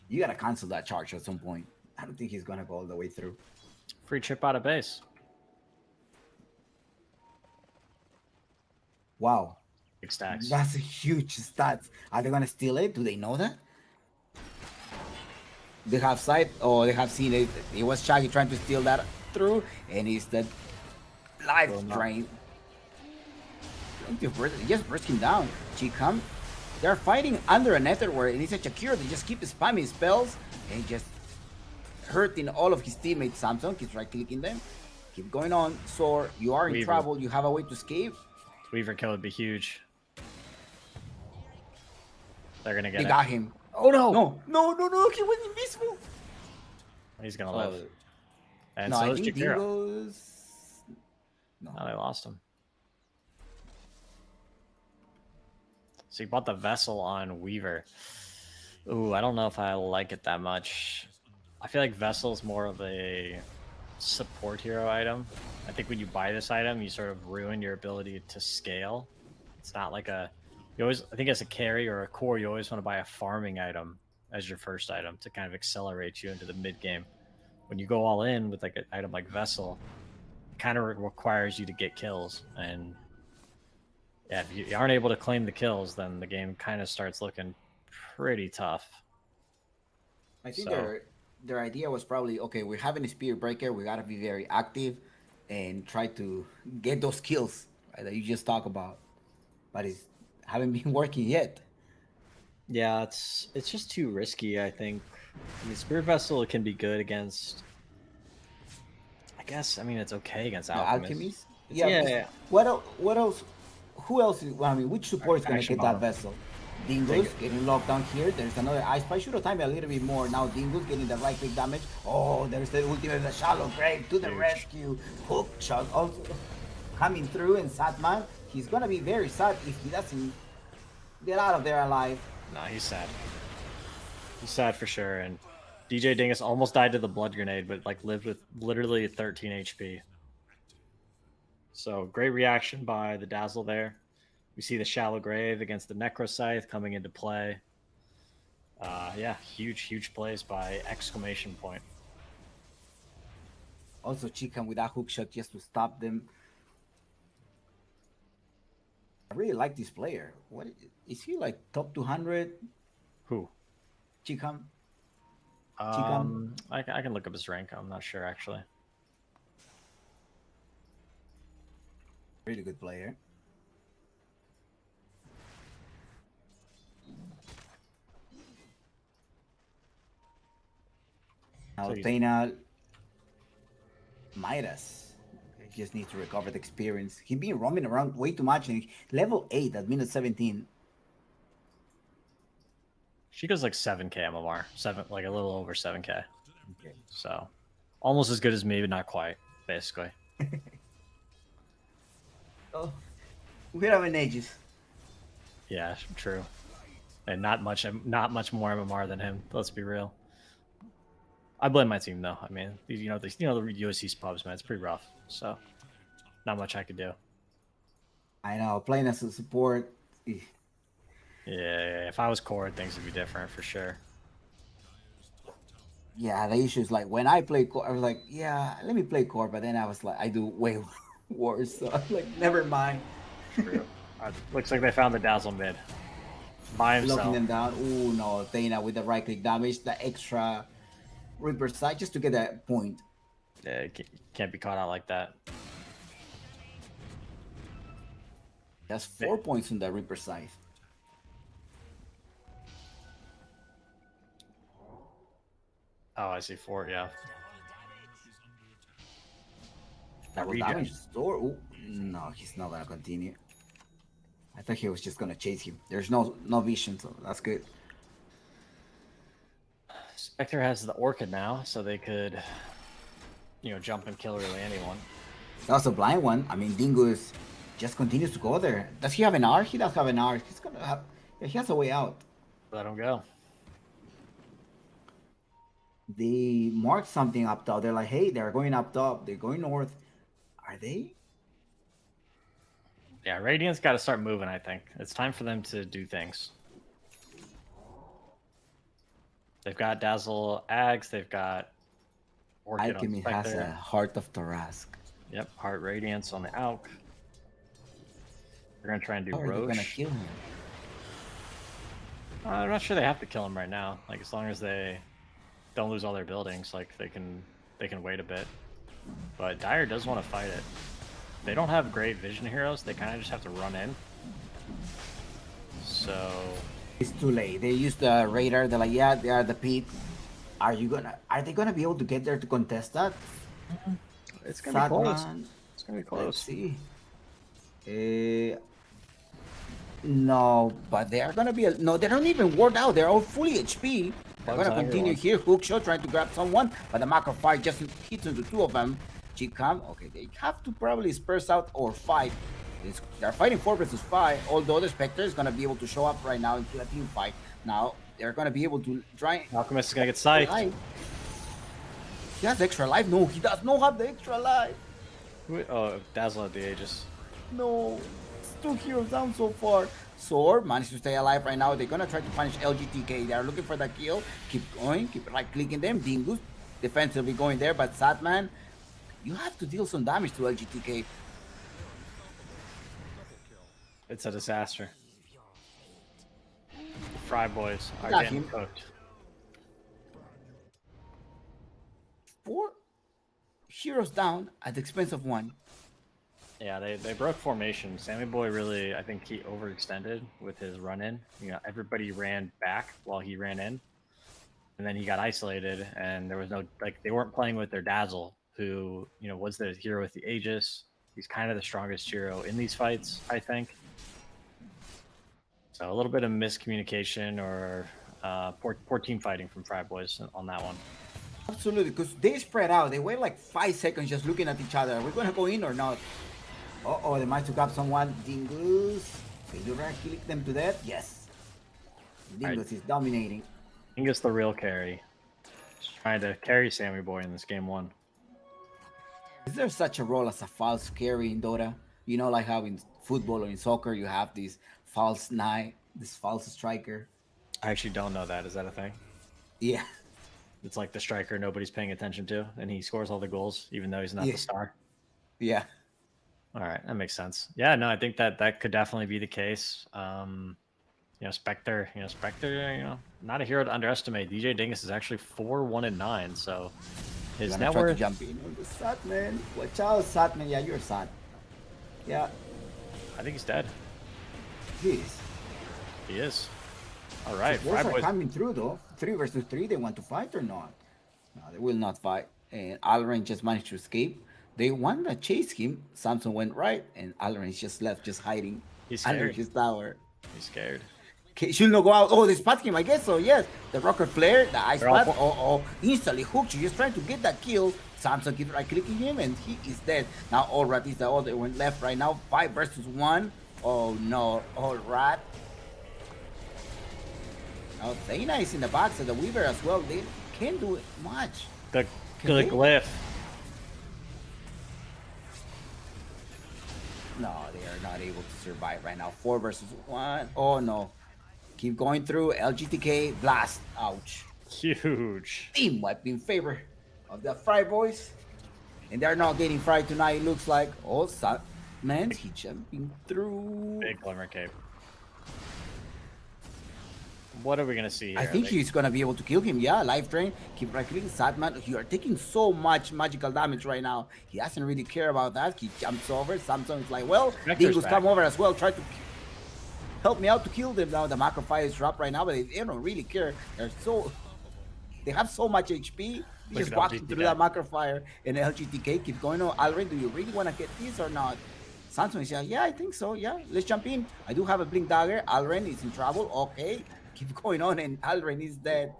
You gotta cancel that charge at some point. I don't think he's gonna go all the way through. Free chip out of base. Wow. Big stacks. That's a huge stats. Are they gonna steal it? Do they know that? They have sight or they have seen it. It was Shaggy trying to steal that through, and it's the life Well, no. drain. Just burst him down. Chikam. They're fighting under a netherware, and it's such a cure. They just keep spamming spells and just hurting all of his teammates. Samsung keeps right clicking them. Keep going on. Sor, you are in Weaver. trouble. You have a way to escape. Weaver kill would be huge. They're gonna get They it. got him. Oh no! No! He was invisible. He's gonna live. And No, so I is think Jakiro. Dingo's. No. Oh, they lost him. So you bought the vessel on Weaver. Ooh, I don't know if I like it that much. I feel like Vessel's more of a support hero item. I think when you buy this item, you sort of ruin your ability to scale. It's not like a... You always, I think as a carry or a core, you always want to buy a farming item as your first item to kind of accelerate you into the mid game. When you go all in with like an item like Vessel, it kind of requires you to get kills, and yeah, if you aren't able to claim the kills, then the game kind of starts looking pretty tough. I think So- their idea was probably, okay, we're having a Spirit Breaker, we gotta be very active and try to get those kills, right, that you just talk about. But it's haven't been working yet. Yeah, it's just too risky, I think. I mean, Spirit Vessel can be good against... I guess, I mean, it's okay against The Alchemists. Alchemist? Yeah. because What else? who else? Well, I mean, which support is gonna Action get that bottom. vessel? Dingus getting locked down here. There's another ice spike. Should have timed it a little bit more. Now Dingus getting the right click damage. Oh, there's the ultimate, the shallow grave to the Huge. rescue. Hook shot also coming through, and Satman, he's gonna be very sad if he doesn't get out of there alive. Nah, he's sad. He's sad for sure. And DJ Dingus almost died to the blood grenade, but like lived with literally 13 HP. So great reaction by the Dazzle there. We see the shallow grave against the Necro Scythe coming into play. Yeah, huge plays by exclamation point. Also, Chicken with that hook shot just to stop them. I really like this player. What is he like? Top 200? Who? Chicken. I can look up his rank. I'm not sure actually. Really good player. Now So Dana Midas. He just needs to recover the experience. He's been roaming around way too much, and level 8 at minute 17. She goes like 7k MMR, like a little over 7k. Okay. So almost as good as me, but not quite, basically. Oh, we have an ages. Yeah, true. And not much more MMR than him. Let's be real. I blame my team though. I mean, the USC pubs, man, it's pretty rough. So, not much I could do. I know, playing as a support. Yeah, if I was core, things would be different for sure. Yeah, the issue is like when I play core, I was like, yeah, let me play core, but then I was like, I do way worse. So I'm like, never mind. True. Looks like they found the Dazzle mid by himself. Locking them down. Oh no, Dana with the right click damage, the extra Reaper side just to get that point. Yeah, can't be caught out like that. That's 4 points on the Reaper side. Oh, I see 4. Yeah. Double Regen. damage store. Ooh, no, he's not gonna continue. I thought he was just gonna chase him. There's no vision, so that's good. Spectre has the Orchid now, so they could, jump and kill really anyone. That was a blind one. I mean, Dingus just continues to go there. Does he have an R? He does have an R. He's gonna have. Yeah, he has a way out. Let him go. They marked something up top. They're like, hey, they're going up top. They're going north. Are they? Yeah, Radiant's got to start moving, I think. It's time for them to do things. They've got Dazzle Ags. They've got Orchid Alchemy on has Spectre. a Heart of Tarask. Yep, Heart Radiance on the Alk. They're going to try and do How are they gonna Roche. kill him? I'm not sure they have to kill him right now. Like, as long as they don't lose all their buildings, like, they can wait a bit. But Dire does want to fight it. They don't have great vision heroes. They kind of just have to run in. So It's too late. They use the radar. They're like, yeah, they are the pit. Are they gonna be able to get there to contest that? it's gonna be close. Satman, It's gonna be let's close. see. No, but they are gonna be no. They don't even ward out. They're all fully HP. They're Bugs gonna on continue everyone. here. Hook shot trying to grab someone, but the macro fire just hits into 2 of them. Cheap cam. Okay, they have to probably spurs out or fight. They're fighting 4 versus 5. Although the Spectre is gonna be able to show up right now into a team fight. Now they're gonna be able to try. Alchemist is gonna get scythed. Life. He has extra life. No, he does not have the extra life. Oh, Dazzle at the Aegis. No, it's 2 heroes down so far. Sword managed to stay alive right now. They're gonna try to punish LGTK. They are looking for the kill. Keep going, keep right clicking them. Dingus defensively going there, but Satman, you have to deal some damage to LGTK. It's a disaster. The Fryboys are Got getting him. cooked. 4 heroes down at the expense of 1. Yeah, they broke formation. Sammy Boy really, I think he overextended with his run in. Everybody ran back while he ran in. And then he got isolated and there was no, they weren't playing with their Dazzle, who, was the hero with the Aegis. He's kind of the strongest hero in these fights, I think. So a little bit of miscommunication or poor team fighting from Fryboys on that one. Absolutely, because they spread out. They wait like 5 seconds just looking at each other. Are we gonna go in or not? Uh-oh, they might to grab someone. Dingus. Can you right click them to death? Yes. Dingus is dominating. Dingus the real carry. Just trying to carry Sammy Boy in this game 1. Is there such a role as a false carry in Dota? You know, like how in football or in soccer you have this false 9, this false striker. I actually don't know that. Is that a thing? Yeah. It's like the striker nobody's paying attention to, and he scores all the goals, even though he's not Yeah. the star. Yeah. All right, that makes sense. Yeah, no, I think that could definitely be the case. Spectre, not a hero to underestimate. DJ Dingus is actually 4-1-9, so his Gonna net try to worth. jump in on the Satman. Watch out, Satman. Yeah, you're sad. Yeah, I think he's dead. he is. He is. All right, Boys are Fryboys. coming through though. 3 versus 3. They want to fight or not? No, they will not fight. And Alren just managed to escape. They want to chase him. Samson went right, and Alren is just left, just hiding He's under scared. his tower. He's scared. Okay, should not go out. Oh, they spot him, I guess so. Yes, the rocker flare, the ice They're all spot. Oh, instantly hooked. You're just trying to get that kill. Samson keeps right clicking him, and he is dead. Now All Rat is the other one left right now. 5 versus 1. Oh no, All Rat. Now Thana is in the back, so the Weaver as well. They can't do much. The Can they? glyph. No, they are not able to survive right now. 4 versus 1. Oh no. Keep going through. LGTK blast. Ouch. Huge. Team wipe in favor of the Fryboys. And they're not getting fried tonight, it looks like. Oh, man, he jumping through. Big glimmer cape. What are we gonna see here? I think he's gonna be able to kill him. Yeah, life drain. Keep right clicking. Sadman, you are taking so much magical damage right now. He doesn't really care about that. He jumps over. Samson is like, well, Vector's Dingus back. come over as well. Try to help me out to kill them now. The macro fire is dropped right now, but they don't really care. They have so much HP. He's Look just at walking LGTK. through that macro fire, and LGTK keeps going on. Alren, do you really want to get this or not? Samson is like, yeah, I think so. Yeah, let's jump in. I do have a blink dagger. Alren is in trouble. Okay, keep going on, and Alren is dead.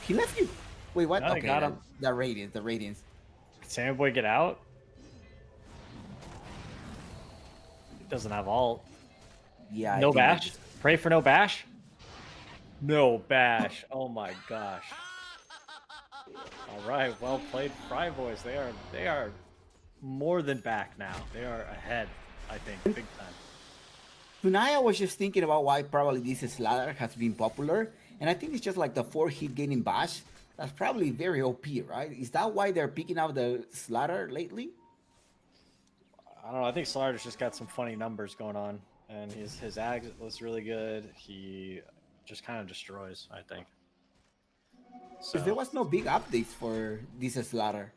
He left you. Wait, what? No, they Okay, got him. the radiance. Can Sammy Boy get out? He doesn't have ult. Yeah. I No think they bash? just- Pray for no bash? No bash. Oh my gosh. All right, well played, Fryboys. They are more than back now. They are ahead, I think, big time. Tonight I was just thinking about why probably this slather has been popular, and I think it's just like the 4-hit gaining bash. That's probably very OP, right? Is that why they're picking out the slather lately? I don't know. I think Slarder's just got some funny numbers going on, and his ag was really good. He just kind of destroys, I think. So Because there was no big updates for this slather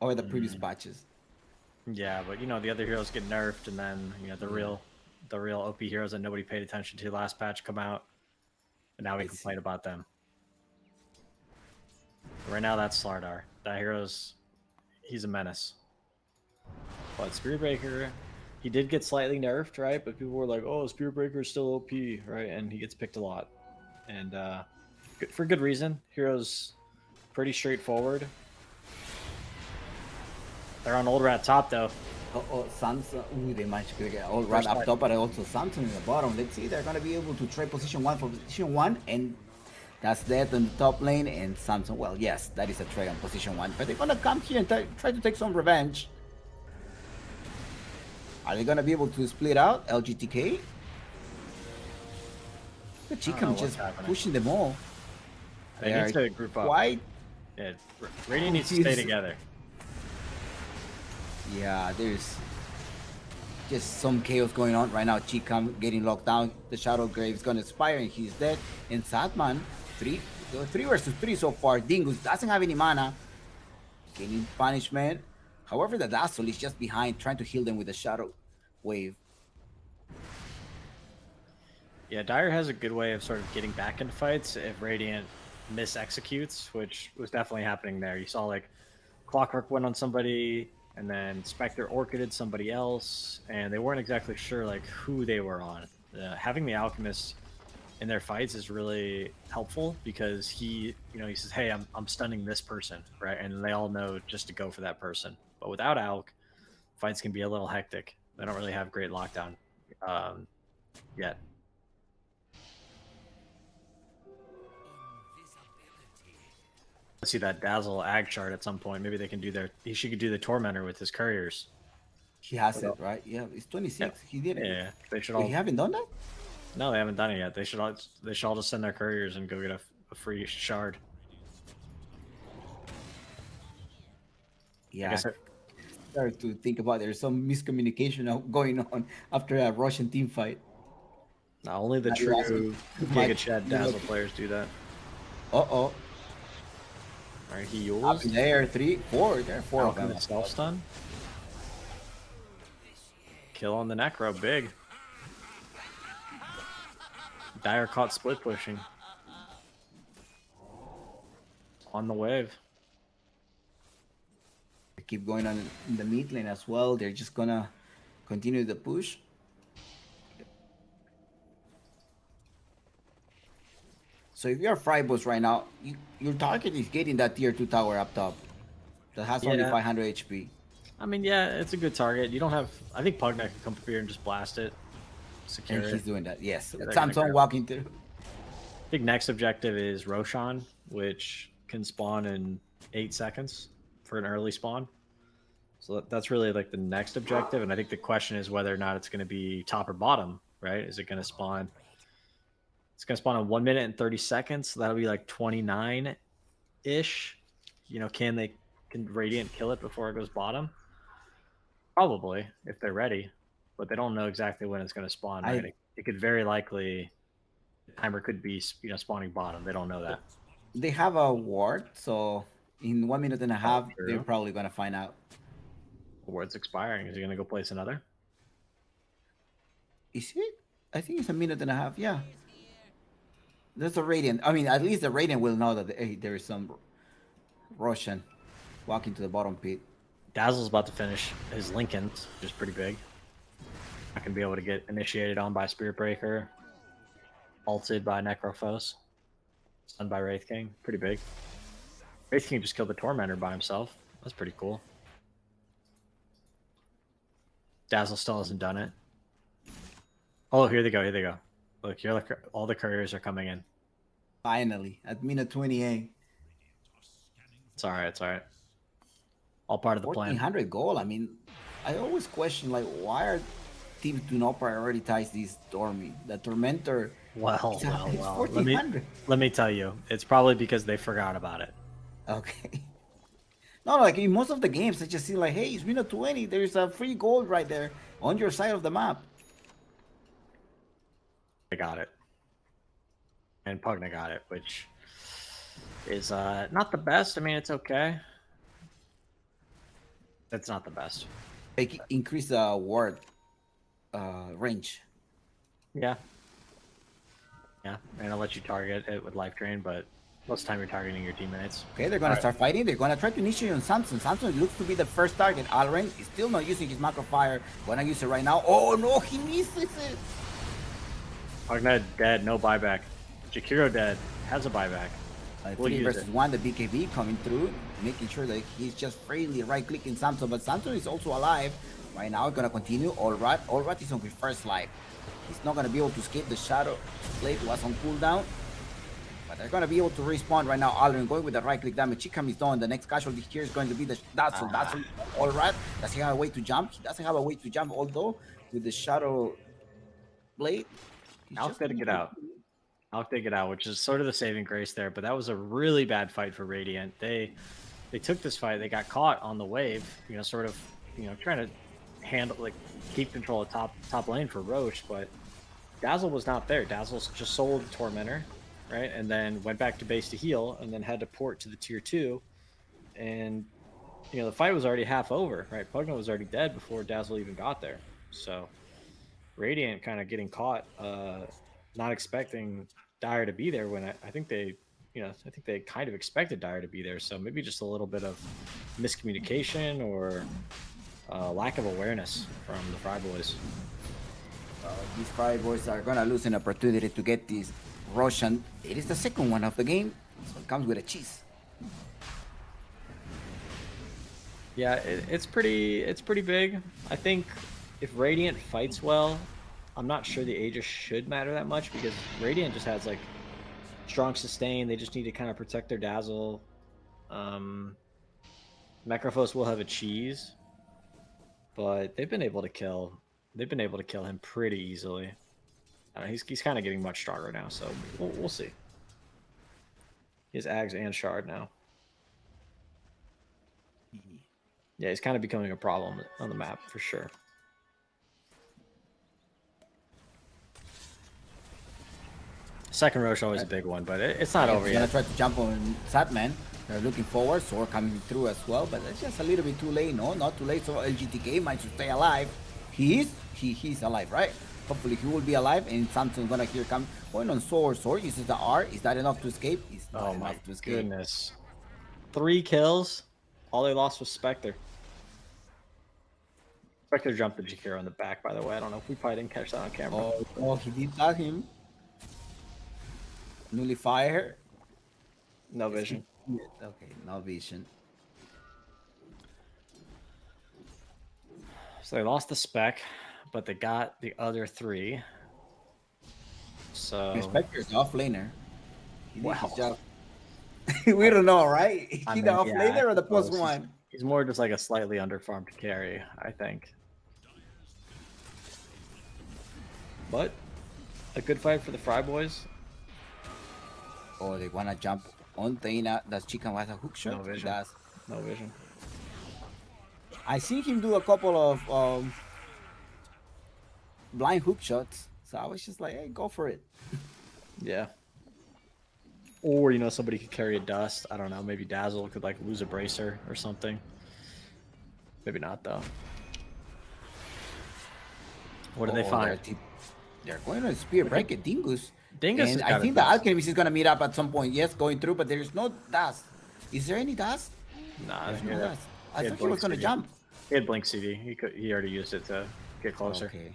over the previous Mm. patches. yeah, but the other heroes get nerfed, and then the real OP heroes that nobody paid attention to last patch come out, and now we I complain see. about them. Right now, that's Slardar. That he's a menace. But Spirit Breaker, he did get slightly nerfed, right? But people were like, "Oh, Spirit Breaker is still OP, right?" And he gets picked a lot, and for good reason. Heroes pretty straightforward. They're on Old Rat top though. Samson. Ooh, they managed to get all right First up fight. top, but also Samson in the bottom. Let's see, they're gonna be able to trade position 1 for position 1, and that's dead on the top lane. And Samson, well, yes, that is a trade on position 1, but they're gonna come here and try to take some revenge. Are they gonna be able to split out LGTK? The know Chicam what's just happening. pushing them all. They need to group up. Quite. Yeah, Radiant needs to stay Confused. together. Yeah, there's just some chaos going on right now. Chicam getting locked down. The Shadow Grave is gonna expire and he's dead. And Satman, 3 versus 3 so far. Dingus doesn't have any mana. Getting punishment. However, the Dazzle is just behind, trying to heal them with the Shadow Wave. Yeah, Dire has a good way of sort of getting back into fights if Radiant mis-executes, which was definitely happening there. You saw like Clockwork went on somebody, and then Spectre orchided somebody else, and they weren't exactly sure like who they were on. Having the Alchemist in their fights is really helpful because he says, hey, I'm stunning this person, right? And they all know just to go for that person. But without Alk, fights can be a little hectic. They don't really have great lockdown yet. Let's see that Dazzle Ag chart at some point. Maybe they can do he should do the Tormentor with his couriers. He has it, right? Yeah, it's 26. Yeah. He did it. Yeah, they should Wait, all. he haven't done that? No, they haven't done it yet. They should all just send their couriers and go get a free shard. Yeah. I guess Start to think about there's some miscommunication going on after a Russian team fight. not only the I true also- Giga Chad Dazzle players do that. Uh-oh. All right, he Up yours. in there, 3, 4. There are 4 of them. Alchemist self-stun. Kill on the Necro, big. Dire caught split pushing. On the wave. They keep going on in the mid lane as well. They're just gonna continue the push. So if you're Fryboys right now, your target is getting that tier 2 tower up top that has only Yeah. 500 HP. I mean, yeah, it's a good target. You don't have. I think Pugna can come up here and just blast it. Secure And it. he's doing that. Yes. they're gonna Samson grab- walking through. I think next objective is Roshan, which can spawn in 8 seconds for an early spawn. So that's really like the next objective. And I think the question is whether or not it's going to be top or bottom, right? Is it going to spawn? It's going to spawn in 1 minute and 30 seconds. So that'll be like 29-ish. Can Radiant kill it before it goes bottom? Probably, if they're ready. But they don't know exactly when it's going to spawn, right? It could very likely... The timer could be, spawning bottom. They don't know that. They have a ward, so in 1 minute and a half, true. they're probably gonna find out. Word's expiring. Is he going to go place another? Is it? I think it's 1 minute and a half. Yeah. There's a Radiant. I mean, at least the Radiant will know that hey, there is some Russian walking to the bottom pit. Dazzle's about to finish his Lincolns, which is pretty big. Not going to be able to get initiated on by Spirit Breaker. Ulted by Necrophos. Stunned by Wraith King. Pretty big. Wraith King just killed the Tormentor by himself. That's pretty cool. Dazzle still hasn't done it. Oh, here they go. Here they go. Look, here all the couriers are coming in. Finally, at minute 28. It's all right. It's all right. All part of the plan. 1400 gold. I mean, I always question like why are teams do not prioritize this Stormy? The Tormentor. Well, It's well, well. 1400. Let me tell you, it's probably because they forgot about it. Okay. No, like in most of the games, I just see like, hey, it's minute 20. There's a free gold right there on your side of the map. They got it. And Pugna got it, which is not the best. I mean, it's okay. It's not the best. Like increase the ward range. Yeah. Yeah, and I'll let you target it with life drain, but most of the time you're targeting your teammates. Okay, they're gonna start fighting. They're gonna try to initiate on Samson. Samson looks to be the first target. Alren is still not using his macro fire. Gonna use it right now. Oh no, he misses it. Pugna dead, no buyback. Jakiro dead, has a buyback. We'll 3 use versus it. 1, the BKB coming through, making sure that he's just freely right-clicking Samson, but Samson is also alive. Right now, gonna continue. Allrat is on his first life. He's not gonna be able to escape the Shadow Blade was on cooldown. But they're gonna be able to respawn right now. Alren going with the right-click damage. Chikam is done. The next casualty here is going to be the Dazzle. Dazzle, Allrat. Does he have a way to jump? He doesn't have a way to jump, although with the Shadow Blade. he's Alk just did get out. Alk did get out, which is sort of the saving grace there, but that was a really bad fight for Radiant. They took this fight, they got caught on the wave, sort of, trying to handle, like, keep control of top lane for Roche, but Dazzle was not there. Dazzle just sold Tormentor, right? And then went back to base to heal, and then had to port to the tier 2. And, the fight was already half over, right? Pugna was already dead before Dazzle even got there. So, Radiant kind of getting caught, not expecting Dire to be there when I think they, I think they kind of expected Dire to be there. So maybe just a little bit of miscommunication or lack of awareness from the Fryboys. These Fryboys are gonna lose an opportunity to get this Russian. It is the second one of the game, so it comes with a cheese. Yeah, it's pretty big. I think if Radiant fights well, I'm not sure the Aegis should matter that much because Radiant just has like strong sustain. They just need to kind of protect their Dazzle. Necrophos will have a cheese, but they've been able to kill him pretty easily. He's kind of getting much stronger now, so we'll see. He has Ags and Shard now. Yeah, he's kind of becoming a problem on the map for sure. Second Roche always a big one, but it's not over He's yet. gonna try to jump on Satman. They're looking forward, Sword coming through as well, but it's just a little bit too late. No, not too late. So LGTK might to stay alive. He's alive, right? Hopefully he will be alive, and Samson's gonna here come going on Sword. Sword uses the R. Is that enough to escape? It's not Oh my enough to escape. goodness. 3 kills. All they lost was Spectre. Spectre jumped the Jakiro in the back, by the way. I don't know if we probably didn't catch that on camera. Oh, he did got him. Nullifier. No vision. Okay, no vision. So they lost the spec, but they got the other 3. So Spectre's off laner. He did Wow. his job. We don't know, right? Is I he mean, the off yeah, laner or the I plus suppose one? he's more just like a slightly underfarmed carry, I think. But a good fight for the Fryboys. Oh, they wanna jump on Taina. Does Chicken has a hook shot? No He vision. does. No vision. I seen him do a couple of blind hook shots, so I was just like, hey, go for it. Yeah. Or, you know, somebody could carry a dust. I don't know. Maybe Dazzle could, like, lose a bracer or something. Maybe not, though. What do they find? They're going to spear break it, Dingus. Dingus And has I got a think the dust. Alchemist is going to meet up at some point. Yes, going through, but there's no dust. Is there any dust? Nah, There's he no had- dust. I he had thought he was Blink going to CD. jump. He had Blink CD. He already used it to get closer. Okay.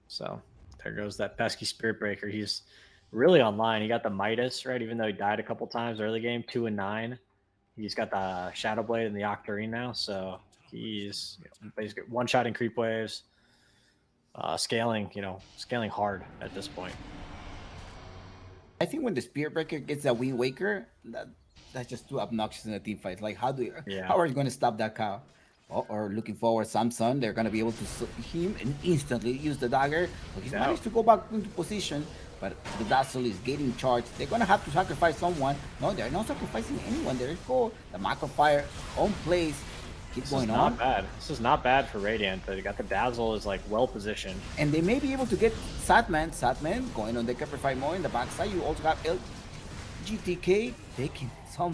So there goes that pesky Spirit Breaker. He's really online. He got the Midas, right? Even though he died a couple times early game, 2 and 9. He's got the Shadow Blade and the Octarine now, so he's basically one-shotting creep waves, scaling hard at this point. I think when the Spear Breaker gets a Wind Waker, that's just too obnoxious in a team fight. Like, how are you going to stop that cow? Or looking forward, Samson, they're going to be able to him and instantly use the dagger. But he's managed to go back into position, but the Dazzle is getting charged. They're going to have to sacrifice someone. No, they're not sacrificing anyone. There you go. The Macro Fire on place. Keep This going is on. not bad. This is not bad for Radiant. They got the Dazzle is like well positioned. And they may be able to get Satman. Satman going on the Caprify more in the backside. You also got LGTK taking some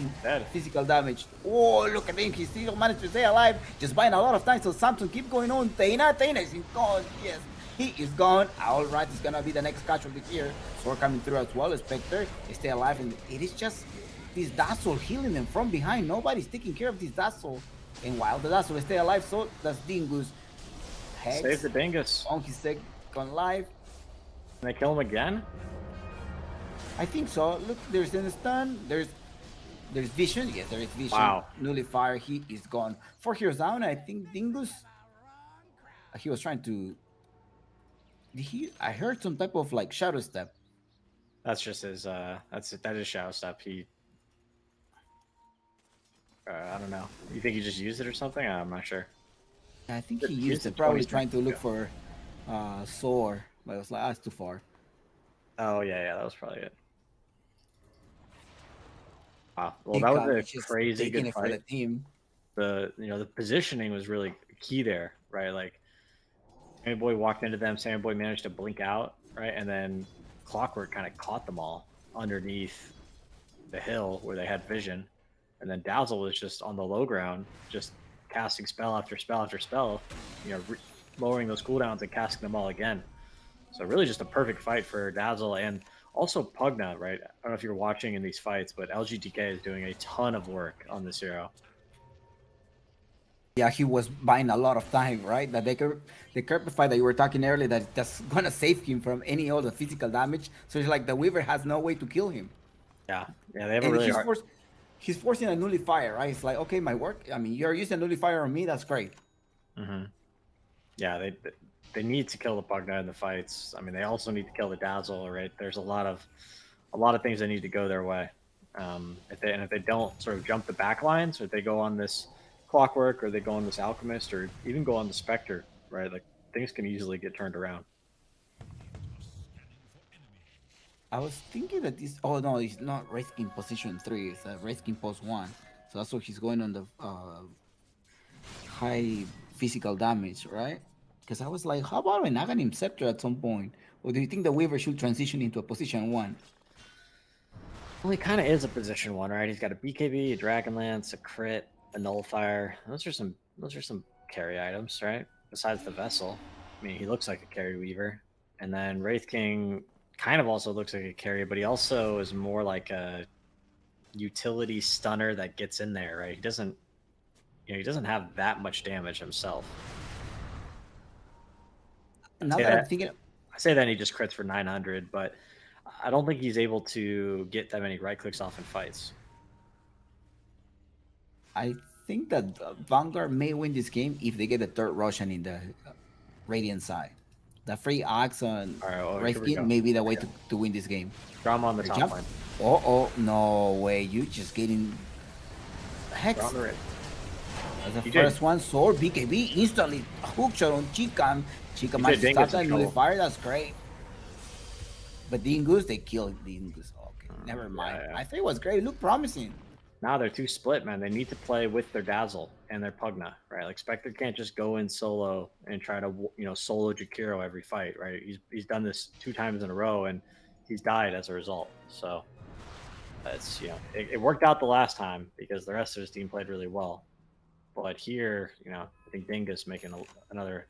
physical damage. Oh, look at him. He still managed to stay alive. Just buying a lot of time. So Samson keep going on. Taina is gone. Yes, he is gone. All right, it's going to be the next casualty here. Sword coming through as well. Spectre stay alive. And it is just this Dazzle healing them from behind. Nobody's taking care of this Dazzle. And while the Dazzle stay alive, so does Dingus. Hex Save the Dingus. on his second life. Can they kill him again? I think so. Look, there's an stun. There's vision. Yes, there is vision. Wow. Nullifier. He is gone. 4 heroes down. I think Dingus. He was trying to. I heard some type of like shadow step. That's just his. That is Shadow Step. He. I don't know. You think he just used it or something? I'm not sure. I think he Used used it it. Probably 20 trying to look for Soar, but it was like that's too far. Oh yeah, that was probably it. Wow. Well, Big that God, was a just crazy taking good it for the fight. team. The positioning was really key there, right? Like, Sammy Boy walked into them. Sammy Boy managed to blink out, right, and then Clockwork kind of caught them all underneath the hill where they had vision, and then Dazzle was just on the low ground, just casting spell after spell after spell, lowering those cooldowns and casting them all again. So really just a perfect fight for Dazzle and also Pugna, right? I don't know if you're watching in these fights, but LGTK is doing a ton of work on this hero. Yeah, he was buying a lot of time, right? That the carpet fight that you were talking earlier, that's gonna save him from any other physical damage. So it's like the Weaver has no way to kill him, Yeah, yeah, they have a and really hard. he's forcing a nullifier, right? It's like, okay, my work. I mean, you're using a nullifier on me. That's great. Yeah, they need to kill the Pugna in the fights. I mean, they also need to kill the Dazzle, right? There's a lot of things that need to go their way. If they don't sort of jump the back lines, or if they go on this Clockwork, or they go on this Alchemist, or even go on the Spectre, right? Like things can easily get turned around. I was thinking that this. Oh no, it's not risking position 3. It's risking post 1. So that's why he's going on the high physical damage, right? Because I was like, how about an Aghanim Scepter at some point? Or do you think the Weaver should transition into a position 1? Well, he kind of is a position 1, right? He's got a BKB, a Dragonlance, a crit, a Nullifier. Those are some carry items, right? Besides the Vessel. I mean, he looks like a carry Weaver. And then Wraith King kind of also looks like a carry, but he also is more like a utility stunner that gets in there, right? He doesn't have that much damage himself. Now that I'm thinking, I say that he just crits for 900, but I don't think he's able to get that many right clicks off in fights. I think that Vanguard may win this game if they get the third Roshan in the Radiant side. The free Axe on Wraith King may be the way to win this game. Draw him on the top line. Oh, no way. You just getting Hex. That's the first one. Sword, BKB, instantly hook shot on Chikam. Chikam managed to stop that nullifier. That's great. But Dingus, they killed Dingus. Okay, never mind. I think it was great. It looked promising. Now they're too split, man. They need to play with their Dazzle and their Pugna, right? Like Spectre can't just go in solo and try to, solo Jakiro every fight, right? He's done this 2 times in a row and he's died as a result. So it's it worked out the last time because the rest of his team played really well. But here, I think Dingus making another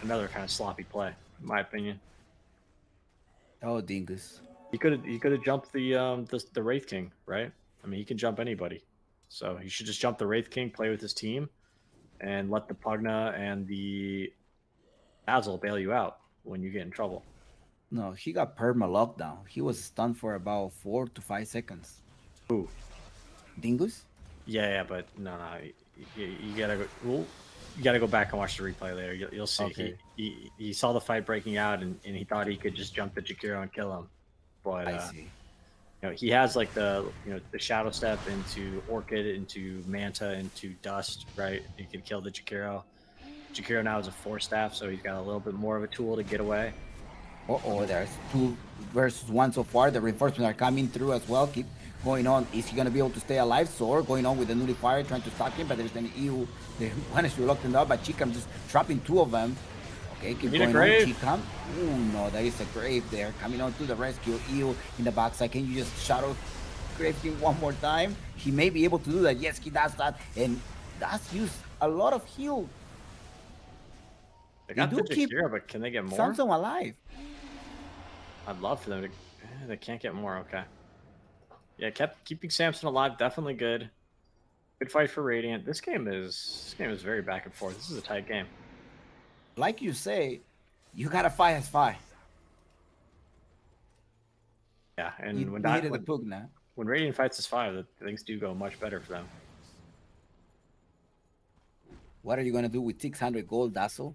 kind of sloppy play, in my opinion. Oh, Dingus. He could have jumped the Wraith King, right? I mean, he can jump anybody. So he should just jump the Wraith King, play with his team, and let the Pugna and the Dazzle bail you out when you get in trouble. No, he got perma lockdown. He was stunned for about 4 to 5 seconds. Who? Dingus? Yeah, but no, you gotta go. Well, you gotta go back and watch the replay later. You'll see. Okay. He saw the fight breaking out, and he thought he could just jump the Jakiro and kill him. But I see. He has like the Shadow Step into Orchid, into Manta, into Dust, right? He can kill the Jakiro. Jakiro now is a 4-staff, so he's got a little bit more of a tool to get away. There's 2 versus 1 so far. The reinforcements are coming through as well. Keep going on. Is he gonna be able to stay alive? Sword going on with the nullifier, trying to stop him, but there's an EU. One is reluctant up, but Chikam just trapping 2 of them. Okay, keep going on. Chikam. Oh no, there is a grave there. Coming on to the rescue. EU in the backside. Can you just shadow grave him one more time? He may be able to do that. Yes, he does that. And that's used a lot of heal. They got the Jakiro, but can they get more? Samsung alive. I'd love for them to. They can't get more. Okay. Yeah, keeping Samson alive, definitely good. Good fight for Radiant. This game is very back and forth. This is a tight game. Like you say, you gotta fight as fight. Yeah, and when Radiant fights as 5, things do go much better for them. What are you gonna do with 600 gold, Dazzle?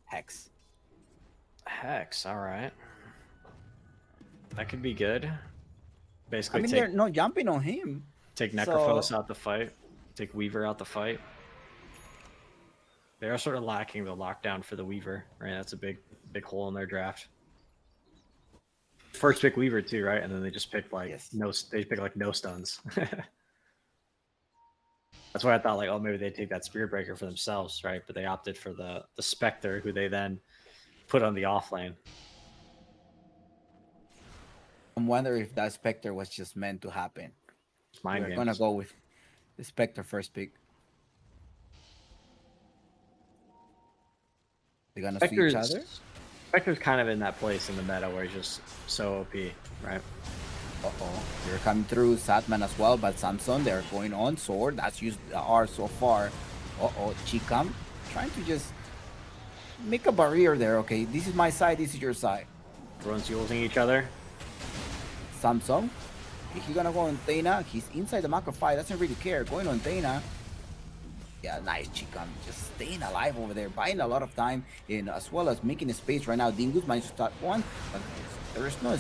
Hex. All right. That could be good. Basically, they're not jumping on him. Take Necrophos out the fight. Take Weaver out the fight. They are sort of lacking the lockdown for the Weaver, right? That's a big hole in their draft. First pick Weaver too, right? And then they just pick no stuns. That's why I thought maybe they take that Spirit Breaker for themselves, right? But they opted for the Spectre, who they then put on the off lane. I'm wondering if that Spectre was just meant to happen. We're gonna go with the Spectre first pick. They're gonna see each other. Spectre's kind of in that place in the meta where he's just so OP, right? Uh-oh. They're coming through Satman as well, but Samson, they're going on sword. That's used the R so far. Uh-oh, Chikam trying to just make a barrier there. Okay, this is my side, this is your side. Everyone's using each other. Samsung, he's gonna go on Thena. He's inside the macro fight, doesn't really care. Going on Thena. Yeah, nice Chikam, just staying alive over there, buying a lot of time, and as well as making a space right now. Dingus managed to start one, but there is no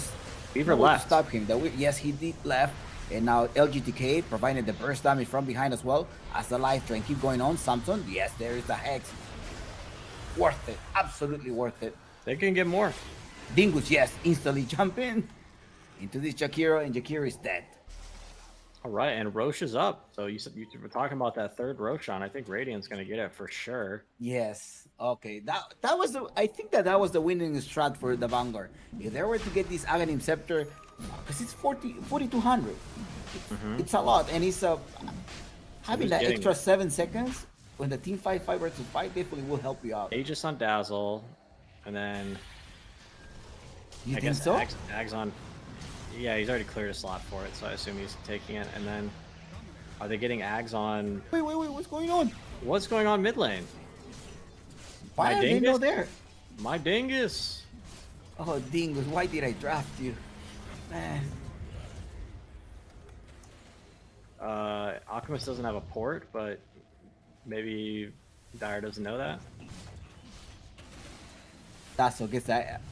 Weaver way to left. stop him. Yes, he did left, and now LGTK providing the burst damage from behind as well as the life train keep going on. Samson, yes, there is the hex. Worth it, absolutely worth it. They can get more. Dingus, yes, instantly jump in into this Jakiro, and Jakiro is dead. All right, and Roche is up. So you said you were talking about that third Roshan. I think Radiant's gonna get it for sure. Yes. Okay. That was the. I think that was the winning strat for the Vanguard. If they were to get this Aghanim Scepter, because it's 4,200. It's a lot, and it's having Who's that getting extra it? 7 seconds when the team fight versus fight definitely will help you out. Aegis on Dazzle, and then You I think guess so? Ags on. Yeah, he's already cleared a slot for it, so I assume he's taking it. And then, are they getting Ags on? Wait, what's going on? What's going on mid lane? Why My are they dingus? not there? My dingus. Oh, Dingus, why did I draft you? Man. Alchemist doesn't have a port, but maybe Dire doesn't know that. That's what gets that.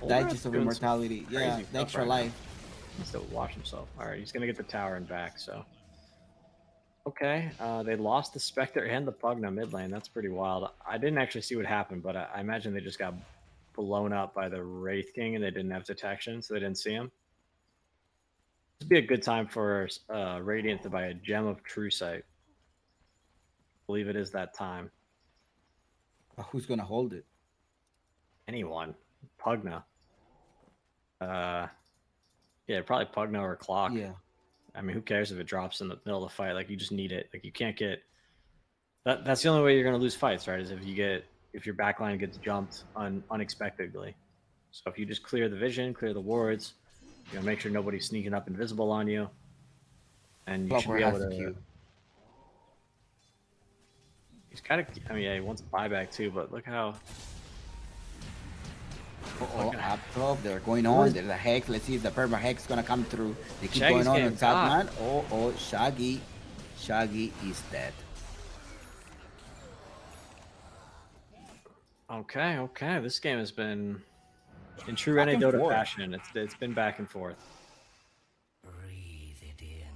Digest of Doing some Immortality. Yeah, crazy the stuff extra right now. life. He still watch himself. All right, he's gonna get the tower and back. So, okay, they lost the Spectre and the Pugna mid lane. That's pretty wild. I didn't actually see what happened, but I imagine they just got blown up by the Wraith King and they didn't have detection, so they didn't see him. This would be a good time for Radiant to buy a Gem of True Sight. I believe it is that time. But who's gonna hold it? Anyone, Pugna. Yeah, probably Pugna or Clock. Yeah. I mean, who cares if it drops in the middle of the fight? Like, you just need it. Like, you can't get that. That's the only way you're going to lose fights, right? Is if your backline gets jumped unexpectedly. So if you just clear the vision, clear the wards, make sure nobody's sneaking up invisible on you, and you should Clockwork be able has the to. Q. He's kind of. I mean, yeah, he wants a buyback too, but look how. Oh, up top, they're going on. There's a hex. Let's see if the perma hex is gonna come through. They keep Shaggy's going on getting got. Satman. Oh, Shaggy. Shaggy is dead. Okay. This game has been in true Back NA and Dota forth. fashion. It's been back and forth. Breathe it in.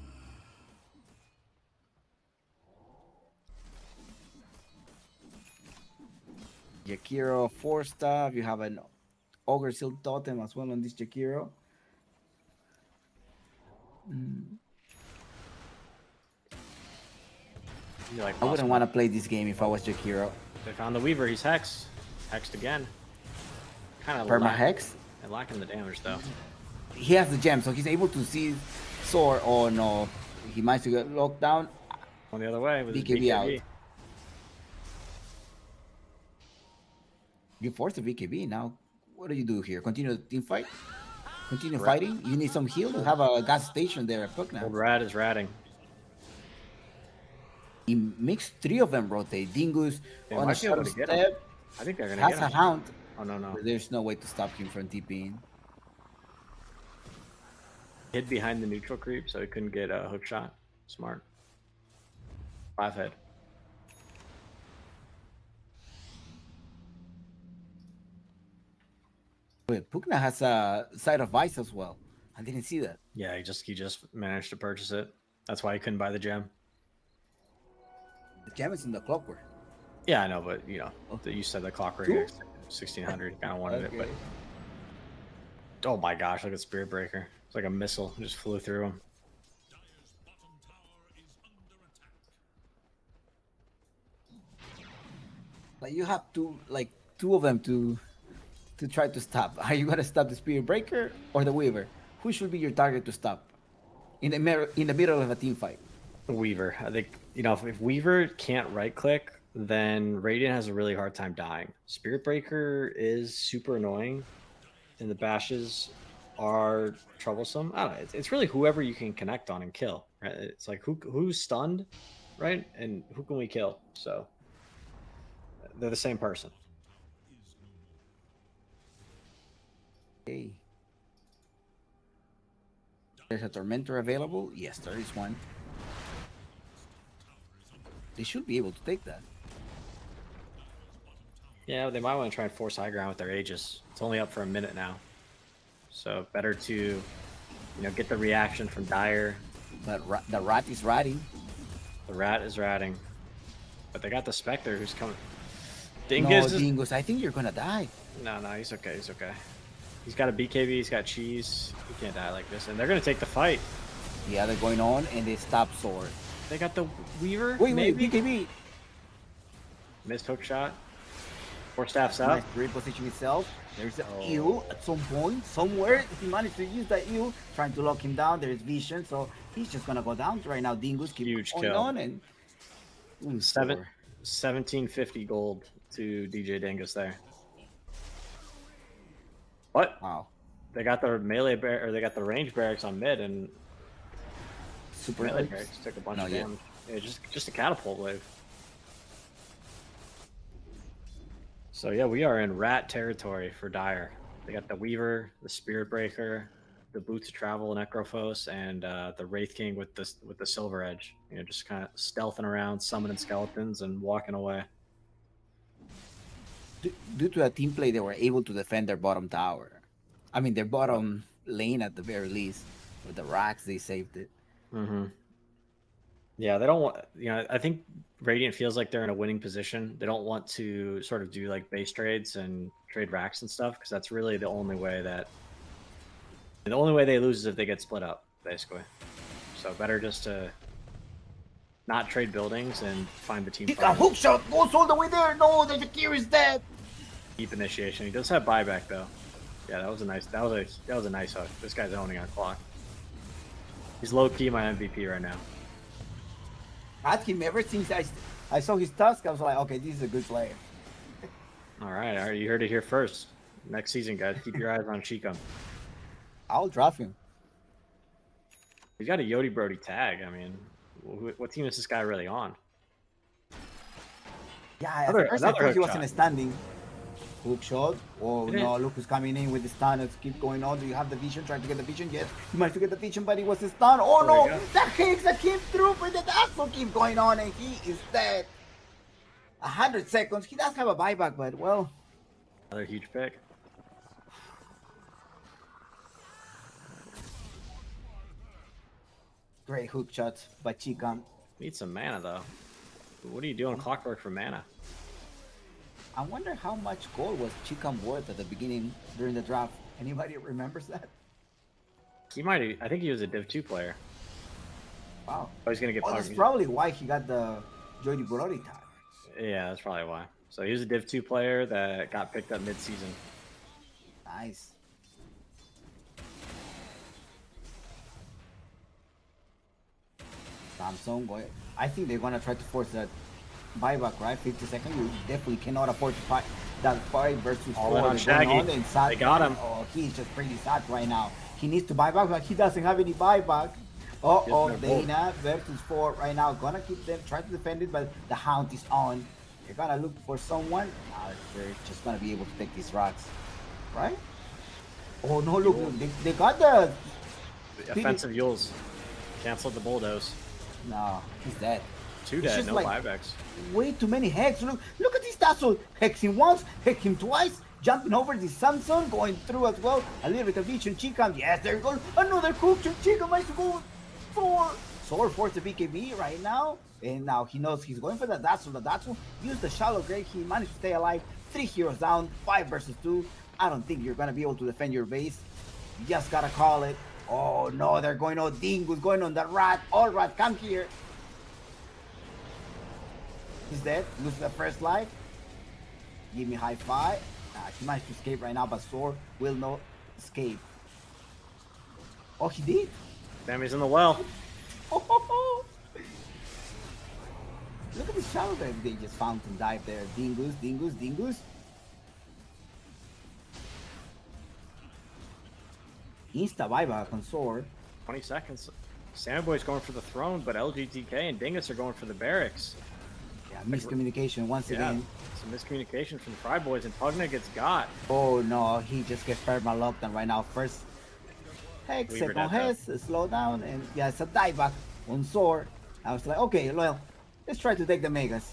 Jakiro 4 stuff. You have an Ogre Silk Totem as well on this Jakiro. I wouldn't want to play this game if I was Jakiro. They found the Weaver. He's hexed. Hexed again. Kind of Perma hex. lacking the damage though. He has the gem, so he's able to see Sword. Oh no, he managed to get locked down. On the other way with his BKB out. BKB. You force the BKB now. What do you do here? Continue the team fight? Continue fighting? You need some heal? You have a gas station there at Puck now. Old Rat is ratting. He makes 3 of them rotate. Dingus They on a might be able short to get him. step. I think they're gonna Has get a him. hound. Oh no. There's no way to stop him from TPing. Hid behind the neutral creep, so he couldn't get a hook shot. Smart. 5 head. Wait, Pugna has a side of ice as well. I didn't see that. Yeah, he just managed to purchase it. That's why he couldn't buy the gem. The gem is in the clockwork. Yeah, I know, but you said the clockwork Cool. 1600. Kind of wanted it, Okay. but oh my gosh, look at Spirit Breaker. It's like a missile. It just flew through him. Like you have two of them to try to stop. Are you gonna stop the Spirit Breaker or the Weaver? Who should be your target to stop in the middle of a team fight? Weaver. I think if Weaver can't right click, then Radiant has a really hard time dying. Spirit Breaker is super annoying in the bashes. are troublesome. I don't know. It's really whoever you can connect on and kill. Right? It's like who's stunned, right? And who can we kill? So they're the same person. Okay. There's a Tormentor available? Yes, there is one. They should be able to take that. Yeah, they might want to try and force high ground with their Aegis. It's only up for a minute now, so better to, get the reaction from Dire. But the rat is ratting. The rat is ratting, but they got the Spectre who's coming. No, Dingus. Dingus, I think you're gonna die. No, he's okay. He's okay. He's got a BKB. He's got cheese. He can't die like this, and they're gonna take the fight. Yeah, they're going on, and they stop sword. They got the Weaver. Wait, maybe? BKB. Missed hook shot. Four staffs up. Nice reposition itself. There's an eel at some point, somewhere. He managed to use that eel, trying to lock him down. There's vision, so he's just gonna go down right now. Dingus keep Huge going kill. on and 1750 gold to DJ Dingus there. What? Wow. They got the melee they got the range barracks on mid, and Super melee hooks. barracks took a bunch Not of yet. damage. Yeah, just a catapult wave. So yeah, we are in rat territory for Dire. They got the Weaver, the Spirit Breaker, the Boots of Travel, Necrophos, and the Wraith King with the Silver Edge. Just kind of stealthing around, summoning skeletons, and walking away. Due to a team play, they were able to defend their bottom tower. I mean, their bottom lane at the very least. With the racks, they saved it. Mm-hmm. Yeah, they don't want. I think Radiant feels like they're in a winning position. They don't want to sort of do like base trades and trade racks and stuff, because that's really the only way they lose is if they get split up, basically. So better just to not trade buildings and find the team. He got hook shot, goes all the way there. No, the Jakir is dead. Deep initiation. He does have buyback though. Yeah, that was a nice hook. This guy's owning our clock. He's low key my MVP right now. Had him ever since I saw his task, I was like, okay, this is a good player. All right, you heard it here first. Next season, guys, keep your eyes on Chico. I'll draft him. He's got a Yodi Brody tag. I mean, what team is this guy really on? Yeah, at Another first I thought he hook wasn't shot. standing. Hook shot. Oh It no, look who's coming in with the stun. Let's keep going on. Do you have the vision? Trying to get the vision? Yes. He managed to get the vision, but he was stunned. Oh There you no! go. That Hex that came through, but that also keep going on, and he is dead. 100 seconds. He does have a buyback, but well. Another huge pick. Great hook shot by Chikan. Need some mana though. What are you doing clockwork for mana? I wonder how much gold was Chikan worth at the beginning during the draft. Anybody remembers that? He might. I think he was a Div 2 player. Wow. Oh, he's gonna get Well, that's pugged. probably why he got the Jody Brody tag. Yeah, that's probably why. So he was a Div 2 player that got picked up mid-season. Nice. Samsung, boy. I think they're gonna try to force that buyback, right? 50 seconds. You definitely cannot afford to fight that 5 versus All 4 in on that's going Shaggy. on, and Sad- They got him. Oh, he's just pretty sad right now. He needs to buy back, but he doesn't have any buyback. Oh, Yes, they're both. Dana versus 4 right now. Gonna keep them, try to defend it, but the Hound is on. They're gonna look for someone. They're just gonna be able to take these rocks, right? Oh no, look, they got the Offensive Yules. Canceled the bulldoze. No, he's dead. 2 It's dead, just no like- buybacks. Way too many hex. Look at this tassel. Hex him once, hex him twice, jumping over the Samsung, going through as well. A little bit of vision. Chikan, yes, there you go. Another hook. Chikan managed to go for Sword force the BKB right now. And now he knows he's going for the Datsu. The Datsu used the shallow grave. He managed to stay alive. 3 heroes down, 5 versus 2. I don't think you're gonna be able to defend your base. You just gotta call it. Oh no, they're going on Dingus, going on the rat. All rat, come here. He's dead. Loses the first life. Give me high five. He managed to escape right now, but Sword will not escape. Oh, he did. Sammy's in the well. Look at the shadow that they just fountain dive there. Dingus, Dingus, Dingus. Insta buyback on sword. 20 seconds. Sandboy's going for the throne, but LGTK and Dingus are going for the barracks. Yeah, miscommunication once again. Some miscommunication from the Fryboys, and Pugna gets got. Oh no, he just gets perma locked down right now. First hex, Weaver second dead, hex, slow down, and yeah, it's a dieback on sword. I was like, okay, well, let's try to take the megas.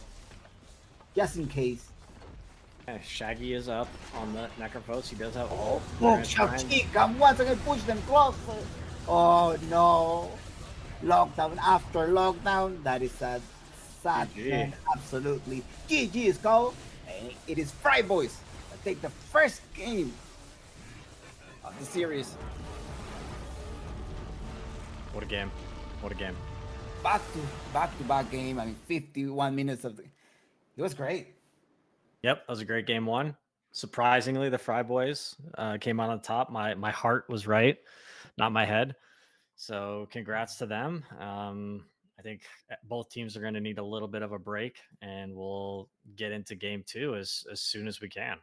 Just in case. Shaggy is up on the Necrophos. He does have ult. Look, Chica, once again push them closer. Oh no. Lockdown after lockdown. That is a sad one. Absolutely. GG is called. And it is Fryboys that take the first game of the series. What a game. What a game. Back to back game. I mean, 51 minutes of the. It was great. Yep, that was a great game one. Surprisingly, the Fryboys came out on top. My heart was right, not my head. So congrats to them. I think both teams are going to need a little bit of a break, and we'll get into game two as soon as we can.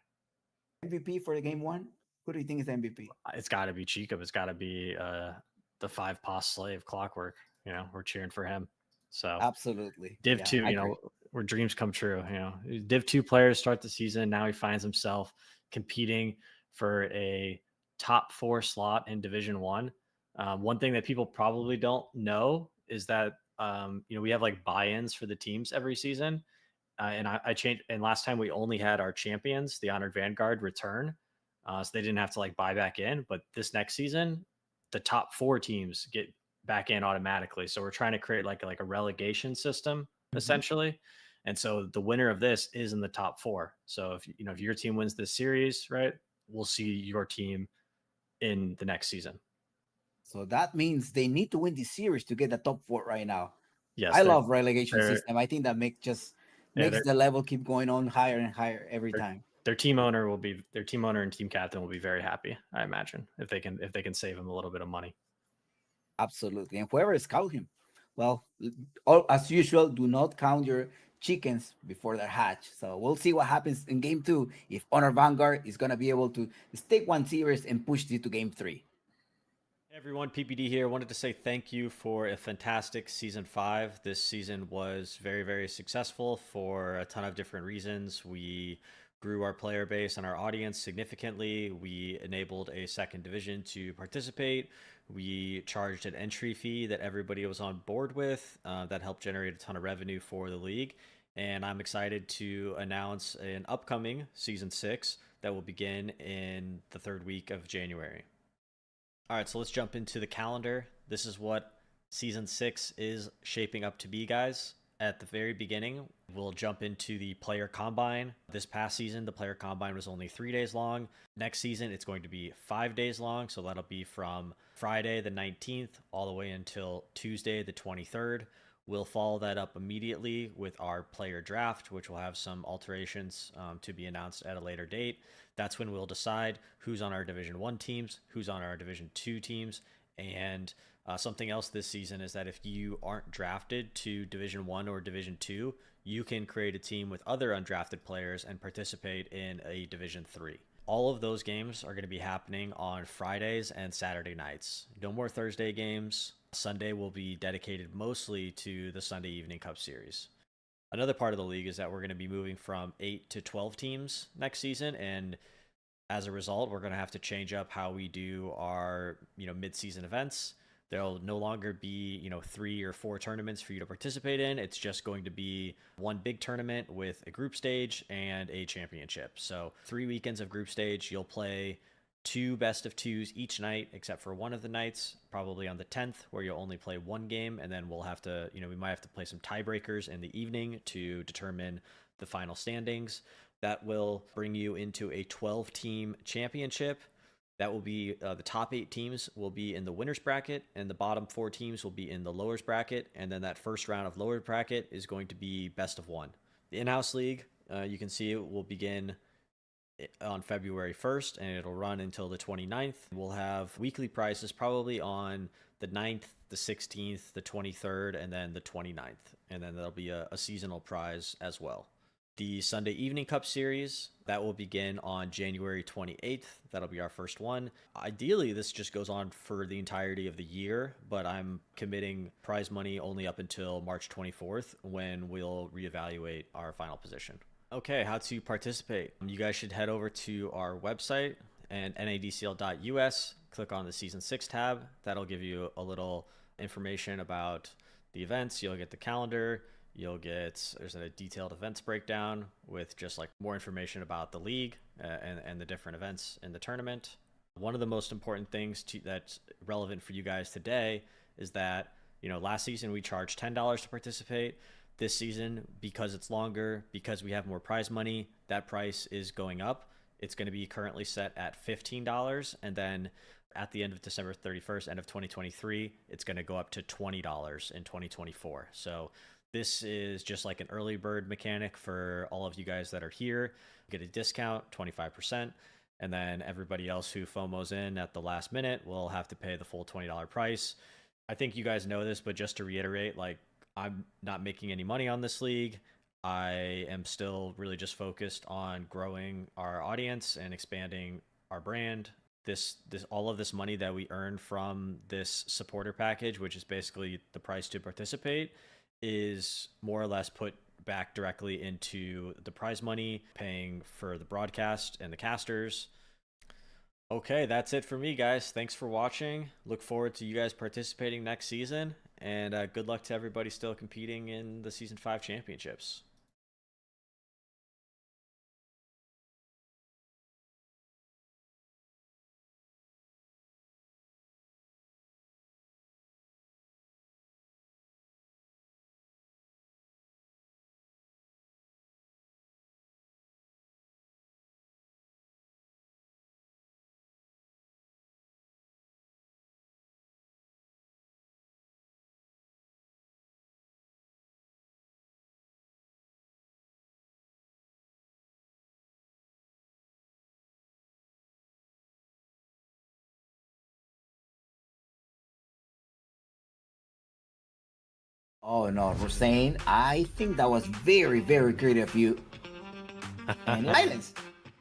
MVP for the game one? Who do you think is MVP? It's got to be Chica. It's got to be the 5-pass slave Clockwork. You know, we're cheering for him. So absolutely. Div 2, you know, where dreams come true. You know, Div 2 players start the season. Now he finds himself competing for a top 4 slot in Division 1. One thing that people probably don't know is that you know, we have like buy-ins for the teams every season. And I changed, and last time we only had our champions, the Honored Vanguard, return. So they didn't have to like buy back in. But this next season, the top 4 teams get back in automatically. So we're trying to create like a relegation system essentially. And so the winner of this is in the top 4. So if you know, if your team wins this series, right, we'll see your team in the next season. So that means they need to win this series to get the top 4 right now. Yes, I love relegation system. I think that makes the level keep going on higher and higher every time. Their team owner and team captain will be very happy, I imagine, if they can save him a little bit of money. Absolutely. And whoever scout him, well, as usual, do not count your chickens before they hatch. So we'll see what happens in game 2 if Honor Vanguard is going to be able to stake one series and push it to game 3. Hey everyone, PPD here. Wanted to say thank you for a fantastic Season 5. This season was very, very successful for a ton of different reasons. We grew our player base and our audience significantly. We enabled a second division to participate. We charged an entry fee that everybody was on board with. That helped generate a ton of revenue for the league. And I'm excited to announce an upcoming Season 6 that will begin in the 3rd week of January. All right, so let's jump into the calendar. This is what Season 6 is shaping up to be, guys. At the very beginning, we'll jump into the player combine. This past season, the player combine was only 3 days long. Next season, it's going to be 5 days long. So that'll be from Friday the 19th all the way until Tuesday the 23rd. We'll follow that up immediately with our player draft, which will have some alterations to be announced at a later date. That's when we'll decide who's on our Division 1 teams, who's on our Division 2 teams, and something else this season is that if you aren't drafted to Division 1 or Division 2, you can create a team with other undrafted players and participate in a Division 3. All of those games are going to be happening on Fridays and Saturday nights. No more Thursday games. Sunday will be dedicated mostly to the Sunday Evening Cup Series. Another part of the league is that we're going to be moving from 8 to 12 teams next season, and as a result, we're going to have to change up how we do our, mid-season events. There'll no longer be, 3 or 4 tournaments for you to participate in. It's just going to be one big tournament with a group stage and a championship. So 3 weekends of group stage, you'll play 2 best of 2s each night, except for one of the nights, probably on the 10th, where you'll only play 1 game. And then we'll have to, we might have to play some tiebreakers in the evening to determine the final standings. That will bring you into a 12-team championship. That will be the top 8 teams will be in the winners bracket, and the bottom 4 teams will be in the lowers bracket. And then that first round of lower bracket is going to be best of 1. The in-house league, you can see it will begin on February 1st, and it'll run until the 29th. We'll have weekly prizes probably on the 9th, the 16th, the 23rd, and then the 29th. And then there'll be a seasonal prize as well. the Sunday Evening Cup Series. That will begin on January 28th. That'll be our first one. Ideally, this just goes on for the entirety of the year, but I'm committing prize money only up until March 24th when we'll reevaluate our final position. Okay, how to participate. You guys should head over to our website and NADCL.us, click on the Season 6 tab. That'll give you a little information about the events. You'll get the calendar. There's a detailed events breakdown with just like more information about the league and the different events in the tournament. One of the most important things that's relevant for you guys today is that, last season we charged $10 to participate. This season, because it's longer, because we have more prize money, that price is going up. It's going to be currently set at $15, and then at the end of December 31st, end of 2023, it's going to go up to $20 in 2024. So this is just like an early bird mechanic for all of you guys that are here. Get a discount, 25%, and then everybody else who FOMOs in at the last minute will have to pay the full $20 price. I think you guys know this, but just to reiterate, like, I'm not making any money on this league. I am still really just focused on growing our audience and expanding our brand. All of this money that we earn from this supporter package, which is basically the price to participate, is more or less put back directly into the prize money, paying for the broadcast and the casters. Okay, that's it for me, guys. Thanks for watching. Look forward to you guys participating next season, and good luck to everybody still competing in the Season 5 championships. Oh no, Hussein, I think that was very, very good of you. And silence.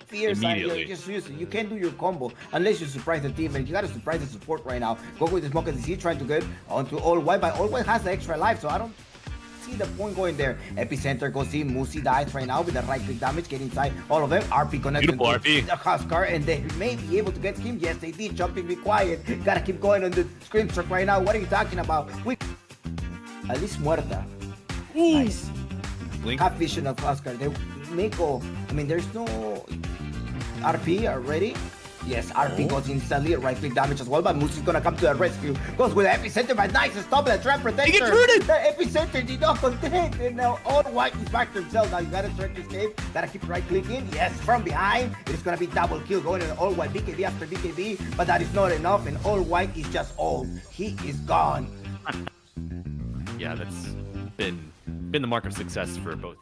Fierce, Immediately. you can't do your combo unless you surprise the team, and you gotta surprise the support right now. Go with the smoke as he trying to get onto all white, but all white has the extra life, so I don't see the point going there. Epicenter goes in, Musi dies right now with the right click damage, get inside all of them. RP connected Beautiful to RP. the Huskar, and they may be able to get him. Yes, they did. Jumping be quiet. Gotta keep going on the screen truck right now. What are you talking about? At least Muerta. Ooh. Nice. Blink. Half vision of Oscar. They make all. I mean, there's no RP already. Yes, RP goes instantly. Right click damage as well, but Moose is gonna come to the rescue. Goes with the epicenter, but nice stop the trap protector. He gets rooted. The epicenter did not contain, and now all white is back to himself. Now you gotta try to escape. Gotta keep right clicking. Yes, from behind. It's gonna be double kill going in all white BKB after BKB, but that is not enough, and all white is just old. He is gone. Yeah, that's been the mark of success for both.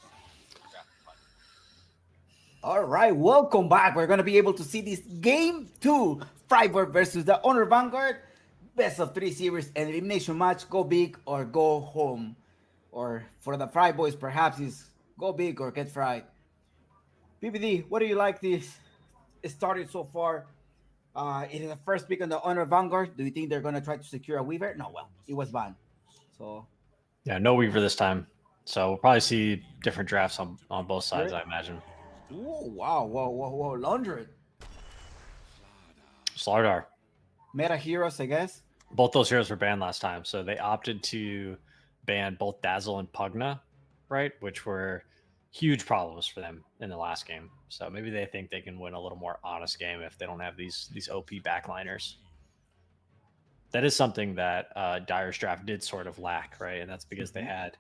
All right, welcome back. We're going to be able to see this game 2, Fryboys versus the Honor Vanguard. Best of 3 series and elimination match. Go big or go home. Or for the Fryboys, perhaps is go big or get fried. PPD, what do you like this? It started so far. It is the first pick on the Honor Vanguard. Do you think they're going to try to secure a Weaver? No, well, it was banned. So, Yeah, no Weaver this time. So we'll probably see different drafts on both sides, I imagine. oh, wow, whoa, Laundred. Slardar. Meta heroes, I guess. Both those heroes were banned last time, so they opted to ban both Dazzle and Pugna, right? Which were huge problems for them in the last game. So maybe they think they can win a little more honest game if they don't have these OP backliners. That is something that Dire's draft did sort of lack, right? And that's because they had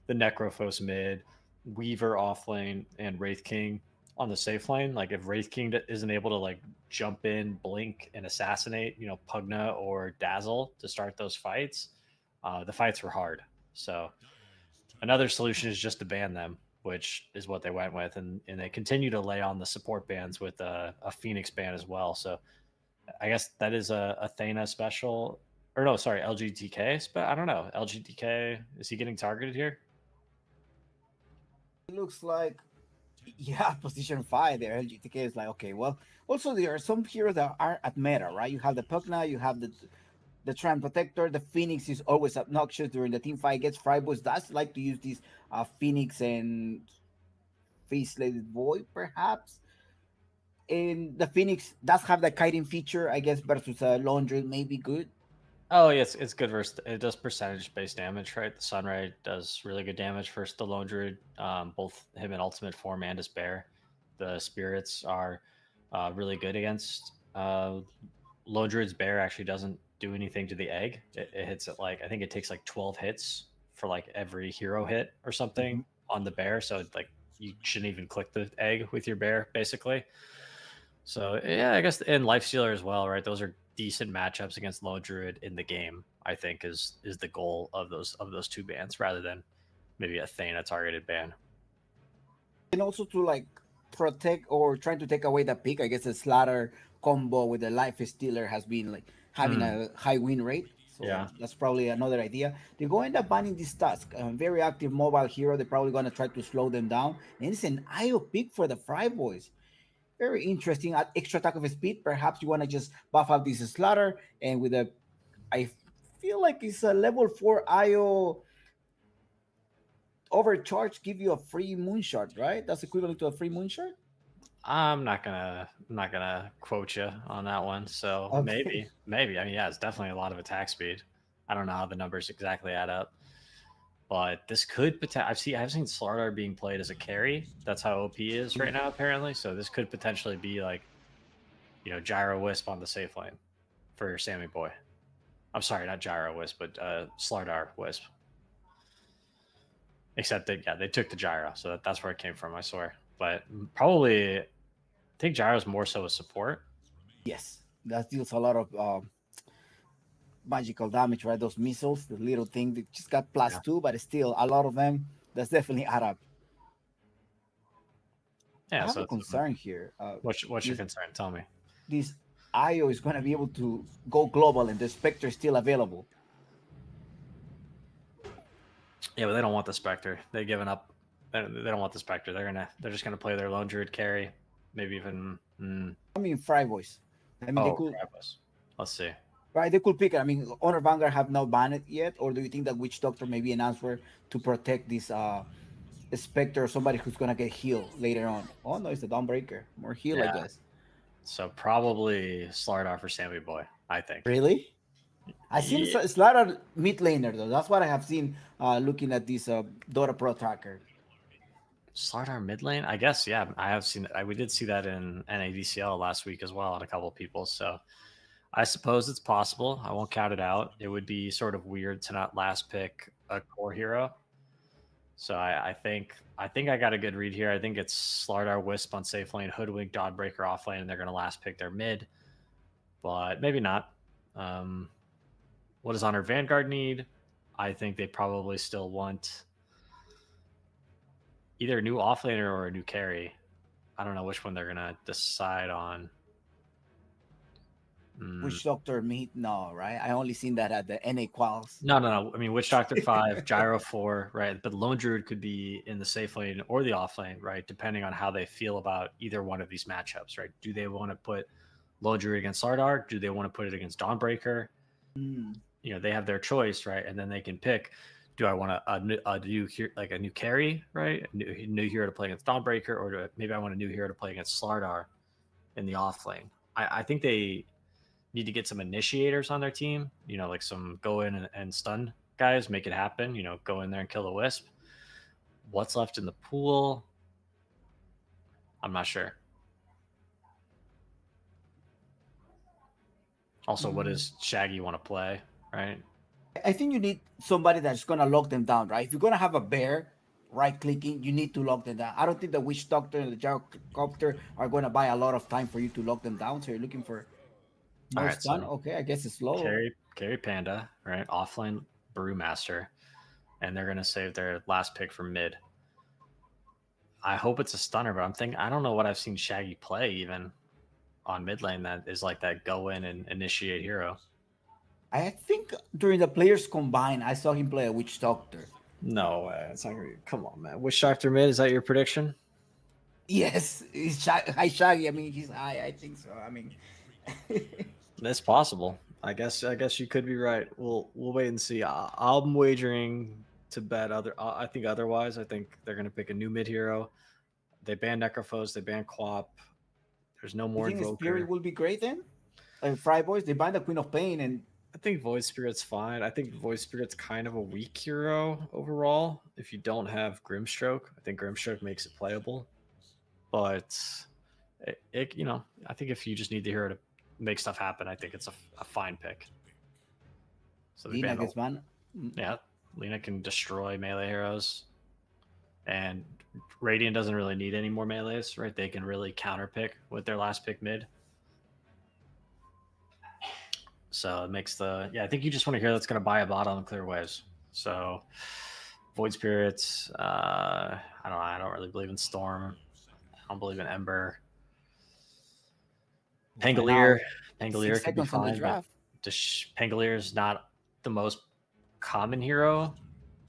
the Necrophos mid, Weaver off lane, and Wraith King on the safe lane. Like if Wraith King isn't able to like jump in, blink, and assassinate, Pugna or Dazzle to start those fights, the fights were hard. So another solution is just to ban them, which is what they went with, and they continue to lay on the support bans with a Phoenix ban as well. So I guess that is a Athena special, or no, sorry, LGTK. But I don't know. LGTK, is he getting targeted here? It looks like Yeah, position 5 there. LGTK is like, okay, well, also there are some heroes that are at meta, right? You have the Pugna, you have the Tran Protector. The Phoenix is always obnoxious during the team fight. Gets Fryboys does like to use these Phoenix and Face-Slated Void, perhaps. And the Phoenix does have the kiting feature, I guess, versus Laundry may be good. Oh yes, it's good versus it does percentage based damage, right? The Sunray does really good damage versus the Lone Druid, both him in ultimate form and Despair. The spirits are really good against Lone Druid's bear. Actually doesn't do anything to the egg. It hits it like I think it takes like 12 hits for like every hero hit or something on the bear. So like you shouldn't even click the egg with your bear basically. So yeah, I guess and Lifestealer as well, right? Those are decent matchups against Lone Druid in the game. I think is the goal of those two bans rather than maybe a Thana targeted ban. And also to like protect or trying to take away the pick. I guess the Slaughter combo with the Life Stealer has been like having a high win rate. So Yeah. that's probably another idea. They're going to banning this task. A very active mobile hero. They're probably going to try to slow them down. And it's an IO pick for the Fryboys. Very interesting. At extra attack of speed, perhaps you want to just buff up this Slaughter. And with a, I feel like it's a level 4 IO overcharge, give you a free moonshot, right? That's equivalent to a free moonshot. I'm not gonna quote you on that one. So Okay. maybe. I mean, yeah, it's definitely a lot of attack speed. I don't know how the numbers exactly add up, but this could potentially. I've seen Slardar being played as a carry. That's how OP is right now, apparently. So this could potentially be like, Gyro Wisp on the safe lane for Sammy Boy. I'm sorry, not Gyro Wisp, but Slardar Wisp. Except that they took the Gyro, so that's where it came from. I swear, but probably I think Gyro's more so a support. Yes, that deals a lot of magical damage, right? Those missiles, the little thing that just got +2, but still a lot of them. That's definitely add up. I Yeah. have So a concern here. what's your concern? Tell me. This IO is going to be able to go global, and the Spectre is still available. Yeah, but they don't want the Spectre. They've given up. They don't want the Spectre. They're just gonna play their Lone Druid carry. Maybe even. I mean, Fryboys. I mean, they could. Let's see. Right, they could pick it. I mean, Honor Vanguard have not banned it yet, or do you think that Witch Doctor may be an answer to protect this Spectre or somebody who's gonna get healed later on? Oh no, it's the Dawnbreaker. More heal, I guess. So probably Slardar for Sammy Boy, I think. Really? I seen Slaughter mid laner though. That's what I have seen looking at this Dota Pro tracker. Slardar mid lane? I guess, yeah. I have seen we did see that in NADCL last week as well on a couple of people. So I suppose it's possible. I won't count it out. It would be sort of weird to not last pick a core hero. So I think I got a good read here. I think it's Slardar Wisp on safe lane, Hoodwink, Dawnbreaker off lane, and they're going to last pick their mid. But maybe not. What does Honor Vanguard need? I think they probably still want either a new offlaner or a new carry. I don't know which one they're going to decide on. Witch Doctor meet? No, right? I only seen that at the NA quals. No. I mean, Witch Doctor 5, Gyro 4, right? But Lone Druid could be in the safe lane or the off lane, right? Depending on how they feel about either one of these matchups, right? Do they want to put Lone Druid against Slardar? Do they want to put it against Dawnbreaker? They have their choice, right? And then they can pick, do I want a new carry, right? A new hero to play against Dawnbreaker, or maybe I want a new hero to play against Slardar in the off lane. I think they need to get some initiators on their team, like some go in and stun guys, make it happen, go in there and kill the Wisp. What's left in the pool? I'm not sure. Also, what does Shaggy want to play, right? I think you need somebody that's going to lock them down, right? If you're going to have a bear right-clicking, you need to lock them down. I don't think the Witch Doctor and the Gyrocopter are going to buy a lot of time for you to lock them down, so you're looking for more stun. Okay, I guess it's slow. Carry Panda, right? Offline Brewmaster, and they're gonna save their last pick for mid. I hope it's a stunner, but I don't know what I've seen Shaggy play even on mid lane that is like that go in and initiate hero. I think during the players combined, I saw him play a Witch Doctor. No way. It's not gonna be, come on, man. Witch Doctor mid, is that your prediction? Yes, he's high Shaggy. I mean, he's high. I think so. I mean, That's possible. I guess you could be right. We'll wait and see. I'm wagering to bet other. I think otherwise. I think they're gonna pick a new mid hero. They ban Necrophos. They ban Quap. There's no you more think Invoker. Spirit will be great then? Fryboys, they bind the Queen of Pain, and I think Void Spirit's fine. I think Void Spirit's kind of a weak hero overall. If you don't have Grimstroke, I think Grimstroke makes it playable. But you know, I think if you just need the hero to make stuff happen, I think it's a fine pick. So Lina gets banned. yeah, Lina can destroy melee heroes, and Radiant doesn't really need any more melees, right? They can really counter pick with their last pick mid. So it makes I think you just want to hear that's going to buy a bot on clear waves. So Void Spirits, I don't really believe in Storm. I don't believe in Ember. Pangolier could be 6 seconds on the fine, but draft. Pangolier is not the most common hero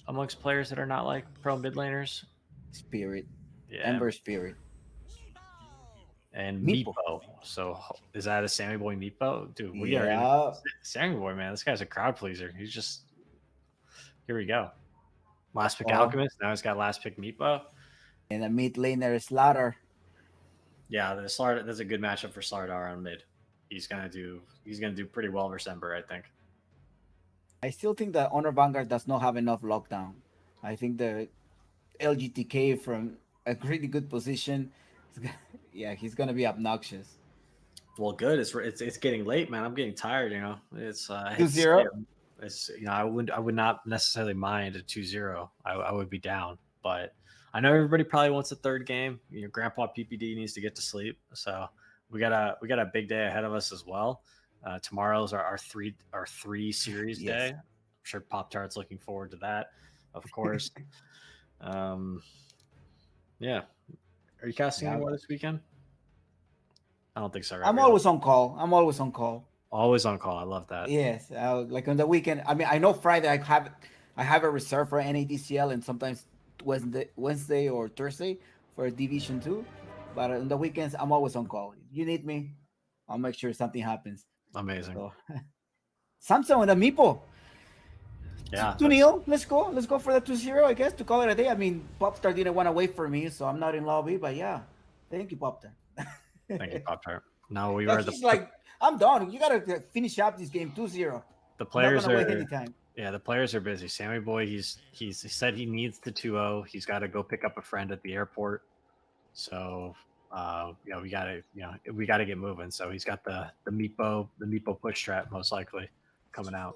amongst players that are not like pro mid laners. Spirit, Yeah, Ember Spirit. and Meepo. Meepo. So is that a Sammy Boy Meepo? Dude, we Yeah. are Sammy Boy, man. This guy's a crowd pleaser. He's just here we go. Last pick Alchemist. Now he's got last pick Meepo. And a mid laner Slaughter. Yeah, that's a good matchup for Slardar on mid. He's gonna do pretty well versus Ember, I think. I still think that Honor Vanguard does not have enough lockdown. I think the LGTK from a really good position, he's gonna be obnoxious. Well, good. It's getting late, man. I'm getting tired. You know, it's 2-0. It's I would not necessarily mind a 2-0. I would be down, but I know everybody probably wants a third game. You know, Grandpa PPD needs to get to sleep, so we got a big day ahead of us as well. Tomorrow's our three series day. I'm sure Pop Tart's looking forward to that, of course. Yeah. Are you casting anymore this weekend? I don't think so. Right? I'm always on call. Always on call. I love that. Yes, like on the weekend. I mean, I know Friday I have a reserve for NADCL and sometimes Wednesday or Thursday for Division 2. But on the weekends, I'm always on call. If you need me, I'll make sure something happens. Amazing. So, Samsung and a Meepo. Yeah. 2-0. Let's go for the 2-0, I guess, to call it a day. I mean, Popstar didn't want to wait for me, so I'm not in lobby. But yeah, thank you, Popstar. Thank you, Pop Tart. No, we Like, are he's like, I'm done. You gotta finish up this game 2-0. the players I'm not gonna are wait any time. Yeah, the players are busy. Sammy Boy, he said he needs the 2-0. He's got to go pick up a friend at the airport. So, we gotta get moving. So he's got the Meepo push strat most likely coming out.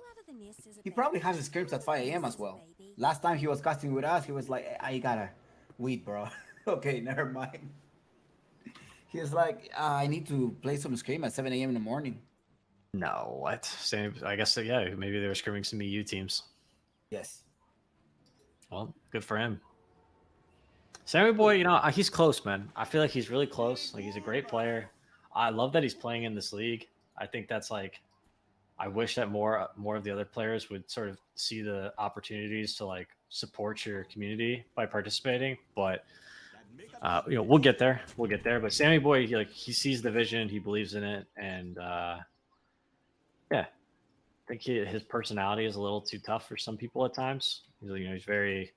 He probably has his scripts at 5 a.m. as well. Last time he was casting with us, he was like, I gotta weed, bro. Okay, never mind. He was like, I need to play some scream at 7 a.m. in the morning. No, what? Same. I guess yeah. Maybe they were scrimming some EU teams. Yes. Well, good for him. Sammy Boy, he's close, man. I feel like he's really close. Like he's a great player. I love that he's playing in this league. I think that's like, I wish that more of the other players would sort of see the opportunities to like support your community by participating. But we'll get there. But Sammy Boy, he sees the vision, he believes in it, and I think his personality is a little too tough for some people at times. He's very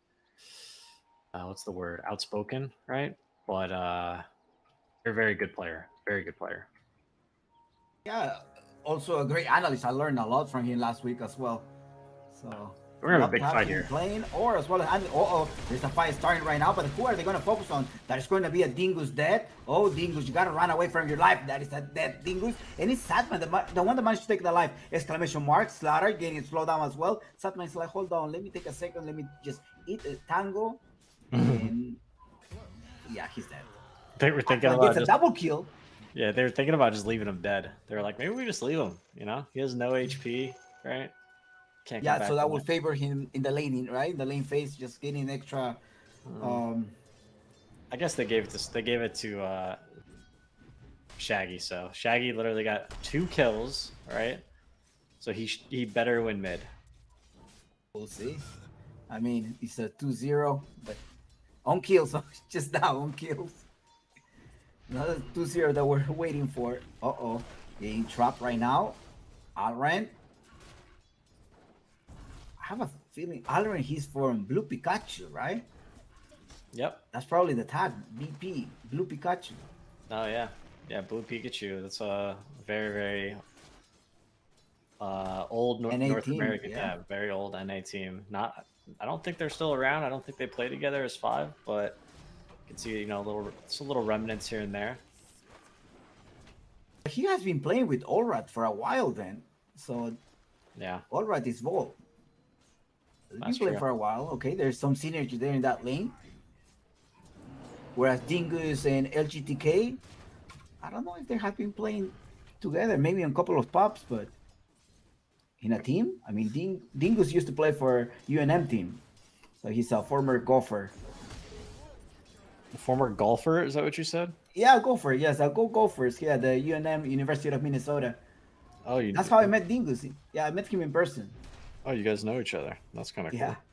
what's the word? Outspoken, right? But you're a very good player. Very good player. Yeah. Also a great analyst. I learned a lot from him last week as well. So we're gonna have a big fight here. Playing, or as well as there's a fight starting right now. But who are they going to focus on? That is going to be a Dingus dead. Oh, Dingus, you got to run away from your life. That is a dead Dingus. And it's Satman, the one that managed to take the life. Exclamation mark. Slaughter getting it slowed down as well. Satman is like, hold on, let me take a second. Let me just eat a tango. And yeah, he's dead. They were thinking about a double kill. Yeah, they were thinking about just leaving him dead. They were like, maybe we just leave him. He has no HP, right? Can't come back so that would favor him in the laning, right? In the lane phase, just getting extra. I guess they gave it to Shaggy. So Shaggy literally got 2 kills, right? So he better win mid. We'll see. I mean, it's a 2-0, but on kills, just now on kills. Another 2-0 that we're waiting for. Uh-oh. Getting trapped right now. Alren. I have a feeling Alren, he's from Blue Pikachu, right? Yep. That's probably the tag. BP. Blue Pikachu. Oh yeah, yeah. Blue Pikachu. That's a very very old NA North team, American. yeah. Yeah, very old NA team. Not. I don't think they're still around. I don't think they play together as 5, but you can see it's a little remnants here and there. He has been playing with Olrat for a while then. So Yeah, Olrat is Volt. He's been That's playing true. for a while. Okay, there's some synergy there in that lane. Whereas Dingus and LGTK, I don't know if they have been playing together, maybe on a couple of pops, but in a team? I mean, Dingus used to play for UNM team. So he's a former golfer. former golfer. Is that what you said? Yeah, golfer. Yes, I'll go Gophers. Yeah, the UNM, University of Minnesota. Oh, you. That's how I met Dingus. Yeah, I met him in person. Oh, you guys know each other. That's kind of Yeah. cool.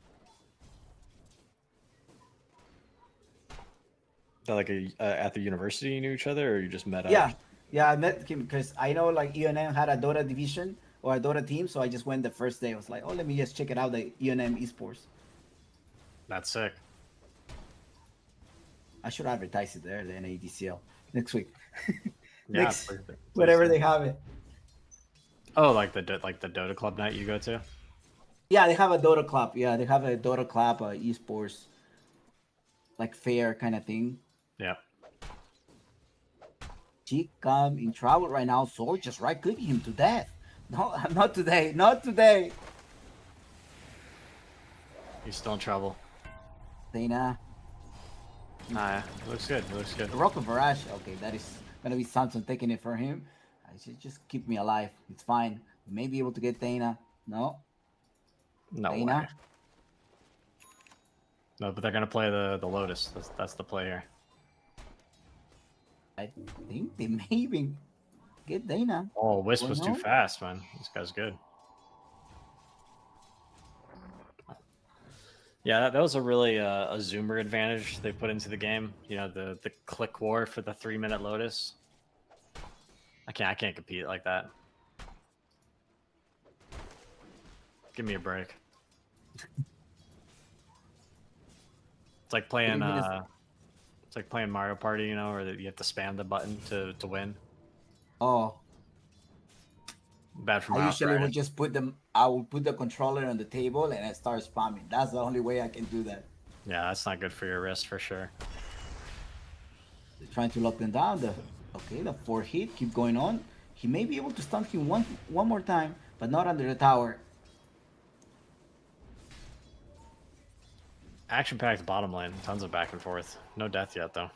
Like at the university, you knew each other, or you just met up? Yeah, yeah, I met him because I know like UNM had a Dota division or a Dota team, so I just went the first day. I was like, oh, let me just check it out, the UNM esports. That's sick. I should advertise it there, the NADCL next week. Yeah, Next, please whenever do. they have it. Oh, like the Dota club night you go to? Yeah, they have a Dota club. Yeah, they have a Dota club, esports, like fair kind of thing. Yeah. Chicam in trouble right now. Soul just right clicking him to death. No, not today. Not today. He's still in trouble. Dana. Nah, it looks good. It looks good. The Rock of Barrage. Okay, that is gonna be Samson taking it for him. I should just keep me alive. It's fine. We may be able to get Dana. No. No Dana. way. No, but they're gonna play the Lotus. That's the play here. I think they may even get Dana. Oh, Wisp was too no? fast, man. This guy's good. Yeah, that was a really a zoomer advantage they put into the game. You know, the click war for the 3-minute Lotus. I can't compete like that. Give me a break. It's like playing it's like playing Mario Party, you know, where you have to spam the button to win. Oh, Bad for I my usually will just put them. I will put the controller on the table and I start spamming. That's the only way I can do that. Yeah, that's not good for your wrist for sure. They're trying to lock them down. The 4 hit, keep going on. He may be able to stun him one more time, but not under the tower. Action-packed bottom lane. Tons of back and forth. No death yet, though.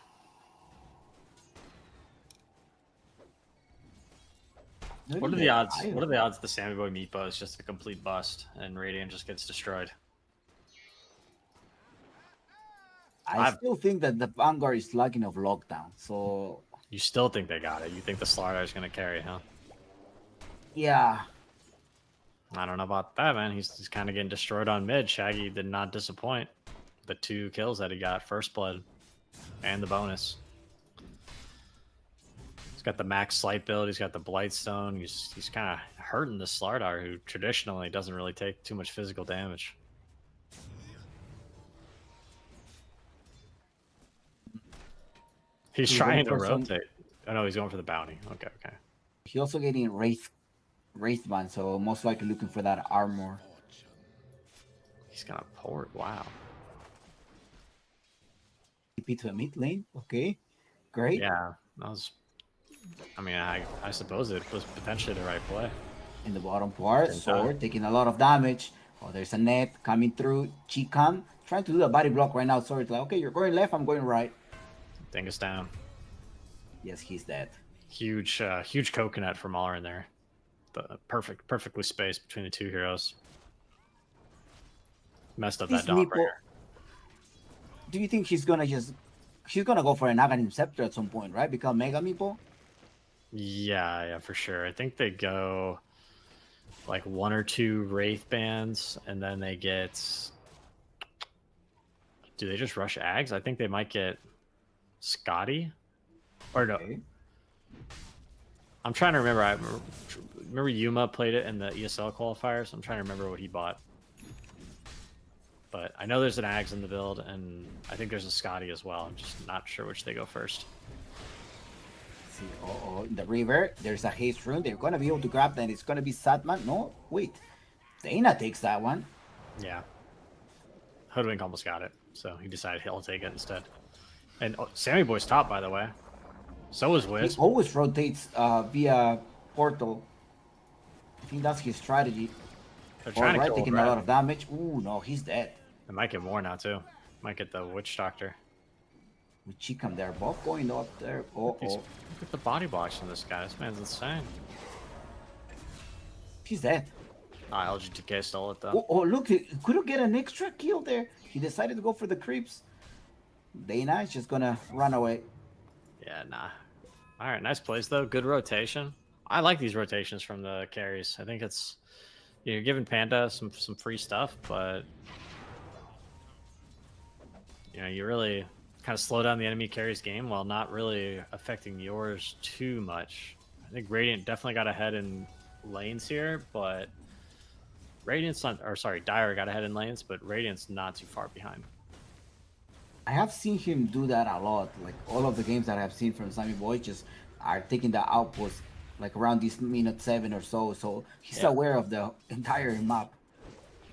What are the odds? What are the odds the Sammy Boy Meatball is just a complete bust and Radiant just gets destroyed? I still think that the Vanguard is lacking of lockdown. So You still think they got it? You think the Slardar is going to carry, huh? yeah, I don't know about that, man. He's kind of getting destroyed on mid. Shaggy did not disappoint. The 2 kills that he got, first blood, and the bonus. He's got the max slight build. He's got the Blightstone. He's kind of hurting the Slardar, who traditionally doesn't really take too much physical damage. He's trying to rotate. Oh no, he's going for the bounty. Okay. he also getting Wraith ban, so most likely looking for that armor. He's gonna port. Wow. TP to the mid lane. Okay, great. Yeah, that was. I mean, I suppose it was potentially the right play. In the bottom part, Sword taking a lot of damage. Oh, there's a net coming through. Chicam trying to do a body block right now. Sword's like, okay, you're going left, I'm going right. Dingus down. Yes, he's dead. Huge coconut from Mauler in there. Perfectly spaced between the 2 heroes. Messed up that This Meepo, Dawnbreaker. do you think he's gonna go for an Aghanim Scepter at some point, right? Become Mega Meepo? Yeah, for sure. I think they go like 1 or 2 Wraith bands, and then they get. Do they just rush Ags? I think they might get Scotty. Or no, Okay. I'm trying to remember. I remember Yuma played it in the ESL qualifiers. I'm trying to remember what he bought. But I know there's an Ags in the build, and I think there's a Scotty as well. I'm just not sure which they go first. See, in the river, there's a haste rune. They're gonna be able to grab that. It's gonna be Satman. No, wait. Dana takes that one. Yeah. Hoodwink almost got it, so he decided he'll take it instead. And Sammy Boy's top, by the way. So is He Wisp. always rotates via portal. I think that's his strategy. They're trying to Alright, kill taking Red. a lot of damage. Ooh, no, he's dead. They might get more now too. Might get the Witch Doctor. With Chikam, they're both going up there. Oh, Look at the body blocks from this guy. This man's insane. he's dead. Ah, LGTK stole it though. Oh, look, he couldn't get an extra kill there. He decided to go for the creeps. Dana is just gonna run away. Yeah, nah. All right, nice plays though. Good rotation. I like these rotations from the carries. I think it's you're giving Panda some free stuff, but you really kind of slow down the enemy carries game while not really affecting yours too much. I think Radiant definitely got ahead in lanes here, but Radiant's not, or sorry, Dire got ahead in lanes, but Radiant's not too far behind. I have seen him do that a lot. Like all of the games that I have seen from Sammy Boy just are taking the outpost like around this minute 7 or so. So he's aware of the entire map.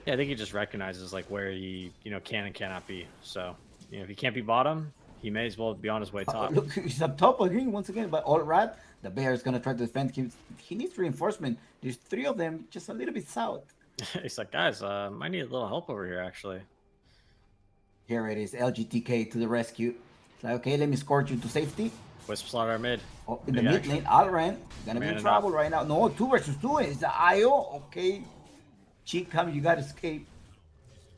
Yeah, I think he just recognizes like where he can and cannot be. So if he can't be bottom, he may as well be on his way top. Look, he's up top again once again. But all right, the bear is gonna try to defend him. He needs reinforcement. There's 3 of them, just a little bit south. He's like, guys, I need a little help over here actually. Here it is, LGTK to the rescue. It's like, okay, let me escort you to safety. Wisp slaughter our mid. Oh, in the Big mid action. lane, Alran gonna be Man in enough. trouble right now. No, 2 versus 2. It's the IO. Okay, Chikam, you gotta escape.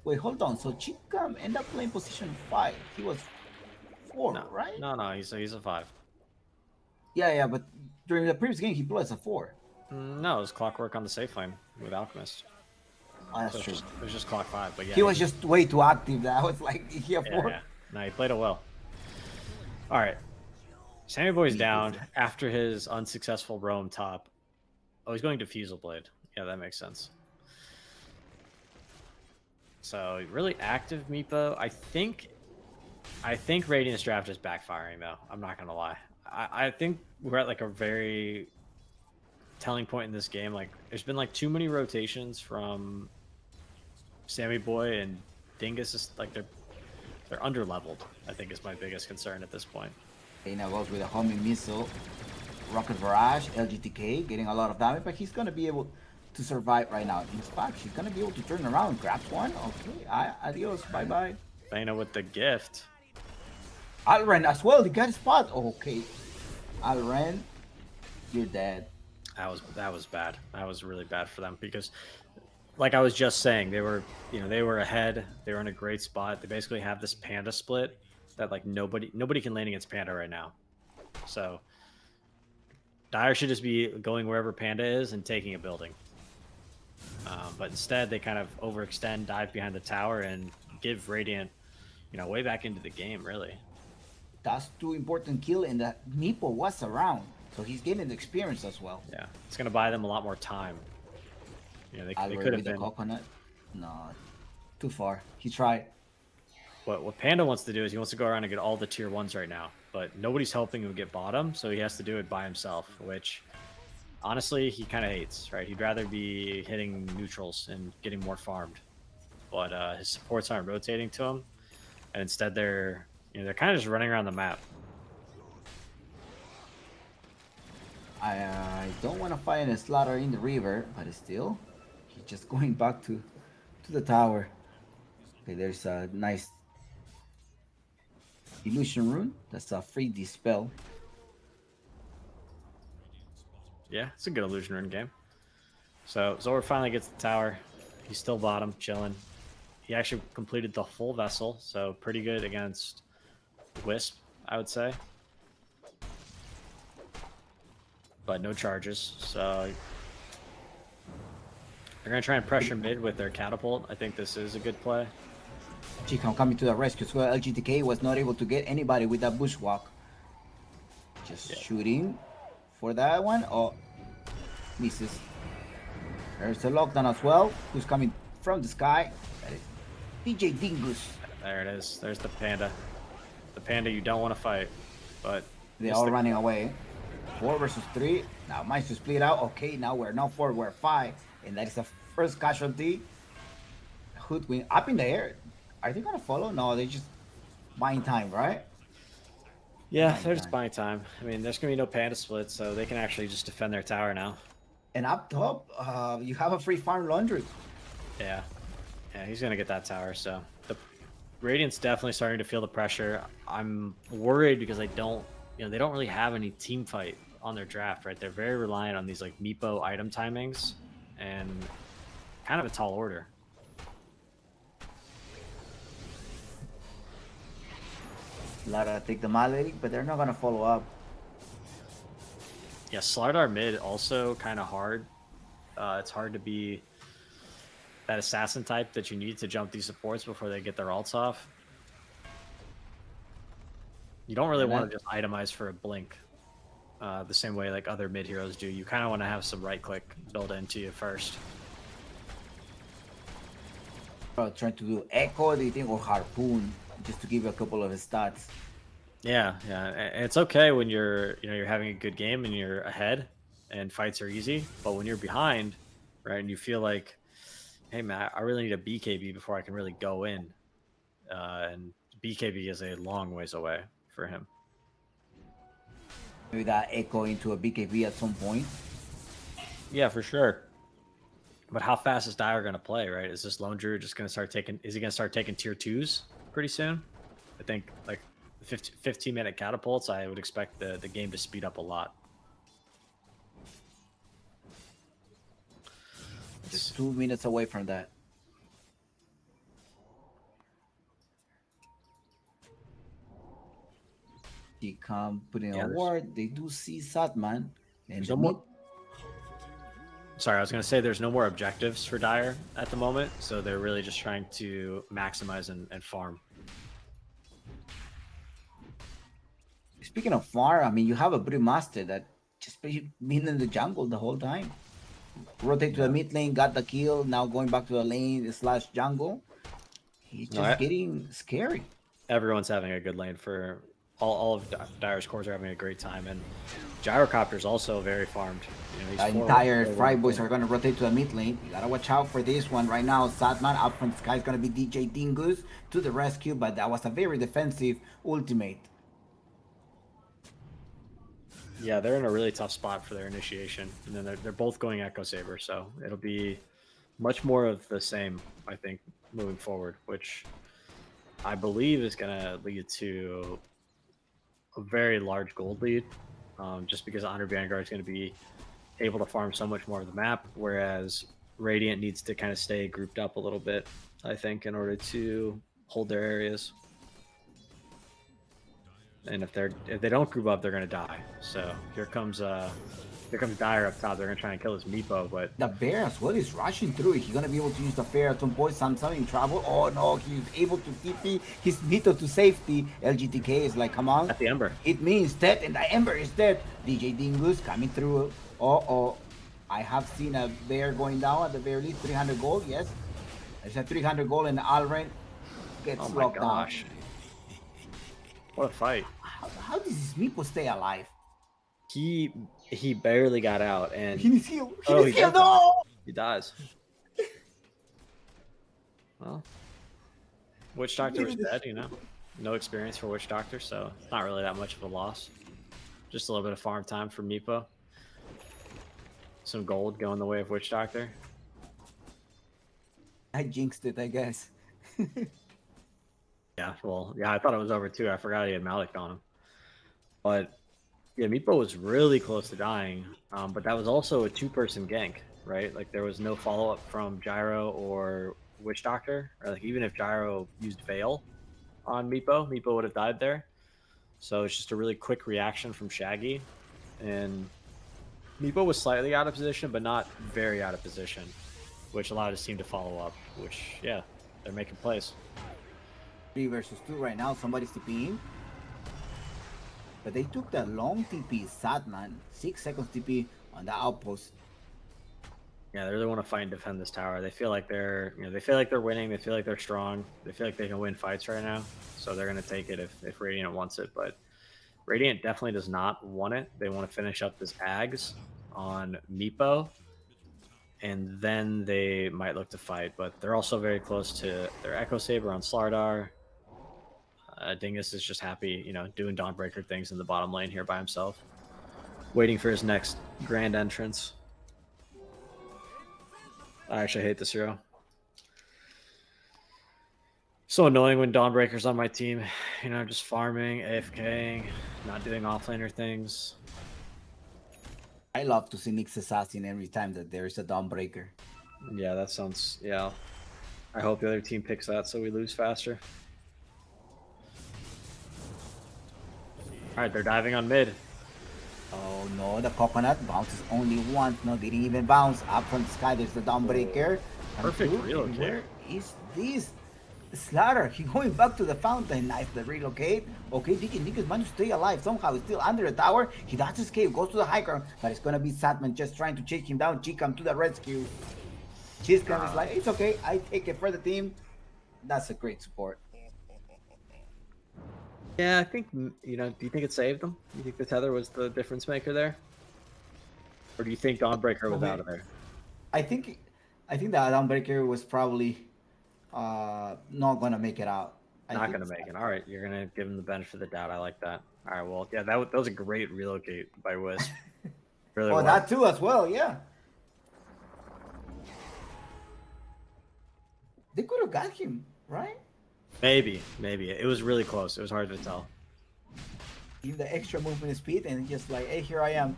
Wait, hold on. So Chikam ended up playing position 5. He was 4, No, right? No, he's a 5. Yeah, but during the previous game he played as a 4. No, it was clockwork on the safe lane with Alchemist. Oh, that's So true. it was just clock 5, but yeah. He was just way too active. That was like he had 4. Yeah. No, he played it well. All right. Sammy Boy's down after his unsuccessful roam top. Oh, he's going to Fusel Blade. Yeah, that makes sense. So really active Meepo. I think Radiant's draft is backfiring though. I'm not gonna lie. I think we're at like a very telling point in this game. Like there's been like too many rotations from Sammy Boy and Dingus. Is like they're under leveled. I think is my biggest concern at this point. Dana goes with a homing missile. Rocket Barrage, LGTK getting a lot of damage, but he's gonna be able to survive right now. In fact, he's gonna be able to turn around, grabs one. Okay, adios, bye bye. Dana with the gift. Alran as well, he got a spot. Okay, Alran, you're dead. That was bad. That was really bad for them because, like I was just saying, they were ahead. They were in a great spot. They basically have this Panda split that like nobody can lane against Panda right now. So Dire should just be going wherever Panda is and taking a building. But instead, they kind of overextend, dive behind the tower, and give Radiant, way back into the game. Really. That's 2 important kill, and that Meepo was around, so he's getting the experience as well. Yeah, it's gonna buy them a lot more time. They Alran could have with the been. coconut. No, too far. He tried. What Panda wants to do is he wants to go around and get all the tier 1s right now, but nobody's helping him get bottom, so he has to do it by himself, which honestly he kind of hates, right? He'd rather be hitting neutrals and getting more farmed, but his supports aren't rotating to him, and instead they're kind of just running around the map. I don't want to find a slaughter in the river, but still, he's just going back to the tower. Okay, there's a nice illusion rune. That's a free dispel. Yeah, it's a good illusion rune game. So Zor finally gets the tower. He's still bottom, chilling. He actually completed the full vessel, so pretty good against Wisp, I would say. But no charges, so they're gonna try and pressure mid with their catapult. I think this is a good play. Chikam coming to the rescue as well. LGTK was not able to get anybody with that bushwalk. Just shooting for that one. Oh, misses. There's a lockdown as well. Who's coming from the sky? That is DJ Dingus. There it is. There's the panda. The panda you don't want to fight, but They're all running away. 4 versus 3. Now managed to split out. Okay, now we're not 4, we're 5. And that is the first casualty. Hoodwin up in the air. Are they gonna follow? No, they're just buying time, right? yeah, Buying they're just time. buying time. I mean, there's gonna be no panda split, so they can actually just defend their tower now. And up top, you have a free farm laundry. Yeah, he's gonna get that tower. So the Radiant's definitely starting to feel the pressure. I'm worried because they don't really have any team fight on their draft, right? They're very reliant on these like Meepo item timings and kind of a tall order. Lara take the Maledic, but they're not gonna follow up. Yeah, Slardar mid also kind of hard. It's hard to be that assassin type that you need to jump these supports before they get their ults off. You don't really And want to just itemize for a blink the same way like other mid heroes do. You kind of want to have some right click built into you first. Trying to do Echo, do you think, or Harpoon, just to give you a couple of stats. Yeah, and it's okay when you're having a good game and you're ahead and fights are easy, but when you're behind, right, and you feel like, hey man, I really need a BKB before I can really go in, and BKB is a long ways away for him. Maybe that Echo into a BKB at some point. Yeah, for sure. But how fast is Dyer going to play, right? Is this Lone Druid just going to start taking... Is he going to start taking tier 2s pretty soon? I think, like, 15-minute catapults, I would expect the game to speed up a lot. Just 2 minutes away from that. He come putting a ward. They do see Satman. And There's no more... Sorry, I was going to say there's no more objectives for Dyer at the moment, so they're really just trying to maximize and farm. Speaking of farm, I mean, you have a Brewmaster that just been in the jungle the whole time. Rotate to the mid lane, got the kill, now going back to the lane / jungle. He's just getting scary. Everyone's having a good lane for... All of Dyer's cores are having a great time, and Gyrocopter's also very farmed. The entire Fryboys are going to rotate to the mid lane. You got to watch out for this one right now. Satman up from the sky is going to be DJ Dingus to the rescue, but that was a very defensive ultimate. Yeah, they're in a really tough spot for their initiation, and then they're both going Echo Saber, so it'll be much more of the same, I think, moving forward, which I believe is going to lead to a very large gold lead, just because Honor Vanguard is going to be able to farm so much more of the map, whereas Radiant needs to kind of stay grouped up a little bit, I think, in order to hold their areas. And if they don't group up, they're going to die. So here comes Dyer up top. They're going to try and kill his Meepo, but the bear as well is rushing through. He's going to be able to use the fair at some point. Samsung in trouble. Oh no, he's able to TP his Meepo to safety. LGTK is like, come on. at the Ember. It means dead, and the Ember is dead. DJ Dingus coming through. I have seen a bear going down at the very least. 300 gold, yes. There's a 300 gold, and Alren gets locked down. What a fight. How does this Meepo stay alive? He barely got out, and He needs heal. he Heal. No! He dies. Well, Witch Doctor was dead, no experience for Witch Doctor, so not really that much of a loss. Just a little bit of farm time for Meepo. Some gold going the way of Witch Doctor. I jinxed it, I guess. Yeah, I thought it was over too. I forgot he had Malik on him. But yeah, Meepo was really close to dying, but that was also a 2-person gank, right? Like there was no follow-up from Gyro or Witch Doctor, or like even if Gyro used Veil on Meepo would have died there. So it's just a really quick reaction from Shaggy, and Meepo was slightly out of position, but not very out of position, which allowed his team to follow up, which, yeah, they're making plays. 3 versus 2 right now. Somebody's TPing. But they took the long TP, Satman, 6 seconds TP on the outpost. Yeah, they really want to fight and defend this tower. They feel like they're, they feel like they're winning. They feel like they're strong. They feel like they can win fights right now. So they're going to take it if Radiant wants it. But Radiant definitely does not want it. They want to finish up this Ags on Meepo. And then they might look to fight. But they're also very close to their Echo Saber on Slardar. Dingus is just happy, doing Dawnbreaker things in the bottom lane here by himself. Waiting for his next grand entrance. I actually hate this hero. So annoying when Dawnbreaker's on my team. Just farming, AFKing, not doing offlaner things. I love to see Nyx Assassin every time that there is a Dawnbreaker. Yeah, that sounds... Yeah. I hope the other team picks that so we lose faster. Alright, they're diving on mid. Oh no, the coconut bounces only once. No, didn't even bounce. Up from the sky, there's the Dawnbreaker. Perfect And relocate. where is this? Slaughter, he going back to the fountain. Nice, the relocate. Okay, Dingus managed to stay alive. Somehow he's still under the tower. He does escape, goes to the high ground. But it's gonna be Satman just trying to chase him down. Chikam to the rescue. Chiscam is like, it's okay, I take it for the team. That's a great support. Yeah, I think, do you think it saved them? Do you think the tether was the difference maker there? Or do you think Dawnbreaker was out of there? I think the Dawnbreaker was probably not gonna make it out. Not gonna make it. All right, you're gonna give him the benefit of the doubt. I like that. All right, well, yeah, that was a great relocate by Wisp. Really well. That too as well, yeah. They could have got him, right? Maybe. It was really close. It was hard to tell. Give the extra movement speed and just like, hey, here I am.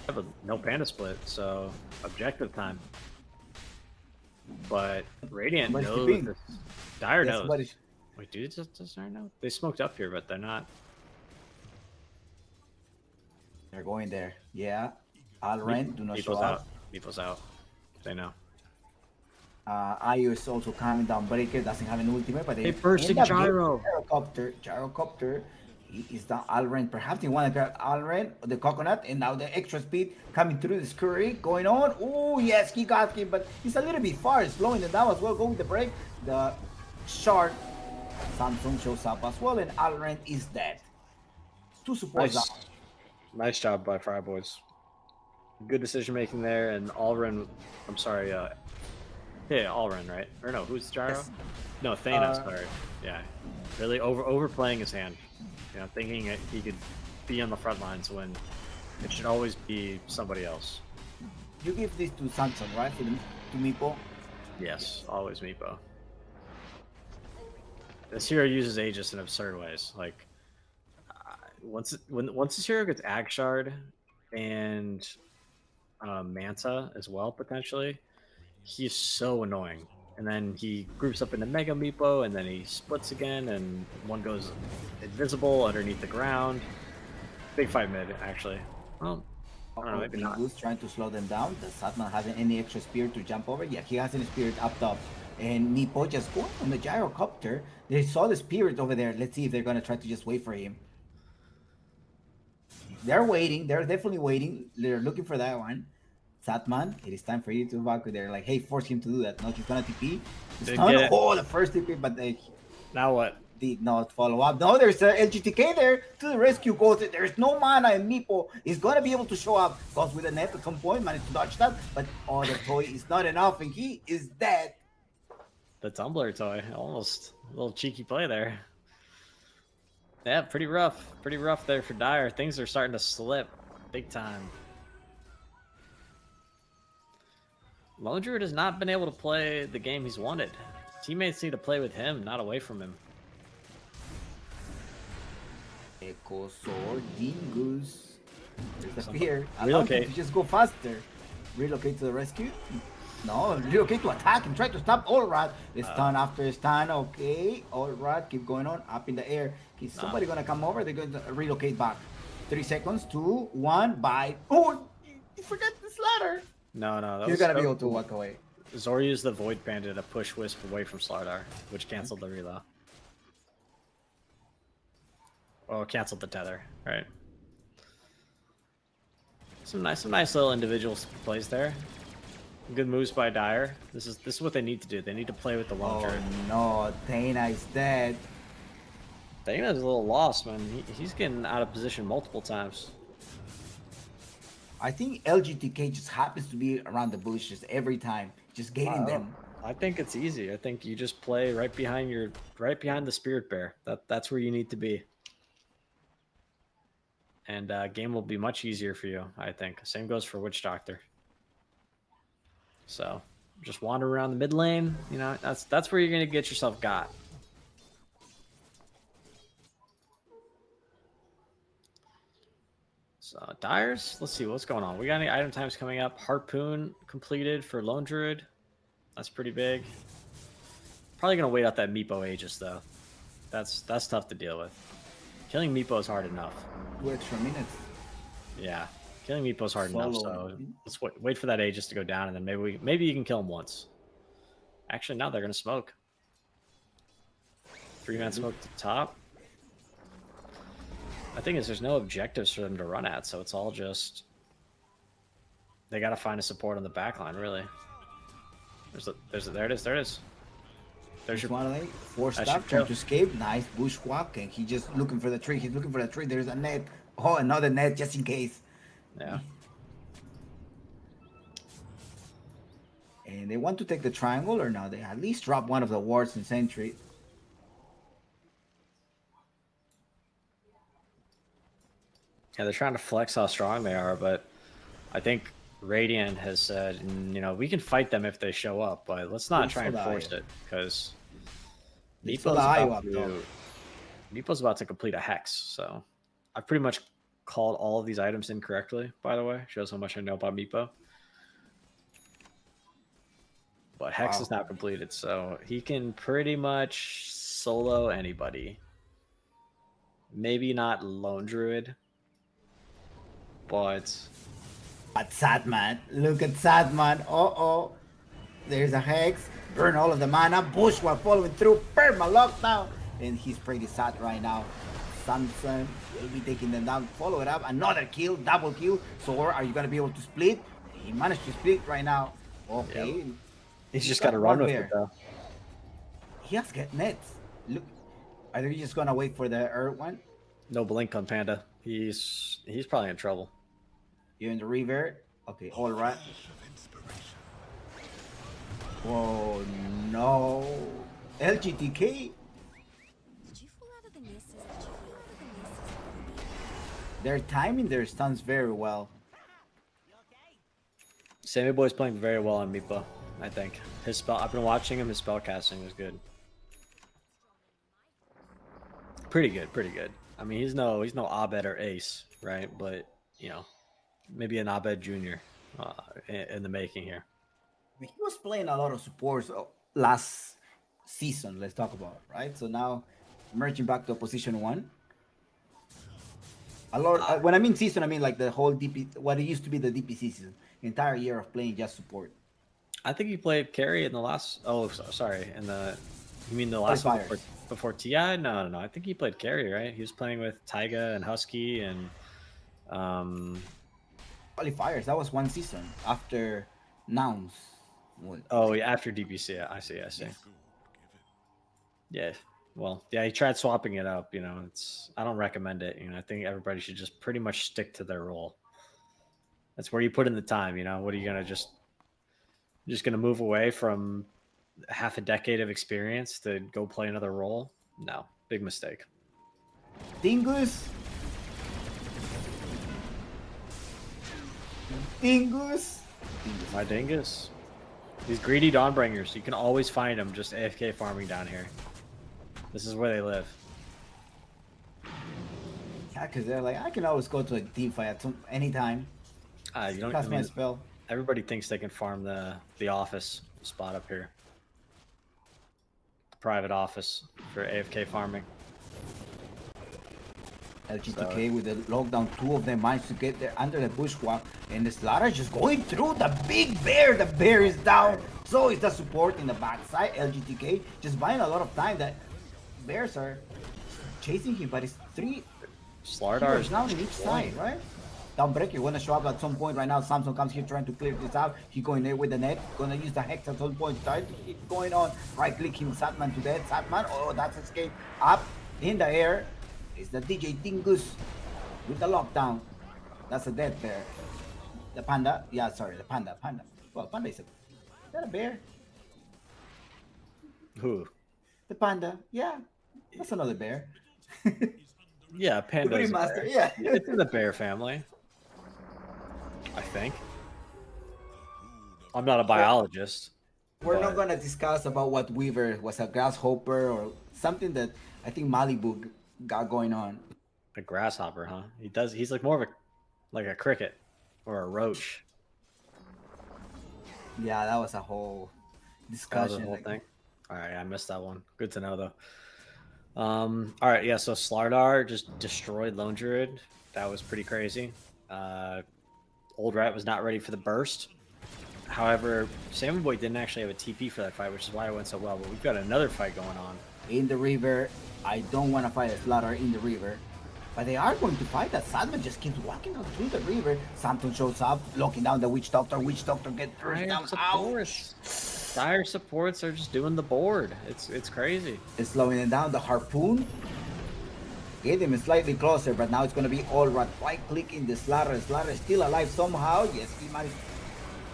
I have no panda split, so objective time. But Radiant Somebody's knows keeping. this. Dire Yeah, knows. somebody's- Wait, dude, does Dire know? They smoked up here, but they're not. They're going there. Yeah. Alren, do not show Meeple's up. out. Meeple's out. They know. Ayo is also coming down. Breaker doesn't have an ultimate, but Hey, bursting gyro. Gyrocopter. He is down. Alren, perhaps they want to grab Alren, the coconut, and now the extra speed coming through the scurry going on. Oh, yes, he got him, but he's a little bit far, slowing them down as well. Go with the break. The shard. Samsung shows up as well, and Alren is dead. Two supports Nice. down. Nice job by Fryboys. Good decision making there, and Allrun. I'm sorry. Yeah, Allrun, right? Or no, who's Gyro? Yes. No, Thanos. Sorry. Yeah, really overplaying his hand. Thinking that he could be on the front lines when it should always be somebody else. You give this to Samsung, right? To Meepo. Yes, always Meepo. This hero uses Aegis in absurd ways. Like once this hero gets Ag Shard and Manta as well potentially, he's so annoying. And then he groups up into Mega Meepo, and then he splits again, and one goes invisible underneath the ground. Big fight mid, actually. Well, I don't know, maybe not. Who's trying to slow them down? Does Satman have any extra spirit to jump over? Yeah, he has a spirit up top. And Meepo just going on the gyrocopter. They saw the spirit over there. Let's see if they're gonna try to just wait for him. They're waiting. They're definitely waiting. They're looking for that one. Satman, it is time for you to Valkyrie. They're like, hey, force him to do that. No, he's gonna TP. They Stun. get it. Oh, the first TP, but they Now what? did not follow up. No, there's a LGTK there to the rescue. Goes. There's no mana, and Meepo is gonna be able to show up. Goes with a net at some point, managed to dodge that, but oh, the toy is not enough, and he is dead. The Tumbler toy. Almost a little cheeky play there. Yeah, pretty rough. Pretty rough there for Dire. Things are starting to slip big time. Lone Druid has not been able to play the game he's wanted. Teammates need to play with him, not away from him. Echo Sword, Dingus. There's the fear. Relocate. To just go faster. Relocate to the rescue. No, relocate to attack and try to stop Allrat. Stun after stun. Okay, Allrat, keep going on up in the air. Is somebody gonna come over? They're going to relocate back. 3 seconds, 2, 1, bye. Oh, you forgot this ladder. No, that You're was gonna be so able to cool. walk away. Zor used the Void Bandit to push Wisp away from Slardar, which canceled the reload. Oh, canceled the tether. Right. Some nice little individual plays there. Good moves by Dyer. This is what they need to do. They need to play with the long Oh turret. no, Dana is dead. Dana's a little lost, man. He's getting out of position multiple times. I think LGTK just happens to be around the bushes every time, just getting them. I think it's easy. I think you just play right behind the Spirit Bear. That's where you need to be. And game will be much easier for you, I think. Same goes for Witch Doctor. So just wander around the mid lane. You know, that's where you're gonna get yourself got. So Dyers, let's see what's going on. We got any item times coming up? Harpoon completed for Lone Druid. That's pretty big. Probably gonna wait out that Meepo Aegis though. That's tough to deal with. Killing Meepo is hard enough. 2 extra minutes. Yeah, killing Meepo is hard enough. So let's wait for that Aegis to go down, and then maybe you can kill him once. Actually, now they're gonna smoke. 3-man smoke to top. I think there's no objectives for them to run at, so it's all just they got to find a support on the back line, really. There it is. There's your one of them. Forced That's up, your trying kill. to escape. Nice bushwalk, and he just looking for the tree. He's looking for the tree. There's a net. Oh, another net just in case. Yeah. And they want to take the triangle or no? They at least drop one of the wards in sentry. Yeah, they're trying to flex how strong they are, but I think Radiant has said, you know, we can fight them if they show up, but let's not try and force it, because Meepo's about to complete a hex. So I've pretty much called all of these items incorrectly, by the way. Shows how much I know about Meepo. But hex is now completed, so he can pretty much solo anybody. Maybe not Lone Druid, but At Sadman. Look at Sadman. Uh-oh. There's a hex. Burn all of the mana. Bushwalk following through. Perma lockdown. And he's pretty sad right now. Samson will be taking them down. Follow it up. Another kill. Double kill. So are you going to be able to split? He managed to split right now. Okay. Yep. He's just got to run with it, though. He has get nets. Look. Are they just going to wait for the Earth one? No blink on Panda. He's probably in trouble. You're in the river. Okay, all right. Whoa, no. LGTK? Did you fall out of the nest? They're timing their stunts very well. Sammy Boy's playing very well on Meepo, I think. His spell, I've been watching him, his spell casting was good. Pretty good. I mean, he's no Abed or Ace, right? But, you know, maybe an Abed Jr. In the making here. He was playing a lot of supports last season, let's talk about, right? So now, merging back to position 1. A lot. When I mean season, I mean like the whole DP, what it used to be the DP season. Entire year of playing just support. I think he played carry in the last. Oh, sorry. In the. You mean the last one before TI? No. I think he played carry, right? He was playing with Taiga and Husky and. Qualifiers. That was one season after Nouns. Oh yeah, after DPC. I see. Yeah. Well, yeah, he tried swapping it up. You know, I don't recommend it. You know, I think everybody should just pretty much stick to their role. That's where you put in the time. You know, what are you gonna just gonna move away from half a decade of experience to go play another role? No, big mistake. Dingus. My Dingus. These greedy Dawnbringers. You can always find them just AFK farming down here. This is where they live. Yeah, because they're like, I can always go to a team fight at any time. You don't. Cast I mean, my spell. Everybody thinks they can farm the office spot up here. Private office for AFK farming. LGTK with the lockdown, 2 of them managed to get there under the bushwalk, and the Slaughter just going through the big bear. The bear is down. So is the support in the backside. LGTK just buying a lot of time. That bears are chasing him, but it's 3 Slardar healers now on each side, right? Dawnbreaker gonna show up at some point right now. Samson comes here trying to clear this out. He going there with the net. Gonna use the Hex at some point. Trying to keep going on. Right click him. Satman to death. Satman. Oh, that's escape. Up in the air. It's the DJ Dingus with the lockdown. That's a dead bear. The panda. Yeah, sorry. The panda. Panda. Well, panda is that a bear? Who? The panda. Yeah. That's another bear. Yeah, panda. Booty master. Yeah. It's in the bear family. I think. I'm not a biologist. We're not gonna discuss about what Weaver was, a grasshopper or something that I think Malibu got going on. A grasshopper, huh? He's like more of a cricket or a roach. Yeah, that was a whole That was discussion. the whole like- thing. All right, I missed that one. Good to know though. All right, yeah. So Slardar just destroyed Lone Druid. That was pretty crazy. Old Rat was not ready for the burst. However, Salmon Boy didn't actually have a TP for that fight, which is why it went so well. But we've got another fight going on. In the river, I don't want to fight a slaughter in the river. But they are going to fight that. Sadman just keeps walking on through the river. Samson shows up, locking down the Witch Doctor. Witch Doctor gets thrown down. Dire supports are just doing the board. It's crazy. It's slowing it down. The harpoon. Get him slightly closer, but now it's going to be all right. Right click in the slaughter. Slaughter is still alive somehow. Yes, he managed.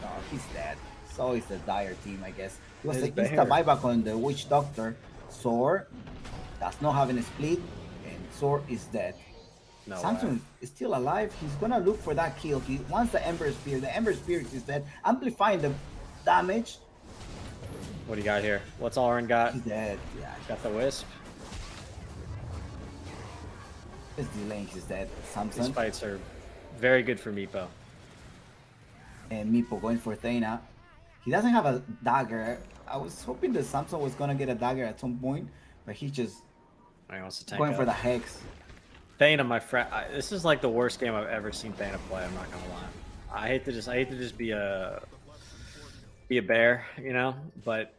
No, he's dead. So is the Dire team, I guess. It was It's the insta buyback on the Witch Doctor. Sor does not have any split, and Sor is dead. No Samson is still alive. He's gonna look for that kill. He wants the Ember Spear. The Ember Spirit is dead, amplifying the damage. What do you got here? What's Auron got? He's dead. Yeah, Got the wisp. it's delaying. He's dead. These Samson fights are very good for Meepo. and Meepo going for Thana. He doesn't have a dagger. I was hoping that Samson was gonna get a dagger at some point, but he's just He wants to tank going up. for the Hex. Thana, my friend, this is like the worst game I've ever seen Thana play. I'm not gonna lie. I hate to just be a bear, you know. But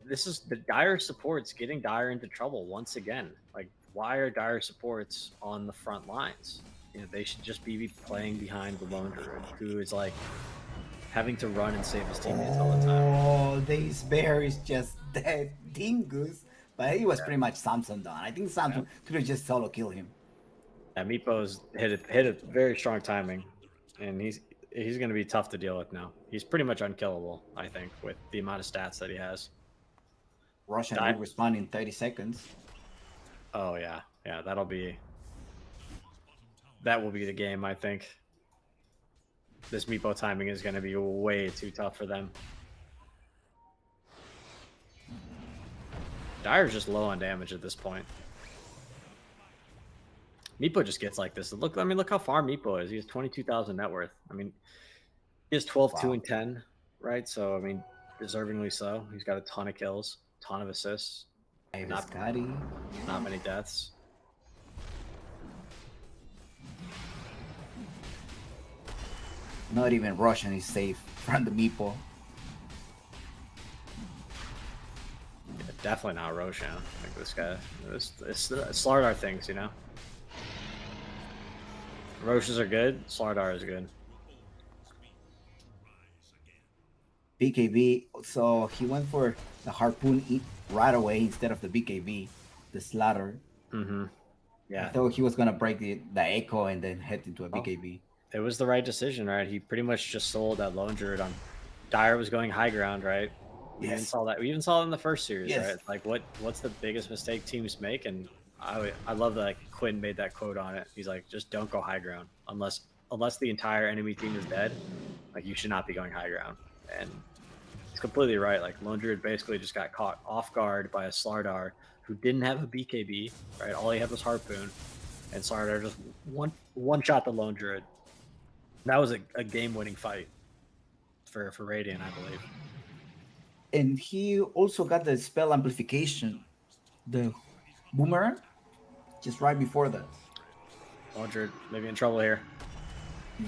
this is the Dire supports getting Dire into trouble once again. Like, why are Dire supports on the front lines? You know, they should just be playing behind the Lone Druid, who is like having to run and save his teammates all the time. Oh, this bear is just dead. Dingus. But he was pretty much Samson done. I think Samson could have just solo killed him. Yeah, Meepo's hit a very strong timing, and he's going to be tough to deal with now. He's pretty much unkillable, I think, with the amount of stats that he has. Russian Die. will respond in 30 seconds. Oh yeah, that will be the game. I think this Meepo timing is going to be way too tough for them. Dire's just low on damage at this point. Meepo just gets like this. Look how far Meepo is. He has 22,000 net worth. I mean, he has 12, 2, and 10, right? So, I mean, deservingly so. He's got a ton of kills, ton of assists, not many deaths. Not even Russian is safe from the Meepo. Yeah, definitely not Roshan. Like this guy. It's Slardar things, you know? Roshes are good. Slardar is good. BKB, so he went for the harpoon right away instead of the BKB, the slaughter. Mm-hmm. I Yeah. thought he was gonna break the echo and then head into a BKB. It was the right decision, right? He pretty much just sold that Lone Druid on Dire was going high ground, right? We even saw that. We even saw it in the first series, Yes. right? Like what's the biggest mistake teams make? And I love that like, Quinn made that quote on it. He's like, just don't go high ground unless the entire enemy team is dead. Like you should not be going high ground. And it's completely right. Like Lone Druid basically just got caught off guard by a Slardar who didn't have a BKB, right? All he had was Harpoon, and Slardar just one shot the Lone Druid. That was a game-winning fight for Radiant, I believe. And he also got the spell amplification, the boomerang, just right before that. Lone Druid maybe in trouble here.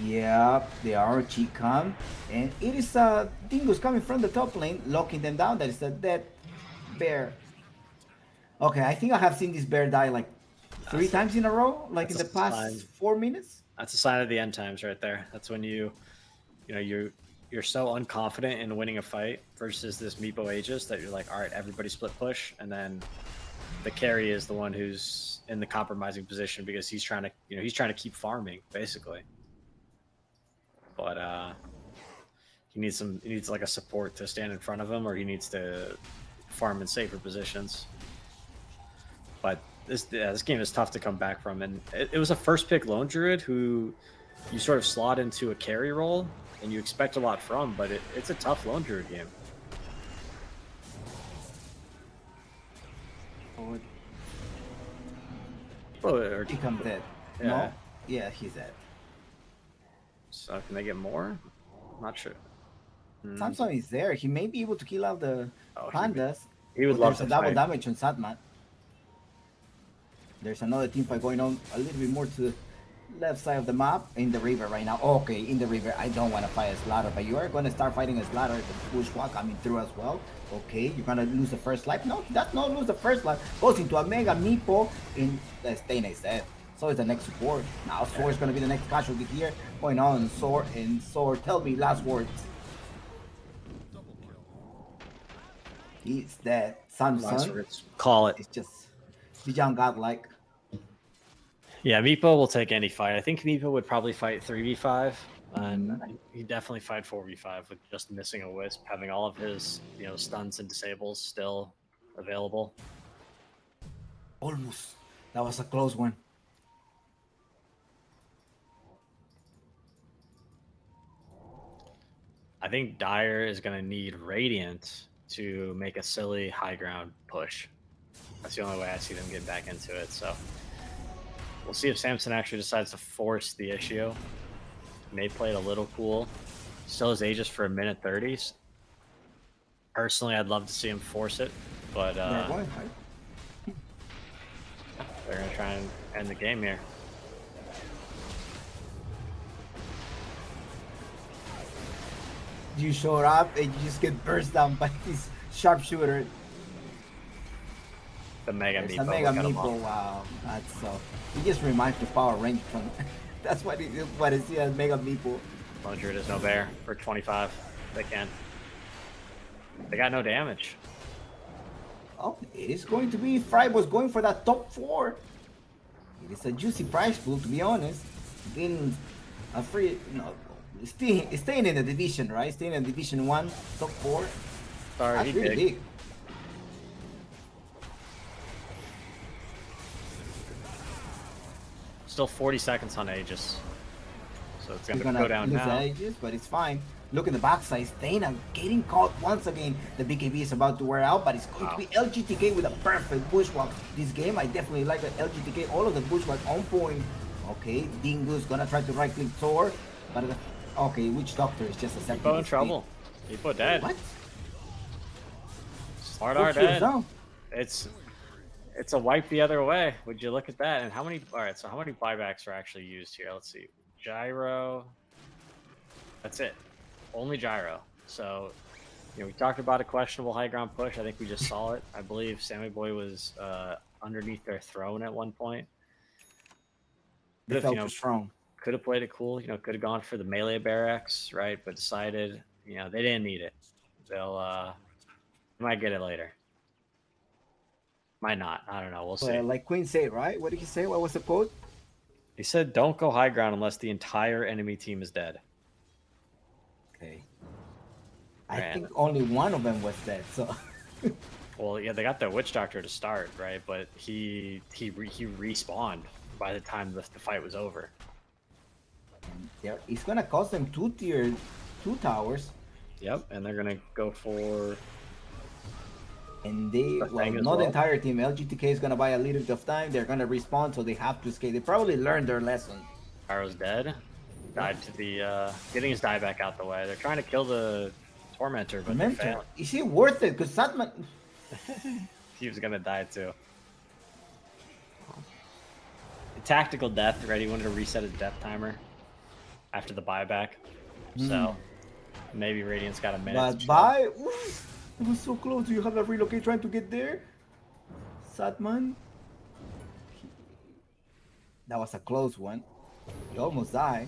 Yeah, they are Chikam, and it is Dingus coming from the top lane, locking them down. That is a dead bear. Okay, I think I have seen this bear die like 3 times in a row, like in the That's a past sign. 4 minutes. That's a sign of the end times right there. That's when you're so unconfident in winning a fight versus this Meepo Aegis that you're like, all right, everybody split push, and then the carry is the one who's in the compromising position because he's trying to keep farming basically. But he needs like a support to stand in front of him, or he needs to farm in safer positions. But this game is tough to come back from, and it was a first pick lone druid who you sort of slot into a carry role and you expect a lot from, but it's a tough lone druid game. He comes dead. Yeah. No? Yeah, he's dead. So can they get more? Not sure. Samsung is there. He may be able to kill out the pandas. He would but love there's to a double fight. damage on Satman. There's another team fight going on a little bit more to the left side of the map in the river right now. Okay, in the river. I don't want to fight a Slaughter, but you are going to start fighting a Slaughter. The bushwalk coming through as well. Okay, you're going to lose the first life. No, that's not lose the first life. Goes into a Mega Meepo in the Stayna is dead. So is the next support. Now Sword is going to be the next casualty here. Going on Sword and Sword. Tell me last words. He's dead. Samsung. Call it. It's just beyond godlike. Yeah, Meepo will take any fight. I think Meepo would probably fight 3v5, and he'd definitely fight 4v5 with just missing a Wisp, having all of his stuns and disables still available. Almost. That was a close one. I think Dire is going to need Radiant to make a silly high ground push. That's the only way I see them getting back into it. So we'll see if Samson actually decides to force the issue. May play it a little cool. Still has Aegis for a minute 30s. Personally, I'd love to see him force it, but they're going to try and end the game here. You show up and you just get burst down by this sharpshooter. The Mega It's Meepo. a Mega Meepo. Wow, that's so. It just reminds me of Power Ranger from. That's what it is as Mega Meepo. Lone Druid is no bear for 25. They can. They got no damage. Oh, it is going to be Fryboys going for that top 4. It is a juicy prize pool, to be honest. Getting a free, staying in the division, right? Staying in Division 1, top 4. Sorry, That's really big. Still 40 seconds on Aegis. So it's going to Gonna go down lose now. the Aegis, but it's fine. Look at the backside. Stayna getting caught once again. The BKB is about to wear out, but it's going to be LGTK with a perfect bushwalk. This game, I definitely like the LGTK. All of the bushwalk on point. Okay, Dingo's gonna try to right-click Thor, but okay, Witch Doctor is just a second. Meepo in trouble. Meepo dead. What? Smart R dead. It's a wipe the other way. Would you look at that? And how many? All right, so how many buybacks are actually used here? Let's see. Gyro. That's it. Only gyro. So, we talked about a questionable high ground push. I think we just saw it. I believe Sammy Boy was underneath their throne at one point. They felt strong. Could have played it cool. Could have gone for the melee barracks, right? But decided, they didn't need it. They'll might get it later. Might not. I don't know. We'll see. Like Queen said, right? What did he say? What was the quote? He said, "Don't go high ground unless the entire enemy team is dead." Okay. I think only one of them was dead. So. Well, yeah, they got the Witch Doctor to start, right? But he respawned by the time the fight was over. Yeah, it's gonna cost them 2 towers. Yep, and they're gonna go for. And they, not the entire team. LGTK is gonna buy a little bit of time. They're gonna respawn, so they have to escape. They probably learned their lesson. Gyro's dead. Died to the getting his dieback out the way. They're trying to kill the Tormentor, but they're failing. Is he worth it? Because Satman. He was gonna die too. Tactical death, right? He wanted to reset his death timer after the buyback. So maybe Radiant's got a minute. But buy. It was so close. Do you have a relocate trying to get there? Satman. That was a close one. He almost died.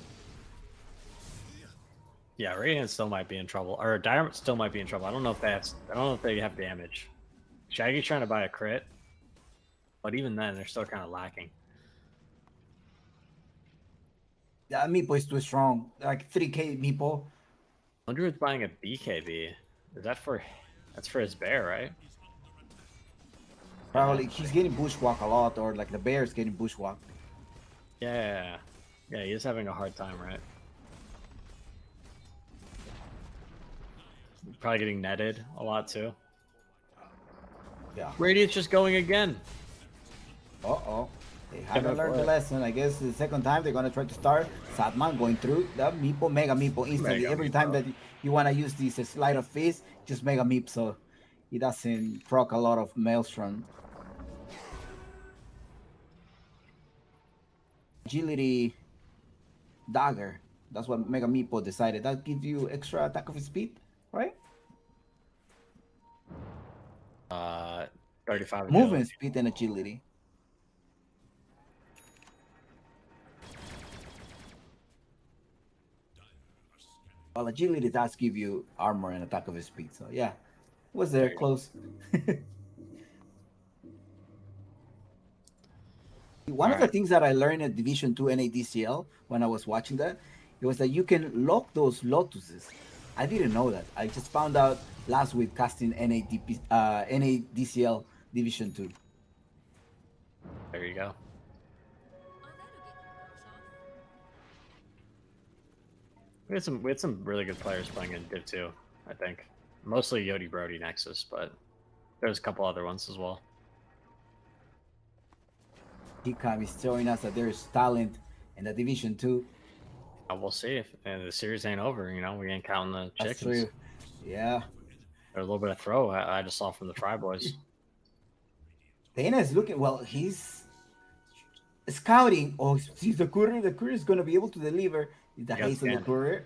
Yeah, Radiant still might be in trouble, or Diamond still might be in trouble. I don't know if they have damage. Shaggy's trying to buy a crit, but even then, they're still kind of lacking. That Meepo is too strong. Like 3K Meepo. Wonder who's buying a BKB. Is that for? That's for his bear, right? Probably he's getting bushwhacked a lot, or like the bear is getting bushwhacked. Yeah, he's having a hard time, right? Probably getting netted a lot too. Yeah. Radiant's just going again. Uh-oh. They haven't learned the lesson. I guess the second time they're gonna try to start Satman going through the Meepo, Mega Meepo instantly. Mega Every Meepo. time that you wanna use this slide of fist, just Mega Meep, so he doesn't proc a lot of Maelstrom. Agility Dagger. That's what Mega Meepo decided. That gives you extra attack of speed, right? 35 Movement speed and agility. Well, agility does give you armor and attack of speed, so yeah. Was there close? One of the things that I learned at Division 2 NADCL when I was watching that, it was that you can lock those lotuses. I didn't know that. I just found out last week casting NADCL Division 2. There you go. We had some really good players playing in Div 2, I think. Mostly Yodi Brody Nexus, but there's a couple other ones as well. Hikam is showing us that there's talent in the Division 2. We'll see if the series ain't over. You know, we ain't counting the That's chickens. true. Yeah. There's a little bit of throw I just saw from the Fryboys. Dana is looking well. He's scouting. Oh, he's the courier. The courier is going to be able to deliver. The got haste of the scanned. courier.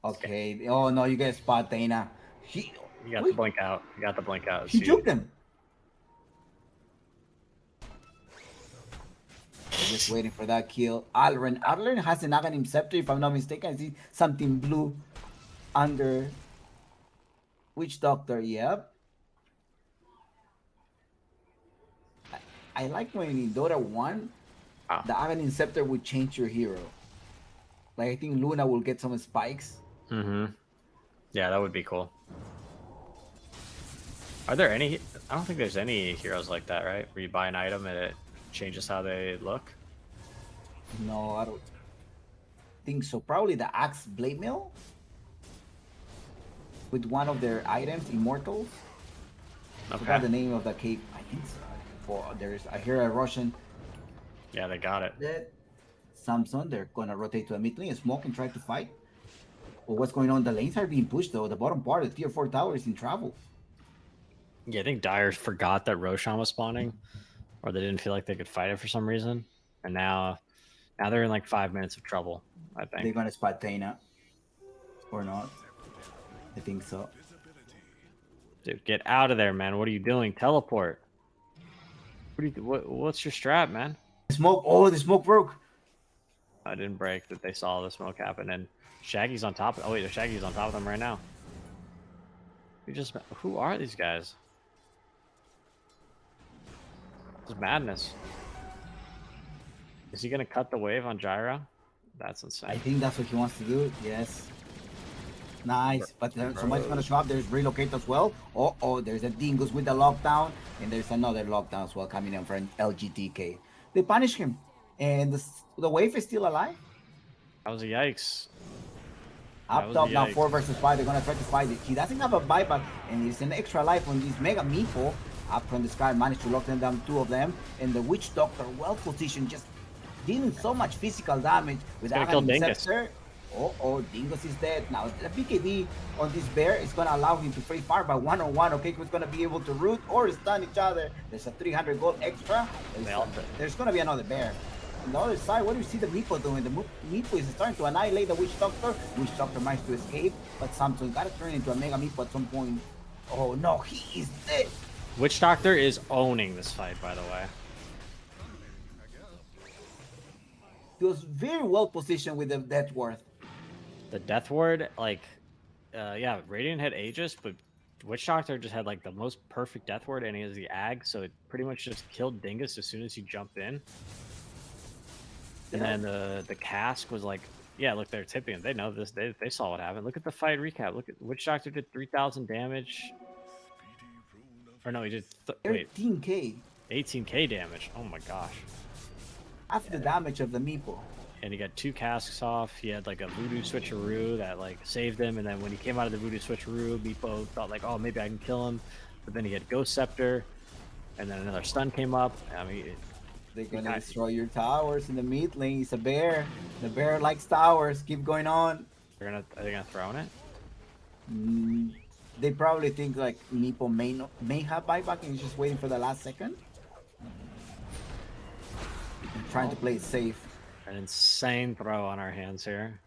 Okay. Oh no, you guys spot Dana. You got the blink out. You got the blink out. He See, juked him. Just waiting for that kill. Alren has an Aghanim Scepter, if I'm not mistaken. I see something blue under Witch Doctor. Yep. I like when in Dota 1, the Aghanim Scepter would change your hero. Like, I think Luna will get some spikes. Mm-hmm. Yeah, that would be cool. Are there any? I don't think there's any heroes like that, right? Where you buy an item and it changes how they look. No, I don't think so. Probably the Axe Blade Mill with one of their items, Immortals. I forgot the name of the cape. I think so. I hear a Russian. Yeah, they got it. That Samson, they're gonna rotate to a mid lane, smoke and try to fight. Well, what's going on? The lanes are being pushed though. The bottom part of the tier 4 tower is in trouble. Yeah, I think Dire forgot that Roshan was spawning, or they didn't feel like they could fight it for some reason, and now they're in like 5 minutes of trouble. I think They're gonna spot Tana, or not? I think so. Dude, get out of there, man! What are you doing? Teleport. What's your strat, man? Smoke! Oh, the smoke broke. I didn't break that. They saw the smoke happen, and Shaggy's on top. Oh wait, the Shaggy's on top of them right now. Who are these guys? This is madness. Is he gonna cut the wave on Gyra? That's insane. I think that's what he wants to do. Yes. Nice. But somebody's gonna show up. There's relocate as well. Oh, there's a Dingus with the lockdown, and there's another lockdown as well coming in from LGTK. They punish him, and the wave is still alive. That was a yikes. Up top now, 4 versus 5. They're gonna try to fight it. He doesn't have a buyback, and it's an extra life on this Mega Meepo. Up from the sky, managed to lock them down, 2 of them, and the Witch Doctor, well positioned, just dealing so much physical damage with Aghanim Scepter. Oh, Dingus is dead. Now, the BKB on this bear is going to allow him to free fire by 1-on-1. Okay, who's going to be able to root or stun each other. There's a 300 gold extra. There's going to be another bear. On the other side, what do you see the Meepo doing? The Meepo is starting to annihilate the Witch Doctor. Witch Doctor managed to escape, but Samson got to turn into a Mega Meepo at some point. Oh, no, he is dead. Witch Doctor is owning this fight, by the way. He was very well positioned with the death ward. The Death Ward, like, yeah, Radiant had Aegis, but Witch Doctor just had like the most perfect Death Ward, and he has the Ag, so it pretty much just killed Dingus as soon as he jumped in. And then the cask was like, yeah, look, they're tipping. They know this. They saw what happened. Look at the fight recap. Look at Witch Doctor did 3,000 damage. Or no, he did wait, 13k. 18k damage. Oh my gosh. After the damage of the Meepo. And he got 2 casks off. He had like a voodoo switcheroo that like saved him. And then when he came out of the voodoo switcheroo, Meepo thought like, oh, maybe I can kill him. But then he had Ghost Scepter, and then another stun came up. I mean, they're gonna destroy your towers in the mid lane. It's a bear. The bear likes towers. Keep going on. are they gonna throw in it? They probably think like Meepo may have buyback and he's just waiting for the last second. Trying to play it safe. An insane throw on our hands here.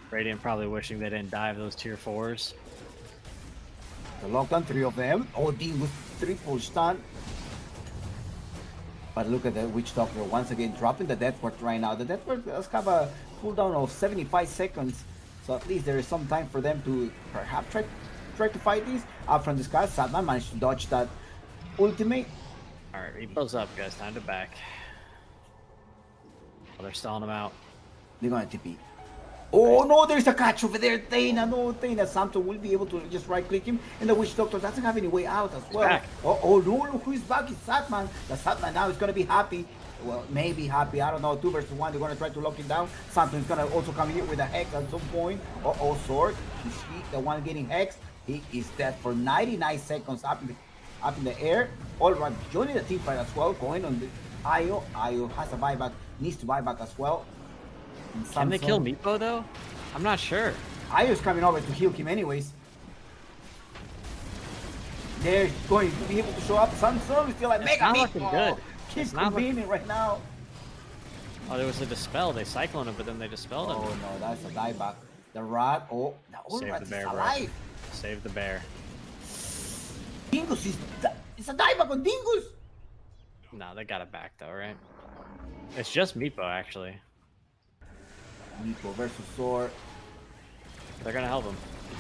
Radiant probably wishing they didn't dive those tier 4s. The lockdown, 3 of them. Oh, Dean with triple stun. But look at the Witch Doctor once again dropping the Death Ward right now. The Death Ward does have a cooldown of 75 seconds. So at least there is some time for them to perhaps try to fight this. Up from the sky, Sadman managed to dodge that ultimate. Alright, he pulls up, guys. Time to back. Oh, they're stalling him out. They're gonna TP. Oh no, there's a catch over there, Dana. No, Dana. Santo will be able to just right click him, and the Witch Doctor doesn't have any way out as well. Back. Oh no, look who's back. It's Satman. The Satman now is gonna be happy. Well, maybe happy. I don't know. 2 versus 1. They're gonna try to lock him down. Santo is gonna also come here with a hex at some point. Sword. Is he the one getting hexed? He is dead for 99 seconds up in the air. All right, joining the team fight as well. Going on the Io. Io has a buyback. Needs to buyback as well. Can they kill Meepo though? I'm not sure. Io's coming over to heal him anyways. They're going to be able to show up. Samsung is still like mega not Meepo. looking good. Keep It's not convening right now. Oh, there was a dispel. They cycloned him, but then they dispelled him. Oh no, that's a dieback. The rat. Oh, the old Save rat the is bear, bro. alive. Save the bear. Dingus is. It's a dieback on Dingus. No, they got it back though, right? It's just Meepo actually. Meepo versus Sword. They're gonna help him.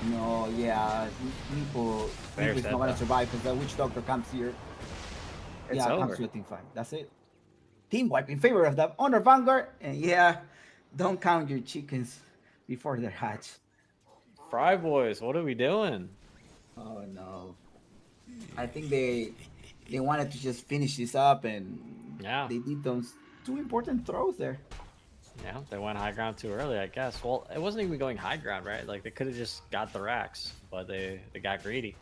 No, yeah, Meepo Bear's is dead, not gonna though. survive because the Witch Doctor comes here. It's Yeah, over. comes to a team fight. That's it. Team wipe in favor of the Honor Vanguard, and yeah, don't count your chickens before they're hatched. Fryboys, what are we doing? Oh no, I think they wanted to just finish this up, and Yeah. they did those 2 important throws there. Yeah, they went high ground too early, I guess. Well, it wasn't even going high ground, right? Like they could have just got the racks, but they got greedy.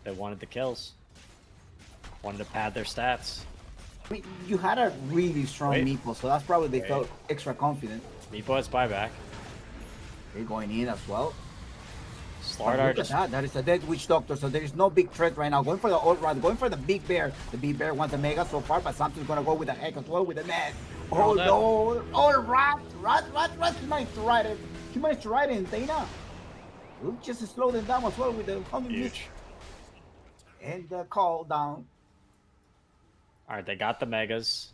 They wanted the kills. Wanted to pad their stats. I mean, you had a really strong Wait. Meepo, so that's probably they Wait. felt extra confident. Meepo has buyback. They're going in as well. But Slardar look at just that. That is a dead Witch Doctor, so there is no big threat right now. Going for the old rat, going for the big bear. The big bear wants a mega so far, but something's gonna go with the heck as well with the net. Oh All that. no! Oh rat! He managed to ride it. He managed to ride it in Dana. We'll just slow them down as well with the humming mist. huge. And the call down. Alright, they got the megas.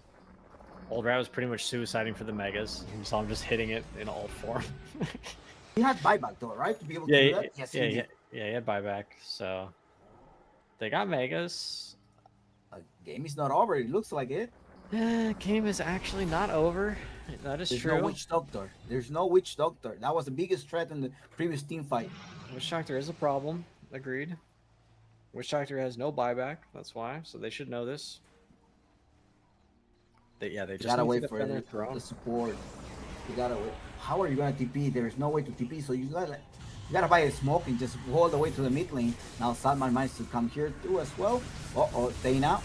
Old Rat was pretty much suiciding for the megas. You saw him just hitting it in all form. He had buyback though, right? To be able to yeah, do yeah, that? Yes, yeah, he yeah, did. yeah, he had buyback. So they got megas. Game is not over. It looks like it. Game is actually not over. That is There's true. no Witch Doctor. There's no Witch Doctor. That was the biggest threat in the previous team fight. Witch Doctor is a problem. Agreed. Witch Doctor has no buyback. That's why. So they should know this. They You just gotta need wait to for defend their throne. the support. You gotta wait. How are you gonna TP? There's no way to TP, so you gotta buy a smoke and just go all the way to the mid lane. Now Salman managed to come here too as well. Dana.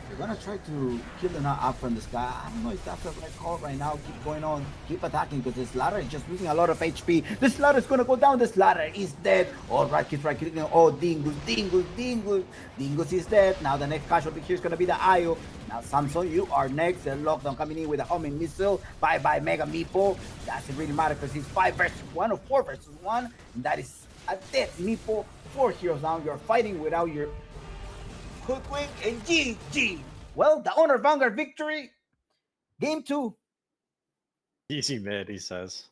They're gonna try to kill them up from the sky. I don't know if that's the right call right now. Keep going on, keep attacking because this ladder is just losing a lot of HP. This ladder is gonna go down. This ladder is dead. All right, keep right clicking. Oh, Dingus. Dingus is dead. Now the next casualty here is gonna be the Io. Now Samson, you are next. The lockdown coming in with a homing missile. Bye Mega Meepo. Doesn't really matter because he's 5 versus 1 or 4 versus 1. And that is A dead meeple, 4 heroes down. You're fighting without your hoodwink and GG. Well, the owner Vanguard victory. Game 2. Easy mid, he says.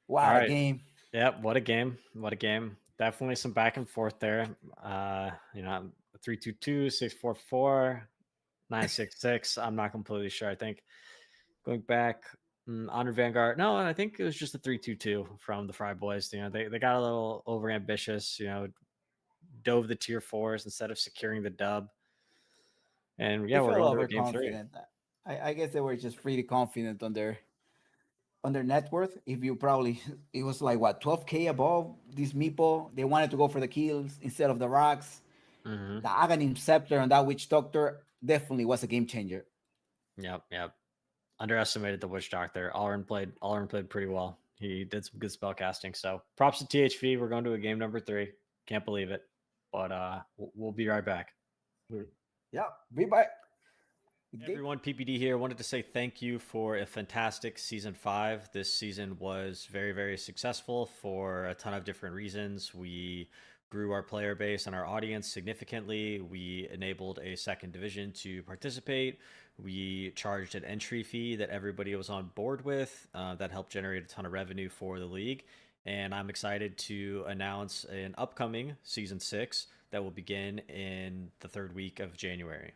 What All a right. game. Yep, what a game. What a game. Definitely some back and forth there. 3-2-2, 6-4-4, 9-6-6. I'm not completely sure. I think going back, Honor Vanguard. No, I think it was just a 3-2-2 from the Fryboys. They got a little over ambitious, dove the tier 4s instead of securing the dub. And yeah, They we're felt going to a game 3. overconfident. I guess they were just really confident on their net worth. If you probably, it was like what, 12K above this meeple. They wanted to go for the kills instead of the rocks. Mm-hmm. The Aghanim Scepter and that Witch Doctor definitely was a game changer. Yep. Underestimated the Witch Doctor. Alrin played pretty well. He did some good spell casting. So props to THV. We're going to a game number 3. Can't believe it. But we'll be right back. Yeah, be back. Hey everyone, PPD here. Wanted to say thank you for a fantastic season 5. This season was very, very successful for a ton of different reasons. We grew our player base and our audience significantly. We enabled a second division to participate. We charged an entry fee that everybody was on board with. That helped generate a ton of revenue for the league. And I'm excited to announce an upcoming Season 6 that will begin in the 3rd week of January.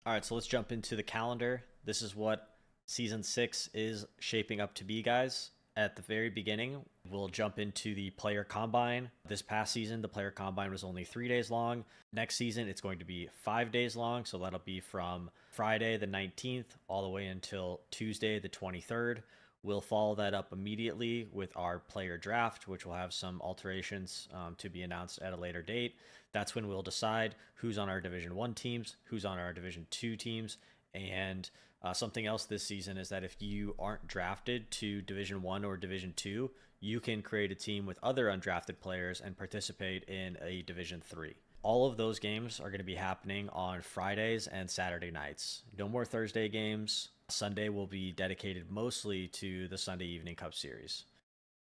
All right, so let's jump into the calendar. This is what Season 6 is shaping up to be, guys. At the very beginning, we'll jump into the Player Combine. This past season, the Player Combine was only 3 days long. Next season, it's going to be 5 days long, so that'll be from Friday the 19th all the way until Tuesday the 23rd. We'll follow that up immediately with our player draft, which will have some alterations to be announced at a later date. That's when we'll decide who's on our Division 1 teams, who's on our Division 2 teams, and something else this season is that if you aren't drafted to Division 1 or Division 2, you can create a team with other undrafted players and participate in a Division 3. All of those games are going to be happening on Fridays and Saturday nights. No more Thursday games. Sunday will be dedicated mostly to the Sunday Evening Cup Series.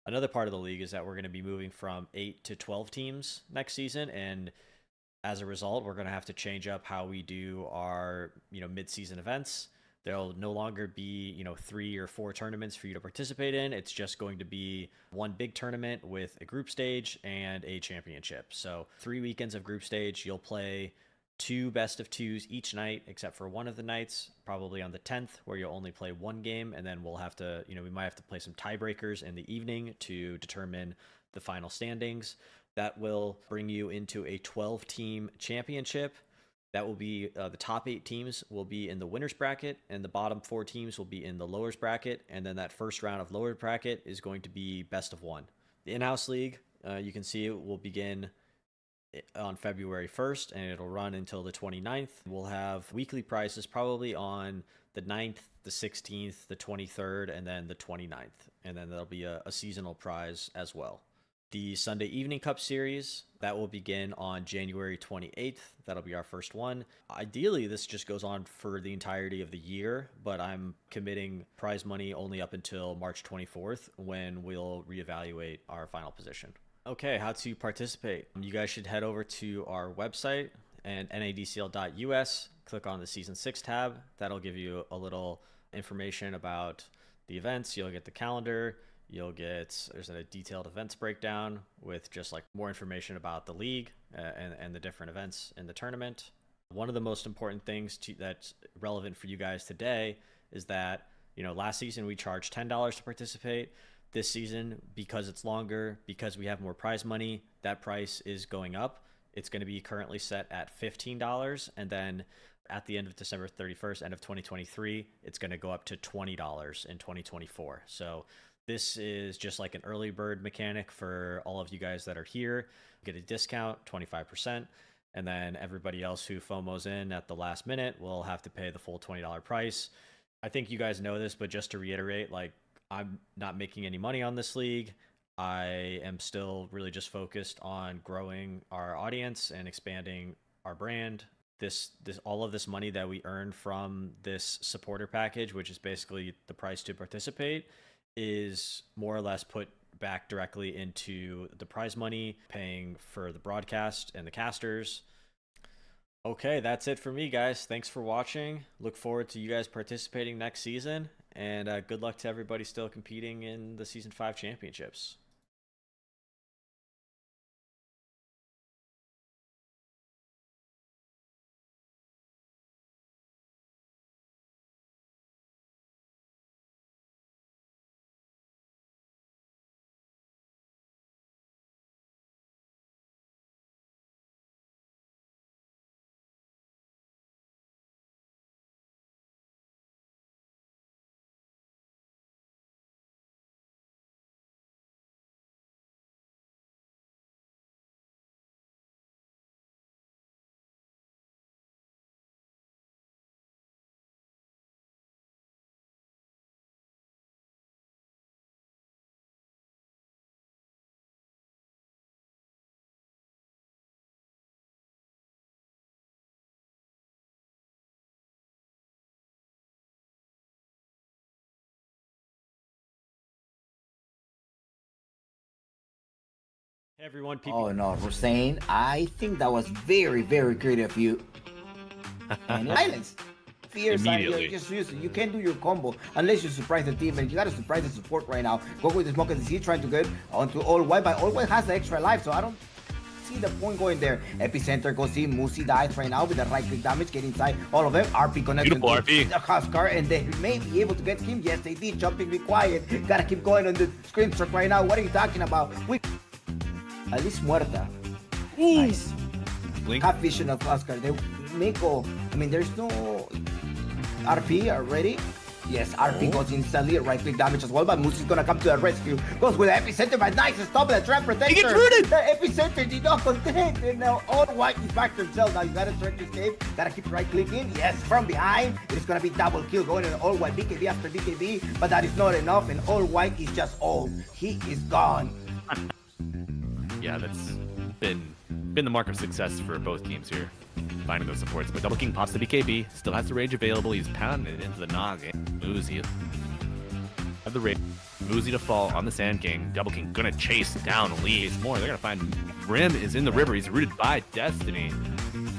Another part of the league is that we're going to be moving from 8 to 12 teams next season, and as a result, we're going to have to change up how we do our, mid-season events. There'll no longer be, 3 or 4 tournaments for you to participate in. It's just going to be one big tournament with a group stage and a championship. So 3 weekends of group stage, you'll play 2 best of 2s each night, except for one of the nights, probably on the 10th, where you'll only play 1 game, and then we'll have to, we might have to play some tiebreakers in the evening to determine the final standings. That will bring you into a 12-team championship. That will be the top 8 teams will be in the winners bracket, and the bottom 4 teams will be in the lowers bracket. And then that first round of lower bracket is going to be best of 1. The in-house league, you can see it will begin on February 1st, and it'll run until the 29th. We'll have weekly prizes probably on the 9th, the 16th, the 23rd, and then the 29th. And then there'll be a seasonal prize as well. The Sunday Evening Cup Series, that will begin on January 28th. That'll be our first one. Ideally, this just goes on for the entirety of the year, but I'm committing prize money only up until March 24th, when we'll reevaluate our final position. Okay, how to participate. You guys should head over to our website and NADCL.us, click on the Season 6 tab. That'll give you a little information about the events. You'll get the calendar. There's a detailed events breakdown with just like more information about the league and the different events in the tournament. One of the most important things that's relevant for you guys today is that, last season we charged $10 to participate. This season, because it's longer, because we have more prize money, that price is going up. It's going to be currently set at $15, and then at the end of December 31st, end of 2023, it's going to go up to $20 in 2024. So this is just like an early bird mechanic for all of you guys that are here. Get a discount, 25%, and then everybody else who FOMOs in at the last minute will have to pay the full $20 price. I think you guys know this, but just to reiterate, I'm not making any money on this league. I am still really just focused on growing our audience and expanding our brand. All of this money that we earn from this supporter package, which is basically the price to participate, is more or less put back directly into the prize money, paying for the broadcast and the casters. Okay, that's it for me, guys. Thanks for watching. Look forward to you guys participating next season, and good luck to everybody still competing in the Season 5 championships. Hey everyone, Oh no, Hussein, I think that was very, very creative of you. And silence. Fear sign, Immediately. just use it. You can't do your combo unless you surprise the team, and you gotta surprise the support right now. Go with the smoke and see trying to get onto all white, but all white has the extra life, so I don't see the point going there. Epicenter goes in, Musi dies right now with the right click damage, get inside all of them. RP connects Beautiful to RP. the Huskar, and they may be able to get him. Yes, they did. Jumping required. Gotta keep going on the screen struck right now. What are you talking about? At least muerta. Nice. Link. Half vision of Oscar. They Miko. I mean, there's no RP already. Yes, RP goes instantly. Right click damage as well, but Moose is gonna come to the rescue. Goes with the epicenter, but nice stop the trap protector. He gets rooted. The epicenter did not contain. And now all white is back to himself. Now you gotta try to escape. Gotta keep right clicking. Yes, from behind. It's gonna be double kill going in all white BKB after BKB, but that is not enough. And all white is just old. He is gone. Yeah, that's been the mark of success for both teams here, finding those supports. But Double King pops the BKB, still has the rage available. He's pounding it into the noggin. Muzi have the rage. Muzi to fall on the Sand King. Double King gonna chase down Lee. It's more. They're gonna find Rim is in the river. He's rooted by Destiny.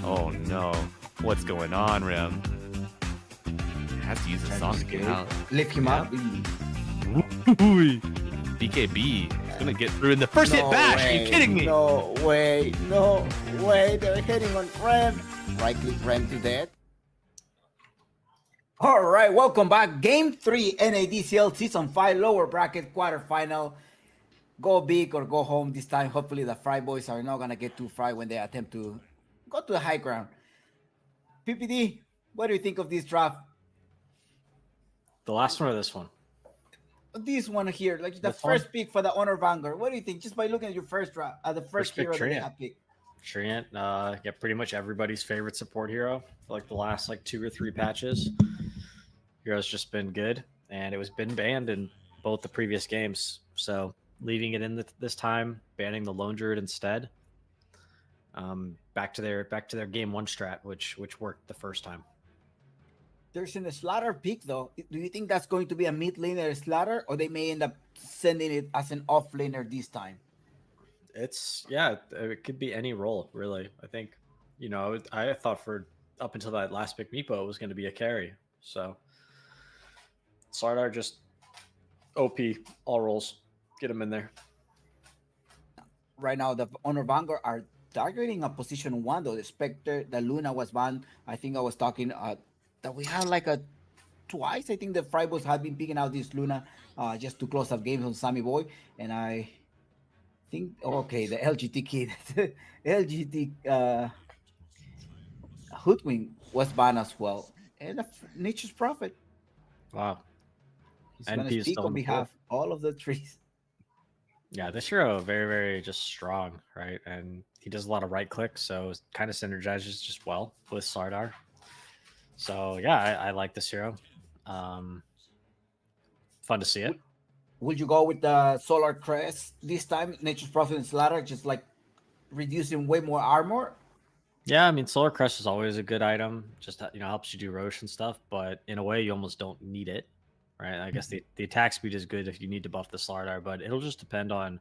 Oh no, what's going on, Rim? Has to use his song to get out. Lift him up. BKB is gonna get through in the first hit bash. Are you kidding me? No way. No way. They're hitting on Rem. Right click Rem to death. All right, welcome back. Game 3 NADCL Season 5 lower bracket quarterfinal. Go big or go home this time. Hopefully the Fryboys are not gonna get too fried when they attempt to go to the high ground. PPD, what do you think of this draft? The last one or this one? This one here, like the This first one? pick for the Honor Vanguard. What do you think? Just by looking at your first draft, the first pick, hero that they Treant. have picked. Treant, yeah, pretty much everybody's favorite support hero for like the last like 2 or 3 patches. Hero's just been good, and it was been banned in both the previous games. So leaving it in this time, banning the Lone Druid instead. Back to their game 1 strat, which worked the first time. There's an Slaughter pick though. Do you think that's going to be a mid laner Slaughter, or they may end up sending it as an off laner this time? It could be any role really. I think, I thought for up until that last pick Meepo it was going to be a carry. So Sardar just OP all roles, get him in there. Right now, the Honor Vanguard are targeting a position 1 though. The Spectre, the Luna was banned. I think I was talking that we had like a twice. I think the Fryboys had been picking out this Luna just to close up games on Sammy Boy, and I think okay, the LGT kid, LGT Hoodwink was banned as well, and Nature's Prophet. Wow. He's gonna speak on behalf of all of the trees. Yeah, this hero very, very just strong, right? And he does a lot of right clicks, so it kind of synergizes just well with Sardar. So yeah, I like this hero. Fun to see it. Would you go with the Solar Crest this time? Nature's Prophet and Slaughter, just like reducing way more armor. Yeah, I mean, Solar Crest is always a good item. Just helps you do Roche and stuff, but in a way, you almost don't need it. right? I guess the attack speed is good if you need to buff the Slardar, but it'll just depend on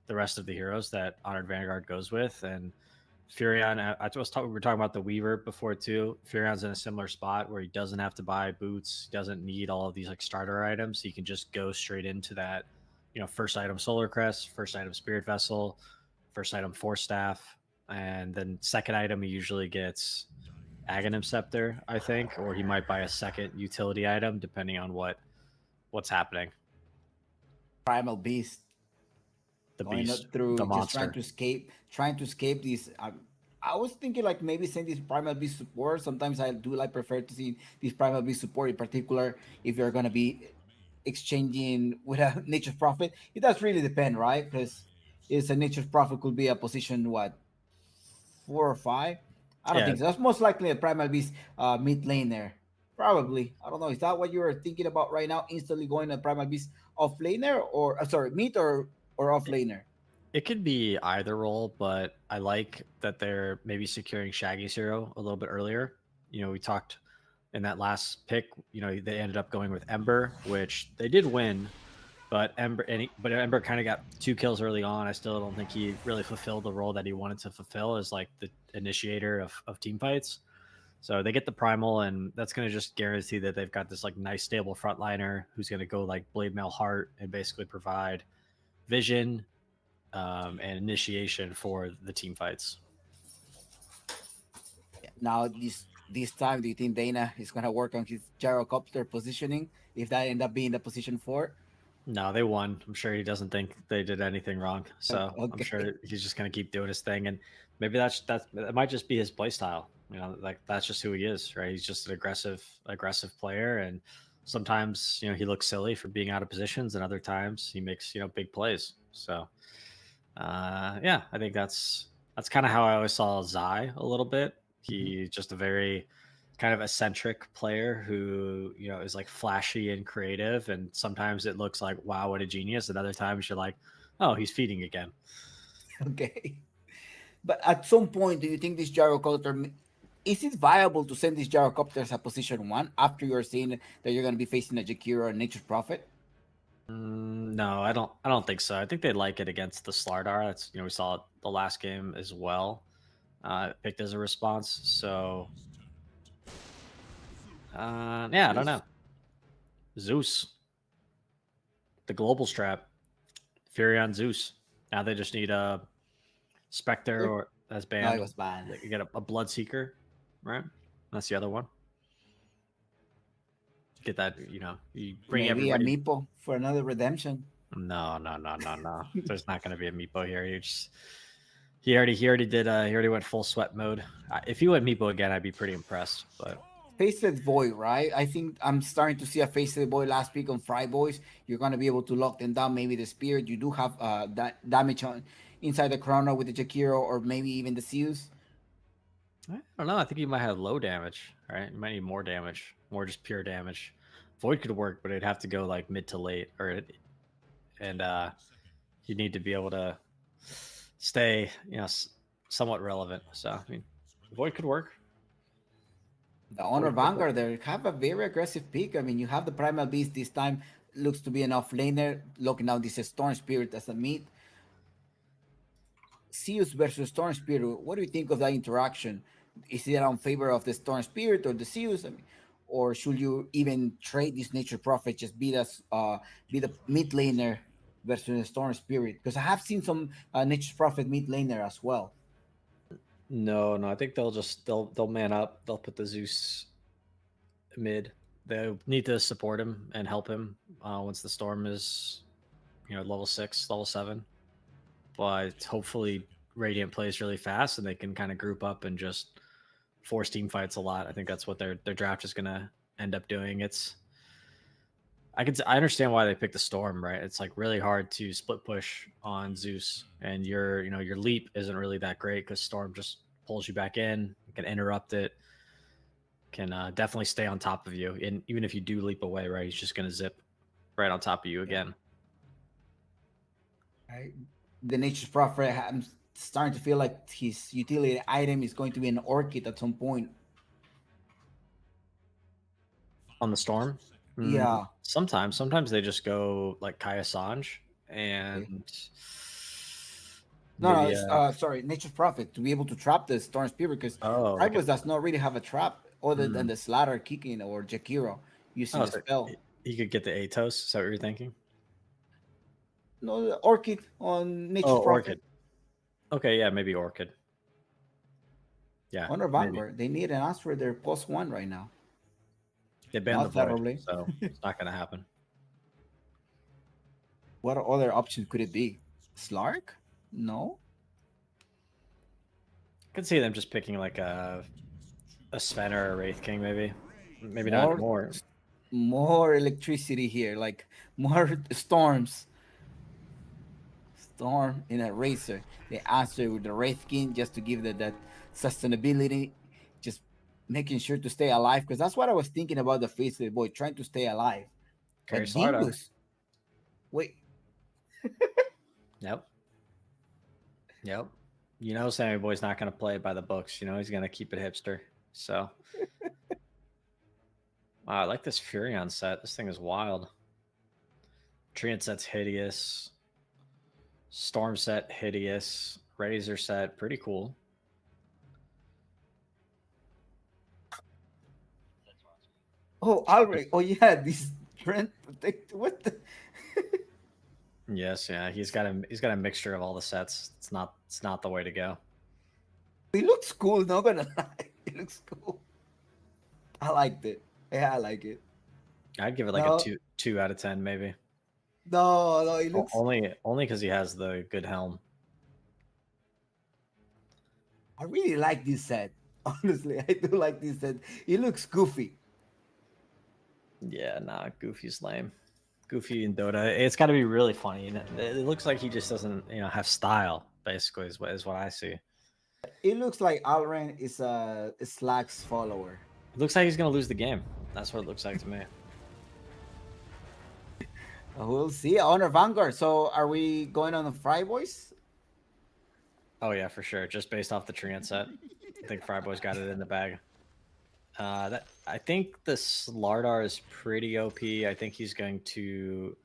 the rest of the heroes that Honored Vanguard goes with. And Furion, we were talking about the Weaver before too. Furion's in a similar spot where he doesn't have to buy boots, he doesn't need all of these like starter items. He can just go straight into that, first item Solar Crest, first item Spirit Vessel, first item Force Staff, and then second item he usually gets Aghanim Scepter, I think, or he might buy a second utility item depending on what's happening. Primal Beast. The Going beast, up through, the just monster. trying to escape these. I was thinking like maybe send this Primal Beast support. Sometimes I do like prefer to see this Primal Beast support, in particular if you're gonna be exchanging with a Nature's Prophet. It does really depend, right? Because it's a Nature's Prophet could be a position 4 or 5. I don't Yeah. think so. That's most likely a Primal Beast mid laner. Probably. I don't know. Is that what you are thinking about right now? Instantly going a Primal Beast off laner or mid or off laner? It could be either role, but I like that they're maybe securing Shaggy's hero a little bit earlier. We talked in that last pick, they ended up going with Ember, which they did win, but Ember kind of got 2 kills early on. I still don't think he really fulfilled the role that he wanted to fulfill as like the initiator of team fights. So they get the primal, and that's going to just guarantee that they've got this like nice stable frontliner who's going to go like Blade Mail Heart and basically provide vision and initiation for the team fights. Now this time, do you think Dana is gonna work on his gyrocopter positioning if that end up being the position 4? No, they won. I'm sure he doesn't think they did anything wrong. So I'm Okay. sure he's just gonna keep doing his thing, and maybe that might just be his play style. Like that's just who he is, right? He's just an aggressive player, and sometimes he looks silly for being out of positions, and other times he makes big plays. So yeah, I think that's kind of how I always saw Zai a little bit. He's just a very kind of eccentric player who is like flashy and creative, and sometimes it looks like wow, what a genius, and other times you're like, oh, he's feeding again. Okay. But at some point, do you think this gyrocopter is it viable to send these gyrocopters at position 1 after you're seeing that you're going to be facing a Jakiro or Nature's Prophet? No, I don't think so. I think they like it against the Slardar. That's we saw it the last game as well. Picked as a response. So yeah, I don't know. Zeus, the global strap, Furion Zeus. Now they just need a Spectre or that's banned. No, it was banned. You get a Bloodseeker, right? That's the other one. Get that, you bring Maybe everybody. a Meepo for another redemption. No. There's not going to be a Meepo here. He already went full sweat mode. If he went Meepo again, I'd be pretty impressed. But Faceless Void, right? I think I'm starting to see a Faceless Void last pick on Fryboys. You're going to be able to lock them down. Maybe the Spirit. You do have that damage on inside the Chrono with the Jakiro or maybe even the Zeus. I don't know. I think you might have low damage, right? You might need more damage, more just pure damage. Void could work, but it'd have to go like mid to late, and you need to be able to stay, somewhat relevant. So I mean, Void could work. The Honor Vanguard there have a very aggressive pick. I mean, you have the Primal Beast this time. Looks to be an off laner. Looking out this Storm Spirit as a mid. Zeus versus Storm Spirit. What do you think of that interaction? Is it on favor of the Storm Spirit or the Zeus? I mean, or should you even trade this Nature Prophet? Just be the mid laner versus the Storm Spirit? Because I have seen some Nature Prophet mid laner as well. No. I think they'll man up. They'll put the Zeus mid. They need to support him and help him once the Storm is, level 6, level 7. But hopefully Radiant plays really fast and they can kind of group up and just force team fights a lot. I think that's what their draft is going to end up doing. I understand why they picked the Storm, right? It's like really hard to split push on Zeus, and your leap isn't really that great because Storm just pulls you back in, can interrupt it, can definitely stay on top of you, and even if you do leap away, right, he's just going to zip right on top of you again. Right. The Nature's Prophet, I'm starting to feel like his utility item is going to be an Orchid at some point. On the Storm? Yeah. Sometimes they just go like Kai Assange and No, no, maybe it's, sorry, Nature's Prophet to be able to trap the Storm Spirit because like Fryboys does not really have a trap other than Mm. the Slatter kicking or Jakiro using oh, the so spell. he could get the Atos. Is that what you're thinking? No, the Orchid on Nature's Oh, Prophet. Orchid. Okay, yeah, maybe Orchid. Yeah, Honor maybe. Vanguard. They need an answer for their +1 right now. They banned the Not Void, favorably. so it's not going to happen. What other option could it be? Slark? No. I could see them just picking like a Sven or a Wraith King, maybe. Maybe More- not more. More electricity here, like more storms. Storm in a racer. They answer with the Wraith King just to give that sustainability, just making sure to stay alive. Because that's what I was thinking about the face of the boy, trying to stay alive. Carry But Slardar. Dingus, wait, Yep. Yep. You know, Sammy Boy's not going to play it by the books. You know, he's going to keep it hipster. So, wow, I like this Furion set. This thing is wild. Treant set's hideous. Storm set, hideous. Razor set, pretty cool. oh Alric, oh yeah, this Trent protect what the Yes, yeah, he's got a mixture of all the sets. It's not the way to go. it looks cool, not gonna lie. It looks cool. I liked it. Yeah, I like it. I'd give it like No. a 2 out of 10 maybe. No, it looks Only because he has the good helm. I really like this set. Honestly, I do like this set. It looks goofy. Yeah, nah, Goofy's lame. Goofy in Dota, it's got to be really funny. It looks like he just doesn't, have style. Basically, is what I see. It looks like Alren is a Slack's follower. It looks like he's gonna lose the game. That's what it looks like to me. We'll see. Honor Vanguard. So are we going on the Fryboys? Oh yeah, for sure. Just based off the Treant set, I think Fryboys got it in the bag. I think the Slardar is pretty OP. I think he's going to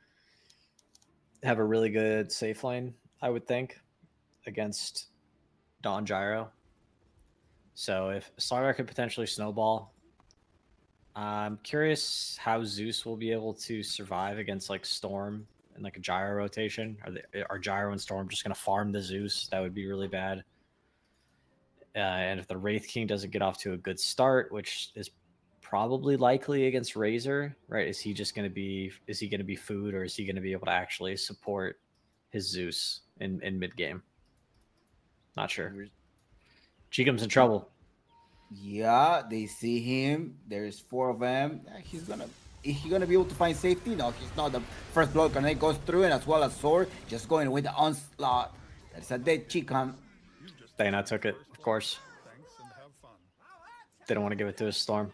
have a really good safe lane, I would think, against Don Gyro. So if Slardar could potentially snowball, I'm curious how Zeus will be able to survive against like Storm and like a Gyro rotation. Are Gyro and Storm just going to farm the Zeus? That would be really bad. And if the Wraith King doesn't get off to a good start, which is probably likely against Razor, right? Is he going to be food, or is he going to be able to actually support his Zeus in mid game? Not sure. Chicum's in trouble. Yeah, they see him. There's 4 of them. Is he gonna be able to find safety? No, he's not. The first blood grenade goes through, and as well as sword, just going with the onslaught. That's a dead Chicum. Dana took it, of course. They don't want to give it to a Storm.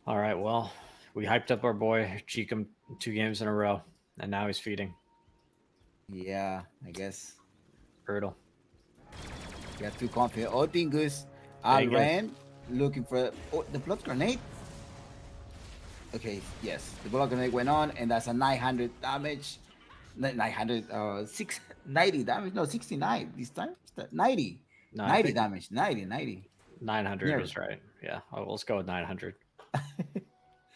All right, well, we hyped up our boy Chicum 2 games in a row, and now he's feeding. Yeah, I guess. Brutal. Got too confident. Oh, Dingus. Dingus. Alren looking for the blood grenade. Okay, yes, the blood grenade went on, and that's a 900 damage. 90 damage. No, 69 this time. 90. No, I 90 think damage. 90. 900 Yeah. was right. Yeah, let's go with 900.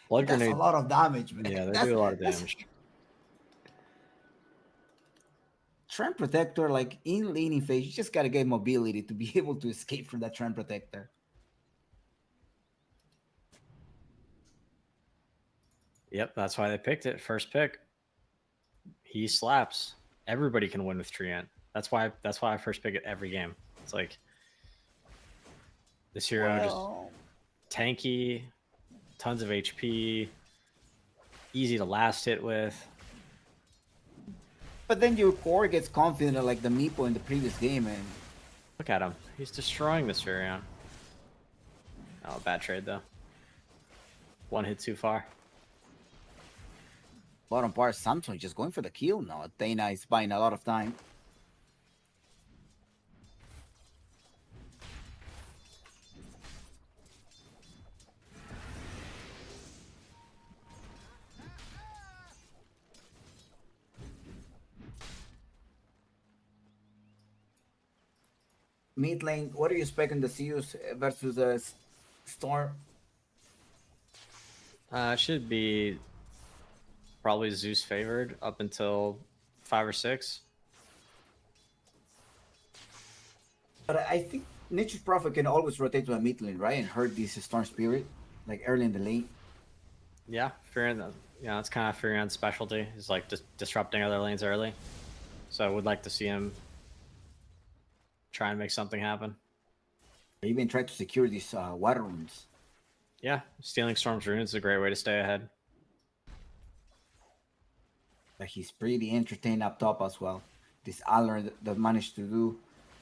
Blood That's grenade. a lot of damage, man. Yeah, they That's- do a lot of that's- damage. Trend Protector, like in leaning phase, you just gotta get mobility to be able to escape from that Trend Protector. Yep, that's why they picked it. First pick. He slaps. Everybody can win with Treant. That's why I first pick it every game. It's like this hero Well, just tanky, tons of HP, easy to last hit with. but then your core gets confident like the Meepo in the previous game, and Look at him. He's destroying this Furion. Oh, bad trade though. One hit too far. bottom part, Samsung just going for the kill now. Dana is buying a lot of time. Mid lane, what are you expecting the Zeus versus the Storm? Should be probably Zeus favored up until 5 or 6. But I think Nature's Prophet can always rotate to a mid lane, right? And hurt this Storm Spirit, like early in the lane. Yeah, figuring that. Yeah, it's kind of Furion's specialty. Is like just disrupting other lanes early. So I would like to see him try and make something happen. Or even try to secure these water runes. Yeah, stealing Storm's runes is a great way to stay ahead. But he's pretty entertained up top as well. This Aller that managed to do.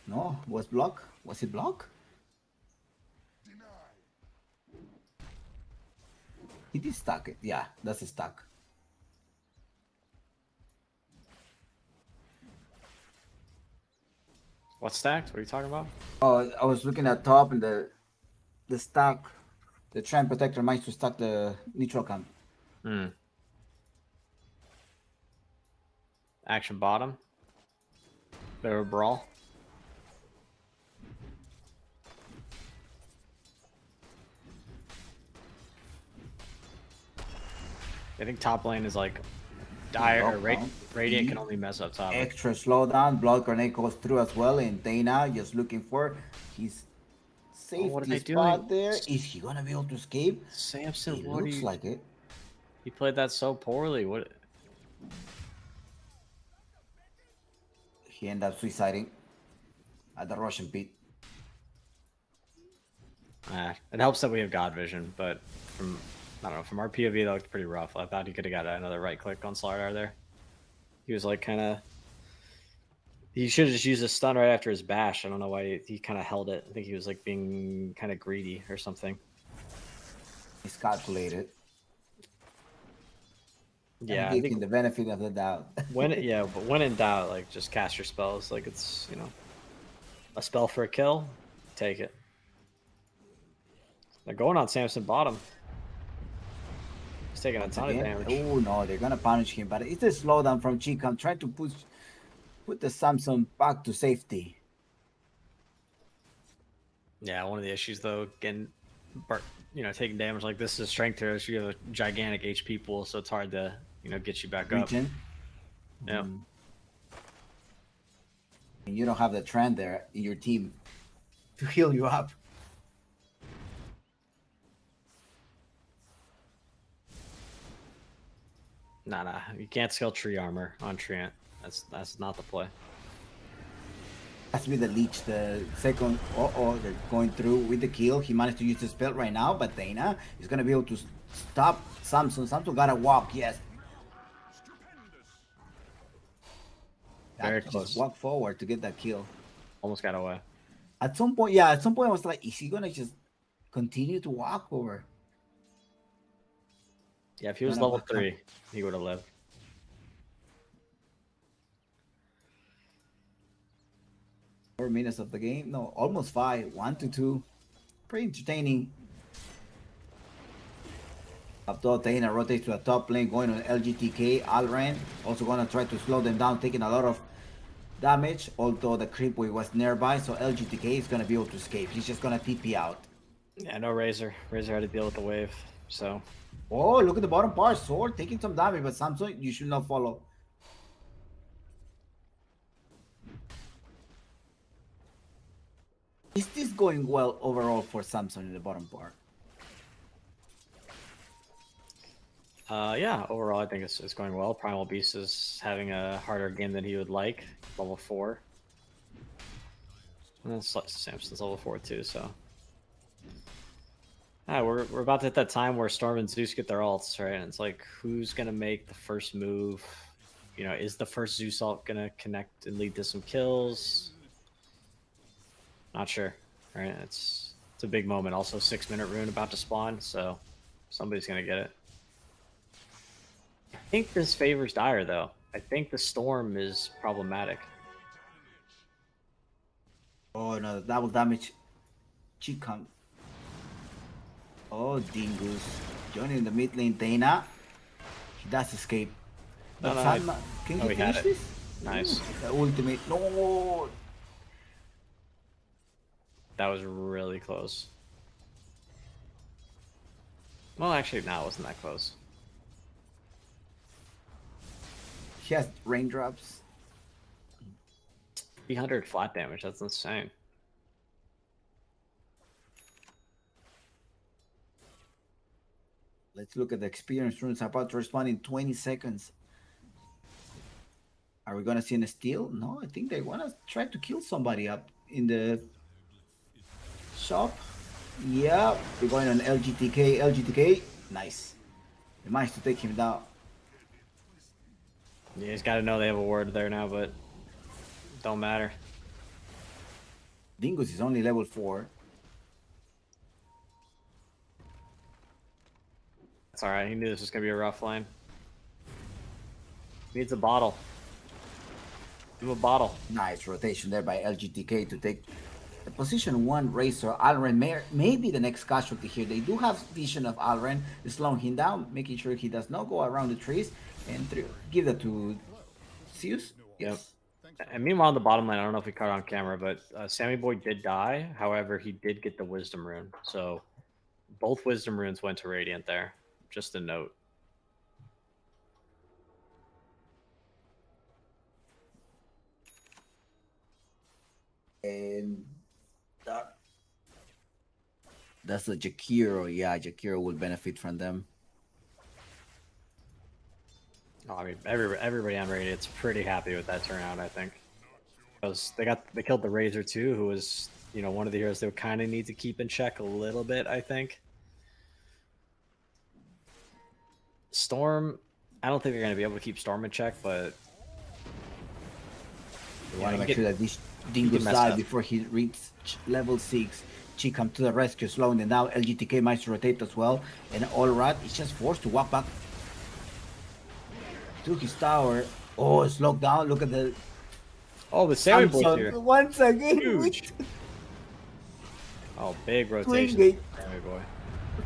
No, was block? Was it block? He did stack it. Yeah, that's a stack. What's stacked? What are you talking about? Oh, I was looking at top and the stack. The Trend Protector managed to stack the neutral camp. Hmm. Action bottom. Bit of a brawl. I think top lane is like dire. Radiant can only mess up top. Extra slowdown. Blood Grenade goes through as well. And Dana just looking for his what are safety they spot doing? there. Is he gonna be able to escape? Samson, It what are looks you? like it. He played that so poorly. What? He ended up suiciding at the Russian pit. It helps that we have God Vision, but from I don't know, from our POV that looked pretty rough. I thought he could have got another right click on Slardar there. He was like kind of. He should have just used a stun right after his bash. I don't know why he kind of held it. I think he was like being kind of greedy or something. He's calculated. Yeah, I Giving think the benefit of the doubt. but when in doubt, like just cast your spells. Like it's a spell for a kill, take it. They're going on Samson bottom. He's taking a ton of damage. Oh no, they're gonna punish him, but it's a slowdown from Chica. I'm trying to put the Samson back to safety. Yeah, one of the issues though, getting taking damage like this is strength here. So you have a gigantic HP pool, so it's hard to get you back up. Regen. Yeah. And you don't have the trend there in your team to heal you up. Nah, you can't scale tree armor on Treant. That's not the play. Has to be the leech, the second. They're going through with the kill. He managed to use the spell right now, but Dana is gonna be able to stop Samson. Samson gotta walk, yes. Very Just close. walk forward to get that kill. Almost got away. At some point, I was like, is he gonna just continue to walk over? Yeah, if he was No, level but- 3, he would have lived. 4 minutes of the game. No, almost 5. 1-2. Pretty entertaining. Abdul Dana rotates to the top lane, going on LGTK. Alran also gonna try to slow them down, taking a lot of damage. Although the creep wave was nearby, so LGTK is gonna be able to escape. He's just gonna TP out. Yeah, no Razor. Razor had to deal with the wave, so. Oh, look at the bottom part. Sword taking some damage, but Samson, you should not follow. Is this going well overall for Samson in the bottom part? Yeah, overall I think it's going well. Primal Beast is having a harder game than he would like. Level 4. And then Samson's level 4 too, so. We're about to hit that time where Storm and Zeus get their ults, right? And it's like, who's gonna make the first move? Is the first Zeus ult gonna connect and lead to some kills? Not sure, right? It's a big moment. Also, 6-minute rune about to spawn, so somebody's gonna get it. I think this favors Dire though. I think the Storm is problematic. Oh no, double damage. Chikan. Oh, Dingus. Joining in the mid lane, Dana. He does escape. But Sandman, can he he had finish it. this? Nice. The ultimate. No. That was really close. Well, actually, no, it wasn't that close. He has raindrops. 300 flat damage. That's insane. Let's look at the experience runes about to respond in 20 seconds. Are we gonna see a steal? No, I think they wanna try to kill somebody up in the shop. Yeah, we're going on LGTK. LGTK, nice. They managed to take him down. You just got to know they have a ward there now, but don't matter. Dingus is only level 4. That's all right. He knew this was gonna be a rough lane. Needs a bottle. Give him a bottle. Nice rotation there by LGTK to take the position 1 Razor. Alren may be the next casualty here. They do have vision of Alren, slowing him down, making sure he does not go around the trees, and give that to Zeus. Yes. And meanwhile, on the bottom lane, I don't know if we caught it on camera, but Sammy Boy did die. However, he did get the Wisdom Rune. So both Wisdom Runes went to Radiant there. Just a note. And that's the Jakiro. Yeah, Jakiro will benefit from them. Oh, I mean, everybody on Radiant's pretty happy with that turnout, I think. Because they killed the Razor too, who was, you know, one of the heroes they would kind of need to keep in check a little bit, I think. Storm, I don't think they're going to be able to keep Storm in check, but We want to make sure that this Dingus died before he reaches level 6. Chi come to the rescue, slowing them down. LGTK might rotate as well. And Allrat is just forced to walk back to his tower. Oh, it's locked down. Look at the... Oh, the Sammy Boy here. Once again. Huge. Oh, big rotation. Twin Sammy Boy.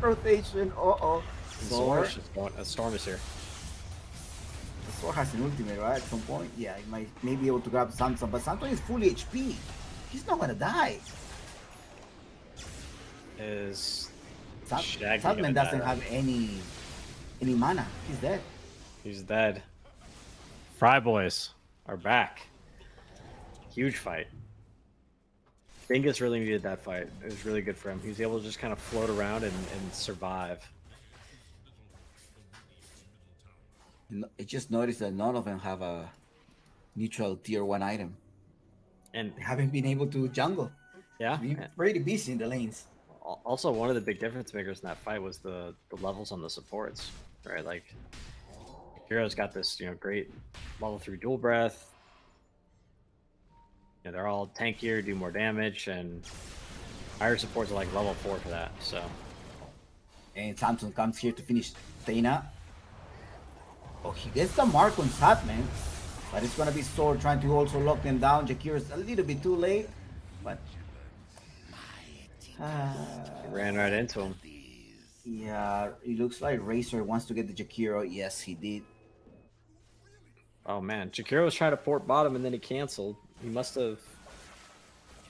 rotation. Uh-oh. Storm is here. Thor has an ultimate, right? At some point, yeah, he may be able to grab Samson, but Samson is fully HP. He's not gonna die. Is Sadman doesn't have any mana. He's dead. He's dead. Fryboys are back. Huge fight. Dingus really needed that fight. It was really good for him. He was able to just kind of float around and survive. I just noticed that none of them have a neutral tier 1 item. And they haven't been able to jungle. Yeah. They're pretty busy in the lanes. Also, one of the big difference makers in that fight was the levels on the supports, right? Like, Hero's got this, great level 3 dual breath. They're all tankier, do more damage, and higher supports are like level 4 for that. So, and Samson comes here to finish Thena. Oh, he gets the mark on Satman, but it's gonna be Sword trying to also lock them down. Jakir's a little bit too late, but he ran right into him. Yeah, it looks like Razor wants to get the Jakiro. Yes, he did. Oh man, Jakiro was trying to port bottom and then he canceled. He must have.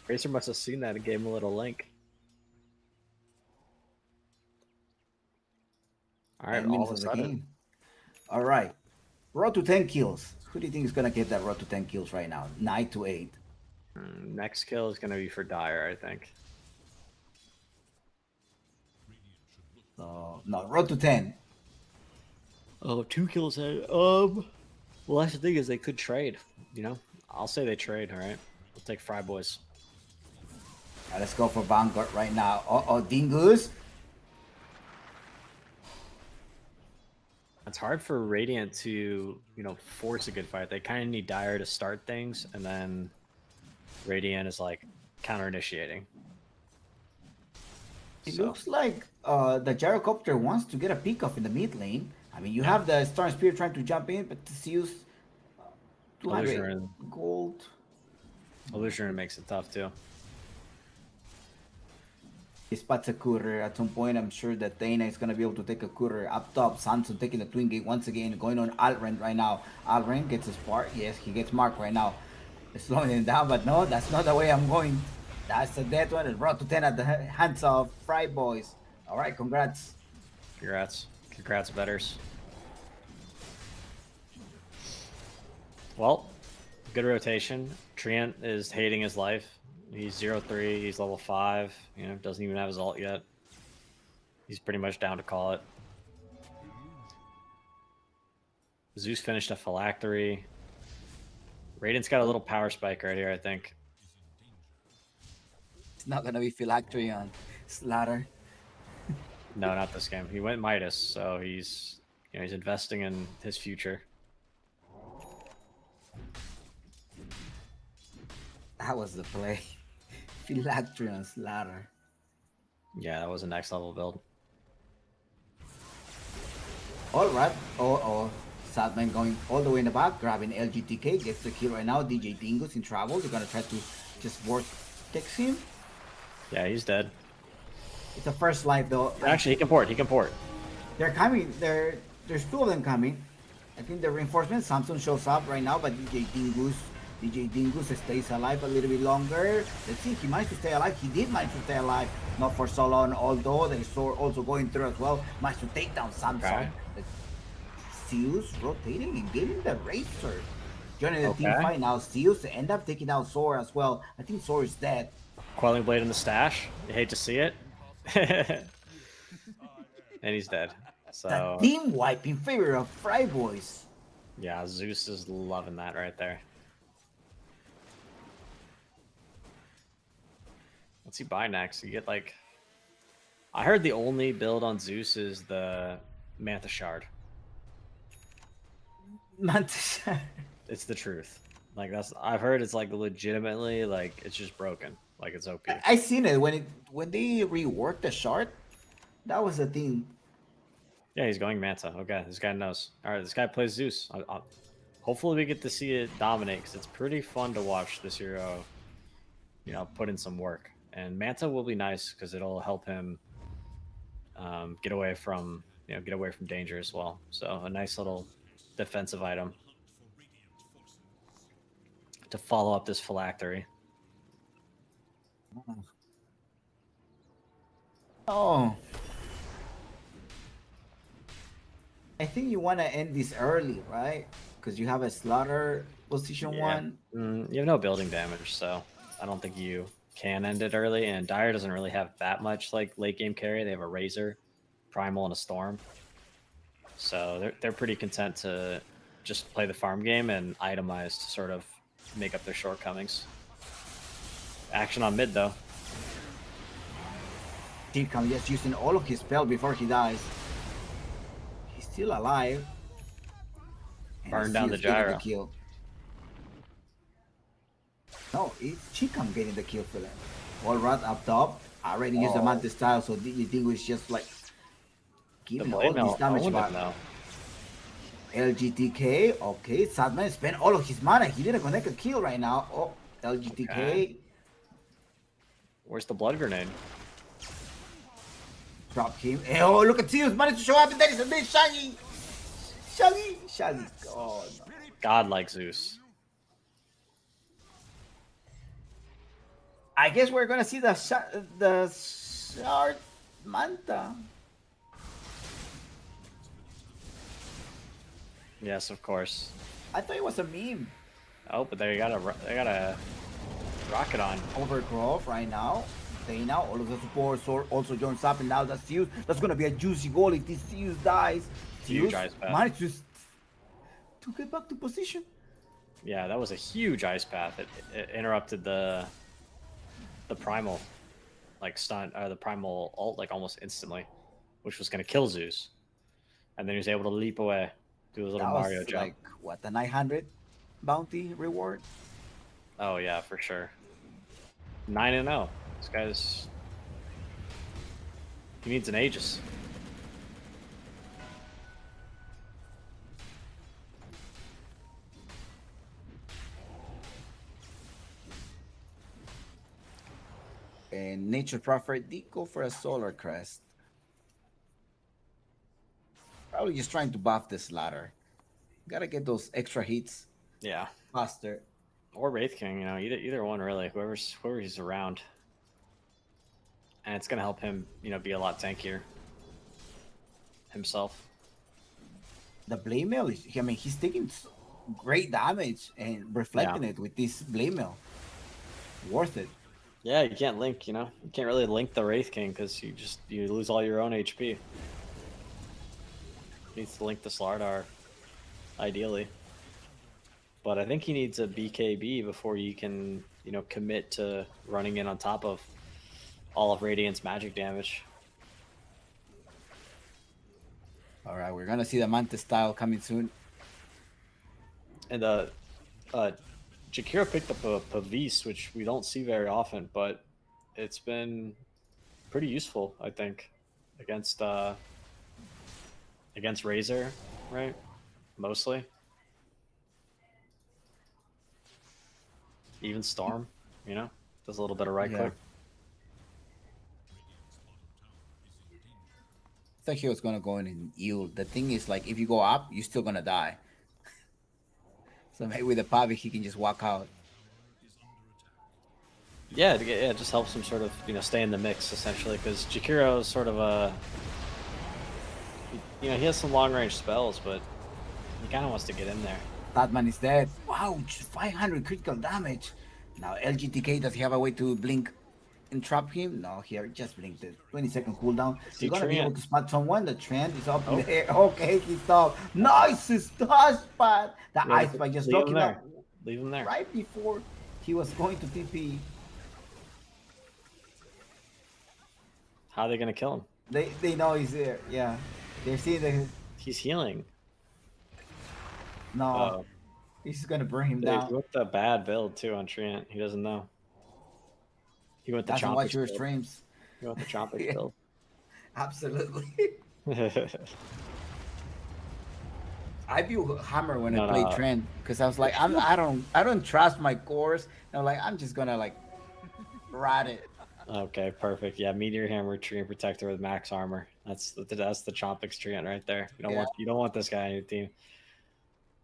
Razor must have seen that and gave him a little link. All right, all of a sudden. All right, road to 10 kills. Who do you think is gonna get that road to 10 kills right now? 9 to 8. Next kill is gonna be for Dire, I think. No, road to 10. Oh, 2 kills ahead. Well, that's the thing is they could trade. I'll say they trade. All right, I'll take Fryboys. All right, let's go for Vanguard right now. Dingus. It's hard for Radiant to, force a good fight. They kind of need Dire to start things, and then Radiant is like counter-initiating. It looks like the Gyrocopter wants to get a pick off in the mid lane. I mean, you have the Storm Spirit trying to jump in, but Zeus 200 gold. Illusion makes it tough too. He spots a courier at some point. I'm sure that Dana is going to be able to take a courier up top. Samson taking the twin gate once again, going on Alren right now. Alren gets a spark. Yes, he gets marked right now. Slowing him down, but no, that's not the way I'm going. That's a dead one. And brought to 10 at the hands of Fryboys. All right, congrats. Congrats, betters. Well, good rotation. Treant is hating his life. He's 0-3. He's level 5. You know, doesn't even have his ult yet. He's pretty much down to call it. Zeus finished a phylactery. Radiant's got a little power spike right here, I think. It's not gonna be phylactery on Slaughter. No, not this game. He went Midas, so he's he's investing in his future. That was the play. Phylactery on Slaughter. Yeah, that was a next level build. All right. Oh. Sadman going all the way in the back, grabbing LGTK, gets the kill right now. DJ Dingo's in trouble. They're gonna try to just vortex him. Yeah, he's dead. It's a first life though. Actually, he can port. They're coming. There's two of them coming. I think the reinforcement. Samson shows up right now, but DJ Dingus stays alive a little bit longer. Let's see, he managed to stay alive. He did manage to stay alive, not for so long, although they saw also going through as well. Managed to take down Samson. Okay. Zeus rotating and getting the Razor. Joining the team fight now. Zeus end up taking out Sora as well. I think Sora is dead. Quelling Blade in the stash. You hate to see it. And he's dead. So The team wipe in favor of Fryboys. yeah, Zeus is loving that right there. What's he buy next? You get like, I heard the only build on Zeus is the Mantha Shard. It's the truth. Like I've heard it's like legitimately like it's just broken. Like it's OP. I seen it when they reworked the shard. That was the thing. Yeah, he's going Manta. Okay, this guy knows. All right, this guy plays Zeus. Hopefully we get to see it dominate because it's pretty fun to watch this hero, put in some work. And Manta will be nice because it'll help him get away from danger as well. So a nice little defensive item to follow up this phylactery. Oh. I think you want to end this early, right? Because you have a Slaughter position 1. You have no building damage, so I don't think you can end it early. And Dire doesn't really have that much like late game carry. They have a Razor, Primal, and a Storm. So they're pretty content to just play the farm game and itemize to sort of make up their shortcomings. Action on mid though. Team just using all of his spell before he dies. He's still alive. And Burn down the Zeus getting gyro. Kill. No, it's Chikam getting the kill for them. Allrat up top. Already used the Manta style, so DJ Dingo is just like giving all this damage back. Now. LGTK, okay. Sadman spent all of his mana. He didn't connect a kill right now. Oh, LGTK. Okay. Where's the blood grenade? Drop him. Hey, oh, look at Zeus managed to show up, and there is Shaggy. Shaggy. Oh, no. God like Zeus. I guess we're gonna see the shard Manta. Yes, of course. I thought it was a meme. Oh, but they got a rocket on. Overgrowth right now. Stay now. All of the support also joins up, and now that's Zeus. That's gonna be a juicy goal if this Zeus dies. Huge Zeus ice path. managed to get back to position. Yeah, that was a huge ice path. It interrupted the primal stun, or the primal ult like almost instantly, which was gonna kill Zeus. And then he was able to leap away, do a little That Mario was jump. like what, the 900 bounty reward? Oh yeah, for sure. 9-0. This guy's, he needs an Aegis. And Nature Prophet did go for a Solar Crest. Probably just trying to buff this ladder. Gotta get those extra hits Yeah. faster. Or Wraith King, either one really. Whoever's around. and it's gonna help him, be a lot tankier himself. The blade mail is, I mean, he's taking great damage and reflecting it with this blade mail. Worth it. Yeah, you can't link, you can't really link the Wraith King because you lose all your own HP. Needs to link the Slardar, ideally. But I think he needs a BKB before you can, commit to running in on top of all of Radiant's magic damage. All right, we're gonna see the Mantis style coming soon. And Jakiro picked up a Pavis, which we don't see very often, but it's been pretty useful, I think, against Razor, right? Mostly. Even Storm, does a little bit of right click. I thought he was gonna go in and yield. The thing is, like, if you go up, you're still gonna die. So maybe with the Pavi, he can just walk out. Yeah, it just helps him sort of, stay in the mix, essentially, because Jakiro is sort of a... he has some long-range spells, but he kind of wants to get in there. That man is dead. Wow, just 500 critical damage. Now, LGTK, does he have a way to blink and trap him? No, here, just blinked it. 20-second cooldown. He's gonna be able to spot someone. The trend is up in the air. Okay, he stopped. Nice touch pad. The ice by just looking up. Leave him there. Right before he was going to TP. How are they gonna kill him? They know he's there. Yeah, they're seeing that he's healing. No, he's gonna bring him down. He went the bad build too on Treant. He doesn't know. He went the Doesn't watch your build. streams. He went the Chompix build. Absolutely. I view Hammer when I play Trend because I was like, I don't trust my cores. And I'm like, I'm just gonna like ride it. Okay, perfect. Yeah, Meteor Hammer, Treant Protector with max armor. That's the Chompix Treant right there. You don't want this guy on your team.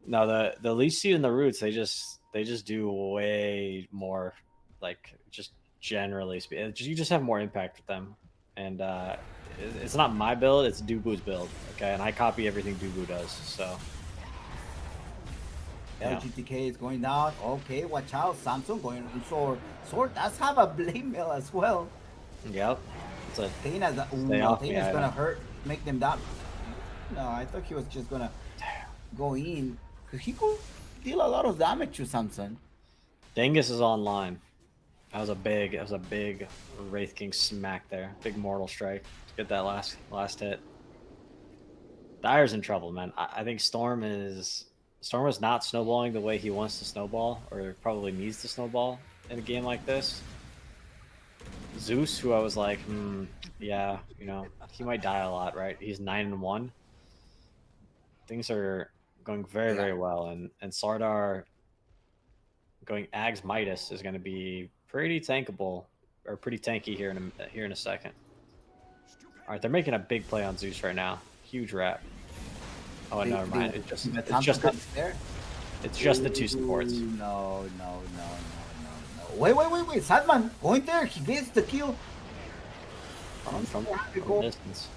No, the Leech Seed and the Roots, they just do way more, like, just generally speaking. You just have more impact with them. And it's not my build, it's Dubu's build. Okay, and I copy everything Dubu does, so. Yeah. LGTK is going down. Okay, watch out. Samsung going on Sword. Sword does have a blade mail as well. Yep. Tana's gonna hurt, make them down. No, I thought he was just gonna go in. He could deal a lot of damage to Samsung. Dingus is online. That was a big Wraith King smack there. Big mortal strike to get that last hit. Dire's in trouble, man. I think Storm is not snowballing the way he wants to snowball, or probably needs to snowball in a game like this. Zeus, who I was like, yeah, he might die a lot, right? He's 9-1. Things are going very, very well, and Slardar going Ags Midas is going to be pretty tankable, or pretty tanky here in a second. All right, they're making a big play on Zeus right now. Huge wrap. Oh, never mind. It's just the two supports. No. Wait. Sadman, going there. He gets the kill. From distance.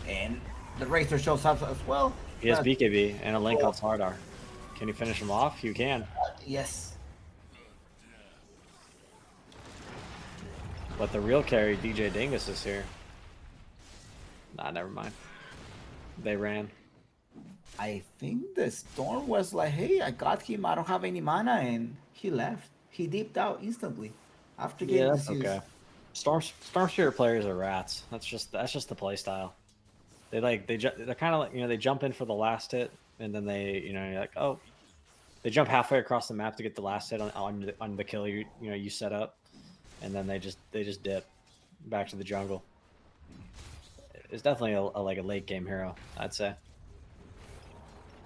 And the Racer shows up as well. He has BKB and a link on Slardar. Can you finish him off? You can. Yes. But the real carry, DJ Dingus, is here. Nah, never mind. They ran. I think the Storm was like, hey, I got him. I don't have any mana. And he left. He dipped out instantly after getting that's okay. Storm Spirit players are rats. That's just the play style. They're kind of like, they jump in for the last hit, and then you're like, oh, they jump halfway across the map to get the last hit on the kill you set up, and then they just dip back to the jungle. It's definitely a late game hero, I'd say.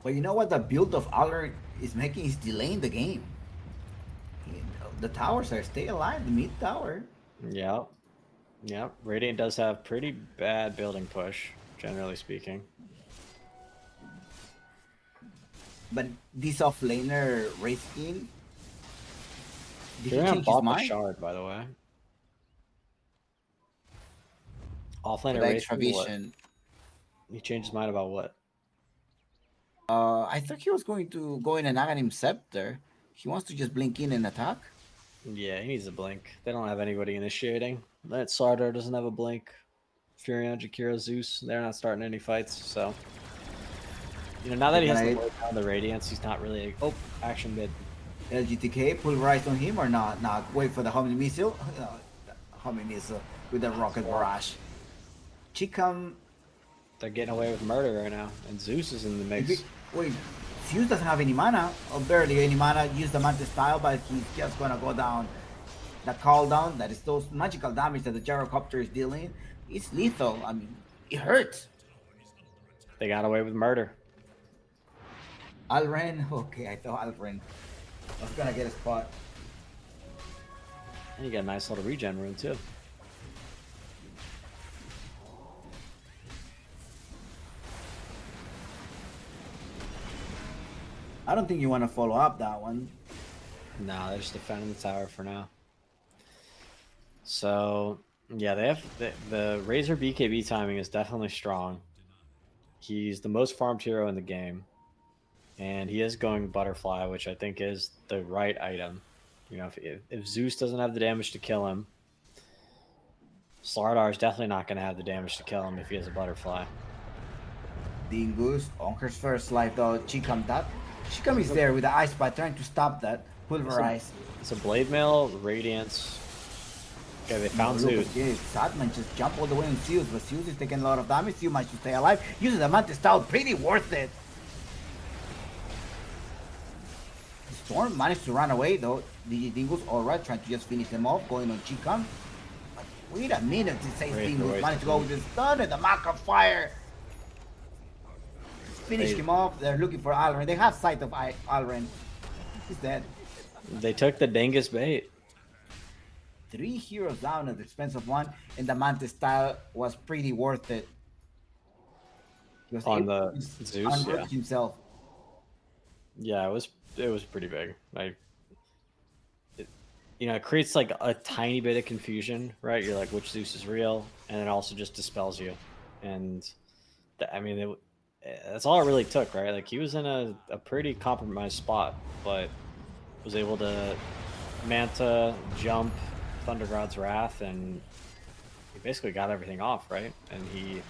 But you know what the build of Aller is making is delaying the game. The towers are stay alive, the mid tower. Yep. Radiant does have pretty bad building push, generally speaking. But this offlaner Wraith King, They're gonna bop the shard, by the way. Offlaner The Wraith. extra or what? vision. He changed his mind about what? I thought he was going to go in an Aghanim Scepter. He wants to just blink in and attack. Yeah, he needs a blink. They don't have anybody initiating. That Sardar doesn't have a blink. Furion, Jakiro, Zeus, they're not starting any fights, so... You know, now that he has the Radiance, he's not really... Oh, action mid. LGTK, pulverize on him or not? Not wait for the homing missile. Homing missile with the rocket barrage. Chikam. They're getting away with murder right now, and Zeus is in the mix. Wait, Zeus doesn't have any mana, or barely any mana. Use the Mantis style, but he's just gonna go down. The call down, that is those magical damage that the gyrocopter is dealing. It's lethal. I mean, it hurts. They got away with murder. Alren, okay, I thought Alren was gonna get a spot. And you got a nice little regen rune too. I don't think you want to follow up that one. No, they're just defending the tower for now. So, yeah, they have the Razor BKB timing is definitely strong. He's the most farmed hero in the game. And he is going Butterfly, which I think is the right item. You know, if Zeus doesn't have the damage to kill him, Slardar is definitely not going to have the damage to kill him if he has a Butterfly. Dingus on her first life though. Chikam is there with the Ice Spot trying to stop that. Pulverize. It's a Blade Mail, Radiance. Okay, they found Zeus. Satman just jumped all the way on Zeus, but Zeus is taking a lot of damage. Zeus managed to stay alive. Using the Mantis style, pretty worth it. Storm managed to run away though. DJ Dingus, alright, trying to just finish them off, going on Chikam. But wait a minute, it says Dingus managed to go with the stun and the Mark of Fire. Finish him off. They're looking for Alren. They have sight of Alren. He's dead. They took the Dingus bait. 3 heroes down at the expense of 1, and the Mantis style was pretty worth it. He was On able the to Zeus, unroot yeah. himself. Yeah, it was pretty big. Like, it creates like a tiny bit of confusion, right? You're like, which Zeus is real, and it also just dispels you. And that's all it really took, right? Like, he was in a pretty compromised spot, but was able to Manta, jump, Thunder God's Wrath, and he basically got everything off, right? And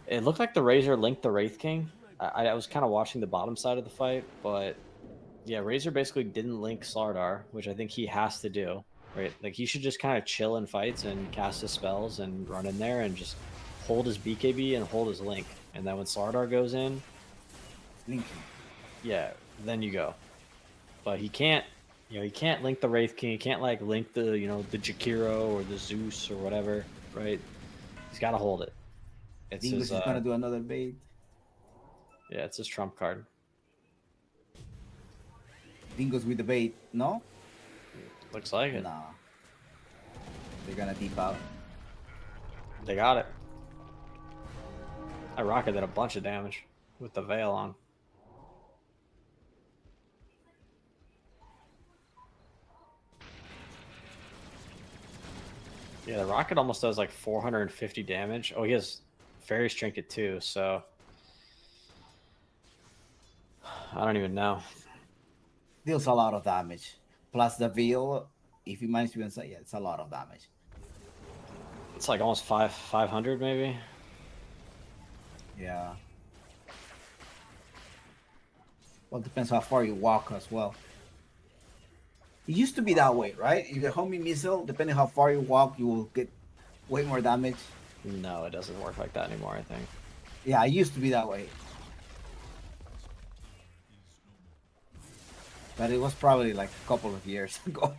it looked like the Razor linked the Wraith King. I was kind of watching the bottom side of the fight, but yeah, Razor basically didn't link Slardar, which I think he has to do, right? Like, he should just kind of chill in fights and cast his spells and run in there and just hold his BKB and hold his link. And then when Slardar goes in, yeah, then you go. But he can't, he can't link the Wraith King. He can't like link the, the Jakiro or the Zeus or whatever, right? He's got to hold it. It's Dingus is gonna do another bait. Yeah, it's his trump card. Dingus with the bait, no? Looks like it. Nah. They're gonna deep out. They got it. That rocket did a bunch of damage with the veil on. Yeah, the rocket almost does like 450 damage. Oh, he has Fairy's Trinket too, so I don't even know. Deals a lot of damage. Plus the veil, if you manage to inside, yeah, it's a lot of damage. It's like almost 500 maybe. Yeah. Well, it depends how far you walk as well. It used to be that way, right? If you homing missile, depending how far you walk, you will get way more damage. No, it doesn't work like that anymore, I think. Yeah, it used to be that way. But it was probably like a couple of years ago.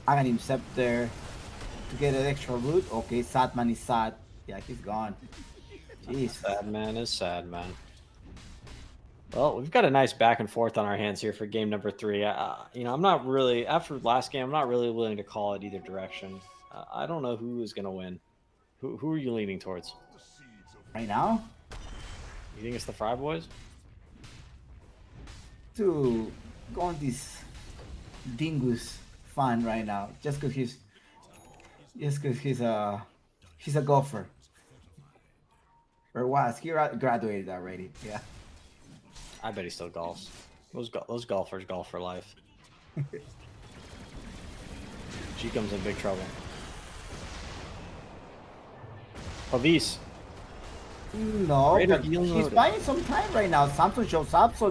Aghanim Scepter to get an extra root. Okay, Satman is sad. Yeah, he's gone. Jeez. Sad man is sad, man. Well, we've got a nice back and forth on our hands here for game number 3. I'm not really, after last game, I'm not really willing to call it either direction. I don't know who is going to win. Who are you leaning towards? Right now? You think it's the Fryboys? To go on this Dingus fan right now, just because he's a golfer. Or was he graduated already? Yeah. I bet he still golfs. Those golfers golf for life. She comes in big trouble. Pavis. No, Raider but healing he's loaded. buying some time right now. Samson shows up, so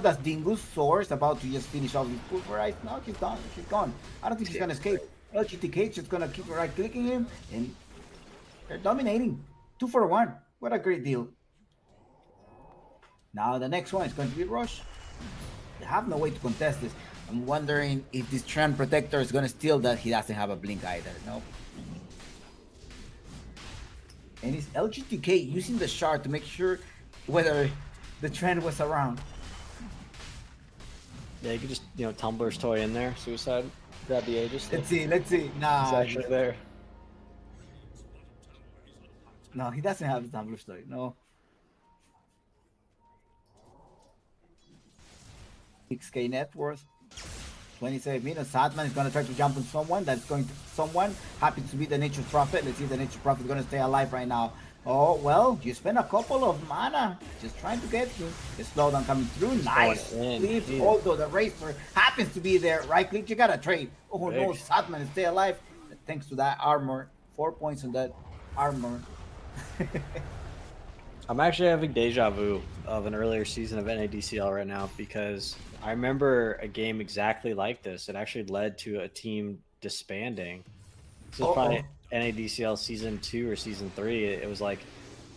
does Dingus. Thor is about to just finish off his pulverize. No, he's done. He's gone. I don't think he's gonna escape. LGTK is just gonna keep right clicking him, and they're dominating. 2 for 1. What a great deal. Now the next one is going to be Rush. They have no way to contest this. I'm wondering if this Trend Protector is gonna steal that. He doesn't have a blink either. Nope. And it's LGTK using the shard to make sure whether the trend was around. Yeah, you could just, Tumblr's toy in there, suicide, grab the Aegis. Let's see. Nah. It's actually there. No, he doesn't have the Tumblr story. No. 6K net worth. 27 minutes. Sadman is gonna try to jump on someone. Someone happens to be the Nature's Prophet. Let's see if the Nature's Prophet is gonna stay alive right now. Oh well, you spent a couple of mana just trying to get him. The slowdown coming through. Nice. Although the Racer happens to be there. Right click, you gotta trade. Oh no, Sadman is stay alive. Thanks to that armor. 4 points on that armor. I'm actually having deja vu of an earlier season of NADCL right now because I remember a game exactly like this. It actually led to a team disbanding. This is probably NADCL season 2 or season 3. It was like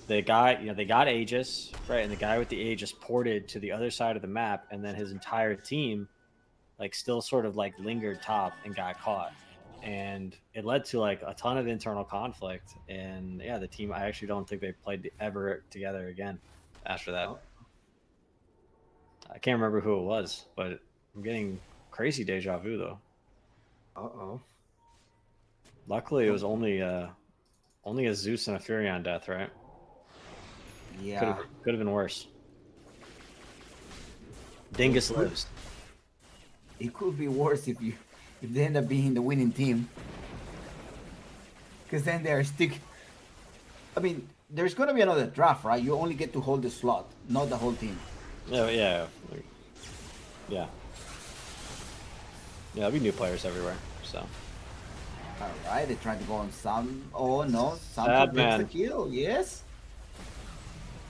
the guy, they got Aegis, right? And the guy with the Aegis ported to the other side of the map, and then his entire team still sort of lingered top and got caught. And it led to a ton of internal conflict. And yeah, the team, I actually don't think they played ever together again after that. I can't remember who it was, but I'm getting crazy deja vu though. Luckily, it was only a Zeus and a Furion death, right? Yeah. Could have been worse. Dingus lives. It could be worse if they end up being the winning team. Because then they're I mean, there's gonna be another draft, right? You only get to hold the slot, not the whole team. Yeah. There'll be new players everywhere. So. All right, they're trying to go on some. Oh no, Sad man. the kill. Yes.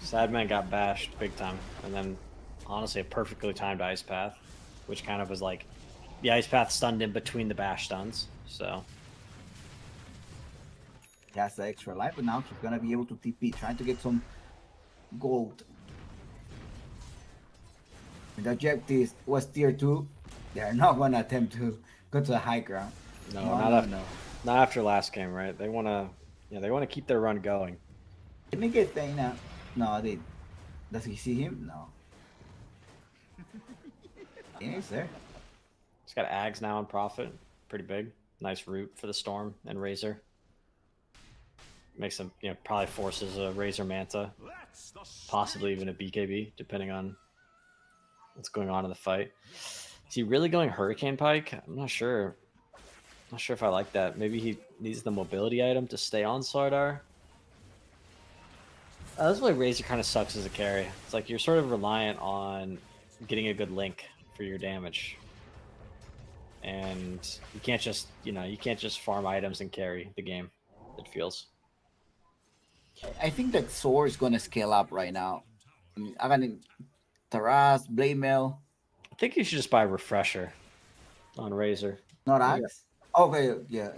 Sadman got bashed big time, and then honestly a perfectly timed ice path, which kind of was the ice path stunned in between the bash stuns. So. He has the extra life, but now he's gonna be able to TP, trying to get some gold. And the objective was tier 2. They are not gonna attempt to go to the high ground. No, not after last game, right? They wanna keep their run going. Let me get Thana. No, does he see him? No. Yeah, he's there. He's got Ags now on Prophet, pretty big. Nice route for the Storm and Razor. Makes him, probably forces a Razor Manta, possibly even a BKB, depending on what's going on in the fight. Is he really going Hurricane Pike? I'm not sure. Not sure if I like that. Maybe he needs the mobility item to stay on Slardar. That's why Razor kind of sucks as a carry. It's you're sort of reliant on getting a good link for your damage. And you can't just, farm items and carry the game, it feels. I think that Soar is gonna scale up right now. I mean, Taras, Blamel. I think you should just buy Refresher on Razor. Not Axe? Okay, yeah.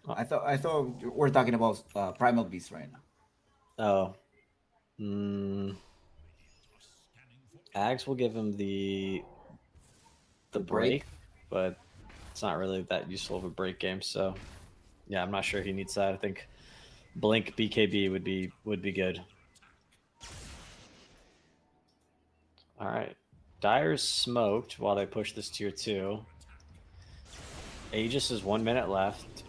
I thought we're talking about Primal Beast right now. Oh. Axe will give him the break, but it's not really that useful of a break game. So, yeah, I'm not sure he needs that. I think Blink BKB would be good. All right, Dyer's smoked while they push this tier 2. Aegis is 1 minute left.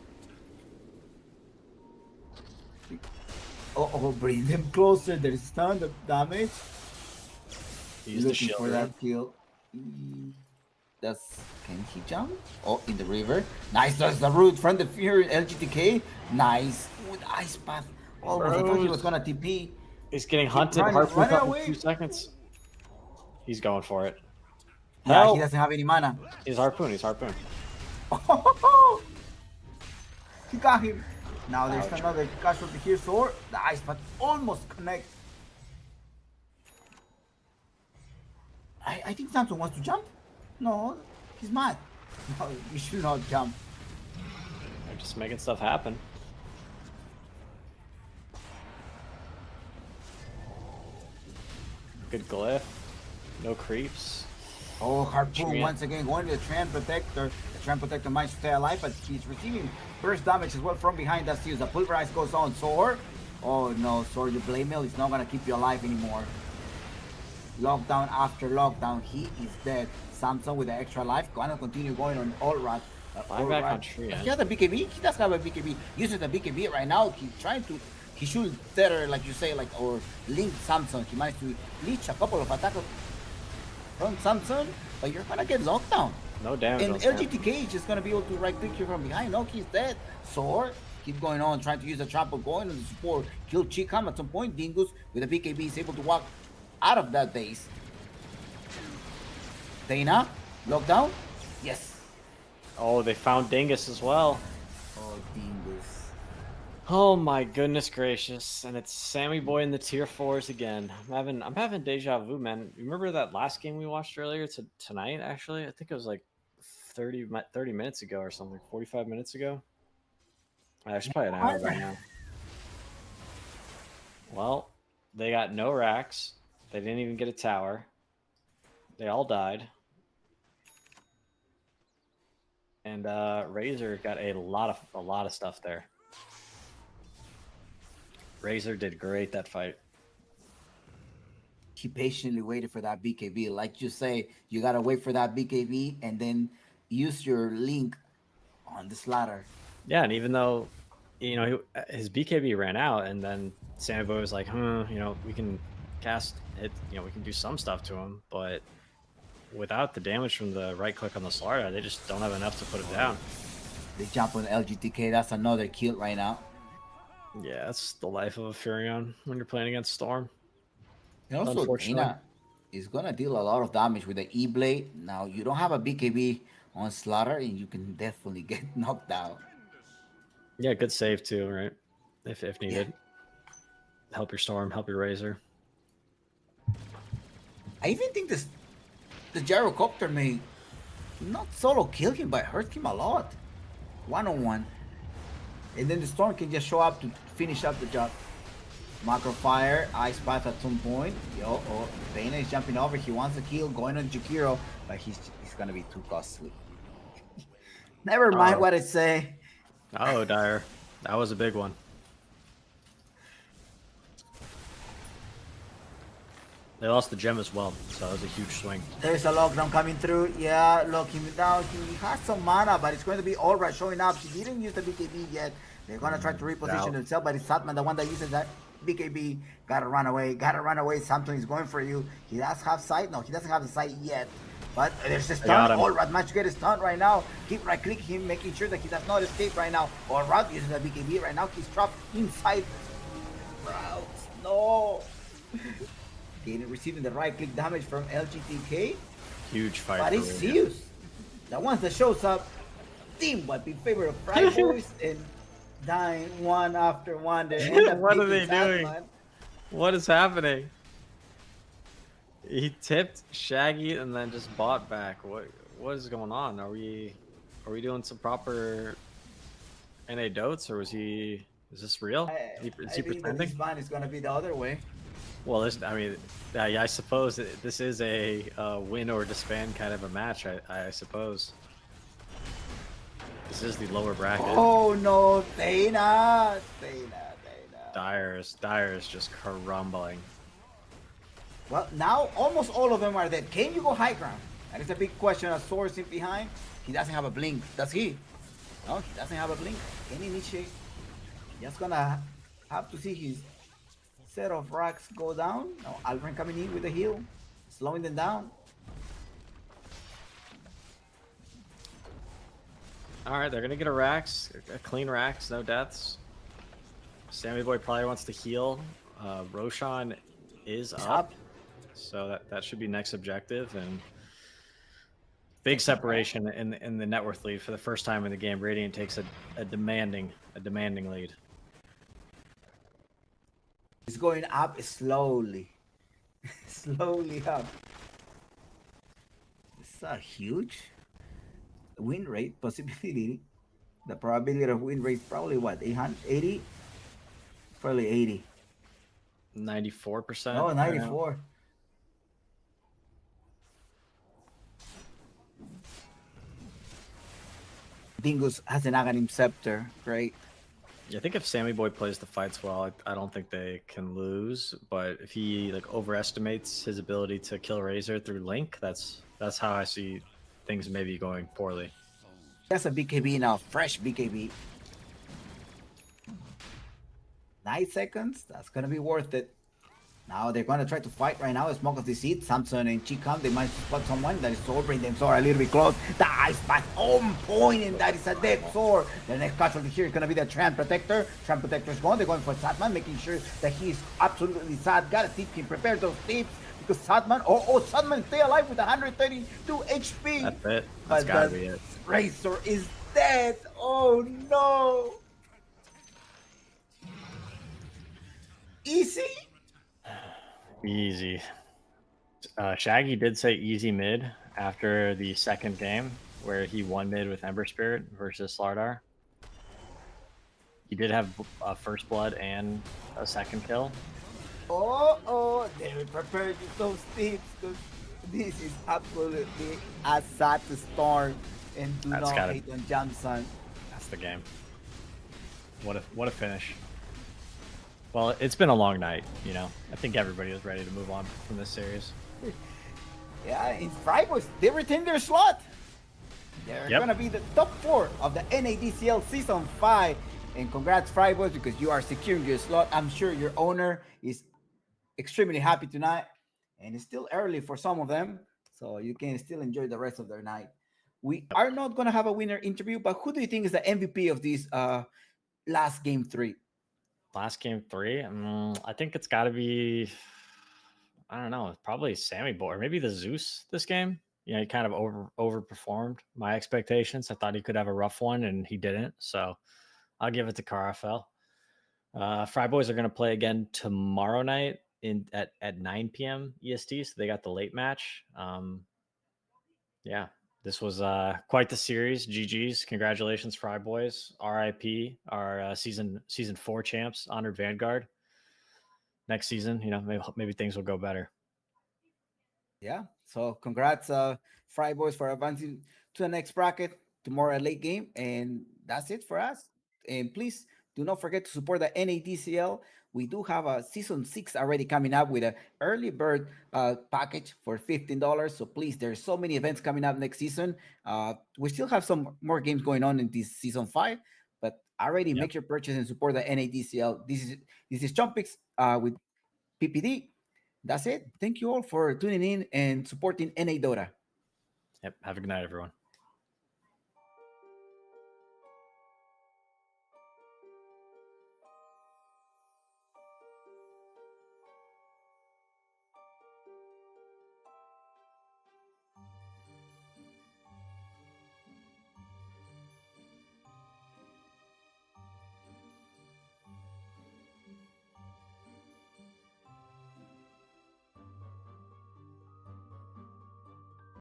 Bring them closer. There's ton of damage. Use the shield for that kill. Can he jump? Oh, in the river. Nice, that's the root from the Fury LGTK. Nice with Ice Path. Almost, I thought he was gonna TP. He's getting hunted. running, Harpoon running up in away. 2 seconds. He's going for it. Yeah, Help! he doesn't have any mana. He's harpoon. He's harpoon. He got him. Now there's Ouch. another casualty here, so the Ice Path almost connect. I think Samson wants to jump. No, he's mad. No, you should not jump. They're just making stuff happen. Good glyph. No creeps. Oh, Harpoon Treant. once again going to the Tran Protector. The Tran Protector might stay alive, but he's receiving burst damage as well from behind. That's used. The Pulverize goes on. Sword. Oh no, Sword, your Blade Mail is not going to keep you alive anymore. Lockdown after lockdown. He is dead. Samson with the extra life. Gonna continue going on all right. Flying back on Treant. He has a BKB. He does have a BKB. Uses the BKB right now. He's trying to. He should better, like you say, like or link Samson. He managed to leech a couple of attacks from Samson, but you're gonna get locked down. No damage. And on Sam. LGTK is just gonna be able to right click you from behind. No, he's dead. Sword. Keep going on, trying to use the trample, going on the support. Kill Chikam at some point. Dingus with a BKB is able to walk out of that base. Dana, lockdown. Yes. Oh, they found Dingus as well. Oh, Dingus. Oh my goodness gracious! And it's Sammy Boy in the tier 4s again. I'm having deja vu, man. Remember that last game we watched earlier tonight? Actually, I think it was like 30 minutes ago or something. 45 minutes ago. It's probably an hour by now. Well, they got no racks. They didn't even get a tower. They all died. And Razor got a lot of stuff there. Razor did great that fight. He patiently waited for that BKB. Like you say, you gotta wait for that BKB and then use your link on this ladder. Yeah, and even though, you know, his BKB ran out, and then Sammy Boy was like, you know, we can cast it, you know, we can do some stuff to him, but without the damage from the right click on the Slarda, they just don't have enough to put it down. They jump on LGTK. That's another kill right now. Yeah, that's the life of a Furion when you're playing against Storm. And also, Unfortunately. Dana is gonna deal a lot of damage with the E-Blade. Now, you don't have a BKB on Slaughter, and you can definitely get knocked out. Yeah, good save too, right? If needed. Help your Storm, help your Razor. I even think the Gyrocopter may not solo kill him, but hurt him a lot. One-on-one. And then the Storm can just show up to finish up the job. Macro Fire, Ice Path at some point. Oh, Dana is jumping over. He wants a kill, going on Jukiro, but he's gonna be too costly. Never mind what I say. Oh, Dire. That was a big one. They lost the gem as well, so that was a huge swing. There's a lockdown coming through. Yeah, lock him down. He has some mana, but it's going to be all right showing up. He didn't use the BKB yet. They're going to try to reposition themselves, but it's Satman, the one that uses that BKB. Gotta run away. Gotta run away. Something is going for you. He does have sight. No, he doesn't have the sight yet. But there's a stun. All right, match to get a stun right now. Keep right clicking him, making sure that he does not escape right now. All right, uses the BKB right now. He's trapped inside. Routes. No. Gain receiving the right click damage from LGTK. Huge fight. But it's Zeus. The ones that shows up, team wipe in favor of Fryboys and dying one after one. What are they doing? What is happening? He tipped Shaggy and then just bought back. What is going on? Are we doing some proper NA dotes, or is this real? Is he pretending? This man is gonna be the other way. Well, I suppose this is a win or disband kind of a match. I suppose this is the lower bracket. Oh no, Dana. Dire is just crumbling. Well, now almost all of them are dead. Can you go high ground? That is a big question. A source in behind. He doesn't have a blink. Does he? No, he doesn't have a blink. Can he initiate? Just gonna have to see his set of racks go down. Now Alvin coming in with a heal, slowing them down. All right, they're gonna get a Rax, a clean Rax, no deaths. Sammy Boy probably wants to heal. Roshan is up, so that should be next objective, and big separation in the net worth lead for the first time in the game. Radiant takes a demanding lead. It's going up slowly. Slowly up. It's a huge win rate possibility. The probability of win rate probably what, 880? Probably 80. 94%. Oh, 94. Dingus has an Aghanim Scepter. Great. Yeah, I think if Sammy Boy plays the fights well, I don't think they can lose. But if he like overestimates his ability to kill Razor through Link, that's how I see things maybe going poorly. That's a BKB now, fresh BKB. 9 seconds, that's gonna be worth it. Now they're gonna try to fight right now. Smoke of the seed, Samson and Chikam, they might spot someone that is sobering them, so a little bit close. The ice pass on point, and that is a dead sword. The next casualty here is gonna be the Tram Protector. Tram Protector is gone. They're going for Satman, making sure that he's absolutely sad. Gotta tip him, prepare those tips. Because Satman, Satman stay alive with 132 HP. That's it. That's gotta be it. Razor is dead. Oh no. Easy? Easy. Shaggy did say easy mid after the second game where he won mid with Ember Spirit versus Slardar. He did have first blood and a second kill. They will prepare you those tips because this is absolutely a sad storm, and do not hate on Jamson. That's the game. What a finish. Well, it's been a long night, you know. I think everybody was ready to move on from this series. Yeah, in Fryboys, they retained their slot. They're gonna be the top 4 of the NADCL Season 5. And congrats, Fryboys, because you are securing your slot. I'm sure your owner is extremely happy tonight. And it's still early for some of them, so you can still enjoy the rest of their night. We are not gonna have a winner interview, but who do you think is the MVP of this last game 3? Last game 3? I think it's got to be, I don't know, probably Sammy Boy or maybe the Zeus this game. You know, he kind of overperformed my expectations. I thought he could have a rough one, and he didn't. So I'll give it to Carafel. Fryboys are going to play again tomorrow night at 9 p.m. EST. So they got the late match. Yeah, this was quite the series. GG's. Congratulations, Fryboys. RIP, our season 4 champs, honored Vanguard. Next season, you know, maybe things will go better. Yeah. So congrats, Fryboys, for advancing to the next bracket tomorrow at late game. And that's it for us. And please do not forget to support the NADCL. We do have a Season 6 already coming up with an early bird package for $15. So please, there's so many events coming up next season. We still have some more games going on in this Season 5, but already make your purchase and support the NADCL. This is Chumpix with PPD. That's it. Thank you all for tuning in and supporting NA Dota. Yep. Have a good night, everyone.